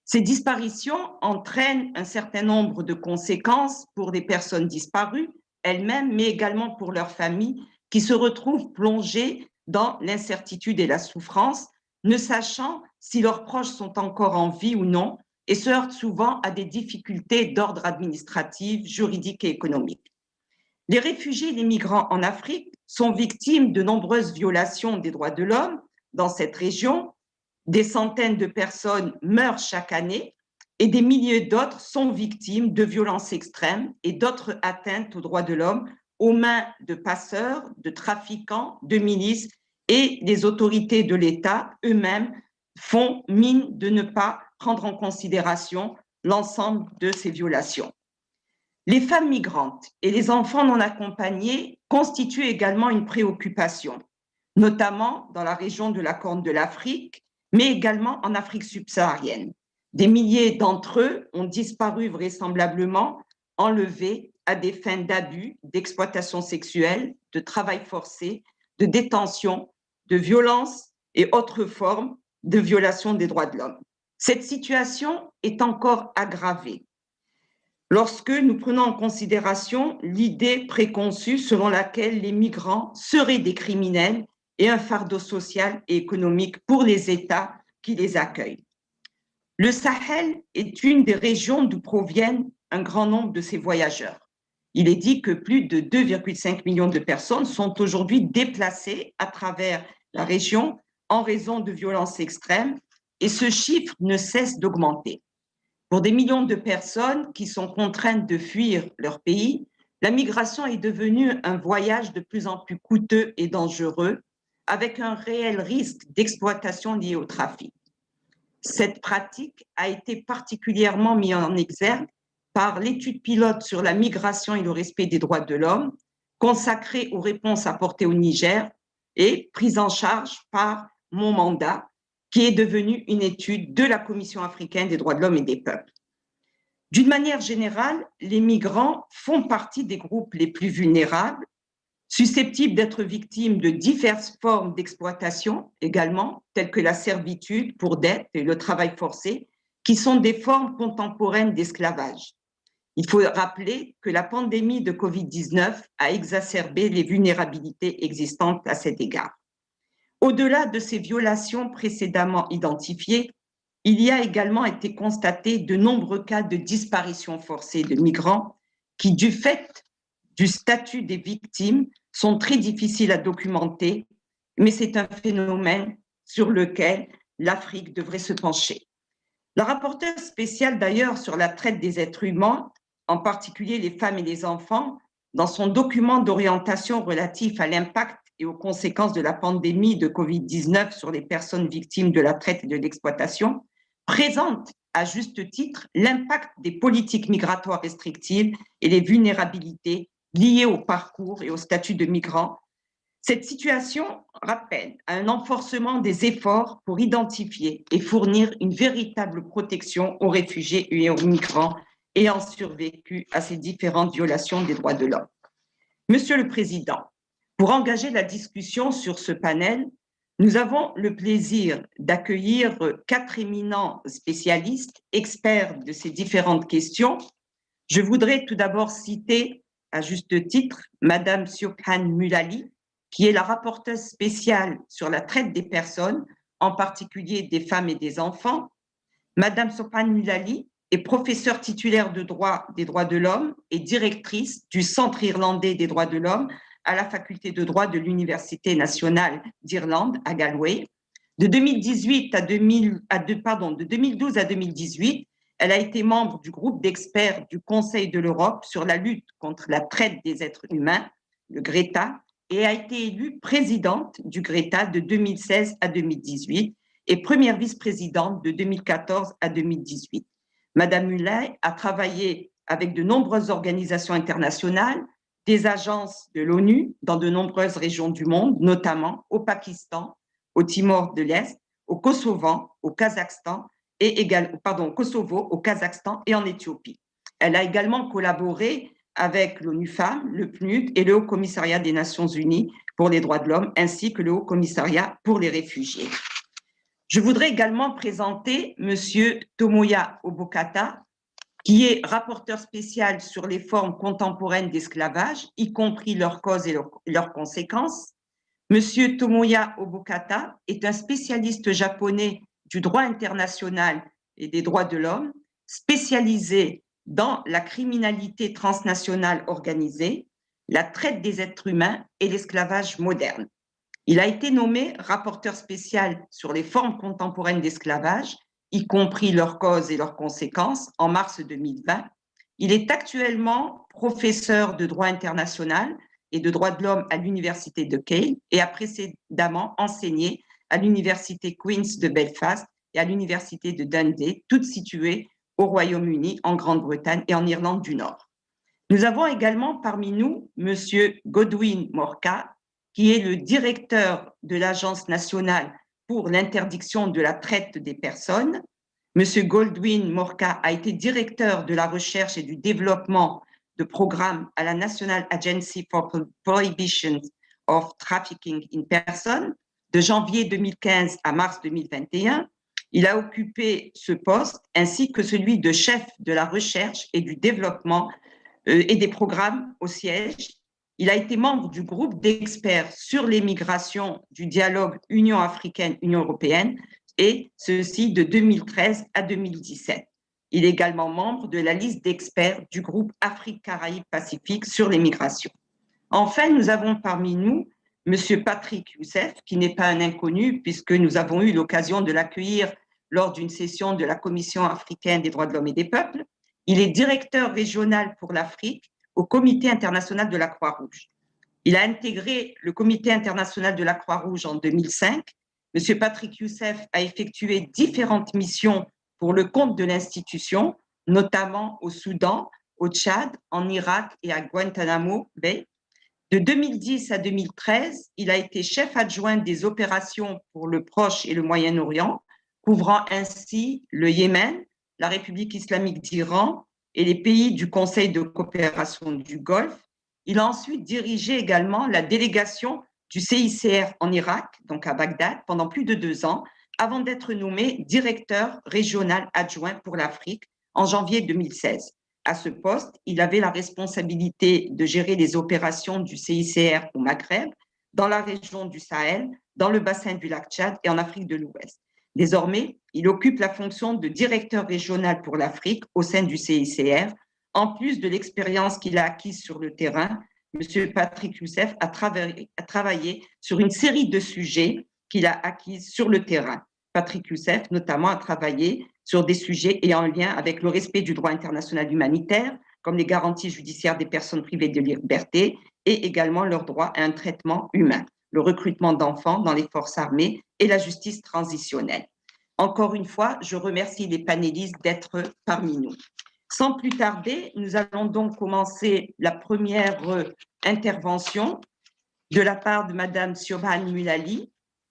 Ces disparitions entraînent un certain nombre de conséquences pour les personnes disparues elles-mêmes, mais également pour leurs familles qui se retrouvent plongées dans l'incertitude et la souffrance, ne sachant si leurs proches sont encore en vie ou non, et se heurtent souvent à des difficultés d'ordre administratif, juridique et économique. Les réfugiés et les migrants en Afrique sont victimes de nombreuses violations des droits de l'homme dans cette région. Des centaines de personnes meurent chaque année et des milliers d'autres sont victimes de violences extrêmes et d'autres atteintes aux droits de l'homme aux mains de passeurs, de trafiquants, de milices, et les autorités de l'État eux-mêmes font mine de ne pas prendre en considération l'ensemble de ces violations. Les femmes migrantes et les enfants non accompagnés constituent également une préoccupation, notamment dans la région de la Corne de l'Afrique, mais également en Afrique subsaharienne. Des milliers d'entre eux ont disparu vraisemblablement, enlevés à des fins d'abus, d'exploitation sexuelle, de travail forcé, de détention, de violence et autres formes de violation des droits de l'homme. Cette situation est encore aggravée lorsque nous prenons en considération l'idée préconçue selon laquelle les migrants seraient des criminels et un fardeau social et économique pour les États qui les accueillent. Le Sahel est une des régions d'où proviennent un grand nombre de ces voyageurs. Il est dit que plus de 2,5 millions de personnes sont aujourd'hui déplacées à travers la région en raison de violences extrêmes et ce chiffre ne cesse d'augmenter. Pour des millions de personnes qui sont contraintes de fuir leur pays, la migration est devenue un voyage de plus en plus coûteux et dangereux, avec un réel risque d'exploitation lié au trafic. Cette pratique a été particulièrement mise en exergue par l'étude pilote sur la migration et le respect des droits de l'homme, consacrée aux réponses apportées au Niger et prise en charge par mon mandat, qui est devenue une étude de la Commission africaine des droits de l'homme et des peuples. D'une manière générale, les migrants font partie des groupes les plus vulnérables, susceptibles d'être victimes de diverses formes d'exploitation également, telles que la servitude pour dette et le travail forcé, qui sont des formes contemporaines d'esclavage. Il faut rappeler que la pandémie de Covid-19 a exacerbé les vulnérabilités existantes à cet égard. Au-delà de ces violations précédemment identifiées, il y a également été constaté de nombreux cas de disparition forcée de migrants qui, du fait du statut des victimes sont très difficiles à documenter, mais c'est un phénomène sur lequel l'Afrique devrait se pencher. La rapporteure spéciale d'ailleurs sur la traite des êtres humains, en particulier les femmes et les enfants, dans son document d'orientation relatif à l'impact et aux conséquences de la pandémie de Covid-19 sur les personnes victimes de la traite et de l'exploitation, présente à juste titre l'impact des politiques migratoires restrictives et les vulnérabilités liées au parcours et au statut de migrants. Cette situation rappelle un renforcement des efforts pour identifier et fournir une véritable protection aux réfugiés et aux migrants ayant survécu à ces différentes violations des droits de l'homme. Monsieur le Président, pour engager la discussion sur ce panel, nous avons le plaisir d'accueillir 4 éminents spécialistes, experts de ces différentes questions. Je voudrais tout d'abord citer, à juste titre, Madame Siobhan Mulali, qui est la rapporteure spéciale sur la traite des personnes, en particulier des femmes et des enfants. Madame Siobhan Mulali est professeure titulaire de droit des droits de l'homme et directrice du Centre irlandais des droits de l'homme à la faculté de droit de l'Université nationale d'Irlande à Galway. De 2012 à 2018, elle a été membre du groupe d'experts du Conseil de l'Europe sur la lutte contre la traite des êtres humains, le GRETA, et a été élue présidente du GRETA de 2016 à 2018 et première vice-présidente de 2014 à 2018. Madame Mulay a travaillé avec de nombreuses organisations internationales, des agences de l'ONU dans de nombreuses régions du monde, notamment au Pakistan, au Timor de l'Est, au Kosovo, au Kazakhstan au Kazakhstan et en Éthiopie. Elle a également collaboré avec l'ONU Femmes, le PNUD et le Haut Commissariat des Nations Unies pour les droits de l'homme, ainsi que le Haut Commissariat pour les réfugiés. Je voudrais également présenter Monsieur Tomoya Obokata, qui est rapporteur spécial sur les formes contemporaines d'esclavage, y compris leurs causes et leurs conséquences. Monsieur Tomoya Obokata est un spécialiste japonais du droit international et des droits de l'homme, spécialisé dans la criminalité transnationale organisée, la traite des êtres humains et l'esclavage moderne. Il a été nommé rapporteur spécial sur les formes contemporaines d'esclavage, y compris leurs causes et leurs conséquences, en mars 2020. Il est actuellement professeur de droit international et de droits de l'homme à l'Université de Keele et a précédemment enseigné à l'Université Queen's de Belfast et à l'Université de Dundee, toutes situées au Royaume-Uni, en Grande-Bretagne et en Irlande du Nord. Nous avons également parmi nous Monsieur Godwin Morka, qui est le directeur de l'Agence nationale pour l'interdiction de la traite des personnes. Monsieur Godwin Morka a été directeur de la recherche et du développement de programmes à la National Agency for Prohibition of Trafficking in Persons de janvier 2015 à mars 2021. Il a occupé ce poste ainsi que celui de chef de la recherche et du développement et des programmes au siège. Il a été membre du groupe d'experts sur les migrations du dialogue Union africaine-Union européenne, et ceci de 2013 à 2017. Il est également membre de la liste d'experts du groupe Afrique-Caraïbes-Pacifique sur les migrations. Enfin, nous avons parmi nous M. Patrick Youssef, qui n'est pas un inconnu puisque nous avons eu l'occasion de l'accueillir lors d'une session de la Commission africaine des droits de l'homme et des peuples. Il est directeur régional pour l'Afrique au Comité international de la Croix-Rouge. Il a intégré le Comité international de la Croix-Rouge en 2005. M. Patrick Youssef a effectué différentes missions pour le compte de l'institution, notamment au Soudan, au Tchad, en Irak et à Guantanamo Bay. De 2010 à 2013, il a été chef adjoint des opérations pour le Proche et le Moyen-Orient, couvrant ainsi le Yémen, la République islamique d'Iran et les pays du Conseil de coopération du Golfe. Il a ensuite dirigé également la délégation du CICR en Irak, donc à Bagdad, pendant plus de 2 ans, avant d'être nommé directeur régional adjoint pour l'Afrique en janvier 2016. À ce poste, il avait la responsabilité de gérer les opérations du CICR au Maghreb, dans la région du Sahel, dans le bassin du lac Tchad et en Afrique de l'Ouest. Désormais, il occupe la fonction de directeur régional pour l'Afrique au sein du CICR En plus de l'expérience qu'il a acquise sur le terrain, M. Patrick Youssef a travaillé sur une série de sujets qu'il a acquis sur le terrain. Patrick Youssef, notamment, a travaillé sur des sujets ayant un lien avec le respect du droit international humanitaire, comme les garanties judiciaires des personnes privées de liberté et également leur droit à un traitement humain, le recrutement d'enfants dans les forces armées et la justice transitionnelle. Encore une fois, je remercie les panélistes d'être parmi nous. Sans plus tarder, nous allons donc commencer la première intervention de la part de Madame Siobhan Mulali,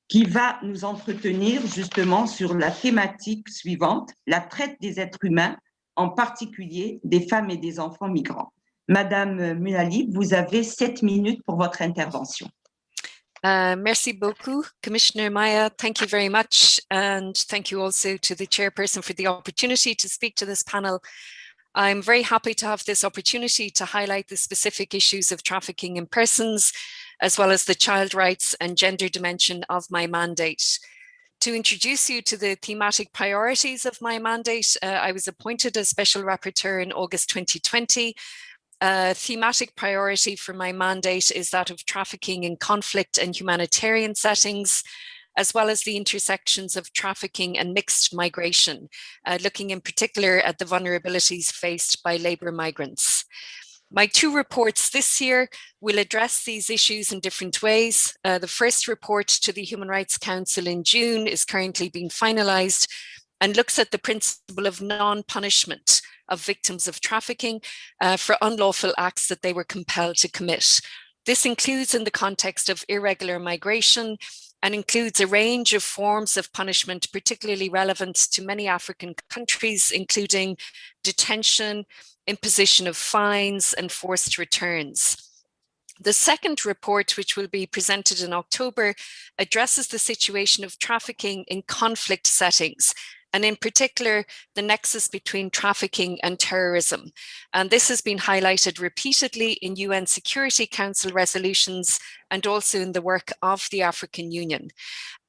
qui va nous entretenir justement sur la thématique suivante, la traite des êtres humains, en particulier des femmes et des enfants migrants. Madame Mulali, vous avez 7 minutes pour votre intervention. Merci beaucoup, Commissioner Maya. Thank you very much. And thank you also to the chairperson for the opportunity to speak to this panel. I'm very happy to have this opportunity to highlight the specific issues of trafficking in persons, as well as the child rights and gender dimension of my mandate. To introduce you to the thematic priorities of my mandate, I was appointed as Special Rapporteur in August 2020. Thematic priority for my mandate is that of trafficking in conflict and humanitarian settings, as well as the intersections of trafficking and mixed migration, looking in particular at the vulnerabilities faced by labour migrants. My 2 reports this year will address these issues in different ways. The first report to the Human Rights Council in June is currently being finalised and looks at the principle of non-punishment of victims of trafficking for unlawful acts that they were compelled to commit. This includes in the context of irregular migration and includes a range of forms of punishment, particularly relevant to many African countries, including detention, imposition of fines, and forced returns. The second report, which will be presented in October, addresses the situation of trafficking in conflict settings, and in particular, the nexus between trafficking and terrorism. And this has been highlighted repeatedly in UN Security Council resolutions and also in the work of the African Union.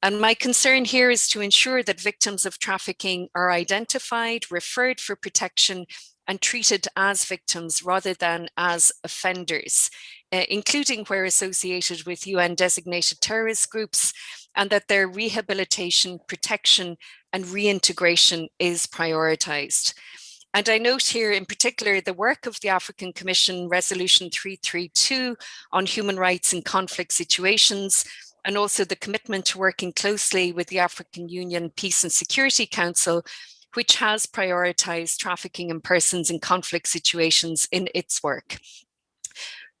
And my concern here is to ensure that victims of trafficking are identified, referred for protection, and treated as victims rather than as offenders, including where associated with UN designated terrorist groups, and that their rehabilitation, protection, and reintegration is prioritised. And I note here in particular the work of the African Commission Resolution 332 on human rights in conflict situations, and also the commitment to working closely with the African Union Peace and Security Council, which has prioritised trafficking in persons in conflict situations in its work.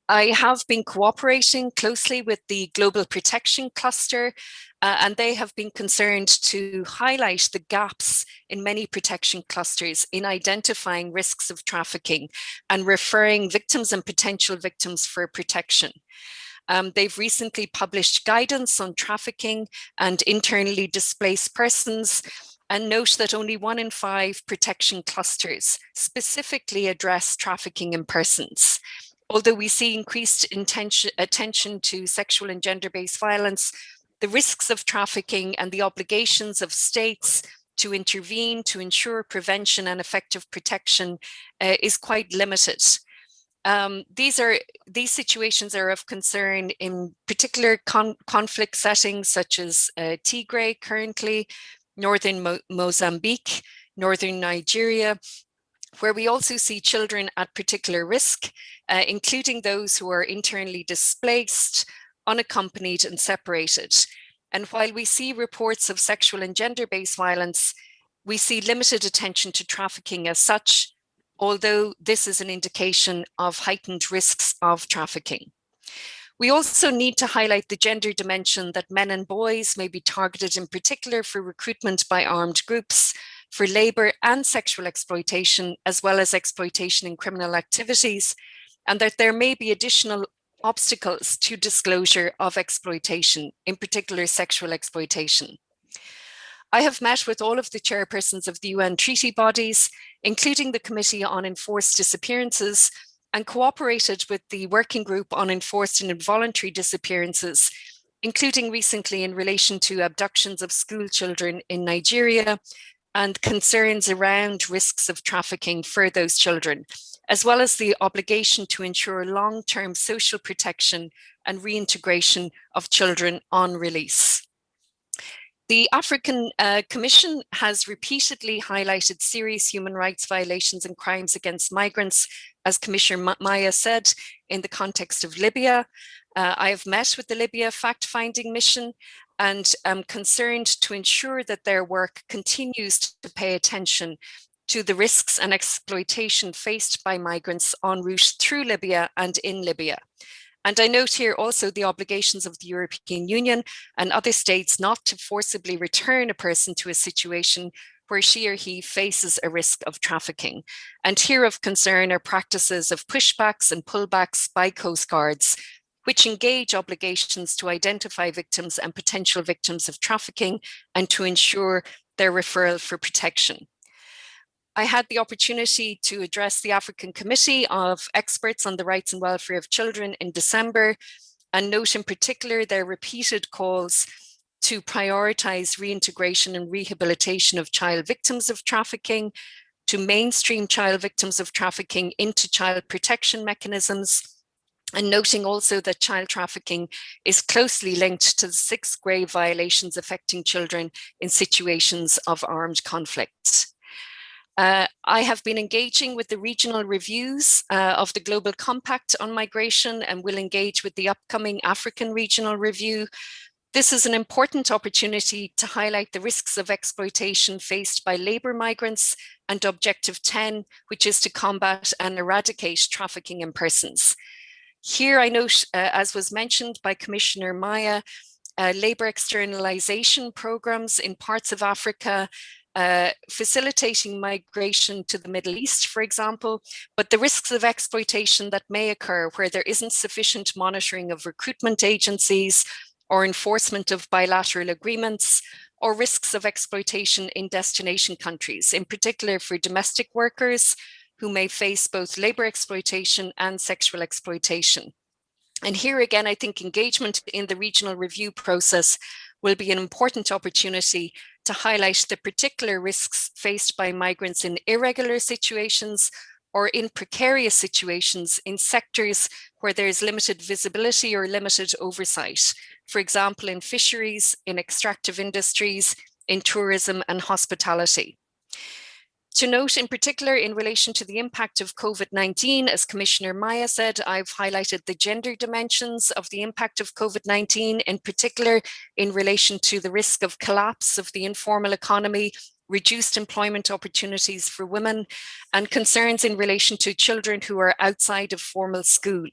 I have been cooperating closely with the Global Protection Cluster, and they have been concerned to highlight the gaps in many protection clusters in identifying risks of trafficking and referring victims and potential victims for protection. They've recently published guidance on trafficking and internally displaced persons, and note that only 1 in 5 protection clusters specifically address trafficking in persons. Although we see increased attention to sexual and gender-based violence, the risks of trafficking and the obligations of states to intervene to ensure prevention and effective protection is quite limited. These situations are of concern in particular conflict settings such as Tigray currently, northern Mozambique, northern Nigeria, where we also see children at particular risk, including those who are internally displaced, unaccompanied and separated. And while we see reports of sexual and gender-based violence, we see limited attention to trafficking as such, although this is an indication of heightened risks of trafficking. We also need to highlight the gender dimension that men and boys may be targeted in particular for recruitment by armed groups, for labour and sexual exploitation, as well as exploitation in criminal activities, and that there may be additional obstacles to disclosure of exploitation, in particular sexual exploitation. I have met with all of the chairpersons of the UN treaty bodies, including the Committee on Enforced Disappearances, and cooperated with the Working Group on Enforced and Involuntary Disappearances, including recently in relation to abductions of school children in Nigeria and concerns around risks of trafficking for those children. as well as the obligation to ensure long-term social protection and reintegration of children on release. The African Commission has repeatedly highlighted serious human rights violations and crimes against migrants, as Commissioner Maya said, in the context of Libya. I have met with the Libya fact-finding mission and am concerned to ensure that their work continues to pay attention to the risks and exploitation faced by migrants en route through Libya and in Libya. And I note here also the obligations of the European Union and other states not to forcibly return a person to a situation where she or he faces a risk of trafficking. And here of concern are practices of pushbacks and pullbacks by Coast Guards, which engage obligations to identify victims and potential victims of trafficking and to ensure their referral for protection. I had the opportunity to address the African Committee of Experts on the Rights and Welfare of Children in December, and note in particular their repeated calls to prioritize reintegration and rehabilitation of child victims of trafficking, to mainstream child victims of trafficking into child protection mechanisms, and noting also that child trafficking is closely linked to the 6 grave violations affecting children in situations of armed conflict. I have been engaging with the regional reviews of the Global Compact on Migration and will engage with the upcoming African Regional Review. This is an important opportunity to highlight the risks of exploitation faced by labour migrants and Objective 10, which is to combat and eradicate trafficking in persons. Here I note, as was mentioned by Commissioner Maya, labour externalisation programmes in parts of Africa, facilitating migration to the Middle East, for example, but the risks of exploitation that may occur where there isn't sufficient monitoring of recruitment agencies or enforcement of bilateral agreements, or risks of exploitation in destination countries, in particular for domestic workers who may face both labour exploitation and sexual exploitation. And here again, I think engagement in the regional review process will be an important opportunity to highlight the particular risks faced by migrants in irregular situations or in precarious situations in sectors where there is limited visibility or limited oversight. For example, in fisheries, in extractive industries, in tourism and hospitality. To note in particular in relation to the impact of COVID-19, as Commissioner Maya said, I've highlighted the gender dimensions of the impact of COVID-19, in particular in relation to the risk of collapse of the informal economy, reduced employment opportunities for women, and concerns in relation to children who are outside of formal school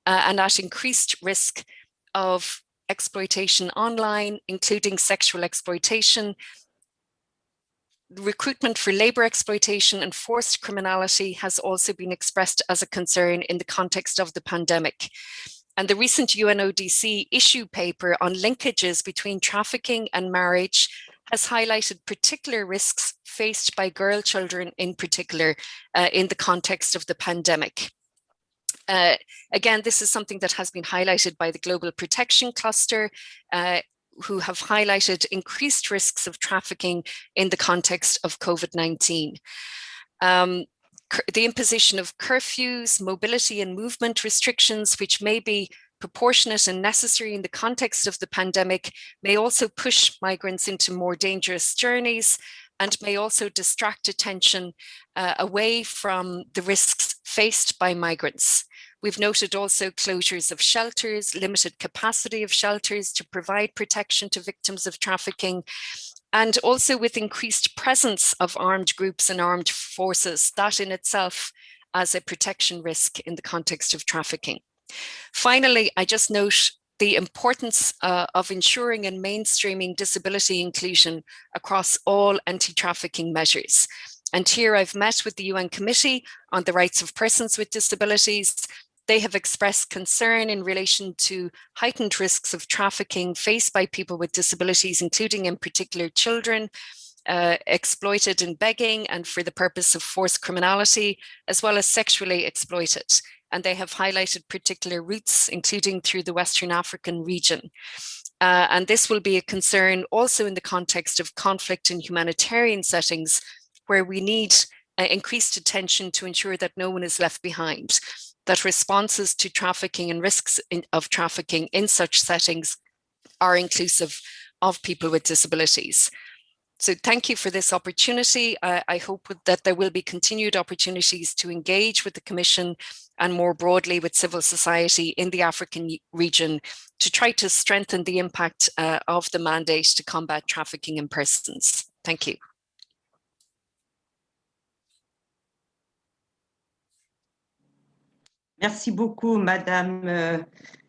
and at increased risk of exploitation online, including sexual exploitation, recruitment for labour exploitation and forced criminality has also been expressed as a concern in the context of the pandemic. And the recent UNODC issue paper on linkages between trafficking and marriage has highlighted particular risks faced by girl children in particular in the context of the pandemic. Again, this is something that has been highlighted by the Global Protection Cluster, who have highlighted increased risks of trafficking in the context of COVID-19. The imposition of curfews, mobility and movement restrictions, which may be proportionate and necessary in the context of the pandemic, may also push migrants into more dangerous journeys and may also distract attention away from the risks faced by migrants. We've noted also closures of shelters, limited capacity of shelters to provide protection to victims of trafficking, and also with increased presence of armed groups and armed forces, that in itself as a protection risk in the context of trafficking. Finally, I just note the importance of ensuring and mainstreaming disability inclusion across all anti-trafficking measures. And here I've met with the UN Committee on the Rights of Persons with Disabilities. They have expressed concern in relation to heightened risks of trafficking faced by people with disabilities, including in particular children, exploited in begging and for the purpose of forced criminality, as well as sexually exploited. And they have highlighted particular routes, including through the Western African region. And this will be a concern also in the context of conflict in humanitarian settings, where we need increased attention to ensure that no one is left behind, that responses to trafficking and risks of trafficking in such settings are inclusive of people with disabilities. So thank you for this opportunity. I hope that there will be continued opportunities to engage with the Commission and more broadly with civil society in the African region to try to strengthen the impact of the mandate to combat trafficking in persons. Thank you. Merci beaucoup, Madame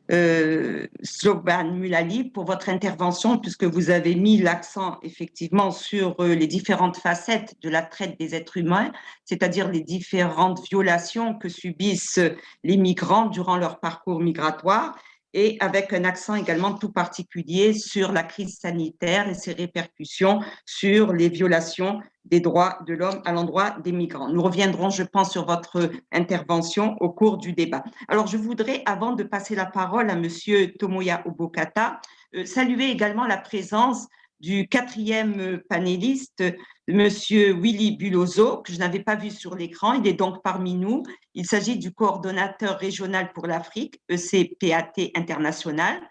Slobodan Mulali, pour votre intervention, puisque vous avez mis l'accent effectivement sur les différentes facettes de la traite des êtres humains, c'est-à-dire les différentes violations que subissent les migrants durant leur parcours migratoire, et avec un accent également tout particulier sur la crise sanitaire et ses répercussions sur les violations des droits de l'homme à l'endroit des migrants. Nous reviendrons, je pense, sur votre intervention au cours du débat. Alors, je voudrais, avant de passer la parole à Monsieur Tomoya Obokata, saluer également la présence du quatrième panéliste, Monsieur Willy Buloso, que je n'avais pas vu sur l'écran. Il est donc parmi nous. Il s'agit du coordonnateur régional pour l'Afrique, ECPAT International.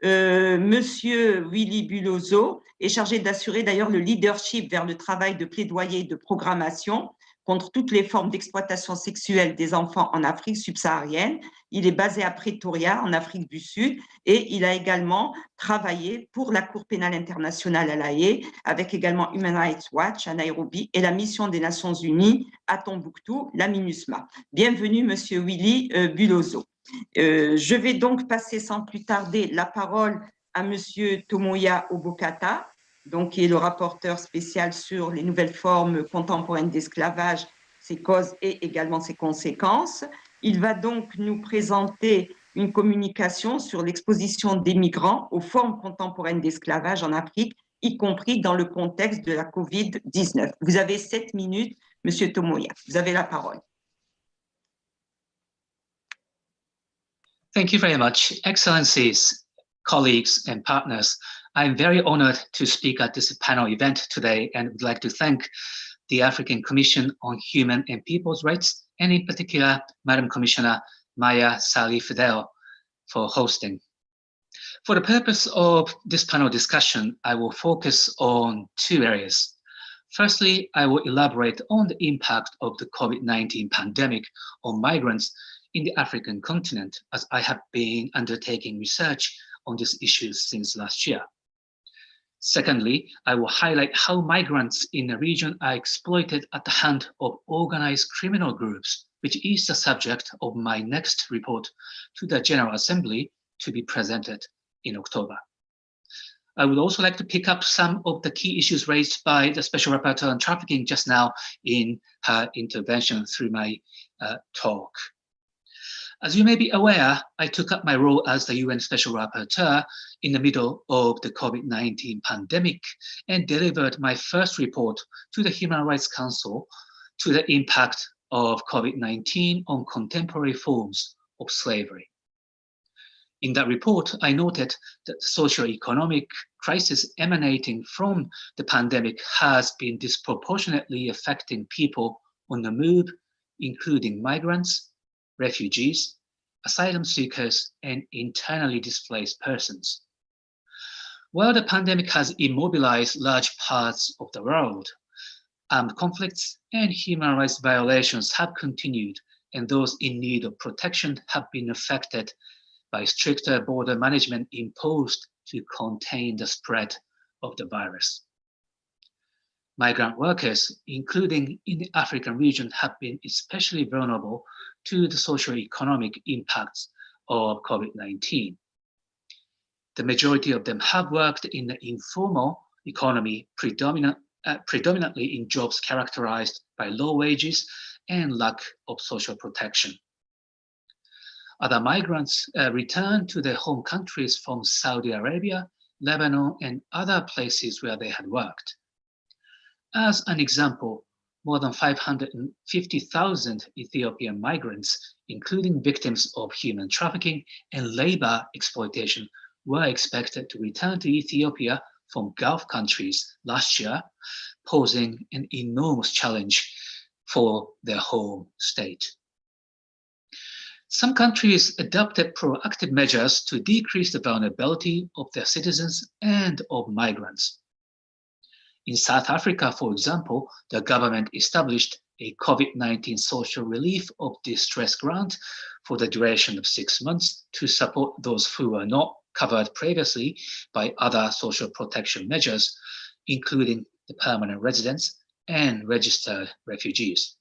Monsieur Willy Buloso est chargé d'assurer d'ailleurs le leadership vers le travail de plaidoyer et de programmation contre toutes les formes d'exploitation sexuelle des enfants en Afrique subsaharienne. Il est basé à Pretoria, en Afrique du Sud, et il a également travaillé pour la Cour pénale internationale à La Haye, avec également Human Rights Watch à Nairobi et la mission des Nations Unies à Tombouctou, la MINUSMA. Bienvenue, Monsieur Willy Buloso. Je vais donc passer sans plus tarder la parole à Monsieur Tomoya Obokata, donc, qui est le rapporteur spécial sur les nouvelles formes contemporaines d'esclavage, ses causes et également ses conséquences. Il va donc nous présenter une communication sur l'exposition des migrants aux formes contemporaines d'esclavage en Afrique, y compris dans le contexte de la COVID-19. Vous avez 7 minutes, Monsieur Tomoya. Vous avez la parole. Thank you very much. Excellencies, colleagues and partners, I'm very honored to speak at this panel event today and would like to thank the African Commission on Human and People's Rights, and in particular, Madam Commissioner Maya Sali Fidel for hosting. For the purpose of this panel discussion, I will focus on 2 areas. Firstly, I will elaborate on the impact of the COVID-19 pandemic on migrants in the African continent, as I have been undertaking research on this issue since last year. Secondly, I will highlight how migrants in the region are exploited at the hand of organized criminal groups, which is the subject of my next report to the General Assembly to be presented in October. I would also like to pick up some of the key issues raised by the Special Rapporteur on Trafficking just now in her intervention through my talk. As you may be aware, I took up my role as the UN Special Rapporteur in the middle of the COVID-19 pandemic and delivered my first report to the Human Rights Council to the impact of COVID-19 on contemporary forms of slavery. In that report, I noted that the socio-economic crisis emanating from the pandemic has been disproportionately affecting people on the move, including migrants, refugees, asylum seekers, and internally displaced persons. While the pandemic has immobilized large parts of the world, armed conflicts and human rights violations have continued, and those in need of protection have been affected by stricter border management imposed to contain the spread of the virus. Migrant workers, including in the African region, have been especially vulnerable to the socio-economic impacts of COVID-19. The majority of them have worked in the informal economy, predominantly in jobs characterized by low wages and lack of social protection. Other migrants returned to their home countries from Saudi Arabia, Lebanon, and other places where they had worked. As an example, more than 550,000 Ethiopian migrants, including victims of human trafficking and labor exploitation, were expected to return to Ethiopia from Gulf countries last year, posing an enormous challenge for their home state. Some countries adopted proactive measures to decrease the vulnerability of their citizens and of migrants. In South Africa, for example, the government established a COVID-19 social relief of distress grant for the duration of 6 months to support those who were not covered previously by other social protection measures, including the permanent residents and registered refugees.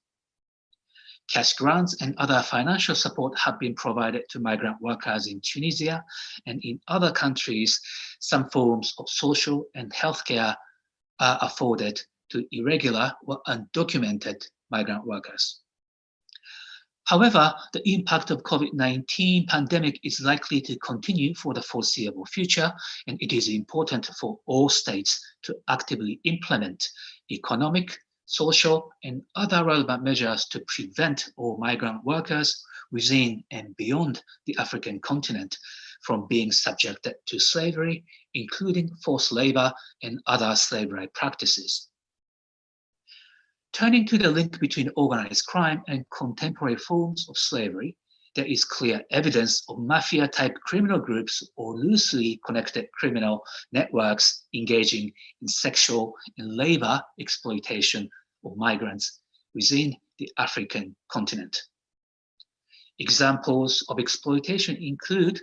Cash grants and other financial support have been provided to migrant workers in Tunisia, and in other countries, some forms of social and healthcare are afforded to irregular or undocumented migrant workers. However, the impact of COVID-19 pandemic is likely to continue for the foreseeable future, and it is important for all states to actively implement economic, social, and other relevant measures to prevent all migrant workers within and beyond the African continent from being subjected to slavery, including forced labor and other slavery practices. Turning to the link between organized crime and contemporary forms of slavery, there is clear evidence of mafia-type criminal groups or loosely connected criminal networks engaging in sexual and labor exploitation of migrants within the African continent. Examples of exploitation include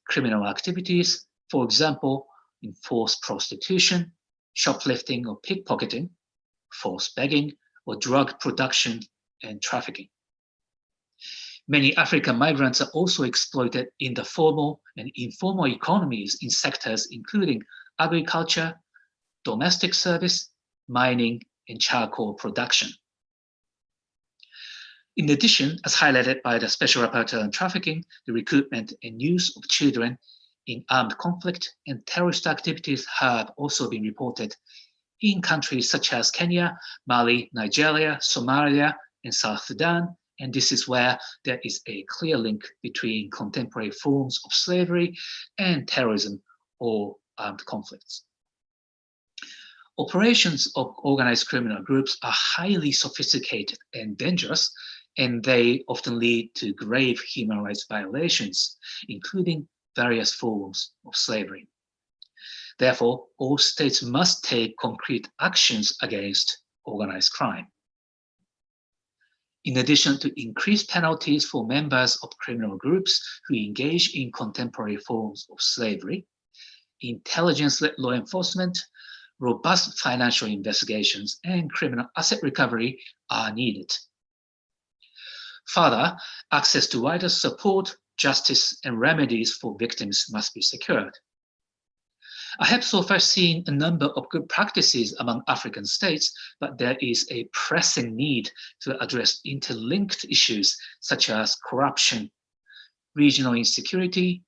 criminal activities, for example, in forced prostitution, shoplifting or pickpocketing, forced begging, or drug production and trafficking. Many African migrants are also exploited in the formal and informal economies in sectors including agriculture, domestic service, mining, and charcoal production. In addition, as highlighted by the Special Rapporteur on Trafficking, the recruitment and use of children in armed conflict and terrorist activities have also been reported in countries such as Kenya, Mali, Nigeria, Somalia, and South Sudan, and this is where there is a clear link between contemporary forms of slavery and terrorism or armed conflicts. Operations of organized criminal groups are highly sophisticated and dangerous, and they often lead to grave human rights violations, including various forms of slavery. Therefore, all states must take concrete actions against organized crime. In addition to increased penalties for members of criminal groups who engage in contemporary forms of slavery, intelligence-led law enforcement, robust financial investigations, and criminal asset recovery are needed. Further, access to wider support, justice, and remedies for victims must be secured. I have so far seen a number of good practices among African states, but there is a pressing need to address interlinked issues such as corruption, regional insecurity,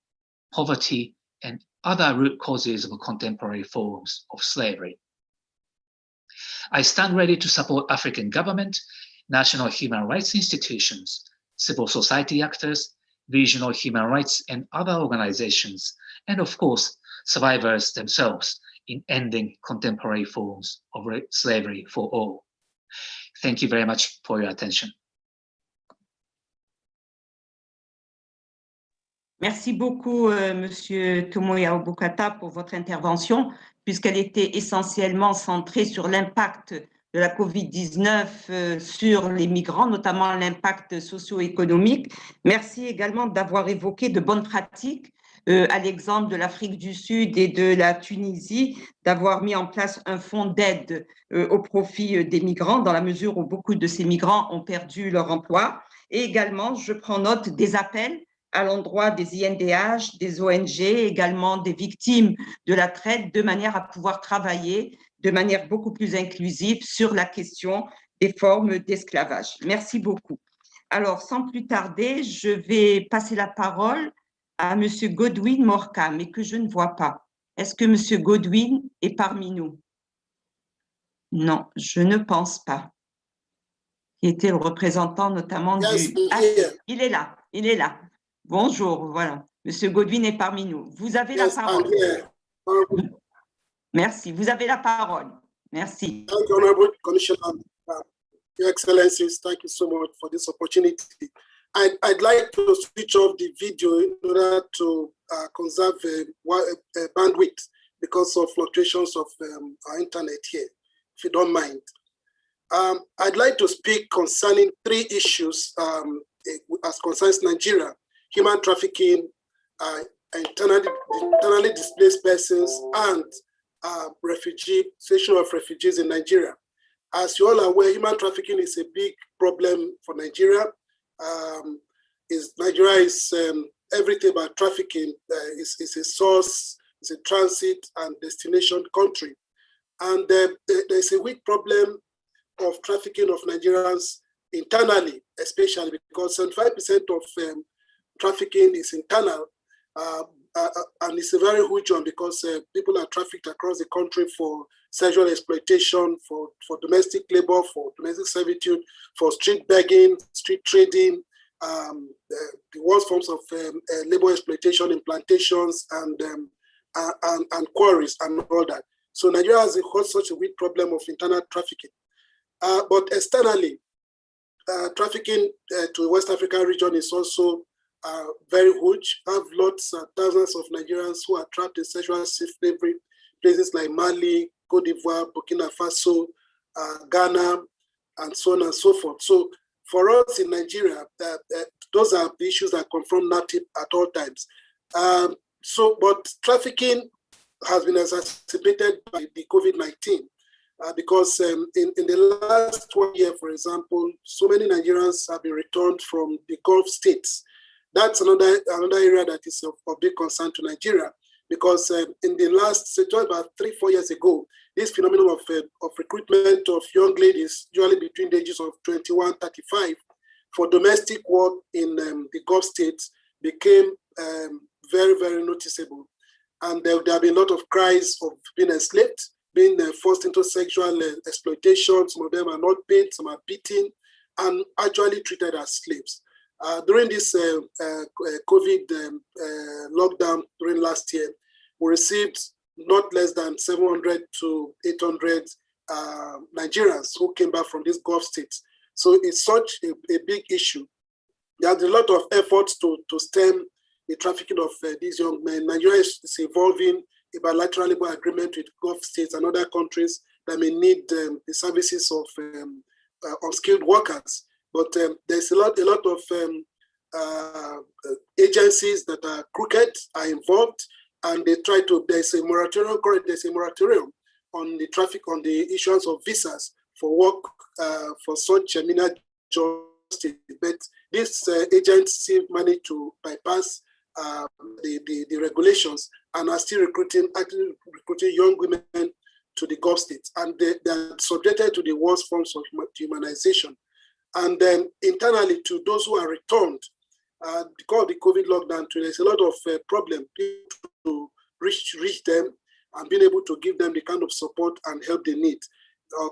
poverty, and other root causes of contemporary forms of slavery. I stand ready to support African government, national human rights institutions, civil society actors, regional human rights and other organizations, and of course, survivors themselves in ending contemporary forms of slavery for all. Thank you very much for your attention. Merci beaucoup, Monsieur Tomoyao Bokata, pour votre intervention, puisqu'elle était essentiellement centrée sur l'impact de la COVID-19 sur les migrants, notamment l'impact socio-économique. Merci également d'avoir évoqué de bonnes pratiques, à l'exemple de l'Afrique du Sud et de la Tunisie, d'avoir mis en place un fonds d'aide au profit des migrants, dans la mesure où beaucoup de ces migrants ont perdu leur emploi. Et également, je prends note des appels à l'endroit des INDH, des ONG, également des victimes de la traite, de manière à pouvoir travailler de manière beaucoup plus inclusive sur la question des formes d'esclavage. Merci beaucoup. Alors, sans plus tarder, je vais passer la parole à M. Godwin Morka, mais que je ne vois pas. Est-ce que M. Godwin est parmi nous? Non, je ne pense pas. Qui était le représentant notamment du... Ah, il est là, il est là. Bonjour, voilà. M. Godwin est parmi nous. Vous avez la parole. Merci, vous avez la parole. Merci. Your Excellencies, thank you so much for this opportunity. I'd like to switch off the video in order to conserve bandwidth because of fluctuations of our internet here, if you don't mind. I'd like to speak concerning 3 issues as concerns Nigeria: human trafficking, internally displaced persons, and situation of refugees in Nigeria. As you all are aware, human trafficking is a big problem for Nigeria. Nigeria is everything about trafficking. It's a source, it's a transit and destination country. And there's a weak problem of trafficking of Nigerians internally, especially because 75% of trafficking is internal. And it's a very huge one because people are trafficked across the country for sexual exploitation, for domestic labor, for domestic servitude, for street begging, street trading, the worst forms of labor exploitation in plantations and quarries and all that. So Nigeria has such a big problem of internal trafficking. But externally, trafficking to the West African region is also very huge. I have lots and thousands of Nigerians who are trapped in sexual slavery, places like Mali, Cote d'Ivoire, Burkina Faso, Ghana, and so on and so forth. So for us in Nigeria, those are the issues that confront NAPTIP at all times. But trafficking has been exacerbated by the COVID-19 because in the last 1 year, for example, so many Nigerians have been returned from the Gulf states. That's another area that is of big concern to Nigeria, because in the last, about 3-4 years ago, this phenomenon of recruitment of young ladies, usually between the ages of 21-35, for domestic work in the Gulf states became very, very noticeable. And there have been a lot of cries of being enslaved, being forced into sexual exploitation. Some of them are not paid, some are beaten, and actually treated as slaves. During this COVID lockdown during last year, we received not less than 700 to 800 Nigerians who came back from these Gulf states. So it's such a big issue. There's a lot of efforts to stem the trafficking of these young men. Nigeria is involving a bilateral labor agreement with Gulf states and other countries that may need the services of unskilled workers. But there's a lot of agencies that are crooked, are involved, and they try to. There's a moratorium on the traffic, on the issuance of visas for work for such menial jobs. But these agencies manage to bypass the regulations and are still recruiting young women to the Gulf states, and they are subjected to the worst forms of humanization. And then internally to those who are returned, because of the COVID lockdown, there's a lot of problem to reach them and being able to give them the kind of support and help they need.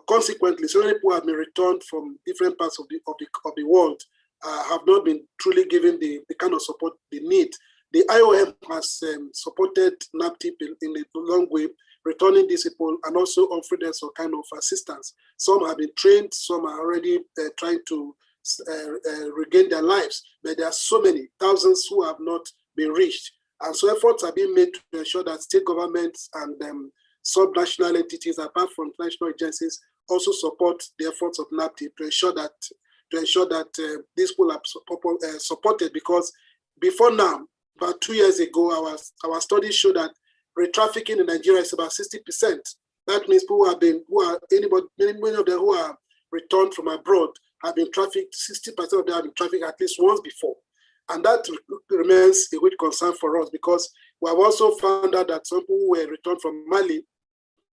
Consequently, so many people have been returned from different parts of the world, have not been truly given the kind of support they need. The IOM has supported NAPTIP in a long way, returning these people and also offering them some kind of assistance. Some have been trained, some are already trying to regain their lives, but there are so many thousands who have not been reached. And so efforts are being made to ensure that state governments and sub-national entities, apart from international agencies, also support the efforts of NAPTIP to ensure that these people are supported. Because before now, about 2 years ago, our studies show that trafficking in Nigeria is about 60%. That means people many of them who are returned from abroad have been trafficked. 60% of them have been trafficked at least once before. And that remains a great concern for us, because we have also found out that some people who were returned from Mali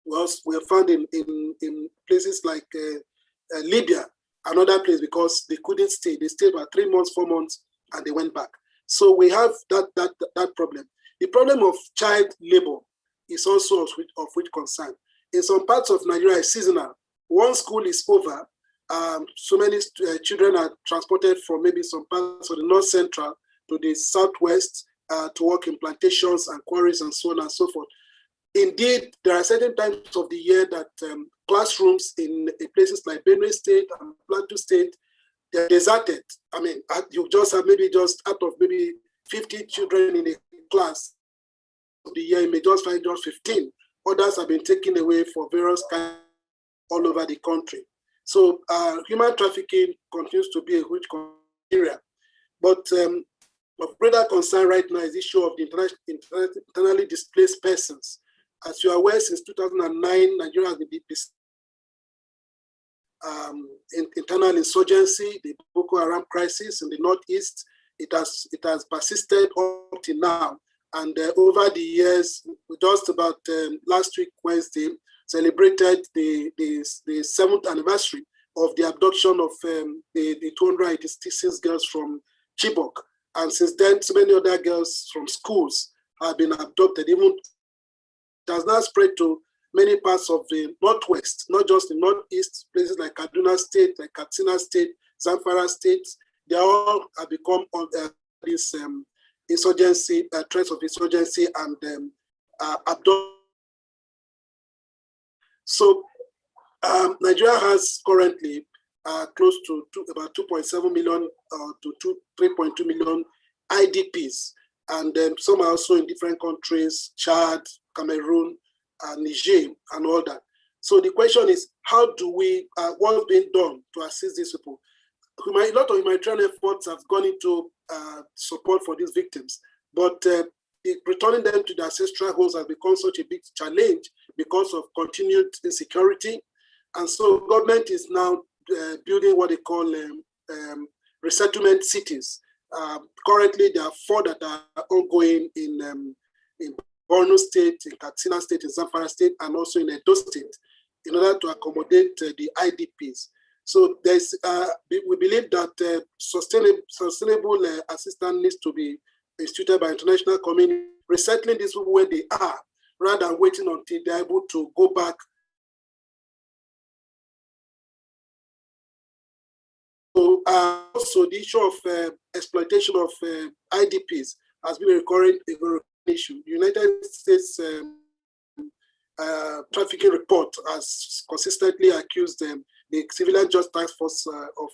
were found in places like Libya, another place, because they couldn't stay. They stayed about 3 months, 4 months, and they went back. So we have that problem. The problem of child labor is also of which concern. In some parts of Nigeria, it's seasonal. Once school is over, so many children are transported from maybe some parts of the north central to the southwest to work in plantations and quarries and so on and so forth. Indeed, there are certain times of the year that classrooms in places like Benue State and Plateau State, they're deserted. I mean, you just have maybe just out of maybe 50 children in a class of the year, you may just find just 15. Others have been taken away for various kinds all over the country. So human trafficking continues to be a huge area. But of greater concern right now is the issue of the internally displaced persons. As you are aware, since 2009, Nigeria has been internal insurgency, the Boko Haram crisis in the Northeast. It has persisted up to now. And over the years, just about last week, Wednesday, celebrated the 7th anniversary of the abduction of the 286 girls from Chibok. And since then, so many other girls from schools have been abducted. Even it has now spread to many parts of the Northwest, not just the Northeast, places like Kaduna State, like Katsina State, Zamfara State. They all have become this insurgency, threats of insurgency and abduction. So Nigeria has currently close to about 2.7 million to 3.2 million IDPs. And some are also in different countries, Chad, Cameroon, Niger, and all that. So the question is, how do we, what's being done to assist these people? A lot of humanitarian efforts have gone into support for these victims, but returning them to their ancestral homes has become such a big challenge because of continued insecurity. And so government is now building what they call resettlement cities. Currently, there are 4 that are ongoing in Borno State, in Katsina State, in Zamfara State, and also in Edo State, in order to accommodate the IDPs. So there's, we believe that sustainable assistance needs to be instituted by international community, resettling these people where they are, rather than waiting until they're able to go back. So also the issue of exploitation of IDPs has been a recurring issue. The United States trafficking report has consistently accused the Civilian Justice Task Force of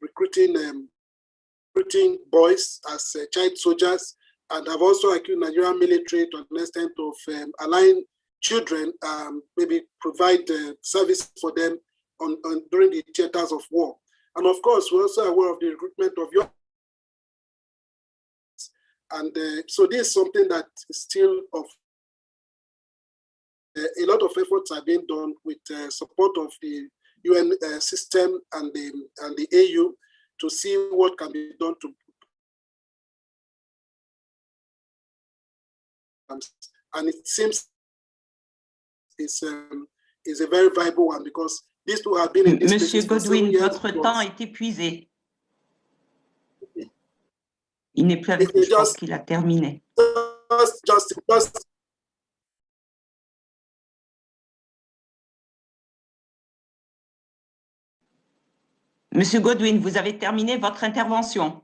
recruiting boys as child soldiers, and have also accused Nigerian military to an extent of allowing children, maybe provide service for them during the theaters of war. And of course, we're also aware of the recruitment of young. And so this is something that is still of a lot of efforts are being done with support of the UN system and the AU to see what can be done to. And it seems it's a very viable one because these two have been in this. Monsieur Godwin, votre temps est épuisé. Il n'est plus avec nous, je pense qu'il a terminé. Just. Monsieur Godwin, vous avez terminé votre intervention?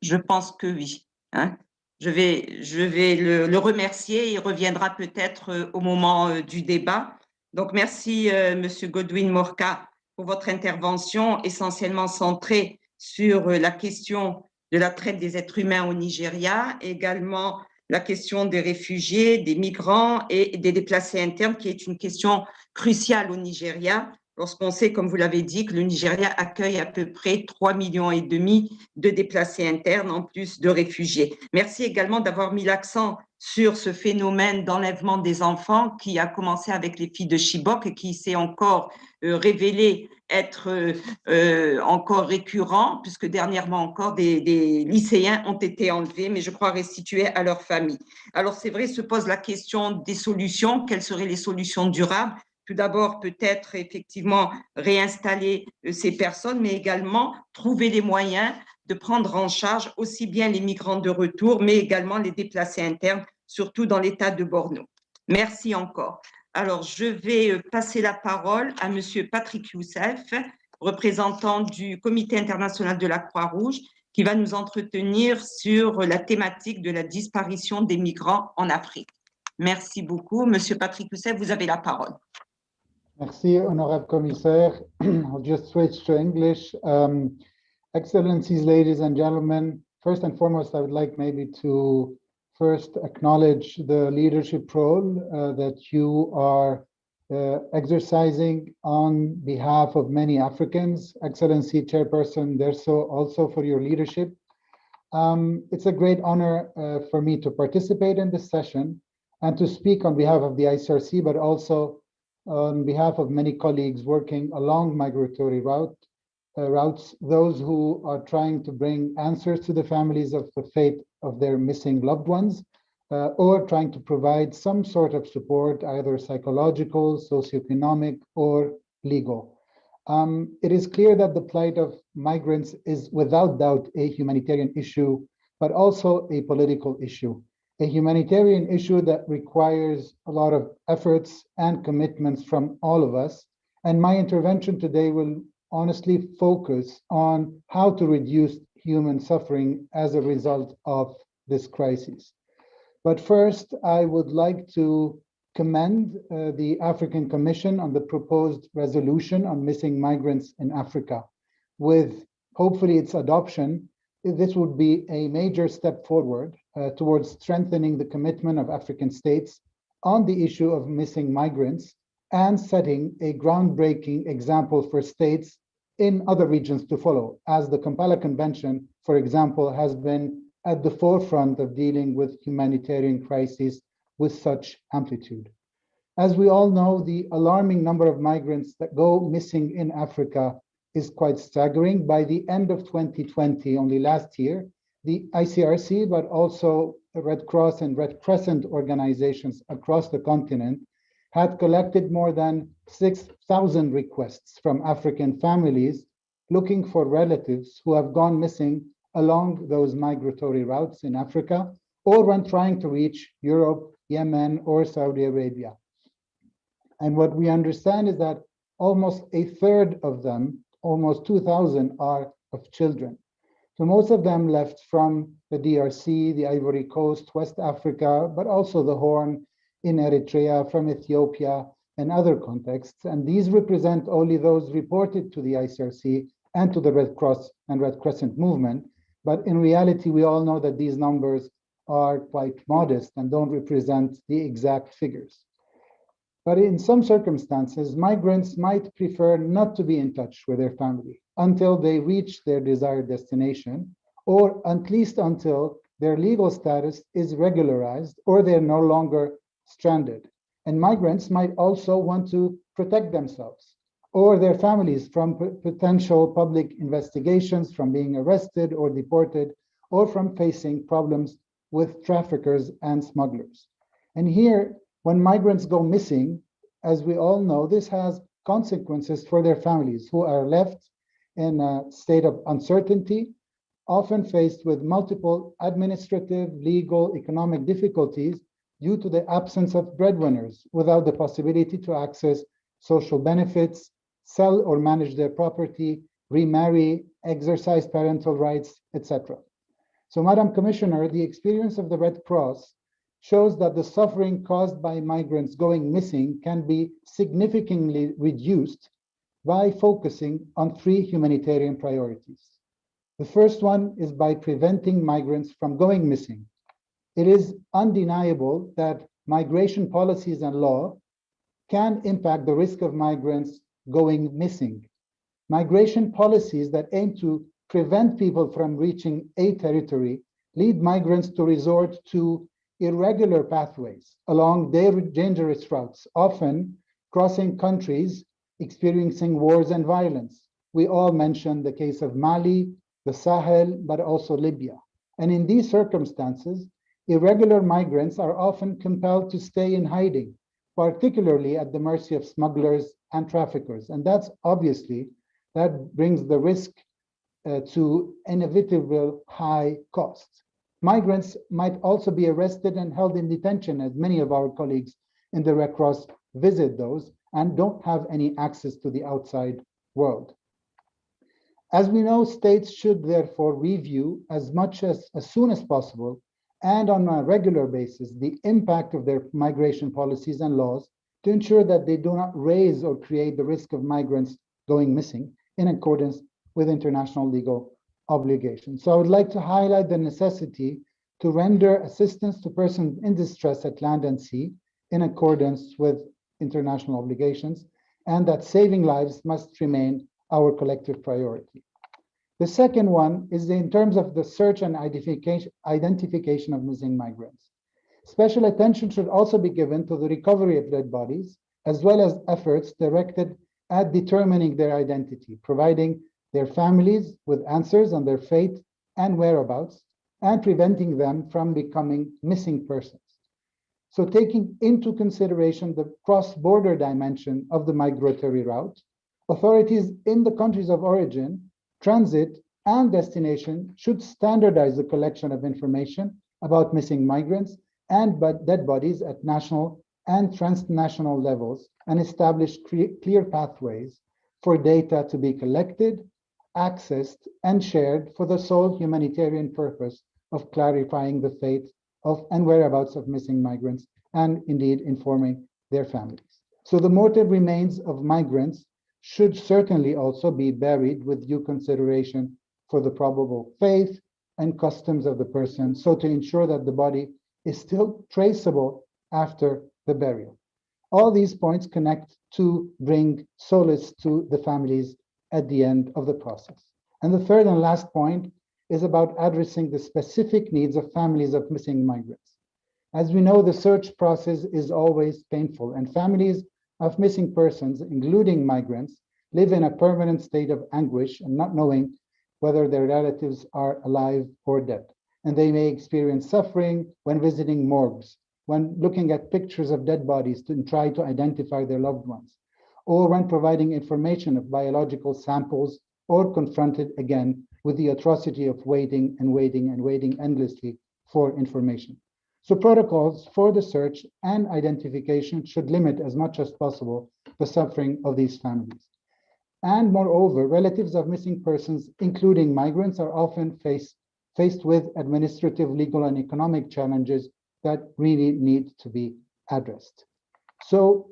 Je pense que oui. Hein? Je vais le remercier. Il reviendra peut-être au moment du débat. Donc, merci, Monsieur Godwin Morka, pour votre intervention essentiellement centrée sur la question de la traite des êtres humains au Nigeria, également la question des réfugiés, des migrants et des déplacés internes, qui est une question cruciale au Nigeria, lorsqu'on sait, comme vous l'avez dit, que le Nigeria accueille à peu près 3,5 millions de déplacés internes, en plus de réfugiés. Merci également d'avoir mis l'accent sur ce phénomène d'enlèvement des enfants qui a commencé avec les filles de Chibok et qui s'est encore révélé être encore récurrent, puisque dernièrement encore des lycéens ont été enlevés, mais je crois restitués à leur famille. Alors c'est vrai, se pose la question des solutions. Quelles seraient les solutions durables? Tout d'abord, peut-être effectivement réinstaller ces personnes, mais également trouver les moyens de prendre en charge aussi bien les migrants de retour, mais également les déplacés internes, surtout dans l'État de Borno. Merci encore. Alors, je vais passer la parole à Monsieur Patrick Youssef, représentant du Comité international de la Croix-Rouge, qui va nous entretenir sur la thématique de la disparition des migrants en Afrique. Merci beaucoup. Monsieur Patrick Housset, vous avez la parole. Merci, Honorable Commissaire. I'll just switch to English. Excellencies, ladies and gentlemen, first and foremost, I would like maybe to first acknowledge the leadership role that you are exercising on behalf of many Africans. Excellency Chairperson Derso, also for your leadership. It's a great honor for me to participate in this session and to speak on behalf of the ICRC, but also on behalf of many colleagues working along migratory routes, those who are trying to bring answers to the families of the fate of their missing loved ones, or trying to provide some sort of support, either psychological, socioeconomic, or legal. It is clear that the plight of migrants is without doubt a humanitarian issue, but also a political issue. A humanitarian issue that requires a lot of efforts and commitments from all of us. And my intervention today will honestly focus on how to reduce human suffering as a result of this crisis. But first, I would like to commend the African Commission on the proposed resolution on missing migrants in Africa. With hopefully its adoption, this would be a major step forward towards strengthening the commitment of African states on the issue of missing migrants and setting a groundbreaking example for states in other regions to follow, as the Kampala Convention, for example, has been at the forefront of dealing with humanitarian crises with such amplitude. As we all know, the alarming number of migrants that go missing in Africa is quite staggering. By the end of 2020, only last year, the ICRC, but also the Red Cross and Red Crescent organizations across the continent had collected more than 6,000 requests from African families looking for relatives who have gone missing along those migratory routes in Africa, or when trying to reach Europe, Yemen, or Saudi Arabia. And what we understand is that almost a third of them, almost 2,000, are of children. So most of them left from the DRC, the Ivory Coast, West Africa, but also the Horn in Eritrea, from Ethiopia, and other contexts. And these represent only those reported to the ICRC and to the Red Cross and Red Crescent movement. But in reality, we all know that these numbers are quite modest and don't represent the exact figures. But in some circumstances, migrants might prefer not to be in touch with their family until they reach their desired destination, or at least until their legal status is regularized or they're no longer stranded. And migrants might also want to protect themselves or their families from potential public investigations, from being arrested or deported, or from facing problems with traffickers and smugglers. And here, when migrants go missing, as we all know, this has consequences for their families who are left in a state of uncertainty, often faced with multiple administrative, legal, economic difficulties due to the absence of breadwinners, without the possibility to access social benefits, sell or manage their property, remarry, exercise parental rights, etc. So, Madam Commissioner, the experience of the Red Cross shows that the suffering caused by migrants going missing can be significantly reduced by focusing on 3 humanitarian priorities. The first one is by preventing migrants from going missing. It is undeniable that migration policies and law can impact the risk of migrants going missing. Migration policies that aim to prevent people from reaching a territory lead migrants to resort to irregular pathways along their dangerous routes, often crossing countries experiencing wars and violence. We all mentioned the case of Mali, the Sahel, but also Libya. And in these circumstances, irregular migrants are often compelled to stay in hiding, particularly at the mercy of smugglers and traffickers. And that's obviously, that brings the risk to inevitable high costs. Migrants might also be arrested and held in detention, as many of our colleagues in the Red Cross visit those and don't have any access to the outside world. As we know, states should therefore review as soon as possible and on a regular basis the impact of their migration policies and laws to ensure that they do not raise or create the risk of migrants going missing in accordance with international legal obligations. So I would like to highlight the necessity to render assistance to persons in distress at land and sea in accordance with international obligations, and that saving lives must remain our collective priority. The second one is in terms of the search and identification of missing migrants. Special attention should also be given to the recovery of dead bodies, as well as efforts directed at determining their identity, providing their families with answers on their fate and whereabouts, and preventing them from becoming missing persons. So taking into consideration the cross-border dimension of the migratory route, authorities in the countries of origin, transit, and destination should standardize the collection of information about missing migrants and dead bodies at national and transnational levels, and establish clear pathways for data to be collected, accessed, and shared for the sole humanitarian purpose of clarifying the fate of and whereabouts of missing migrants, and indeed informing their families. So the motive remains of migrants should certainly also be buried with due consideration for the probable faith and customs of the person, so to ensure that the body is still traceable after the burial. All these points connect to bring solace to the families at the end of the process. And the third and last point is about addressing the specific needs of families of missing migrants. As we know, the search process is always painful, and families of missing persons, including migrants, live in a permanent state of anguish and not knowing whether their relatives are alive or dead. And they may experience suffering when visiting morgues, when looking at pictures of dead bodies to try to identify their loved ones, or when providing information of biological samples, or confronted again with the atrocity of waiting and waiting and waiting endlessly for information. So protocols for the search and identification should limit as much as possible the suffering of these families. And moreover, relatives of missing persons, including migrants, are often faced with administrative, legal, and economic challenges that really need to be addressed. So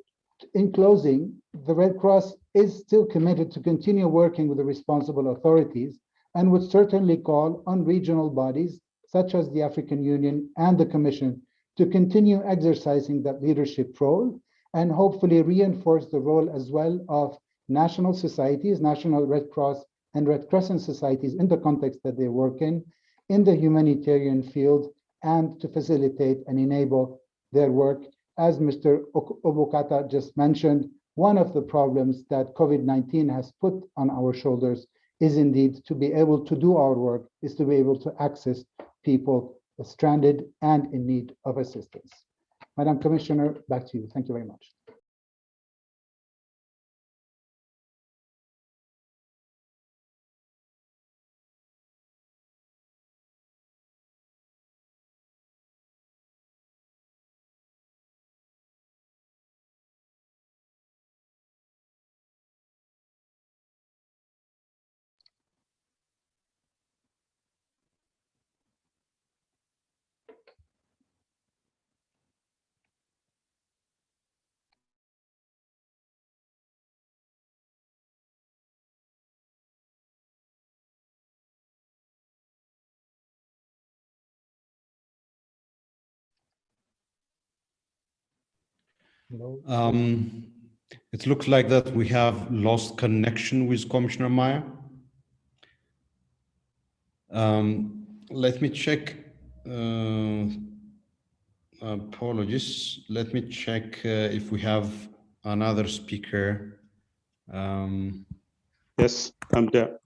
in closing, the Red Cross is still committed to continue working with the responsible authorities and would certainly call on regional bodies such as the African Union and the Commission to continue exercising that leadership role and hopefully reinforce the role as well of national societies, national Red Cross and Red Crescent societies in the context that they work in the humanitarian field, and to facilitate and enable their work. As Mr. Obokata just mentioned, one of the problems that COVID-19 has put on our shoulders is indeed to be able to do our work, is to be able to access people stranded and in need of assistance. Madam Commissioner, back to you. Thank you very much. It looks like that we have lost connection with Commissioner Maya. Let me check. Apologies. Let me check if we have another speaker. Yes, I'm there.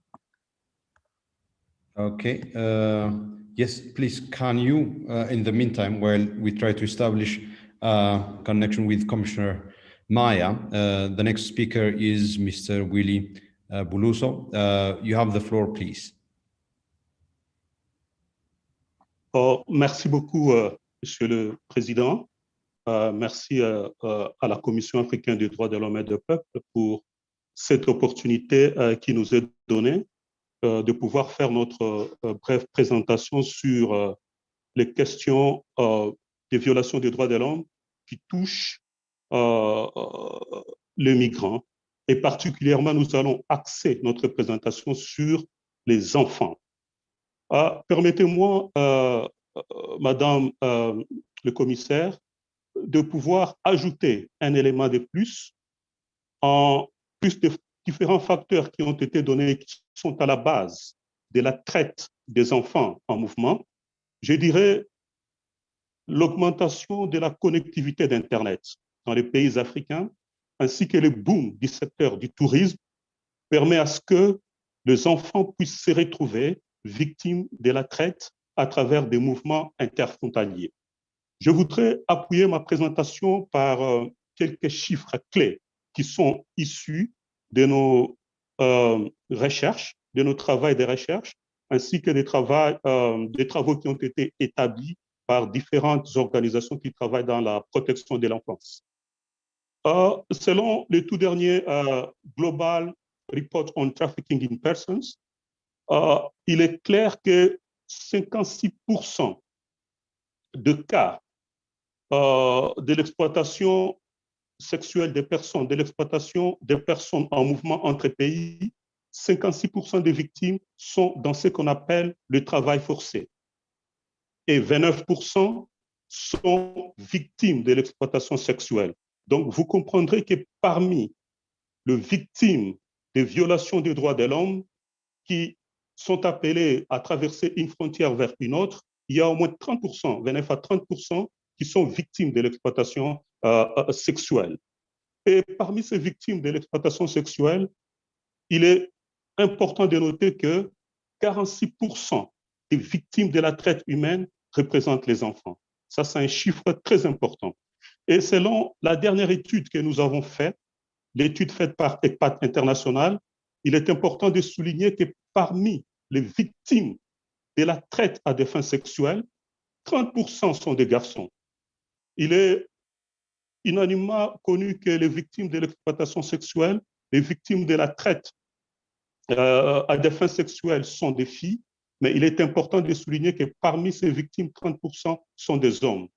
Okay. Yes, please. Can you, in the meantime, while we try to establish connection with Commissioner Maya, the next speaker is Mr. Willy Buluso. You have the floor, please. Oh, merci beaucoup, Monsieur le Président. Merci à la Commission africaine des droits de l'homme et du peuple pour cette opportunité qui nous est donnée de pouvoir faire notre brève présentation sur les questions des violations des droits de l'homme qui touchent les migrants. Et particulièrement, nous allons axer notre présentation sur les enfants. Permettez-moi, Madame le commissaire, de pouvoir ajouter un élément de plus en plus de différents facteurs qui ont été donnés et qui sont à la base de la traite des enfants en mouvement. Je dirais l'augmentation de la connectivité d'Internet dans les pays africains, ainsi que le boom du secteur du tourisme, permet à ce que les enfants puissent se retrouver victimes de la traite à travers des mouvements interfrontaliers. Je voudrais appuyer ma présentation par quelques chiffres clés qui sont issus de nos recherches, de nos travaux de recherche, ainsi que des travaux qui ont été établis par différentes organisations qui travaillent dans la protection de l'enfance. Selon le tout dernier Global Report on Trafficking in Persons, il est clair que 56% de cas de l'exploitation sexuelle des personnes, de l'exploitation des personnes en mouvement entre pays, 56% des victimes sont dans ce qu'on appelle le travail forcé. Et 29% sont victimes de l'exploitation sexuelle. Donc, vous comprendrez que parmi les victimes des violations des droits de l'homme qui sont appelées à traverser une frontière vers une autre, il y a au moins 30%, 29 à 30% qui sont victimes de l'exploitation sexuelle. Et parmi ces victimes de l'exploitation sexuelle, il est important de noter que 46% des victimes de la traite humaine représentent les enfants. Ça, c'est un chiffre très important. Et selon la dernière étude que nous avons faite, l'étude faite par ECPAT International, il est important de souligner que parmi les victimes de la traite à des fins sexuelles, 30% sont des garçons. Il est unanimement connu que les victimes de l'exploitation sexuelle, les victimes de la traite à des fins sexuelles sont des filles, mais il est important de souligner que parmi ces victimes, 30% sont des hommes.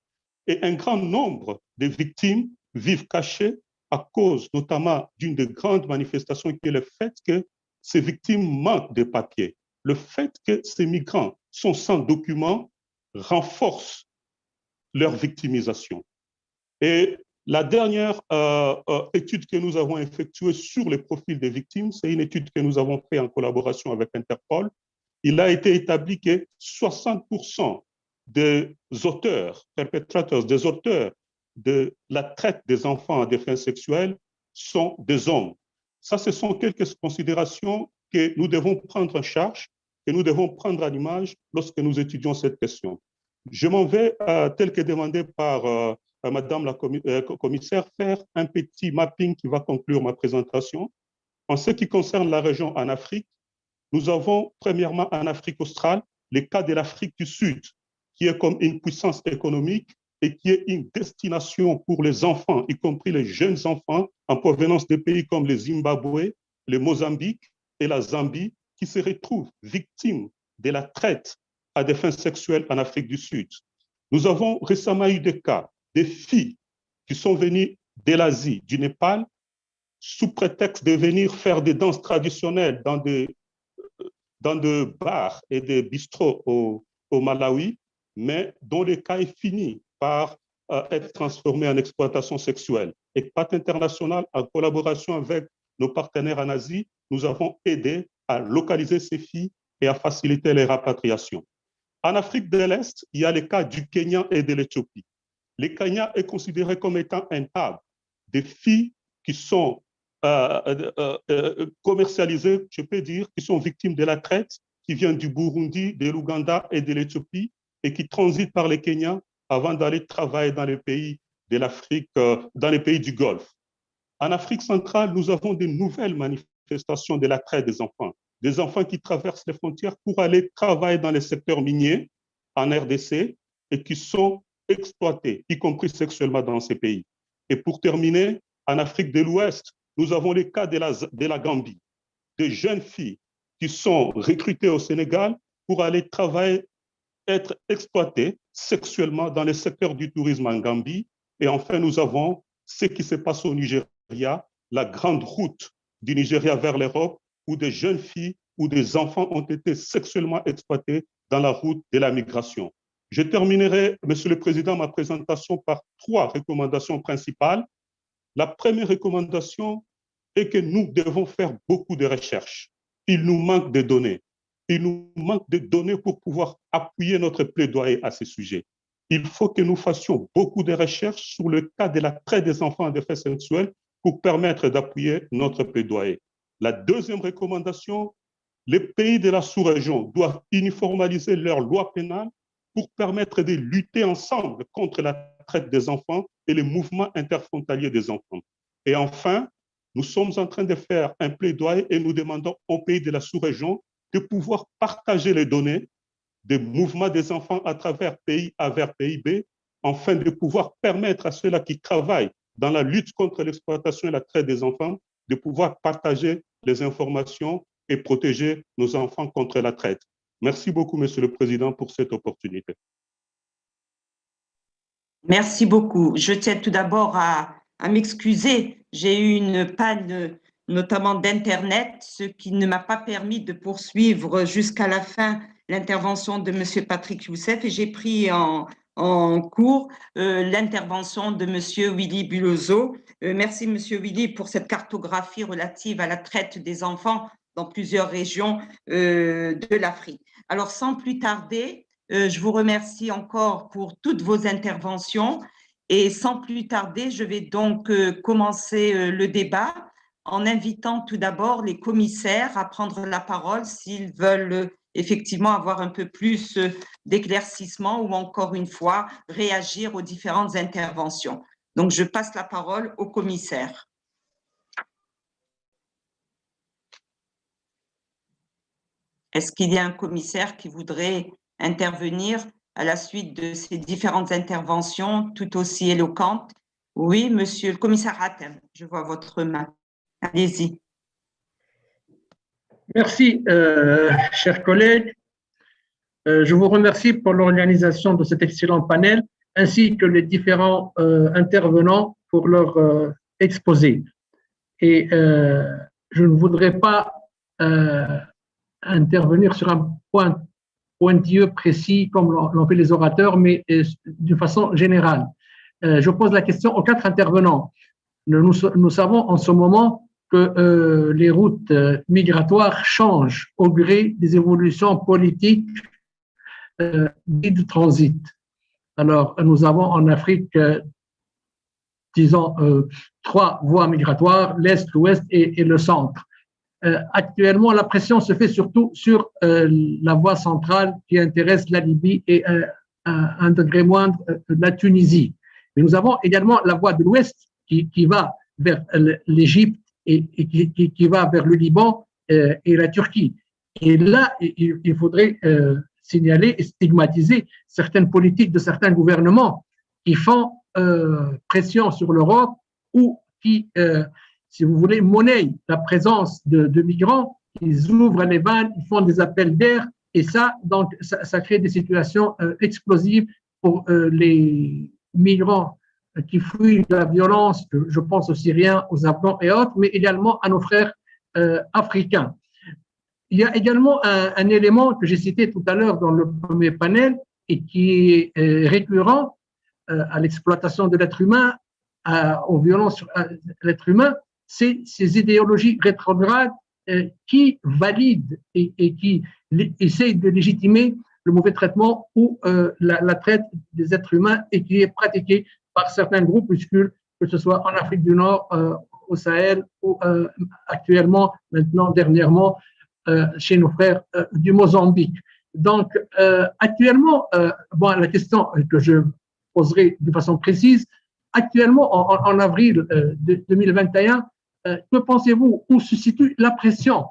Et un grand nombre de victimes vivent cachées à cause notamment d'une des grandes manifestations qui est le fait que ces victimes manquent de papiers. Le fait que ces migrants sont sans documents renforce leur victimisation. Et la dernière étude que nous avons effectuée sur les profils des victimes, c'est une étude que nous avons faite en collaboration avec Interpol. Il a été établi que 60% des auteurs, perpétrateurs, des auteurs de la traite des enfants à des fins sexuelles sont des hommes. Ça, ce sont quelques considérations que nous devons prendre en charge, que nous devons prendre à l'image lorsque nous étudions cette question. Je m'en vais, tel que demandé par Madame la commissaire, faire un petit mapping qui va conclure ma présentation. En ce qui concerne la région en Afrique, nous avons premièrement en Afrique australe le cas de l'Afrique du Sud, qui est comme une puissance économique et qui est une destination pour les enfants, y compris les jeunes enfants en provenance de pays comme le Zimbabwe, le Mozambique et la Zambie, qui se retrouvent victimes de la traite à des fins sexuelles en Afrique du Sud. Nous avons récemment eu des cas de filles qui sont venues de l'Asie, du Népal, sous prétexte de venir faire des danses traditionnelles dans des bars et des bistrots au Malawi, mais dont le cas est fini par être transformé en exploitation sexuelle. ECPAT International, en collaboration avec nos partenaires en Asie, nous avons aidé à localiser ces filles et à faciliter les rapatriations. En Afrique de l'Est, il y a le cas du Kenya et de l'Éthiopie. Le Kenya est considéré comme étant un hub des filles qui sont commercialisées, je peux dire, qui sont victimes de la traite, qui viennent du Burundi, de l'Ouganda et de l'Éthiopie et qui transitent par le Kenya avant d'aller travailler dans les pays de l'Afrique, dans les pays du Golfe. En Afrique centrale, nous avons de nouvelles manifestations de la traite des enfants qui traversent les frontières pour aller travailler dans les secteurs miniers en RDC et qui sont exploités, y compris sexuellement dans ces pays. Et pour terminer, en Afrique de l'Ouest, nous avons le cas de la Gambie, de jeunes filles qui sont recrutées au Sénégal pour aller travailler être exploités sexuellement dans le secteur du tourisme en Gambie. Et enfin, nous avons ce qui se passe au Nigeria, la grande route du Nigeria vers l'Europe, où des jeunes filles ou des enfants ont été sexuellement exploités dans la route de la migration. Je terminerai, Monsieur le Président, ma présentation par 3 recommandations principales. La première recommandation est que nous devons faire beaucoup de recherches. Il nous manque de données. Il nous manque de données pour pouvoir appuyer notre plaidoyer à ce sujet. Il faut que nous fassions beaucoup de recherches sur le cas de la traite des enfants en détresse sexuelle pour permettre d'appuyer notre plaidoyer. La deuxième recommandation, les pays de la sous-région doivent uniformiser leurs lois pénales pour permettre de lutter ensemble contre la traite des enfants et les mouvements interfrontaliers des enfants. Et enfin, nous sommes en train de faire un plaidoyer et nous demandons aux pays de la sous-région de pouvoir partager les données des mouvements des enfants à travers pays A vers pays B, afin de pouvoir permettre à ceux-là qui travaillent dans la lutte contre l'exploitation et la traite des enfants de pouvoir partager les informations et protéger nos enfants contre la traite. Merci beaucoup, Monsieur le Président, pour cette opportunité. Merci beaucoup. Je tiens tout d'abord à m'excuser. J'ai eu une panne, notamment d'Internet, ce qui ne m'a pas permis de poursuivre jusqu'à la fin l'intervention de M. Patrick Youssef, et j'ai pris en cours l'intervention de M. Willy Bulozo. Merci, M. Willy, pour cette cartographie relative à la traite des enfants dans plusieurs régions de l'Afrique. Alors, sans plus tarder, je vous remercie encore pour toutes vos interventions, et sans plus tarder, je vais donc commencer le débat en invitant tout d'abord les commissaires à prendre la parole s'ils veulent effectivement avoir un peu plus d'éclaircissement ou encore une fois réagir aux différentes interventions. Donc, je passe la parole aux commissaires. Est-ce qu'il y a un commissaire qui voudrait intervenir à la suite de ces différentes interventions tout aussi éloquentes? Oui, monsieur le commissaire Hatem, je vois votre main. Allez-y. Merci, chers collègues. Je vous remercie pour l'organisation de cet excellent panel, ainsi que les différents intervenants pour leur exposé. Et je ne voudrais pas intervenir sur un point pointilleux, précis, comme l'ont fait les orateurs, mais d'une façon générale. Je pose la question aux 4 intervenants. Nous savons en ce moment que les routes migratoires changent au gré des évolutions politiques de transit. Alors, nous avons en Afrique, disons, 3 voies migratoires, l'Est, l'Ouest et le centre. Actuellement, la pression se fait surtout sur la voie centrale qui intéresse la Libye et à un degré moindre la Tunisie. Mais nous avons également la voie de l'Ouest qui va vers l'Égypte et qui va vers le Liban et la Turquie. Et là, il faudrait signaler et stigmatiser certaines politiques de certains gouvernements qui font pression sur l'Europe ou qui, si vous voulez, monnaient la présence de migrants. Ils ouvrent les vannes, ils font des appels d'air, et ça, donc, ça crée des situations explosives pour les migrants qui fuient la violence. Je pense aux Syriens, aux Afghans et autres, mais également à nos frères africains. Il y a également un élément que j'ai cité tout à l'heure dans le premier panel et qui est récurrent à l'exploitation de l'être humain, aux violences sur l'être humain, c'est ces idéologies rétrogrades qui valident et qui essayent de légitimer le mauvais traitement ou la traite des êtres humains et qui est pratiquée par certains groupuscules, que ce soit en Afrique du Nord, au Sahel ou actuellement, maintenant, dernièrement, chez nos frères du Mozambique. Donc, actuellement, bon, la question que je poserai de façon précise, actuellement, en avril 2021, que pensez-vous, où se situe la pression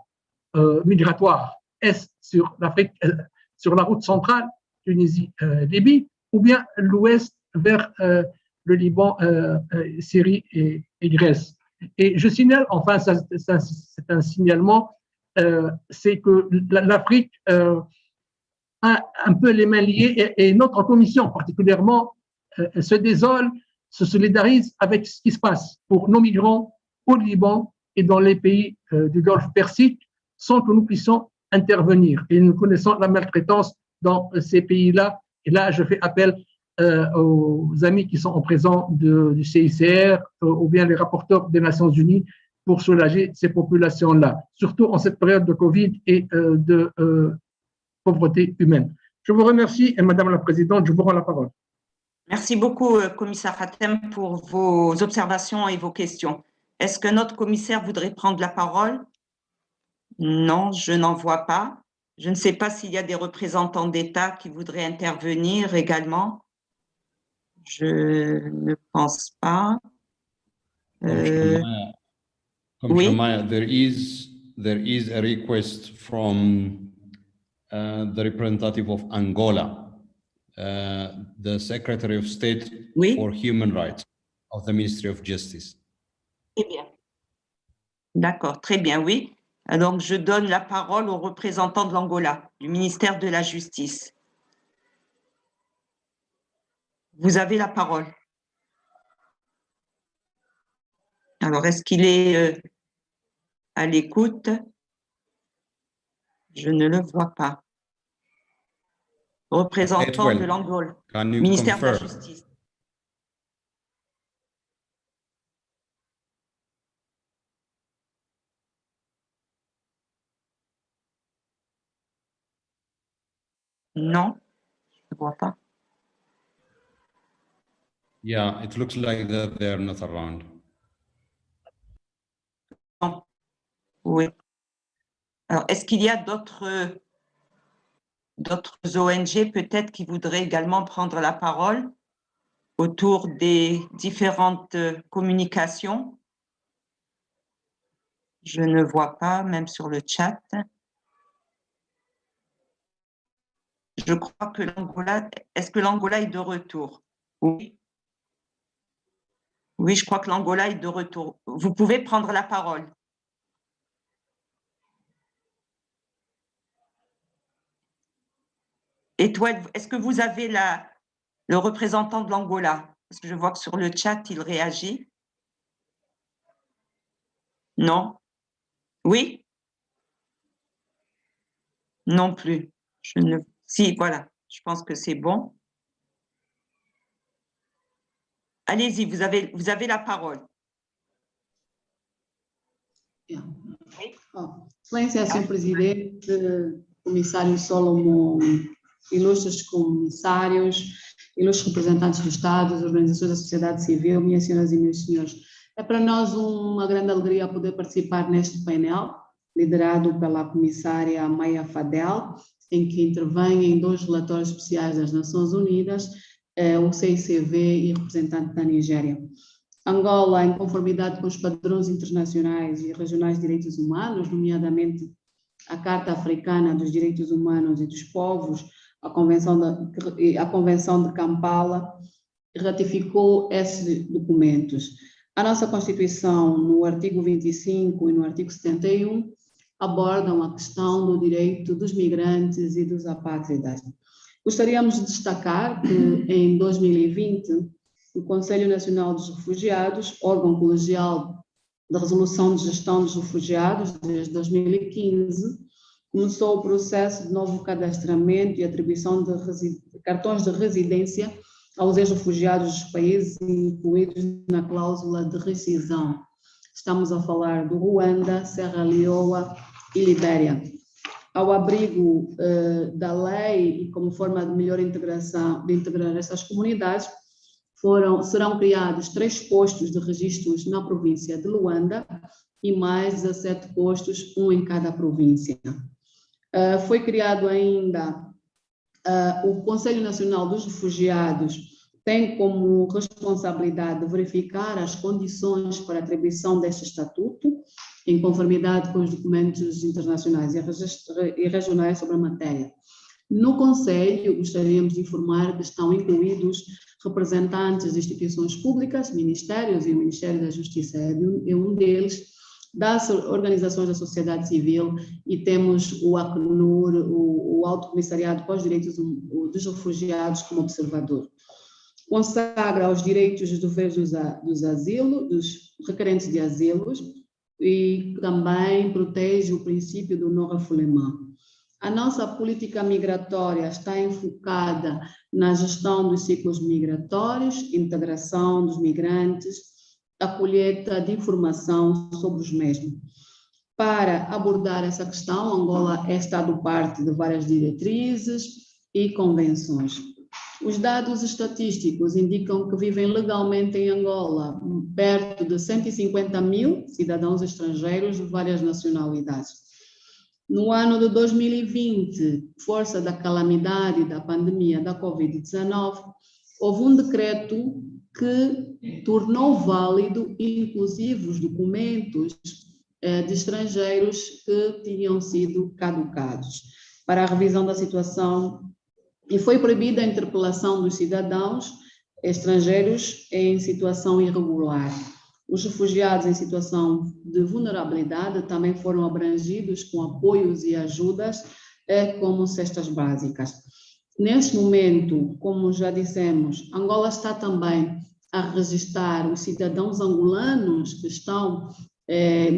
migratoire? Est-ce sur l'Afrique, sur la route centrale, Tunisie, Libye, ou bien l'Ouest vers le Liban, Syrie et Grèce? Et je signale, enfin, c'est un signalement, c'est que l'Afrique a un peu les mains liées et notre commission particulièrement se désole, se solidarise avec ce qui se passe pour nos migrants au Liban et dans les pays du Golfe Persique sans que nous puissions intervenir. Et nous connaissons la maltraitance dans ces pays-là. Et là, je fais appel aux amis qui sont en présence du CICR ou bien les rapporteurs des Nations Unies pour soulager ces populations-là, surtout en cette période de Covid et de pauvreté humaine. Je vous remercie et Madame la Présidente, je vous rends la parole. Merci beaucoup, commissaire Hatem, pour vos observations et vos questions. Est-ce que notre commissaire voudrait prendre la parole? Non, je n'en vois pas. Je ne sais pas s'il y a des représentants d'État qui voudraient intervenir également. Je ne pense pas. Commissioner Maya, there is a request from the representative of Angola, the Secretary of State for Human Rights of the Ministry of Justice. Très bien. D'accord, très bien, oui. Donc, je donne la parole au représentant de l'Angola, du ministère de la Justice. Vous avez la parole. Alors, est-ce qu'il est à l'écoute? Je ne le vois pas. Représentant de l'Angola, ministère de la Justice. Non, je ne vois pas. Yeah, it looks like that they're not around. Oui. Alors, est-ce qu'il y a d'autres ONG peut-être qui voudraient également prendre la parole autour des différentes communications? Je ne vois pas, même sur le chat. Je crois que l'Angola, est-ce que l'Angola est de retour? Oui. Oui, je crois que l'Angola est de retour. Vous pouvez prendre la parole. Étoile, est-ce que vous avez le représentant de l'Angola? Parce que je vois que sur le chat, il réagit. Non? Oui? Non plus. Je ne... Si, voilà. Je pense que c'est bon. Allez-y, vous avez la parole. Excelência, Sr. Presidente, Comissário Solomon, ilustres comissários, ilustres representantes do Estado, as organizações da sociedade civil, minhas senhoras e meus senhores. É para nós uma grande alegria poder participar neste painel, liderado pela comissária Maya Fadel, em que intervêm 2 relatórios especiais das Nações Unidas, o CICV e representante da Nigéria. Angola, em conformidade com os padrões internacionais e regionais de direitos humanos, nomeadamente a Carta Africana dos Direitos Humanos e dos Povos, a Convenção de Kampala, ratificou esses documentos. A nossa Constituição, no artigo 25 e no artigo 71, abordam a questão do direito dos migrantes e dos apátridas. Gostaríamos de destacar que, em 2020, o Conselho Nacional dos Refugiados, órgão colegial da Resolução de Gestão dos Refugiados, desde 2015, começou o processo de novo cadastramento e atribuição de cartões de residência aos ex-refugiados dos países incluídos na cláusula de rescisão. Estamos a falar do Ruanda, Serra Leoa e Libéria. Ao abrigo da lei e como forma de melhor integração, de integrar essas comunidades, serão criados 3 postos de registros na província de Luanda e mais 17 postos, um em cada província. Foi criado ainda o Conselho Nacional dos Refugiados, tem como responsabilidade verificar as condições para a atribuição deste estatuto, em conformidade com os documentos internacionais e regionais sobre a matéria. No Conselho, gostaríamos de informar que estão incluídos representantes de instituições públicas, ministérios, e o Ministério da Justiça é um deles, das organizações da sociedade civil e temos o Acnur, o Alto Comissariado para os Direitos dos Refugiados como observador. Consagra os direitos dos deveres dos requerentes de asilos e também protege o princípio do non-refoulement. A nossa política migratória está enfocada na gestão dos ciclos migratórios, integração dos migrantes, a colheita de informação sobre os mesmos. Para abordar essa questão, Angola é Estado parte de várias diretrizes e convenções. Os dados estatísticos indicam que vivem legalmente em Angola perto de 150 mil cidadãos estrangeiros de várias nacionalidades. No ano de 2020, força da calamidade da pandemia da Covid-19, houve um decreto que tornou válido, inclusive, os documentos de estrangeiros que tinham sido caducados para a revisão da situação e foi proibida a interpelação dos cidadãos estrangeiros em situação irregular. Os refugiados em situação de vulnerabilidade também foram abrangidos com apoios e ajudas, como cestas básicas. Neste momento, como já dissemos, Angola está também a registrar os cidadãos angolanos que estão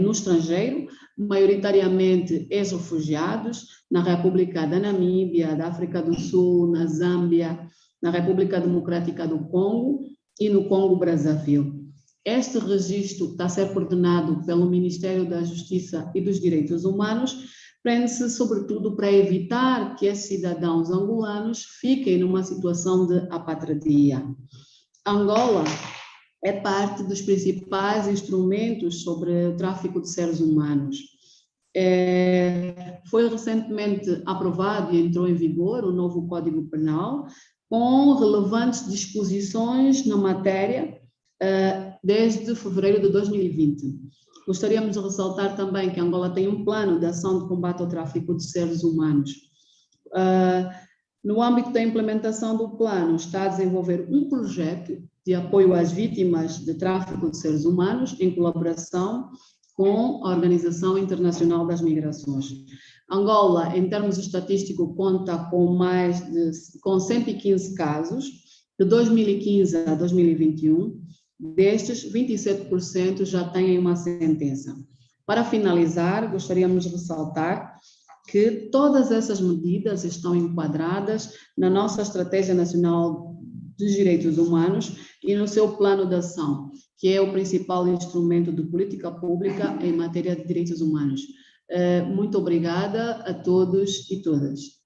no estrangeiro, maioritariamente ex-refugiados, na República da Namíbia, da África do Sul, na Zâmbia, na República Democrática do Congo e no Congo-Brazzaville. Este registro está a ser coordenado pelo Ministério da Justiça e dos Direitos Humanos, prende-se sobretudo para evitar que esses cidadãos angolanos fiquem numa situação de apatridia. Angola é parte dos principais instrumentos sobre o tráfico de seres humanos. Foi recentemente aprovado e entrou em vigor o novo Código Penal, com relevantes disposições na matéria desde fevereiro de 2020. Gostaríamos de ressaltar também que Angola tem um plano de ação de combate ao tráfico de seres humanos. No âmbito da implementação do plano, está a desenvolver um projeto de apoio às vítimas de tráfico de seres humanos, em colaboração com a Organização Internacional das Migrações. Angola, em termos estatísticos, conta com 115 casos, de 2015 a 2021, destes, 27% já têm uma sentença. Para finalizar, gostaríamos de ressaltar que todas essas medidas estão enquadradas na nossa Estratégia Nacional dos Direitos Humanos e no seu plano de ação, que é o principal instrumento de política pública em matéria de direitos humanos. Muito obrigada a todos e todas.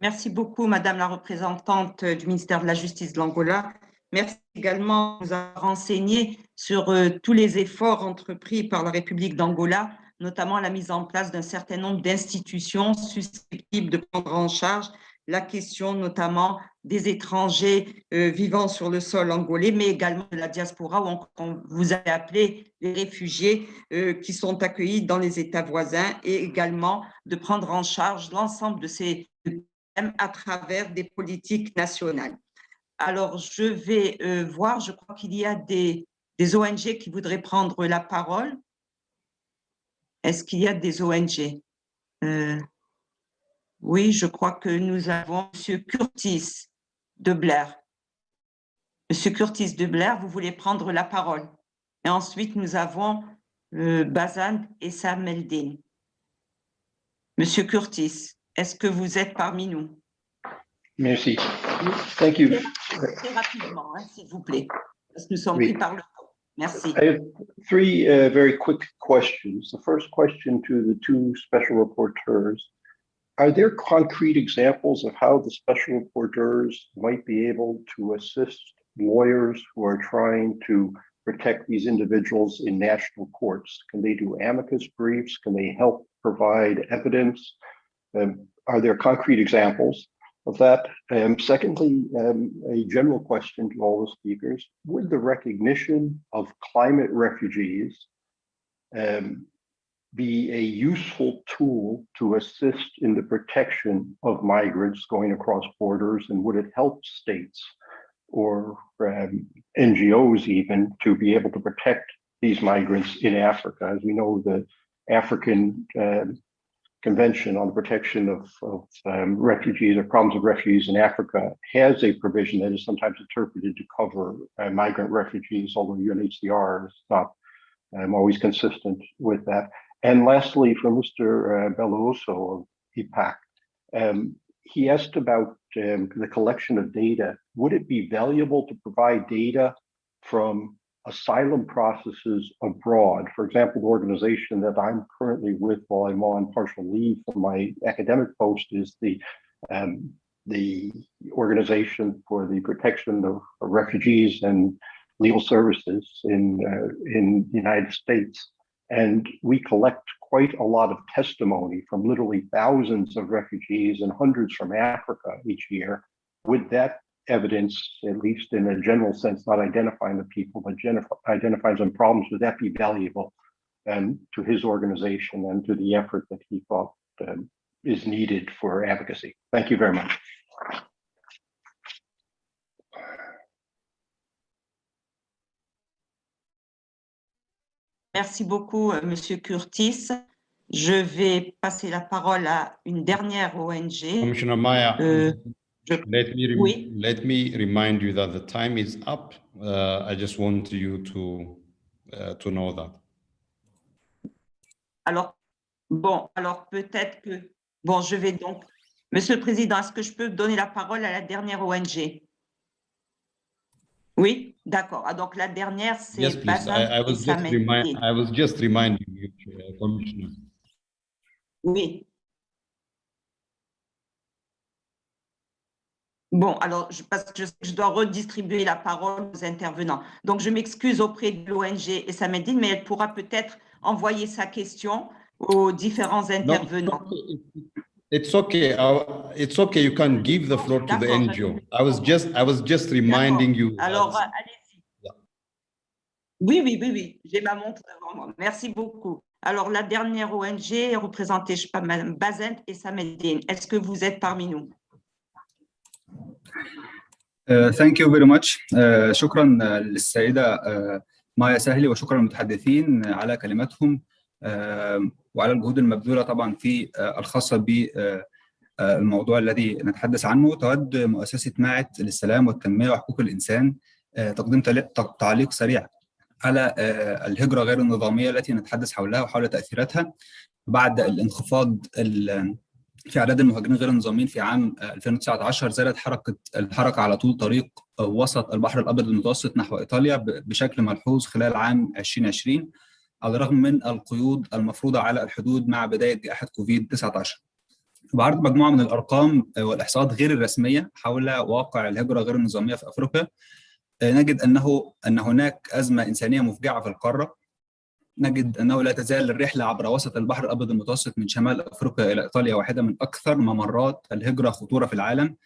Merci beaucoup, Madame la représentante du ministère de la Justice de l'Angola. Merci également de nous avoir renseigné sur tous les efforts entrepris par la République d'Angola, notamment la mise en place d'un certain nombre d'institutions susceptibles de prendre en charge la question notamment des étrangers vivant sur le sol angolais, mais également de la diaspora, ou on vous avez appelé les réfugiés qui sont accueillis dans les États voisins, et également de prendre en charge l'ensemble de ces problèmes à travers des politiques nationales. Alors, je vais voir, je crois qu'il y a des ONG qui voudraient prendre la parole. Est-ce qu'il y a des ONG? Oui, je crois que nous avons M. Curtis de Blair. M. Curtis de Blair, vous voulez prendre la parole. Et ensuite, nous avons Bazan et Sam Eldin. M. Curtis, est-ce que vous êtes parmi nous? Merci. Thank you. Très rapidement, hein, s'il vous plaît, parce que nous sommes pris par le temps. Merci. I have three very quick questions. The first question to the two special rapporteurs. Are there concrete examples of how the special rapporteurs might be able to assist lawyers who are trying to protect these individuals in national courts? Can they do amicus briefs? Can they help provide evidence? Are there concrete examples of that? Secondly, a general question to all the speakers: would the recognition of climate refugees be a useful tool to assist in the protection of migrants going across borders, and would it help states or NGOs even to be able to protect these migrants in Africa. As we know, the African Convention on the Protection of Refugees or Problems of Refugees in Africa has a provision that is sometimes interpreted to cover migrant refugees, although UNHCR is not always consistent with that. And lastly, for Mr. Belloso of IPAC, he asked about the collection of data. Would it be valuable to provide data from asylum processes abroad? For example, the organization that I'm currently with while I'm on partial leave for my academic post is the Organization for the Protection of Refugees and Legal Services in the United States. And we collect quite a lot of testimony from literally thousands of refugees and hundreds from Africa each year. Would that evidence, at least in a general sense, not identifying the people, but identifying some problems, would that be valuable to his organization and to the effort that he thought is needed for advocacy? Thank you very much. Merci beaucoup, Monsieur Curtis. Je vais passer la parole à une dernière ONG. Commissioner Maya, let me remind you that the time is up. I just want you to know that. Alors, peut-être que, je vais donc, Monsieur le Président, est-ce que je peux donner la parole à la dernière ONG? Oui, d'accord. Donc la dernière, c'est Yes, please. Bazin I was just reminding you, Commissioner. Oui. Bon, alors, parce que je dois redistribuer la parole aux intervenants. Donc, je m'excuse auprès de l'ONG et Samedine, mais elle pourra peut-être envoyer sa question aux différents intervenants. No, it's okay. It's okay. You can give the floor to the NGO. I was just reminding you. Alors, allez-y. Oui. J'ai ma montre devant moi. Merci beaucoup. Alors, la dernière ONG est représentée par Mme Bazin et Samedine. Est-ce que vous êtes parmi nous? Thank you very much. شكرا للسيدة مايا سهلي وشكرا للمتحدثين على كلماتهم وعلى الجهود المبذولة طبعا في الخاصة بالموضوع الذي نتحدث عنه. تود مؤسسة ماعت للسلام والتنمية وحقوق الإنسان تقديم تعليق سريع على الهجرة غير النظامية التي نتحدث حولها وحول تأثيراتها بعد الانخفاض في أعداد المهاجرين غير النظاميين في عام 2019. زادت الحركة على طول طريق وسط البحر الأبيض المتوسط نحو إيطاليا بشكل ملحوظ خلال عام 2020 على الرغم من القيود المفروضة على الحدود مع بداية جائحة كوفيد-19. بعرض مجموعة من الأرقام والإحصاءات غير الرسمية حول واقع الهجرة غير النظامية في أفريقيا، نجد أن هناك أزمة إنسانية مفجعة في القارة. نجد أنه لا تزال الرحلة عبر وسط البحر الأبيض المتوسط من شمال أفريقيا إلى إيطاليا واحدة من أكثر ممرات الهجرة خطورة في العالم.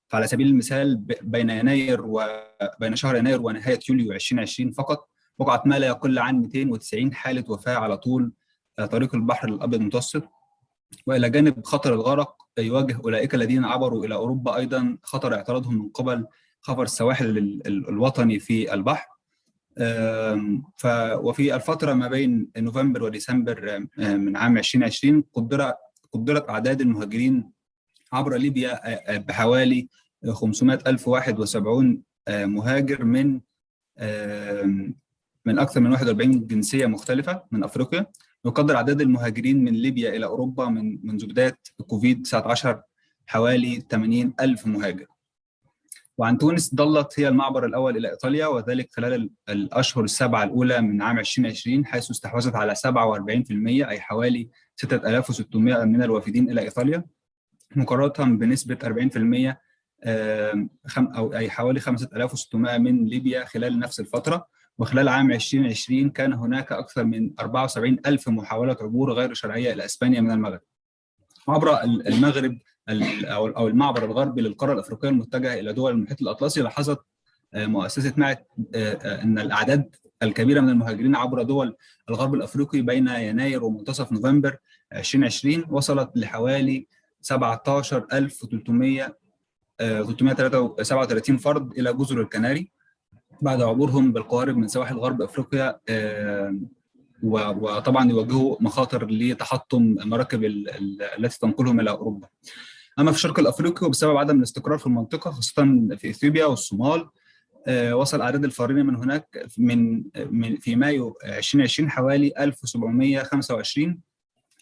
فعلى سبيل المثال بين شهر يناير ونهاية يوليو 2020 فقط وقعت ما لا يقل عن 290 حالة وفاة على طول طريق البحر الأبيض المتوسط. وإلى جانب خطر الغرق يواجه أولئك الذين عبروا إلى أوروبا أيضا خطر اعتراضهم من قبل خفر السواحل الوطني في البحر. وفي الفترة ما بين نوفمبر وديسمبر من عام 2020 قدرت أعداد المهاجرين عبر ليبيا بحوالي 500,071 مهاجر من أكثر من 41 جنسية مختلفة من أفريقيا. يقدر أعداد المهاجرين من ليبيا إلى أوروبا منذ بداية كوفيد-19 حوالي 80,000 مهاجر. وعن تونس ظلت هي المعبر الأول إلى إيطاليا وذلك خلال الأشهر السبعة الأولى من عام 2020 حيث استحوذت على 47% أي حوالي 6,600 من الوافدين إلى إيطاليا مقارنة بنسبة 40% أو أي حوالي 5,600 من ليبيا خلال نفس الفترة. وخلال عام 2020 كان هناك أكثر من 74,000 محاولة عبور غير شرعية إلى إسبانيا من المغرب. عبر المغرب أو المعبر الغربي للقارة الأفريقية المتجهة إلى دول المحيط الأطلسي لاحظت مؤسسة ماعت أن الأعداد الكبيرة من المهاجرين عبر دول الغرب الأفريقي بين يناير ومنتصف نوفمبر 2020 وصلت لحوالي 17,300 337 فرد إلى جزر الكناري بعد عبورهم بالقوارب من سواحل غرب أفريقيا، وطبعا يواجهوا مخاطر لتحطم مراكب التي تنقلهم إلى أوروبا. أما في الشرق الأفريقي وبسبب عدم الاستقرار في المنطقة خاصة في إثيوبيا والصومال، وصل أعداد الفارين من هناك في مايو 2020 حوالي 1725.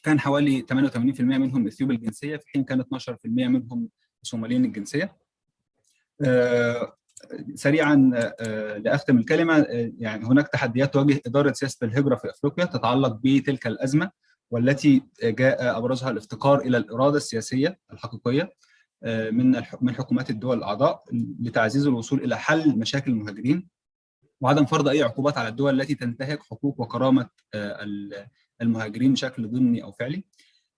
كان حوالي 88% منهم إثيوبي الجنسية، في حين كان 12% منهم صوماليين الجنسية. سريعا لأختم الكلمة، يعني هناك تحديات تواجه إدارة سياسة الهجرة في أفريقيا تتعلق بتلك الأزمة، والتي جاء أبرزها الافتقار إلى الإرادة السياسية الحقيقية من حكومات الدول الأعضاء لتعزيز الوصول إلى حل مشاكل المهاجرين، وعدم فرض أي عقوبات على الدول التي تنتهك حقوق وكرامة المهاجرين بشكل ضمني أو فعلي.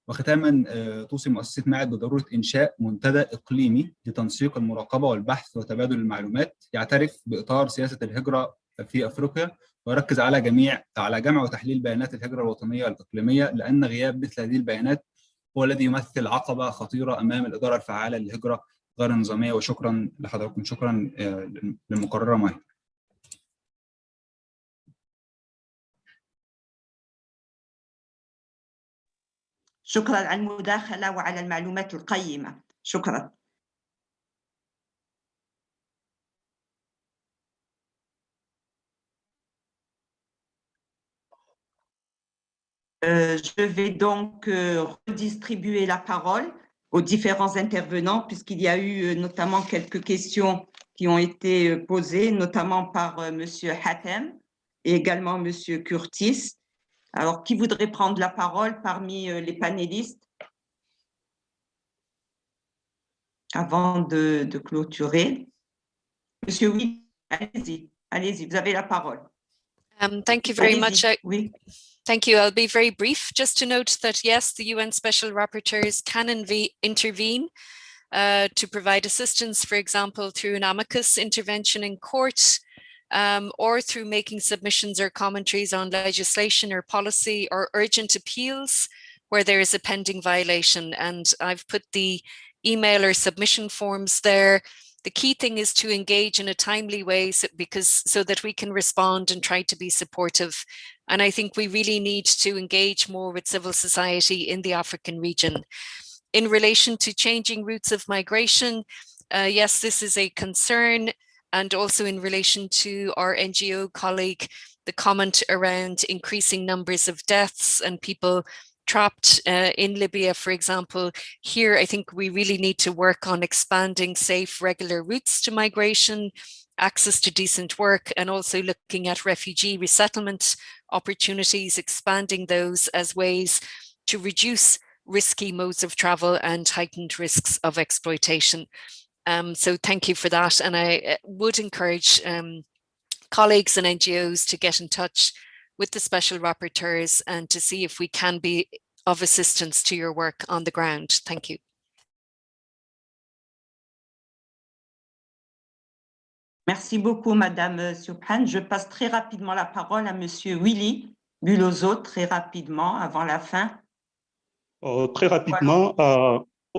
وختاما توصي مؤسسة معهد بضرورة إنشاء منتدى إقليمي لتنسيق المراقبة والبحث وتبادل المعلومات يعترف بإطار سياسة الهجرة في أفريقيا، ويركز على جمع وتحليل بيانات الهجرة الوطنية والإقليمية، لأن غياب مثل هذه البيانات هو الذي يمثل عقبة خطيرة أمام الإدارة الفعالة للهجرة غير النظامية. وشكرا لحضراتكم، شكرا للمقررة معي. شكرا على المداخلة وعلى المعلومات القيمة. شكرا. Je vais donc redistribuer la parole aux différents intervenants, puisqu'il y a eu notamment quelques questions qui ont été posées, notamment par M. Hatem et également M. Curtis. Alors, qui voudrait prendre la parole parmi les panélistes avant de clôturer? Monsieur, oui, allez-y, vous avez la parole. Thank you very much. Thank you. I'll be very brief. Just to note that, yes, the UN Special Rapporteurs can intervene to provide assistance, for example, through an amicus intervention in court, or through making submissions or commentaries on legislation or policy, or urgent appeals where there is a pending violation. And I've put the email or submission forms there. The key thing is to engage in a timely way so that we can respond and try to be supportive. And I think we really need to engage more with civil society in the African region. In relation to changing routes of migration, yes, this is a concern. And also in relation to our NGO colleague, the comment around increasing numbers of deaths and people trapped in Libya, for example. Here, I think we really need to work on expanding safe, regular routes to migration, access to decent work, and also looking at refugee resettlement opportunities, expanding those as ways to reduce risky modes of travel and heightened risks of exploitation. So thank you for that. And I would encourage colleagues and NGOs to get in touch with the special rapporteurs and to see if we can be of assistance to your work on the ground. Thank you. Merci beaucoup, Madame Subhan. Je passe très rapidement la parole à Monsieur Willy Bulozo, très rapidement, avant la fin. Très rapidement,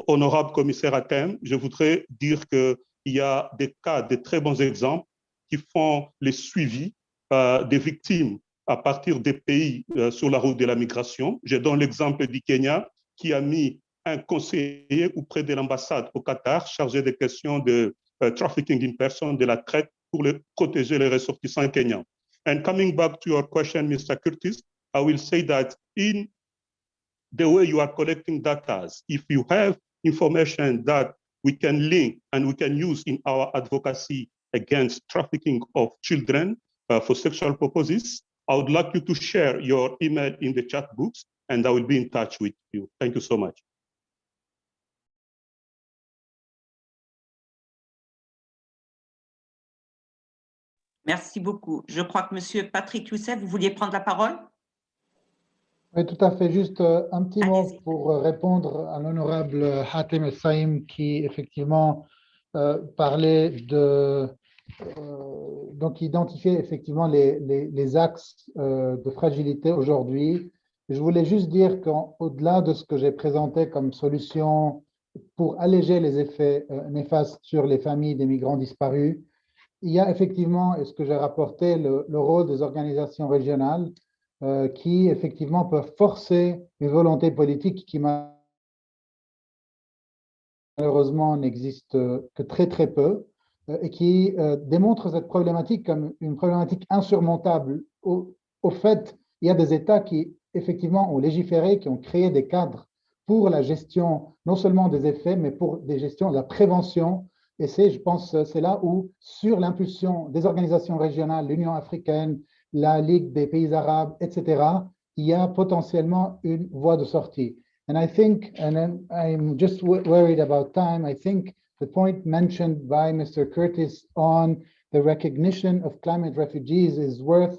honorable commissaire Hatem, je voudrais dire qu'il y a des cas, de très bons exemples qui font le suivi des victimes à partir des pays sur la route de la migration. Je donne l'exemple du Kenya qui a mis un conseiller auprès de l'ambassade au Qatar chargé des questions de trafficking in person, de la traite pour protéger les ressortissants kenyans. And coming back to your question, Mr. Curtis, I will say that in the way you are collecting data, if you have information that we can link and we can use in our advocacy against trafficking of children for sexual purposes, I would like you to share your email in the chat books and I will be in touch with you. Thank you so much. Merci beaucoup. Je crois que Monsieur Patrick Youssef, vous vouliez prendre la parole? Oui, tout à fait. Juste un petit mot pour répondre à l'honorable Hatem El-Saïm qui effectivement parlait de donc identifier effectivement les axes de fragilité aujourd'hui. Je voulais juste dire qu'au-delà de ce que j'ai présenté comme solution pour alléger les effets néfastes sur les familles des migrants disparus. Il y a effectivement, et ce que j'ai rapporté, le rôle des organisations régionales qui effectivement peuvent forcer une volonté politique qui malheureusement n'existe que très peu et qui démontre cette problématique comme une problématique insurmontable. Au fait, il y a des États qui effectivement ont légiféré, qui ont créé des cadres pour la gestion non seulement des effets, mais pour des gestions de la prévention. Et c'est, je pense, c'est là où, sur l'impulsion des organisations régionales, l'Union africaine, la Ligue des pays arabes, etc., il y a potentiellement une voie de sortie. And I think, and then I'm just worried about time, I think the point mentioned by Mr. Curtis on the recognition of climate refugees is worth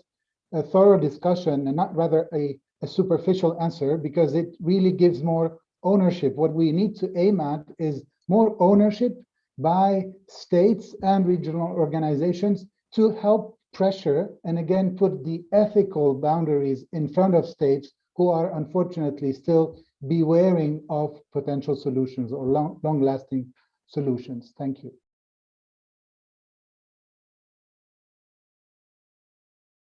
a thorough discussion and not rather a superficial answer, because it really gives more ownership. What we need to aim at is more ownership by states and regional organizations to help pressure and again put the ethical boundaries in front of states who are unfortunately still beware of potential solutions or long-lasting solutions. Thank you.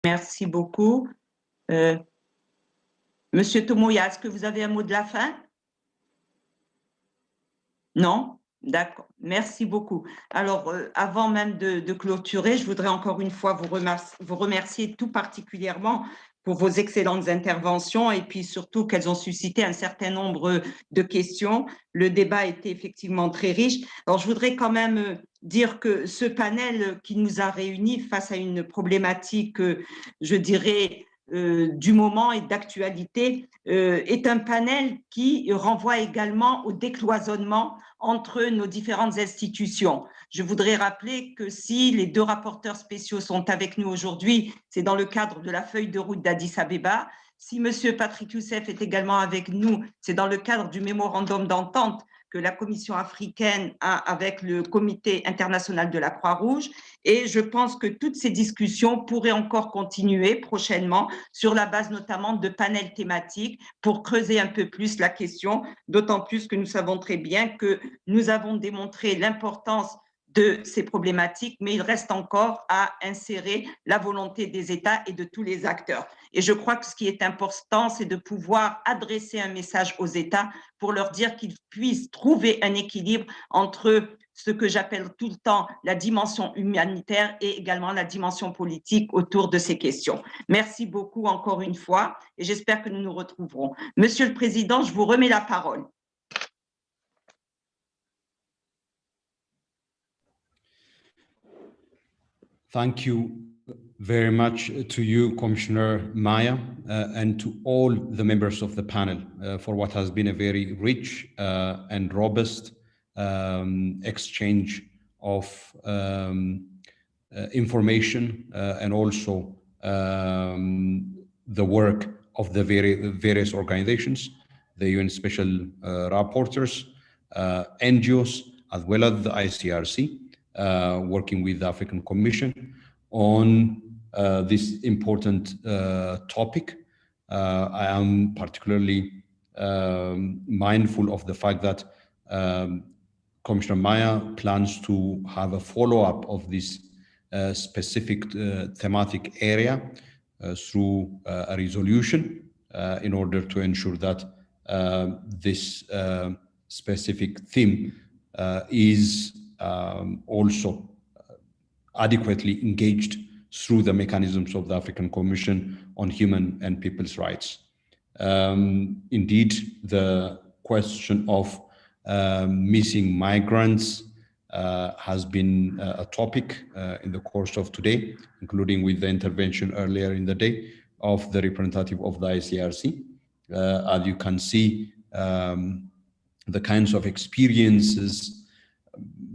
Merci beaucoup. Monsieur Tomoya, est-ce que vous avez un mot de la fin? Non? D'accord. Merci beaucoup. Alors, avant même de clôturer, je voudrais encore une fois vous remercier tout particulièrement pour vos excellentes interventions et puis surtout qu'elles ont suscité un certain nombre de questions. Le débat a été effectivement très riche. Alors, je voudrais quand même dire que ce panel qui nous a réunis face à une problématique, je dirais, du moment et d'actualité, est un panel qui renvoie également au décloisonnement entre nos différentes institutions. Je voudrais rappeler que si les deux rapporteurs spéciaux sont avec nous aujourd'hui, c'est dans le cadre de la feuille de route d'Addis Abeba. Si M. Patrick Youssef est également avec nous, c'est dans le cadre du mémorandum d'entente que la Commission africaine a avec le Comité international de la Croix-Rouge. Et je pense que toutes ces discussions pourraient encore continuer prochainement sur la base notamment de panels thématiques pour creuser un peu plus la question, d'autant plus que nous savons très bien que nous avons démontré l'importance de ces problématiques, mais il reste encore à insérer la volonté des États et de tous les acteurs. Et je crois que ce qui est important, c'est de pouvoir adresser un message aux États pour leur dire qu'ils puissent trouver un équilibre entre ce que j'appelle tout le temps la dimension humanitaire et également la dimension politique autour de ces questions. Merci beaucoup encore une fois et j'espère que nous nous retrouverons. Monsieur le Président, je vous remets la parole. Thank you very much to you, Commissioner Maya, and to all the members of the panel for what has been a very rich and robust exchange of information and also the work of the various organizations, the UN Special Rapporteurs, NGOs, as well as the ICRC, working with the African Commission on this important topic. I am particularly mindful of the fact that Commissioner Maya plans to have a follow-up of this specific thematic area through a resolution in order to ensure that this specific theme is also adequately engaged through the mechanisms of the African Commission on Human and People's Rights. Indeed, the question of missing migrants has been a topic in the course of today, including with the intervention earlier in the day of the representative of the ICRC. As you can see, the kinds of experiences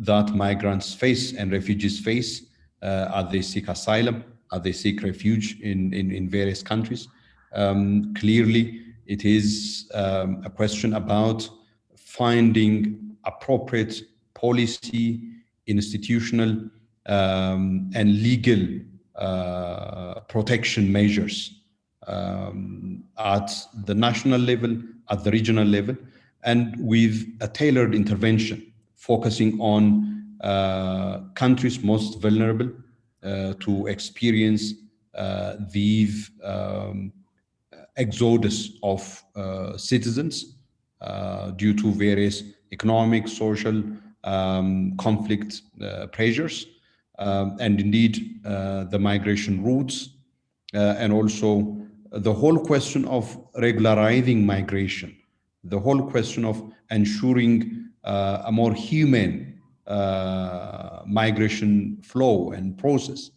that migrants face and refugees face as they seek asylum, as they seek refuge in various countries. Clearly, it is a question about finding appropriate policy, institutional, and legal protection measures at the national level, at the regional level, and with a tailored intervention focusing on countries most vulnerable to experience these exodus of citizens due to various economic, social conflict pressures, and indeed the migration routes, and also the whole question of regularizing migration, the whole question of ensuring a more humane migration flow and process.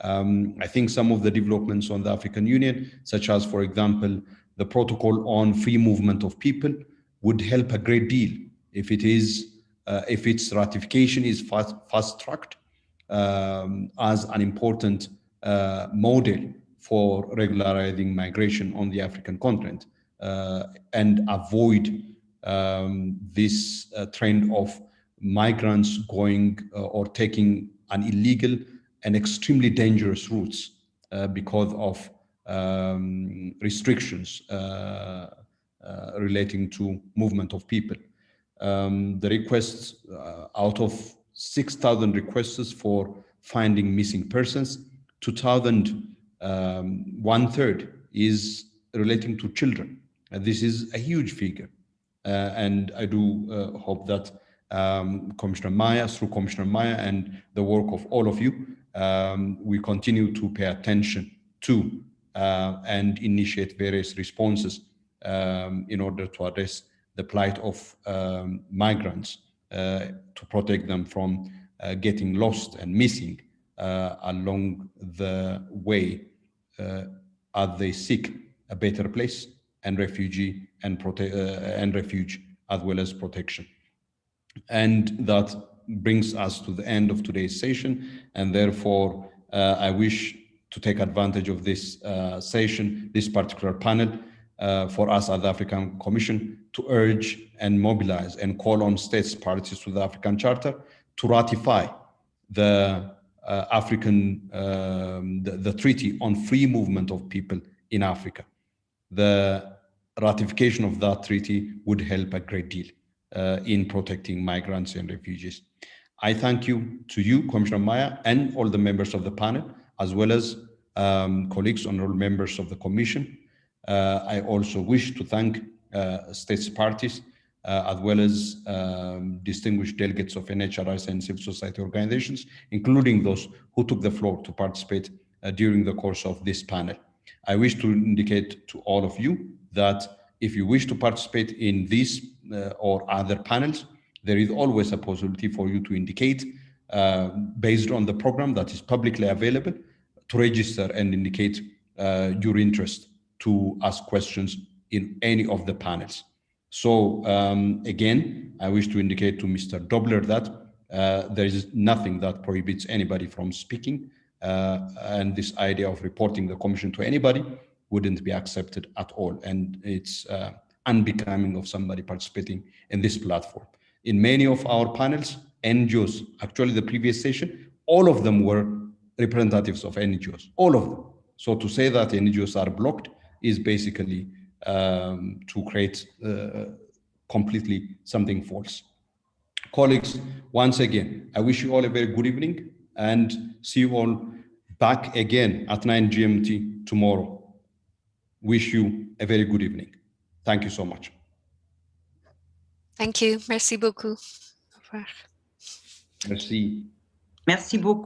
I think some of the developments on the African Union, such as, for example, the protocol on free movement of people, would help a great deal if its ratification is fast-tracked as an important model for regularizing migration on the African continent, and avoid this trend of migrants going or taking an illegal and extremely dangerous routes because of restrictions relating to movement of people. The requests, out of 6,000 requests for finding missing persons, 2,000, 1/3 is relating to children. This is a huge figure. And I do hope that Commissioner Maya, through Commissioner Maya and the work of all of you, we continue to pay attention to and initiate various responses in order to address the plight of migrants, to protect them from getting lost and missing along the way as they seek a better place and refuge, as well as protection. And that brings us to the end of today's session, and therefore I wish to take advantage of this session, this particular panel, for us at the African Commission to urge and mobilize and call on states parties to the African Charter to ratify the the Treaty on Free Movement of People in Africa. The ratification of that treaty would help a great deal in protecting migrants and refugees. I thank you, Commissioner Maya, and all the members of the panel, as well as colleagues, honorable members of the Commission. I also wish to thank states parties, as well as distinguished delegates of NHRIs and civil society organizations, including those who took the floor to participate during the course of this panel. I wish to indicate to all of you that if you wish to participate in these or other panels, there is always a possibility for you to indicate, based on the program that is publicly available, to register and indicate your interest to ask questions in any of the panels. So again, I wish to indicate to Mr. Dobler that there is nothing that prohibits anybody from speaking, and this idea of reporting the Commission to anybody wouldn't be accepted at all, and it's unbecoming of somebody participating in this platform. In many of our panels, NGOs, actually the previous session, all of them were representatives of NGOs, all of them. So to say that NGOs are blocked is basically to create completely something false. Colleagues, once again, I wish you all a very good evening and see you all back again at 9 GMT tomorrow. Wish you a very good evening. Thank you so much. Thank you. Merci beaucoup. Au revoir. Merci. Merci beaucoup.